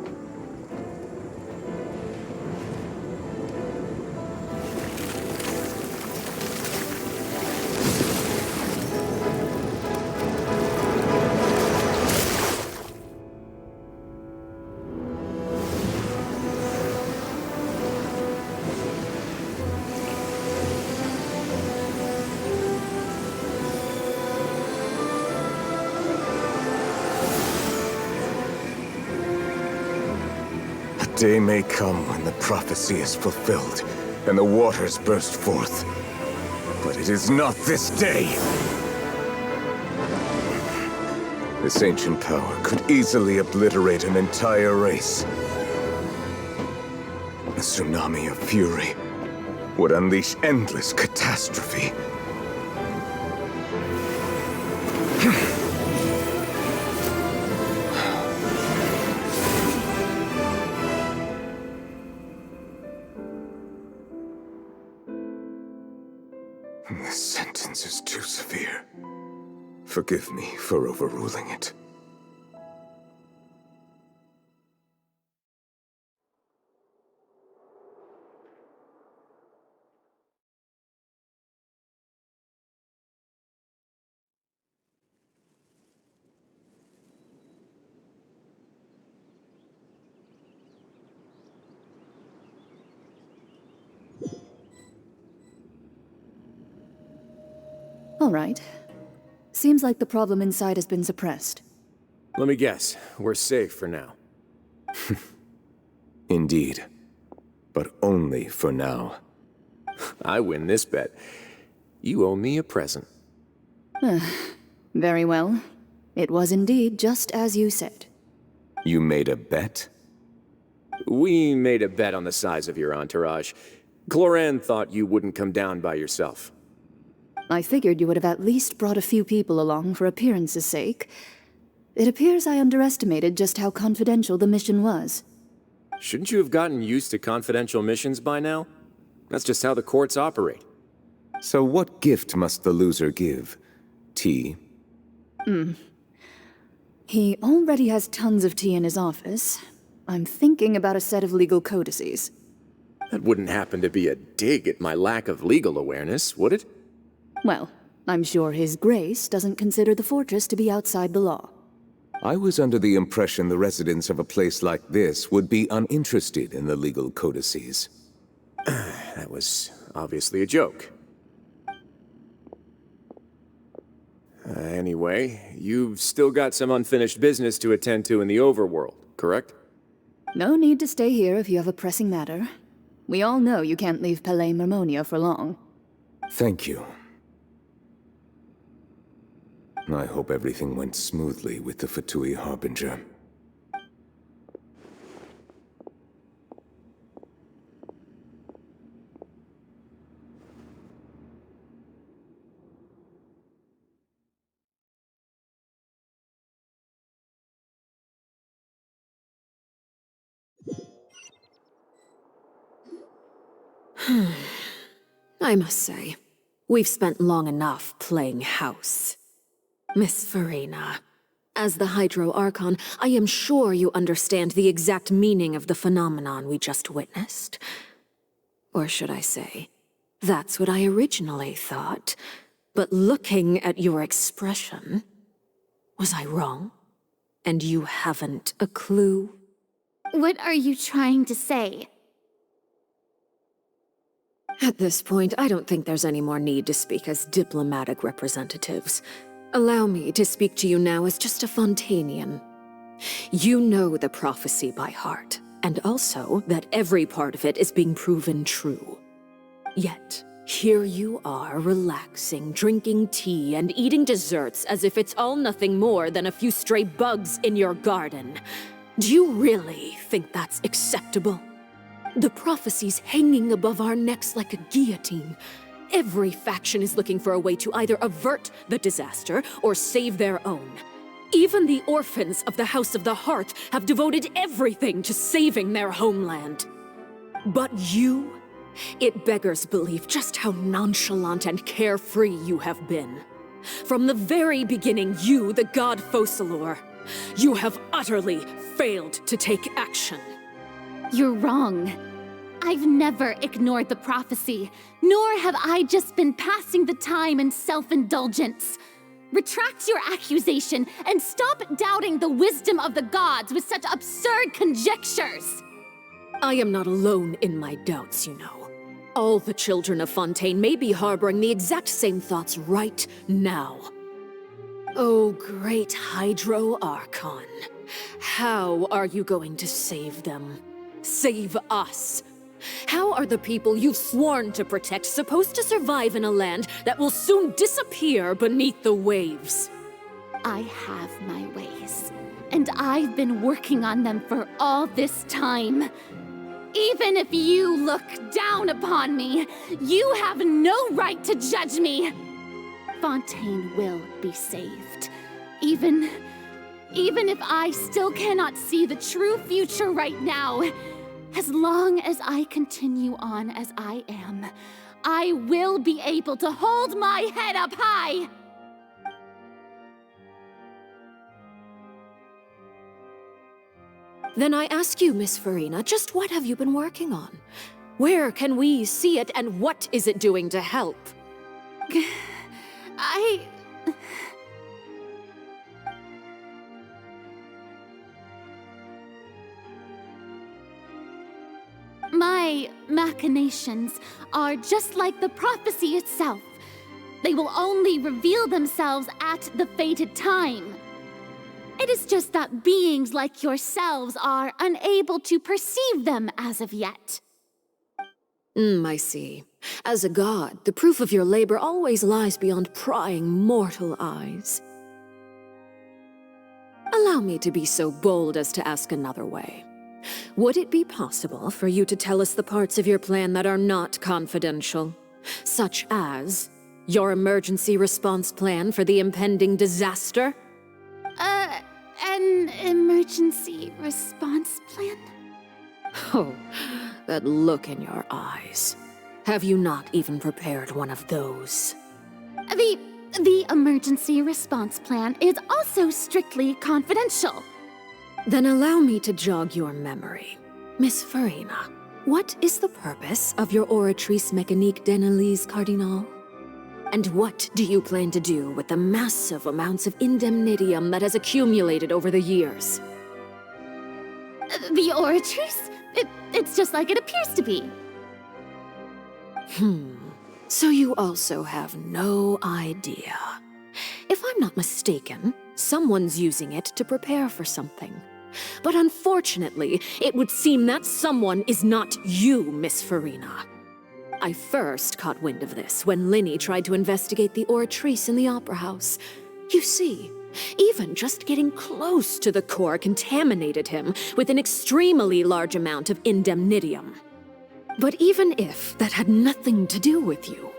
Speaker 11: day may come when the prophecy is fulfilled and the waters burst forth. But it is not this day. This ancient power could easily obliterate an entire race. A tsunami of fury would unleash endless catastrophe. This sentence is too severe. Forgive me for overruling it.
Speaker 8: All right. Seems like the problem inside has been suppressed.
Speaker 9: Let me guess. We're safe for now.
Speaker 11: Indeed. But only for now.
Speaker 9: I win this bet. You owe me a present.
Speaker 8: Very well. It was indeed just as you said.
Speaker 11: You made a bet?
Speaker 9: We made a bet on the size of your entourage. Cloran thought you wouldn't come down by yourself.
Speaker 8: I figured you would have at least brought a few people along for appearance's sake. It appears I underestimated just how confidential the mission was.
Speaker 9: Shouldn't you have gotten used to confidential missions by now? That's just how the courts operate.
Speaker 11: So what gift must the loser give? Tea?
Speaker 8: He already has tons of tea in his office. I'm thinking about a set of legal codices.
Speaker 9: That wouldn't happen to be a dig at my lack of legal awareness, would it?
Speaker 8: Well, I'm sure His Grace doesn't consider the fortress to be outside the law.
Speaker 11: I was under the impression the residents of a place like this would be uninterested in the legal codices.
Speaker 9: That was obviously a joke. Anyway, you've still got some unfinished business to attend to in the overworld, correct?
Speaker 8: No need to stay here if you have a pressing matter. We all know you can't leave Palais Mermonia for long.
Speaker 11: Thank you. I hope everything went smoothly with the Fatui Harbinger.
Speaker 20: I must say, we've spent long enough playing house. Miss Farina, as the Hydro Archon, I am sure you understand the exact meaning of the phenomenon we just witnessed. Or should I say, that's what I originally thought. But looking at your expression, was I wrong? And you haven't a clue?
Speaker 14: What are you trying to say?
Speaker 20: At this point, I don't think there's any more need to speak as diplomatic representatives. Allow me to speak to you now as just a Fontainian. You know the prophecy by heart, and also that every part of it is being proven true. Yet, here you are relaxing, drinking tea, and eating desserts as if it's all nothing more than a few stray bugs in your garden. Do you really think that's acceptable? The prophecy's hanging above our necks like a guillotine. Every faction is looking for a way to either avert the disaster or save their own. Even the orphans of the House of the Hearth have devoted everything to saving their homeland. But you, it beggars belief just how nonchalant and carefree you have been. From the very beginning, you, the god Focalor, you have utterly failed to take action.
Speaker 14: You're wrong. I've never ignored the prophecy, nor have I just been passing the time in self-indulgence. Retract your accusation and stop doubting the wisdom of the gods with such absurd conjectures.
Speaker 20: I am not alone in my doubts, you know. All the children of Fontaine may be harboring the exact same thoughts right now. Oh, great Hydro Archon, how are you going to save them? save us? How are the people you've sworn to protect supposed to survive in a land that will soon disappear beneath the waves?
Speaker 3: I have my ways, and I've been working on them for all this time. Even if you look down upon me, you have no right to judge me. Fontaine will be saved. Even if I still cannot see the true future right now, as long as I continue on as I am, I will be able to hold my head up high.
Speaker 20: Then I ask you, Miss Farina, just what have you been working on? Where can we see it, and what is it doing to help?
Speaker 3: My machinations are just like the prophecy itself. They will only reveal themselves at the fated time. It is just that beings like yourselves are unable to perceive them as of yet.
Speaker 20: I see. As a god, the proof of your labor always lies beyond prying mortal eyes. Allow me to be so bold as to ask another way. Would it be possible for you to tell us the parts of your plan that are not confidential? Such as your emergency response plan for the impending disaster?
Speaker 3: An emergency response plan?
Speaker 20: Oh, that look in your eyes. Have you not even prepared one of those?
Speaker 3: The emergency response plan is also strictly confidential.
Speaker 20: Then allow me to jog your memory. Miss Farina, what is the purpose of your Oratrice Mécanique d'Analyse Cardinal? And what do you plan to do with the massive amounts of indemnitium that has accumulated over the years?
Speaker 3: The Oratrice? It's just like it appears to be.
Speaker 20: So you also have no idea. If I'm not mistaken, someone's using it to prepare for something. But unfortunately, it would seem that someone is not you, Miss Farina. I first caught wind of this when Linny tried to investigate the Oratrice in the Opera House. You see, even just getting close to the core contaminated him with an extremely large amount of indemnitium. But even if that had nothing to do with you,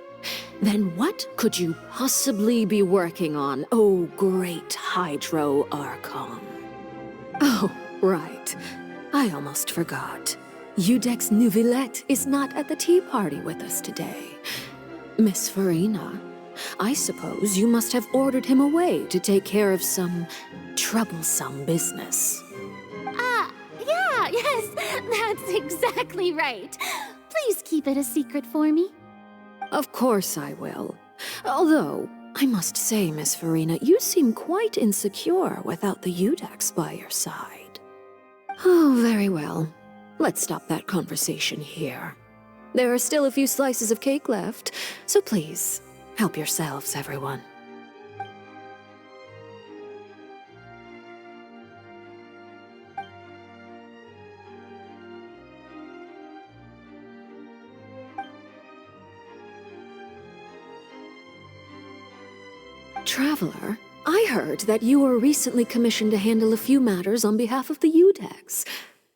Speaker 20: then what could you possibly be working on, oh great Hydro Archon? Oh, right. I almost forgot. Udex Nouvillette is not at the tea party with us today. Miss Farina, I suppose you must have ordered him away to take care of some troublesome business.
Speaker 3: Yes, that's exactly right. Please keep it a secret for me.
Speaker 20: Of course I will. Although, I must say, Miss Farina, you seem quite insecure without the Udex by your side. Oh, very well. Let's stop that conversation here. There are still a few slices of cake left, so please, help yourselves, everyone. Traveler, I heard that you were recently commissioned to handle a few matters on behalf of the Udex.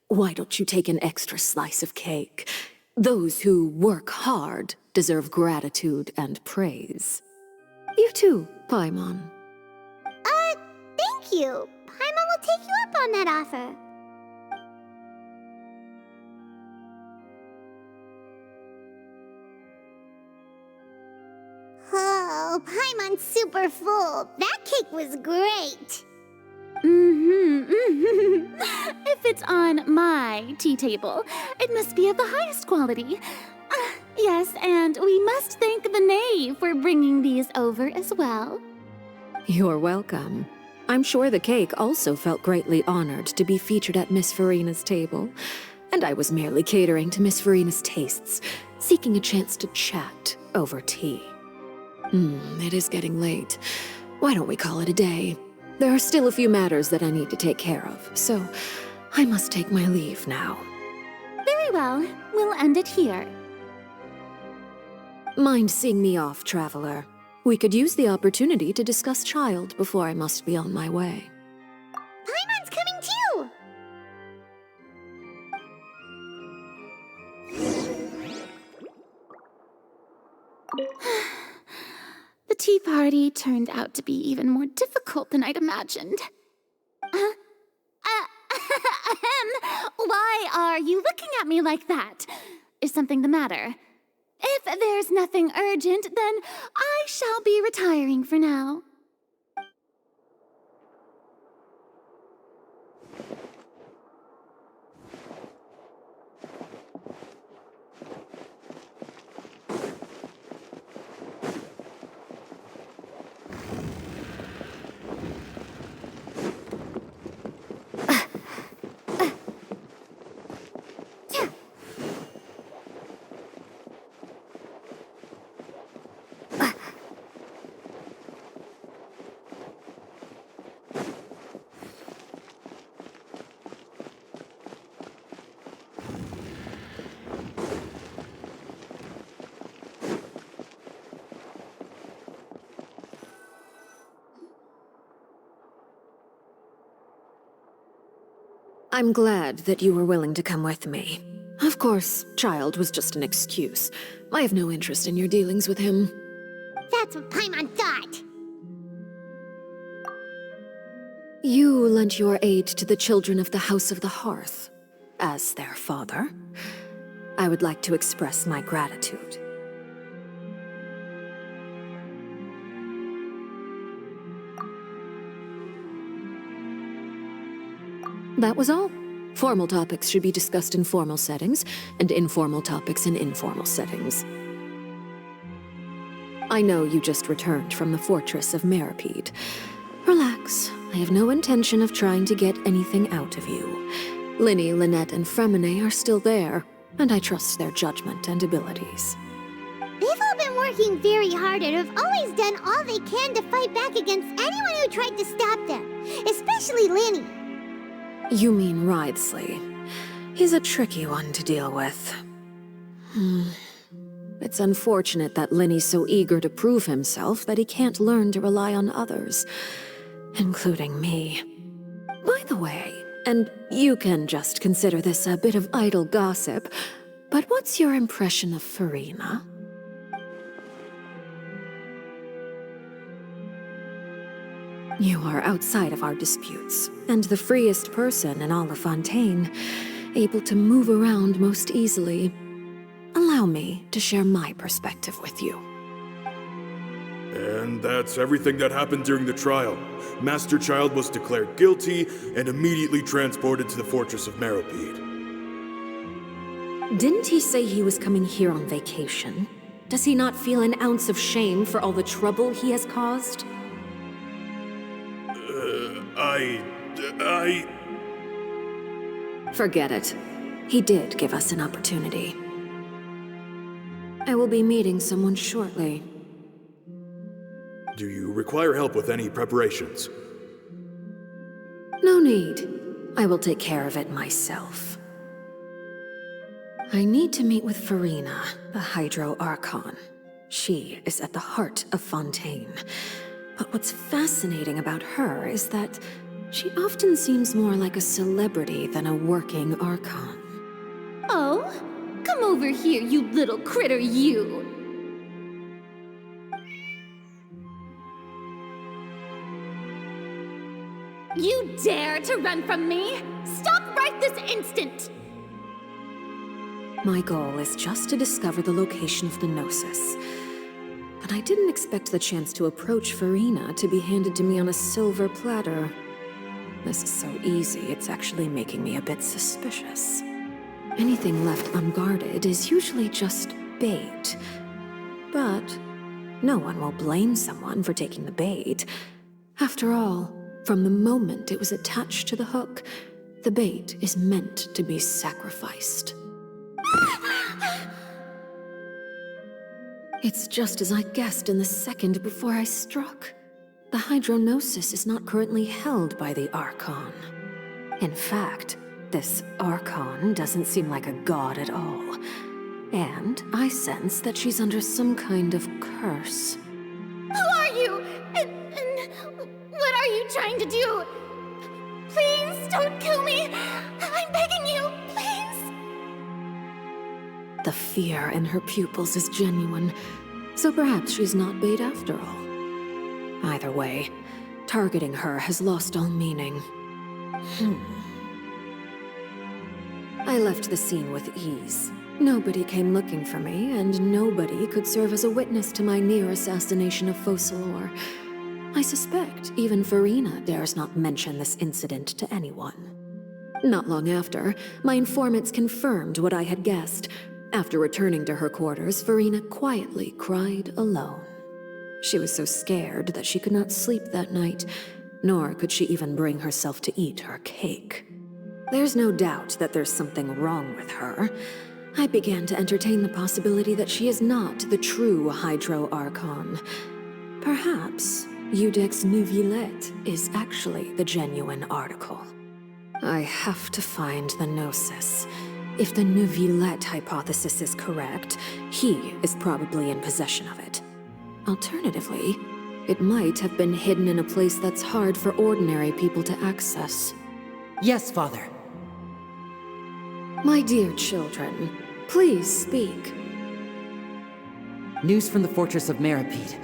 Speaker 20: Why don't you take an extra slice of cake? Those who work hard deserve gratitude and praise. You too, Paimon.
Speaker 2: Thank you. Paimon will take you up on that offer. Oh, Paimon's super full. That cake was great.
Speaker 3: If it's on my tea table, it must be of the highest quality. Yes, and we must thank the knave for bringing these over as well.
Speaker 20: You're welcome. I'm sure the cake also felt greatly honored to be featured at Miss Farina's table, and I was merely catering to Miss Farina's tastes, seeking a chance to chat over tea. It is getting late. Why don't we call it a day? There are still a few matters that I need to take care of, so I must take my leave now.
Speaker 3: well, we'll end it here.
Speaker 20: Mind seeing me off, Traveler? We could use the opportunity to discuss Child before I must be on my way.
Speaker 2: Paimon's coming too!
Speaker 3: The tea party turned out to be even more difficult than I'd imagined. Why are you looking at me like that? Is something the matter? If there's nothing urgent, then I shall be retiring for now.
Speaker 20: I'm glad that you were willing to come with me. Of course, Child was just an excuse. I have no interest in your dealings with him.
Speaker 2: That's what Paimon thought!
Speaker 20: You lent your aid to the children of the House of the Hearth. As their father, I would like to express my gratitude. That was all. Formal topics should be discussed in formal settings, and informal topics in informal settings. I know you just returned from the fortress of Meripede. Relax. I have no intention of trying to get anything out of you. Linny, Lynette, and Fremine are still there, and I trust their judgment and abilities.
Speaker 2: They've all been working very hard and have always done all they can to fight back against anyone who tried to stop them, especially Linny.
Speaker 20: You mean Wriothesley. He's a tricky one to deal with. It's unfortunate that Linny's so eager to prove himself that he can't learn to rely on others, including me. By the way, and you can just consider this a bit of idle gossip, but what's your impression of Farina? You are outside of our disputes, and the freest person in all of Fontaine, able to move around most easily. Allow me to share my perspective with you.
Speaker 5: And that's everything that happened during the trial. Master Child was declared guilty and immediately transported to the Fortress of Meripede.
Speaker 20: Didn't he say he was coming here on vacation? Does he not feel an ounce of shame for all the trouble he has caused? Forget it. He did give us an opportunity. I will be meeting someone shortly.
Speaker 5: Do you require help with any preparations?
Speaker 20: No need. I will take care of it myself. I need to meet with Farina, the Hydro Archon. She is at the heart of Fontaine. But what's fascinating about her is that she often seems more like a celebrity than a working Archon.
Speaker 3: Oh? Come over here, you little critter, you! You dare to run from me? Stop right this instant!
Speaker 20: My goal is just to discover the location of the Gnosis. But I didn't expect the chance to approach Farina to be handed to me on a silver platter. This is so easy, it's actually making me a bit suspicious. Anything left unguarded is usually just bait. But no one will blame someone for taking the bait. After all, from the moment it was attached to the hook, the bait is meant to be sacrificed. It's just as I guessed in the second before I struck. The Hydronosis is not currently held by the Archon. In fact, This Archon doesn't seem like a god at all. And I sense that she's under some kind of curse.
Speaker 3: Who are you? And what are you trying to do? Please don't kill me. I'm begging you, please.
Speaker 20: The fear in her pupils is genuine, so perhaps she's not bait after all. Either way, targeting her has lost all meaning. I left the scene with ease. Nobody came looking for me, and nobody could serve as a witness to my near assassination of Focalor. I suspect even Farina dares not mention this incident to anyone. Not long after, my informants confirmed what I had guessed. After returning to her quarters, Farina quietly cried alone. She was so scared that she could not sleep that night, nor could she even bring herself to eat her cake. There's no doubt that there's something wrong with her. I began to entertain the possibility that she is not the true Hydro Archon. Perhaps Iudex Neuvillette is actually the genuine article. I have to find the Gnosis. If the Neuvillette hypothesis is correct, he is probably in possession of it. Alternatively, it might have been hidden in a place that's hard for ordinary people to access.
Speaker 12: Yes, Father.
Speaker 20: My dear children, please speak.
Speaker 12: News from the fortress of Meripede.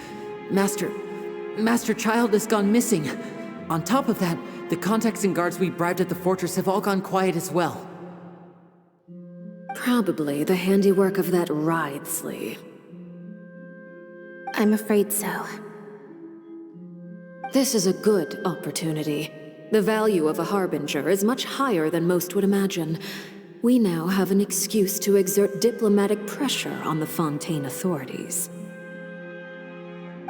Speaker 12: Master Child has gone missing. On top of that, the contacts and guards we bribed at the fortress have all gone quiet as well.
Speaker 20: Probably the handiwork of that Wriothesley.
Speaker 19: I'm afraid so.
Speaker 20: This is a good opportunity. The value of a Harbinger is much higher than most would imagine. We now have an excuse to exert diplomatic pressure on the Fontaine authorities.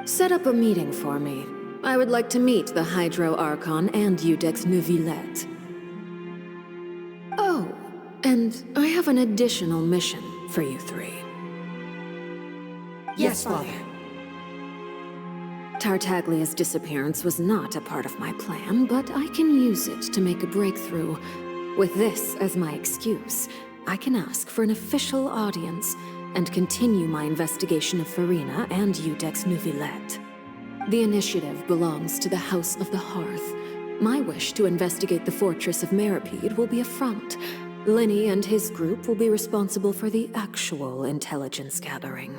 Speaker 20: Set up a meeting for me. I would like to meet the Hydro Archon and Iudex Neuvillette. Oh, and I have an additional mission for you three.
Speaker 12: Yes, Father.
Speaker 20: Tartaglia's disappearance was not a part of my plan, but I can use it to make a breakthrough. With this as my excuse, I can ask for an official audience and continue my investigation of Farina and Iudex Neuvillette. The initiative belongs to the House of the Hearth. My wish to investigate the fortress of Meripede will be a front. Linny and his group will be responsible for the actual intelligence gathering.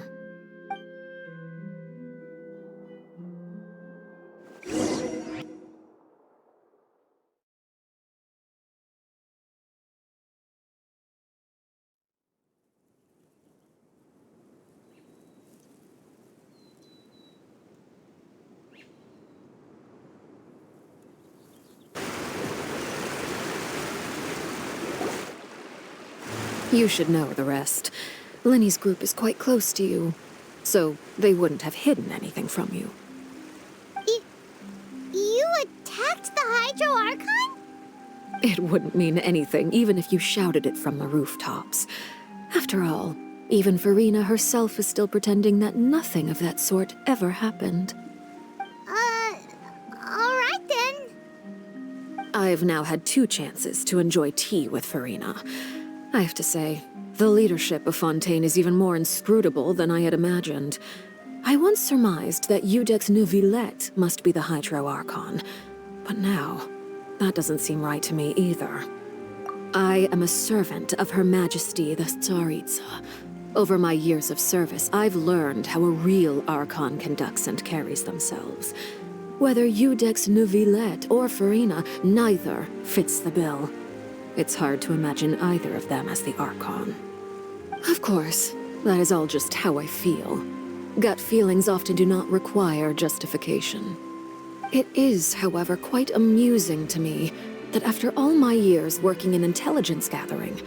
Speaker 20: You should know the rest. Linny's group is quite close to you, so they wouldn't have hidden anything from you.
Speaker 2: You attacked the Hydro Archon?
Speaker 20: It wouldn't mean anything, even if you shouted it from the rooftops. After all, even Farina herself is still pretending that nothing of that sort ever happened.
Speaker 2: Alright then.
Speaker 20: I've now had 2 chances to enjoy tea with Farina. I have to say, the leadership of Fontaine is even more inscrutable than I had imagined. I once surmised that Iudex Neuvillette must be the Hydro Archon, but now, that doesn't seem right to me either. I am a servant of Her Majesty the Tsaritsa. Over my years of service, I've learned how a real Archon conducts and carries themselves. Whether Iudex Neuvillette or Farina, neither fits the bill. It's hard to imagine either of them as the Archon. Of course, that is all just how I feel. Gut feelings often do not require justification. It is, however, quite amusing to me that after all my years working in intelligence gathering,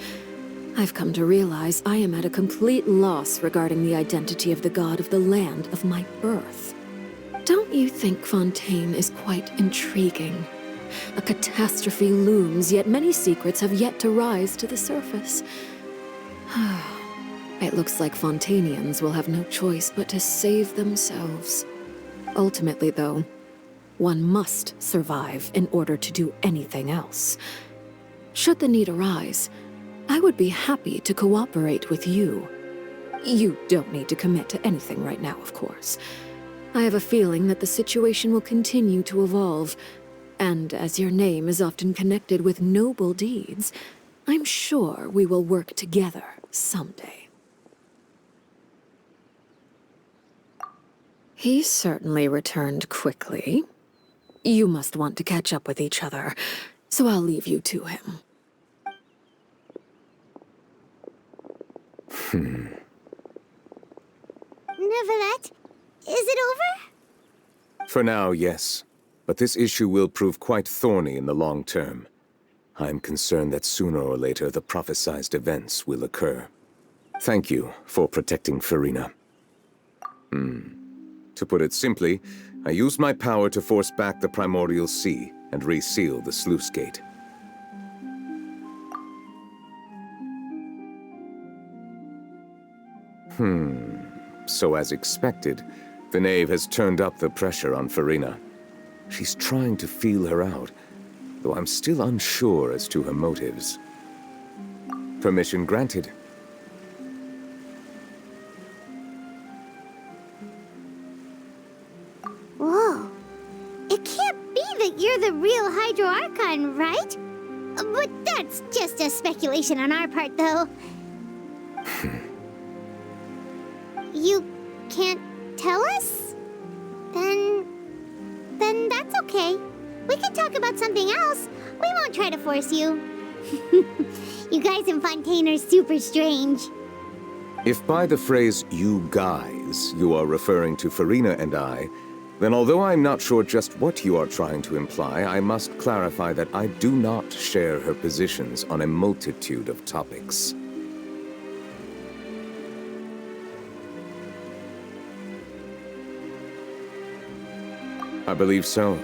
Speaker 20: I've come to realize I am at a complete loss regarding the identity of the god of the land of my birth. Don't you think Fontaine is quite intriguing? A catastrophe looms, yet many secrets have yet to rise to the surface. It looks like Fontainians will have no choice but to save themselves. Ultimately, though, one must survive in order to do anything else. Should the need arise, I would be happy to cooperate with you. You don't need to commit to anything right now, of course. I have a feeling that the situation will continue to evolve, and as your name is often connected with noble deeds, I'm sure we will work together someday. He certainly returned quickly. You must want to catch up with each other, so I'll leave you to him.
Speaker 2: Neuvillette, is it over?
Speaker 11: For now, yes. But this issue will prove quite thorny in the long term. I'm concerned that sooner or later the prophesized events will occur. Thank you for protecting Farina. To put it simply, I used my power to force back the primordial sea and reseal the sluice gate. So as expected, the Knave has turned up the pressure on Farina. She's trying to feel her out, though I'm still unsure as to her motives. Permission granted.
Speaker 2: Whoa. It can't be that you're the real Hydro Archon, right? But that's just a speculation on our part, though. You can't tell us? Then that's okay. We can talk about something else. We won't try to force you. You guys in Fontaine are super strange.
Speaker 11: If by the phrase, "you guys," you are referring to Farina and I, then although I'm not sure just what you are trying to imply, I must clarify that I do not share her positions on a multitude of topics. I believe so.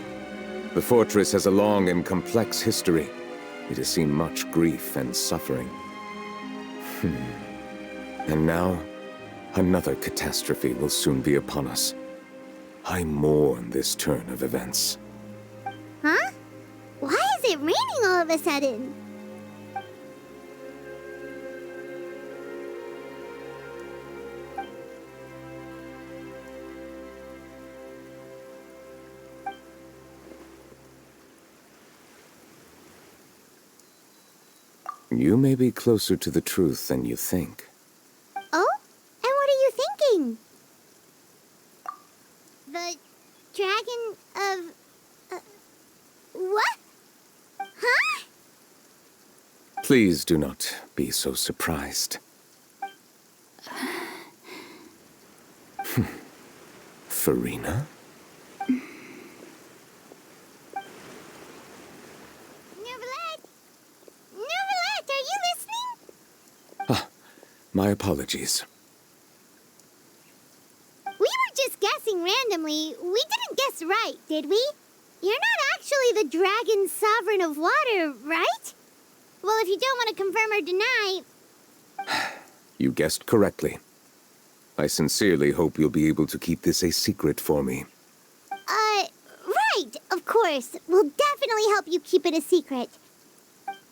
Speaker 11: The fortress has a long and complex history. It has seen much grief and suffering. And now, another catastrophe will soon be upon us. I mourn this turn of events.
Speaker 2: Huh? Why is it raining all of a sudden?
Speaker 11: You may be closer to the truth than you think.
Speaker 2: Oh? And what are you thinking? The dragon of... what? Huh?
Speaker 11: Please do not be so surprised. Farina? My apologies.
Speaker 2: We were just guessing randomly. We didn't guess right, did we? You're not actually the dragon sovereign of water, right? Well, if you don't want to confirm or deny...
Speaker 11: You guessed correctly. I sincerely hope you'll be able to keep this a secret for me.
Speaker 2: Right, of course. We'll definitely help you keep it a secret.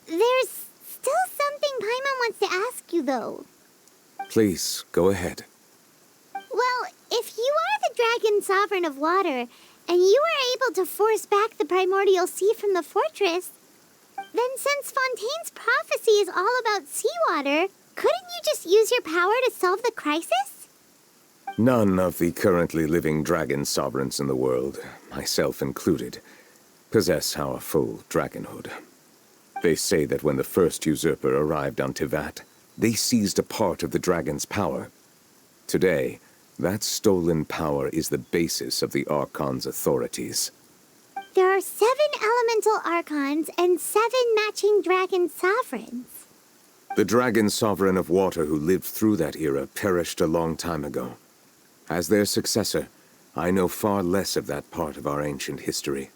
Speaker 2: There's still something Paimon wants to ask you, though.
Speaker 11: Please, go ahead.
Speaker 2: Well, if you are the dragon sovereign of water, and you were able to force back the primordial sea from the fortress, then since Fontaine's prophecy is all about seawater, couldn't you just use your power to solve the crisis?
Speaker 11: None of the currently living dragon sovereigns in the world, myself included, possess our full dragonhood. They say that when the first usurper arrived on Tivat, they seized a part of the dragon's power. Today, that stolen power is the basis of the Archon's authorities.
Speaker 2: There are 7 elemental Archons and 7 matching dragon sovereigns.
Speaker 11: The dragon sovereign of water who lived through that era perished a long time ago. As their successor, I know far less of that part of our ancient history.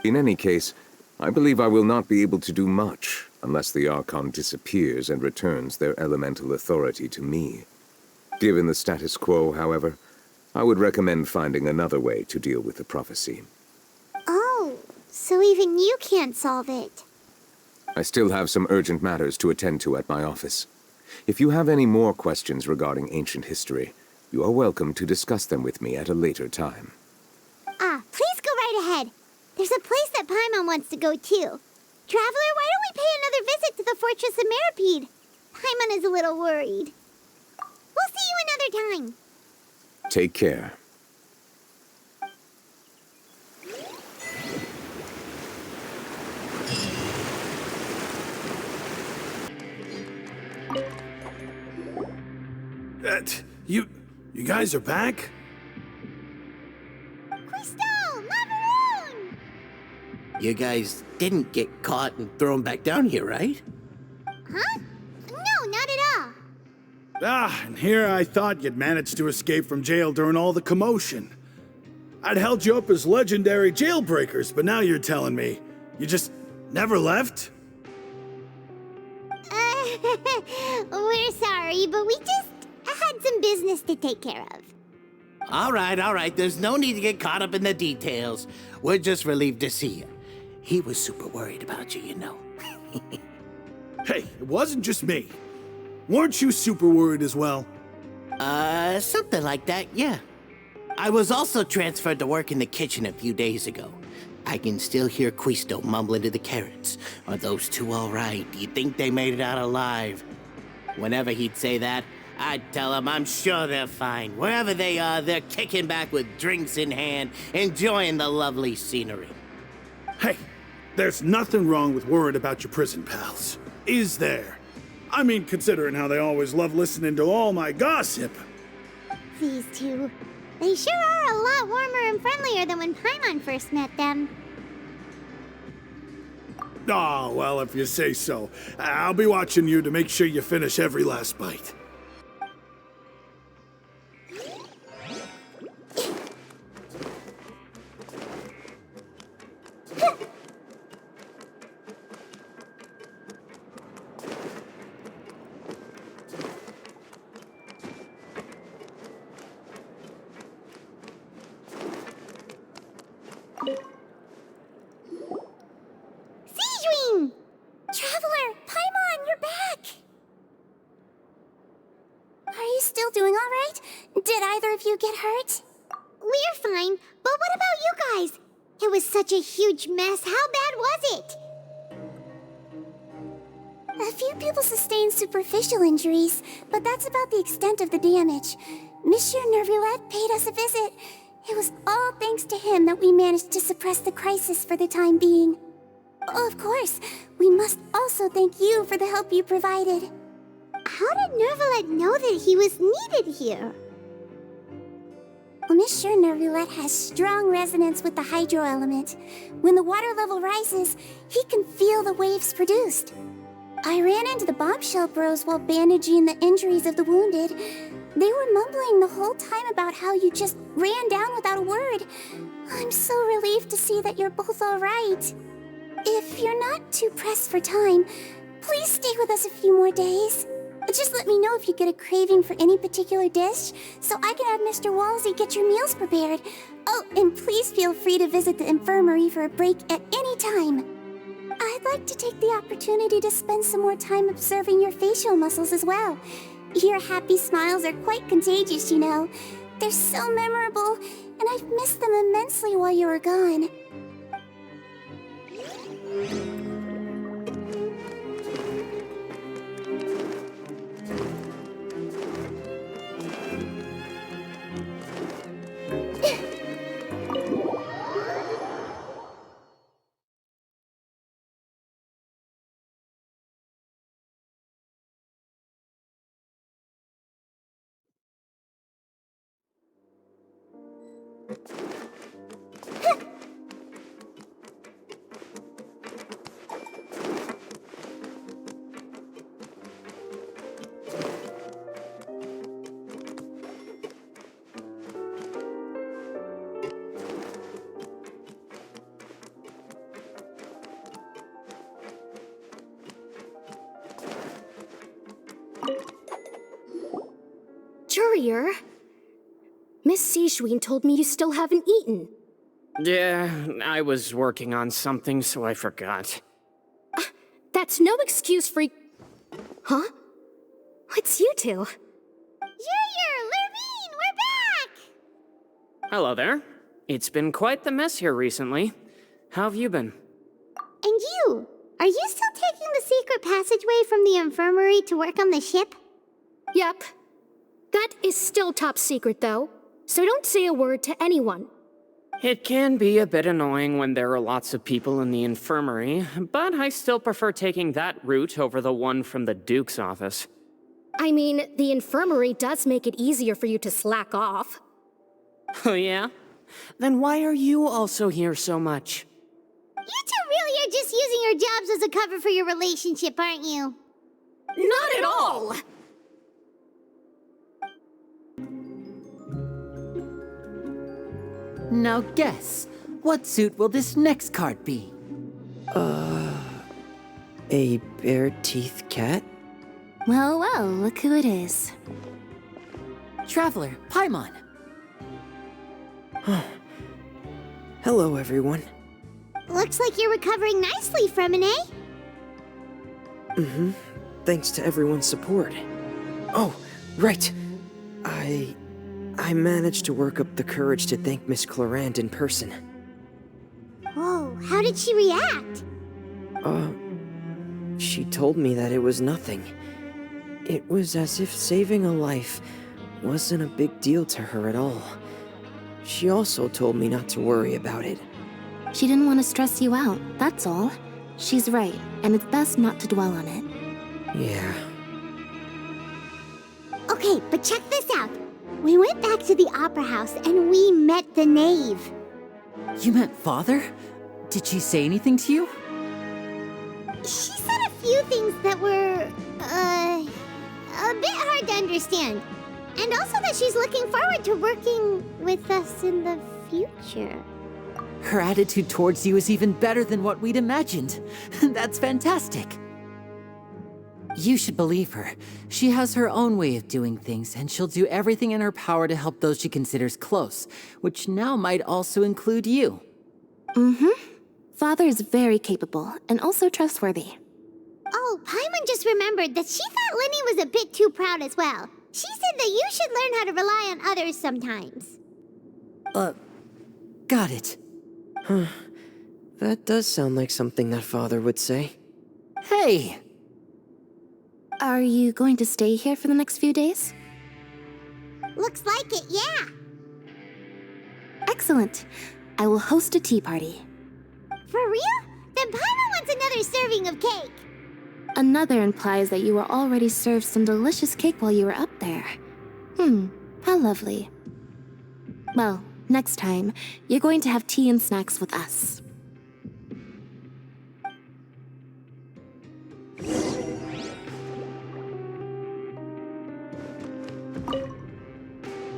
Speaker 11: In any case, I believe I will not be able to do much unless the Archon disappears and returns their elemental authority to me. Given the status quo, however, I would recommend finding another way to deal with the prophecy.
Speaker 2: Oh, so even you can't solve it.
Speaker 11: I still have some urgent matters to attend to at my office. If you have any more questions regarding ancient history, you are welcome to discuss them with me at a later time.
Speaker 2: Please go right ahead. There's a place that Paimon wants to go too. Traveler, why don't we pay another visit to the Fortress of Meripede? Paimon is a little worried. We'll see you another time.
Speaker 11: Take care.
Speaker 5: You guys are back?
Speaker 4: You guys didn't get caught and thrown back down here, right?
Speaker 2: Huh? No, not at all.
Speaker 5: And here I thought you'd managed to escape from jail during all the commotion. I'd held you up as legendary jailbreakers, but now you're telling me you just never left?
Speaker 2: We're sorry, but we just had some business to take care of.
Speaker 4: All right. There's no need to get caught up in the details. We're just relieved to see you. He was super worried about you, you know.
Speaker 5: Hey, it wasn't just me. Weren't you super worried as well?
Speaker 4: Something like that, yeah. I was also transferred to work in the kitchen a few days ago. I can still hear Quisto mumbling to the carrots. Are those two all right? Do you think they made it out alive? Whenever he'd say that, I'd tell him I'm sure they're fine. Wherever they are, they're kicking back with drinks in hand, enjoying the lovely scenery.
Speaker 5: Hey, there's nothing wrong with worrying about your prison pals. Is there? I mean, considering how they always love listening to all my gossip.
Speaker 2: These two. They sure are a lot warmer and friendlier than when Paimon first met them.
Speaker 5: Oh, well, if you say so. I'll be watching you to make sure you finish every last bite.
Speaker 17: Traveler, Paimon, you're back! Are you still doing all right? Did either of you get hurt?
Speaker 2: We're fine, but what about you guys? It was such a huge mess. How bad was it?
Speaker 17: A few people sustained superficial injuries, but that's about the extent of the damage. Monsieur Nervulette paid us a visit. It was all thanks to him that we managed to suppress the crisis for the time being. Oh, of course, we must also thank you for the help you provided.
Speaker 2: How did Nervulette know that he was needed here?
Speaker 17: Well, Monsieur Nervulette has strong resonance with the hydro element. When the water level rises, he can feel the waves produced. I ran into the bombshell bros while bandaging the injuries of the wounded. They were mumbling the whole time about how you just ran down without a word. I'm so relieved to see that you're both all right. If you're not too pressed for time, please stay with us a few more days. Just let me know if you get a craving for any particular dish, so I can have Mr. Walsey get your meals prepared. Oh, and please feel free to visit the infirmary for a break at any time. I'd like to take the opportunity to spend some more time observing your facial muscles as well. Your happy smiles are quite contagious, you know. They're so memorable, and I've missed them immensely while you were gone.
Speaker 3: Courier, Miss Sijween told me you still haven't eaten.
Speaker 7: Yeah, I was working on something, so I forgot.
Speaker 3: That That's no excuse for... Huh? What's you two?
Speaker 2: Lurvine, we're back!
Speaker 7: Hello there. It's been quite the mess here recently. How have you been?
Speaker 2: And you? Are you still taking the secret passageway from the infirmary to work on the ship?
Speaker 3: Yep. That is still top secret, though. So don't say a word to anyone.
Speaker 7: It can be a bit annoying when there are lots of people in the infirmary, but I still prefer taking that route over the one from the Duke's office.
Speaker 3: I mean, the infirmary does make it easier for you to slack off.
Speaker 7: Oh yeah? Then why are you also here so much?
Speaker 2: You two really are just using your jobs as a cover for your relationship, aren't you?
Speaker 3: Not at all!
Speaker 12: Now guess, what suit will this next card be?
Speaker 16: A bare-teeth cat?
Speaker 19: Well, well, look who it is.
Speaker 12: Traveler, Paimon.
Speaker 16: Hello, everyone.
Speaker 2: Looks like you're recovering nicely from it, eh?
Speaker 16: Mm-hmm. Thanks to everyone's support. Oh, right. I managed to work up the courage to thank Miss Clorand in person.
Speaker 2: Whoa, how did she react?
Speaker 16: She told me that it was nothing. It was as if saving a life wasn't a big deal to her at all. She also told me not to worry about it.
Speaker 19: She didn't want to stress you out, that's all. She's right, and it's best not to dwell on it.
Speaker 16: Yeah.
Speaker 2: Okay, but check this out. We went back to the Opera House and we met the Knave.
Speaker 12: You met Father? Did she say anything to you?
Speaker 2: She said a few things that were, a bit hard to understand. And also that she's looking forward to working with us in the future.
Speaker 12: Her attitude towards you is even better than what we'd imagined. That's fantastic. You should believe her. She has her own way of doing things, and she'll do everything in her power to help those she considers close, which now might also include you.
Speaker 19: Mm-hmm. Father is very capable, and also trustworthy.
Speaker 2: Oh, Paimon just remembered that she thought Lenny was a bit too proud as well. She said that you should learn how to rely on others sometimes.
Speaker 12: Got it.
Speaker 16: Huh. That does sound like something that Father would say.
Speaker 12: Hey!
Speaker 19: Are you going to stay here for the next few days?
Speaker 2: Looks like it, yeah.
Speaker 19: Excellent. I will host a tea party.
Speaker 2: For real? Then Paimon wants another serving of cake.
Speaker 19: Another implies that you were already served some delicious cake while you were up there. How lovely. Well, next time, you're going to have tea and snacks with us.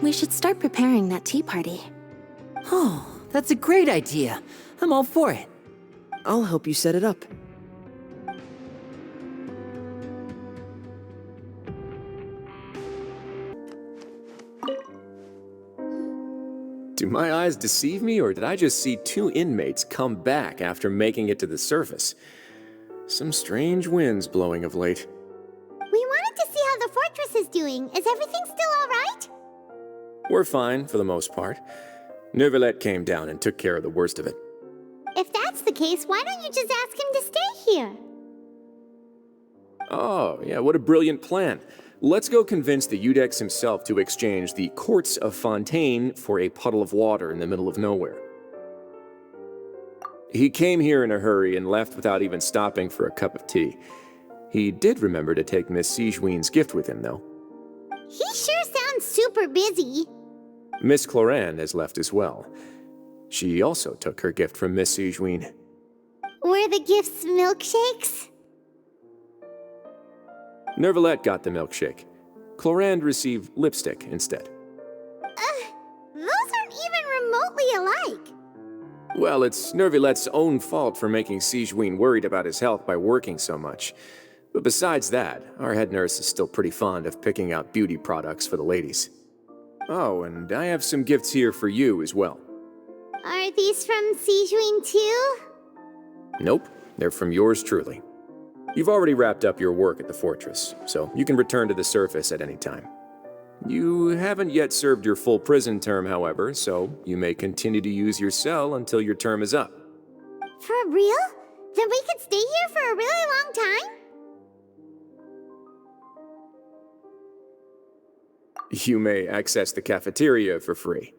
Speaker 19: We should start preparing that tea party.
Speaker 12: Oh, that's a great idea. I'm all for it.
Speaker 16: I'll help you set it up.
Speaker 9: Do my eyes deceive me, or did I just see two inmates come back after making it to the surface? Some strange winds blowing of late.
Speaker 2: We wanted to see how the fortress is doing. Is everything still all right?
Speaker 9: We're fine, for the most part. Neuvillette came down and took care of the worst of it.
Speaker 2: If that's the case, why don't you just ask him to stay here?
Speaker 9: Oh, yeah, what a brilliant plan. Let's go convince the Eudex himself to exchange the courts of Fontaine for a puddle of water in the middle of nowhere. He came here in a hurry and left without even stopping for a cup of tea. He did remember to take Miss Sigewinne's gift with him, though.
Speaker 2: He sure sounds super busy.
Speaker 9: Miss Clorand has left as well. She also took her gift from Miss Sigewinne.
Speaker 2: Were the gifts milkshakes?
Speaker 9: Neuvillette got the milkshake. Clorand received lipstick instead.
Speaker 2: Those aren't even remotely alike.
Speaker 9: Well, it's Neuvillette's own fault for making Sigewinne worried about his health by working so much. But besides that, our head nurse is still pretty fond of picking out beauty products for the ladies. Oh, and I have some gifts here for you as well.
Speaker 2: Are these from Sigewinne too?
Speaker 9: Nope, they're from yours truly. You've already wrapped up your work at the fortress, so you can return to the surface at any time. You haven't yet served your full prison term, however, so you may continue to use your cell until your term is up.
Speaker 2: For real? Then we could stay here for a really long time?
Speaker 9: You may access the cafeteria for free.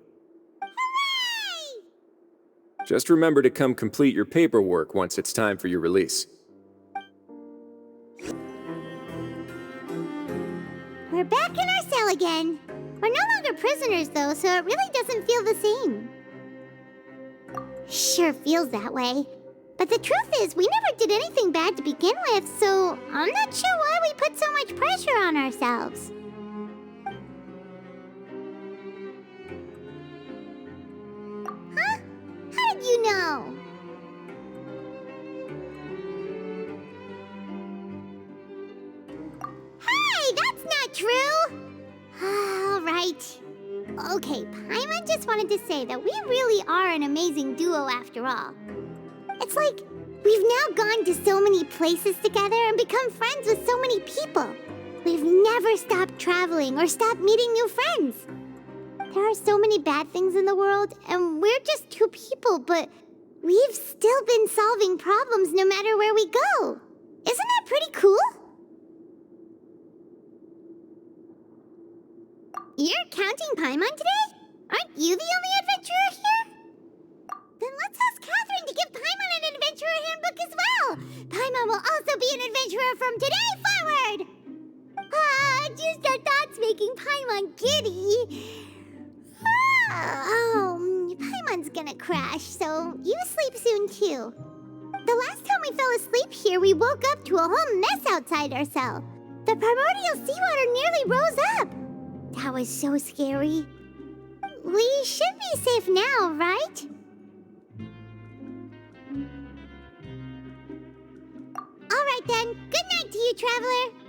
Speaker 2: Hooray!
Speaker 9: Just remember to come complete your paperwork once it's time for your release.
Speaker 2: We're back in our cell again. We're no longer prisoners, though, so it really doesn't feel the same. Sure feels that way. But the truth is, we never did anything bad to begin with, so I'm not sure why we put so much pressure on ourselves. Huh? How did you know? Hey, that's not true! All right. Okay, Paimon just wanted to say that we really are an amazing duo after all. It's like we've now gone to so many places together and become friends with so many people. We've never stopped traveling or stopped meeting new friends. There are so many bad things in the world, and we're just two people, but we've still been solving problems no matter where we go. Isn't that pretty cool? You're counting Paimon today? Aren't you the only adventurer here? Then let's ask Catherine to give Paimon an adventurer handbook as well. Paimon will also be an adventurer from today forward. Just our thoughts making Paimon giddy. Paimon's gonna crash, so you sleep soon too. The last time we fell asleep here, we woke up to a whole mess outside our cell. The primordial seawater nearly rose up. That was so scary. We should be safe now, right? All right then. Good night to you, Traveler.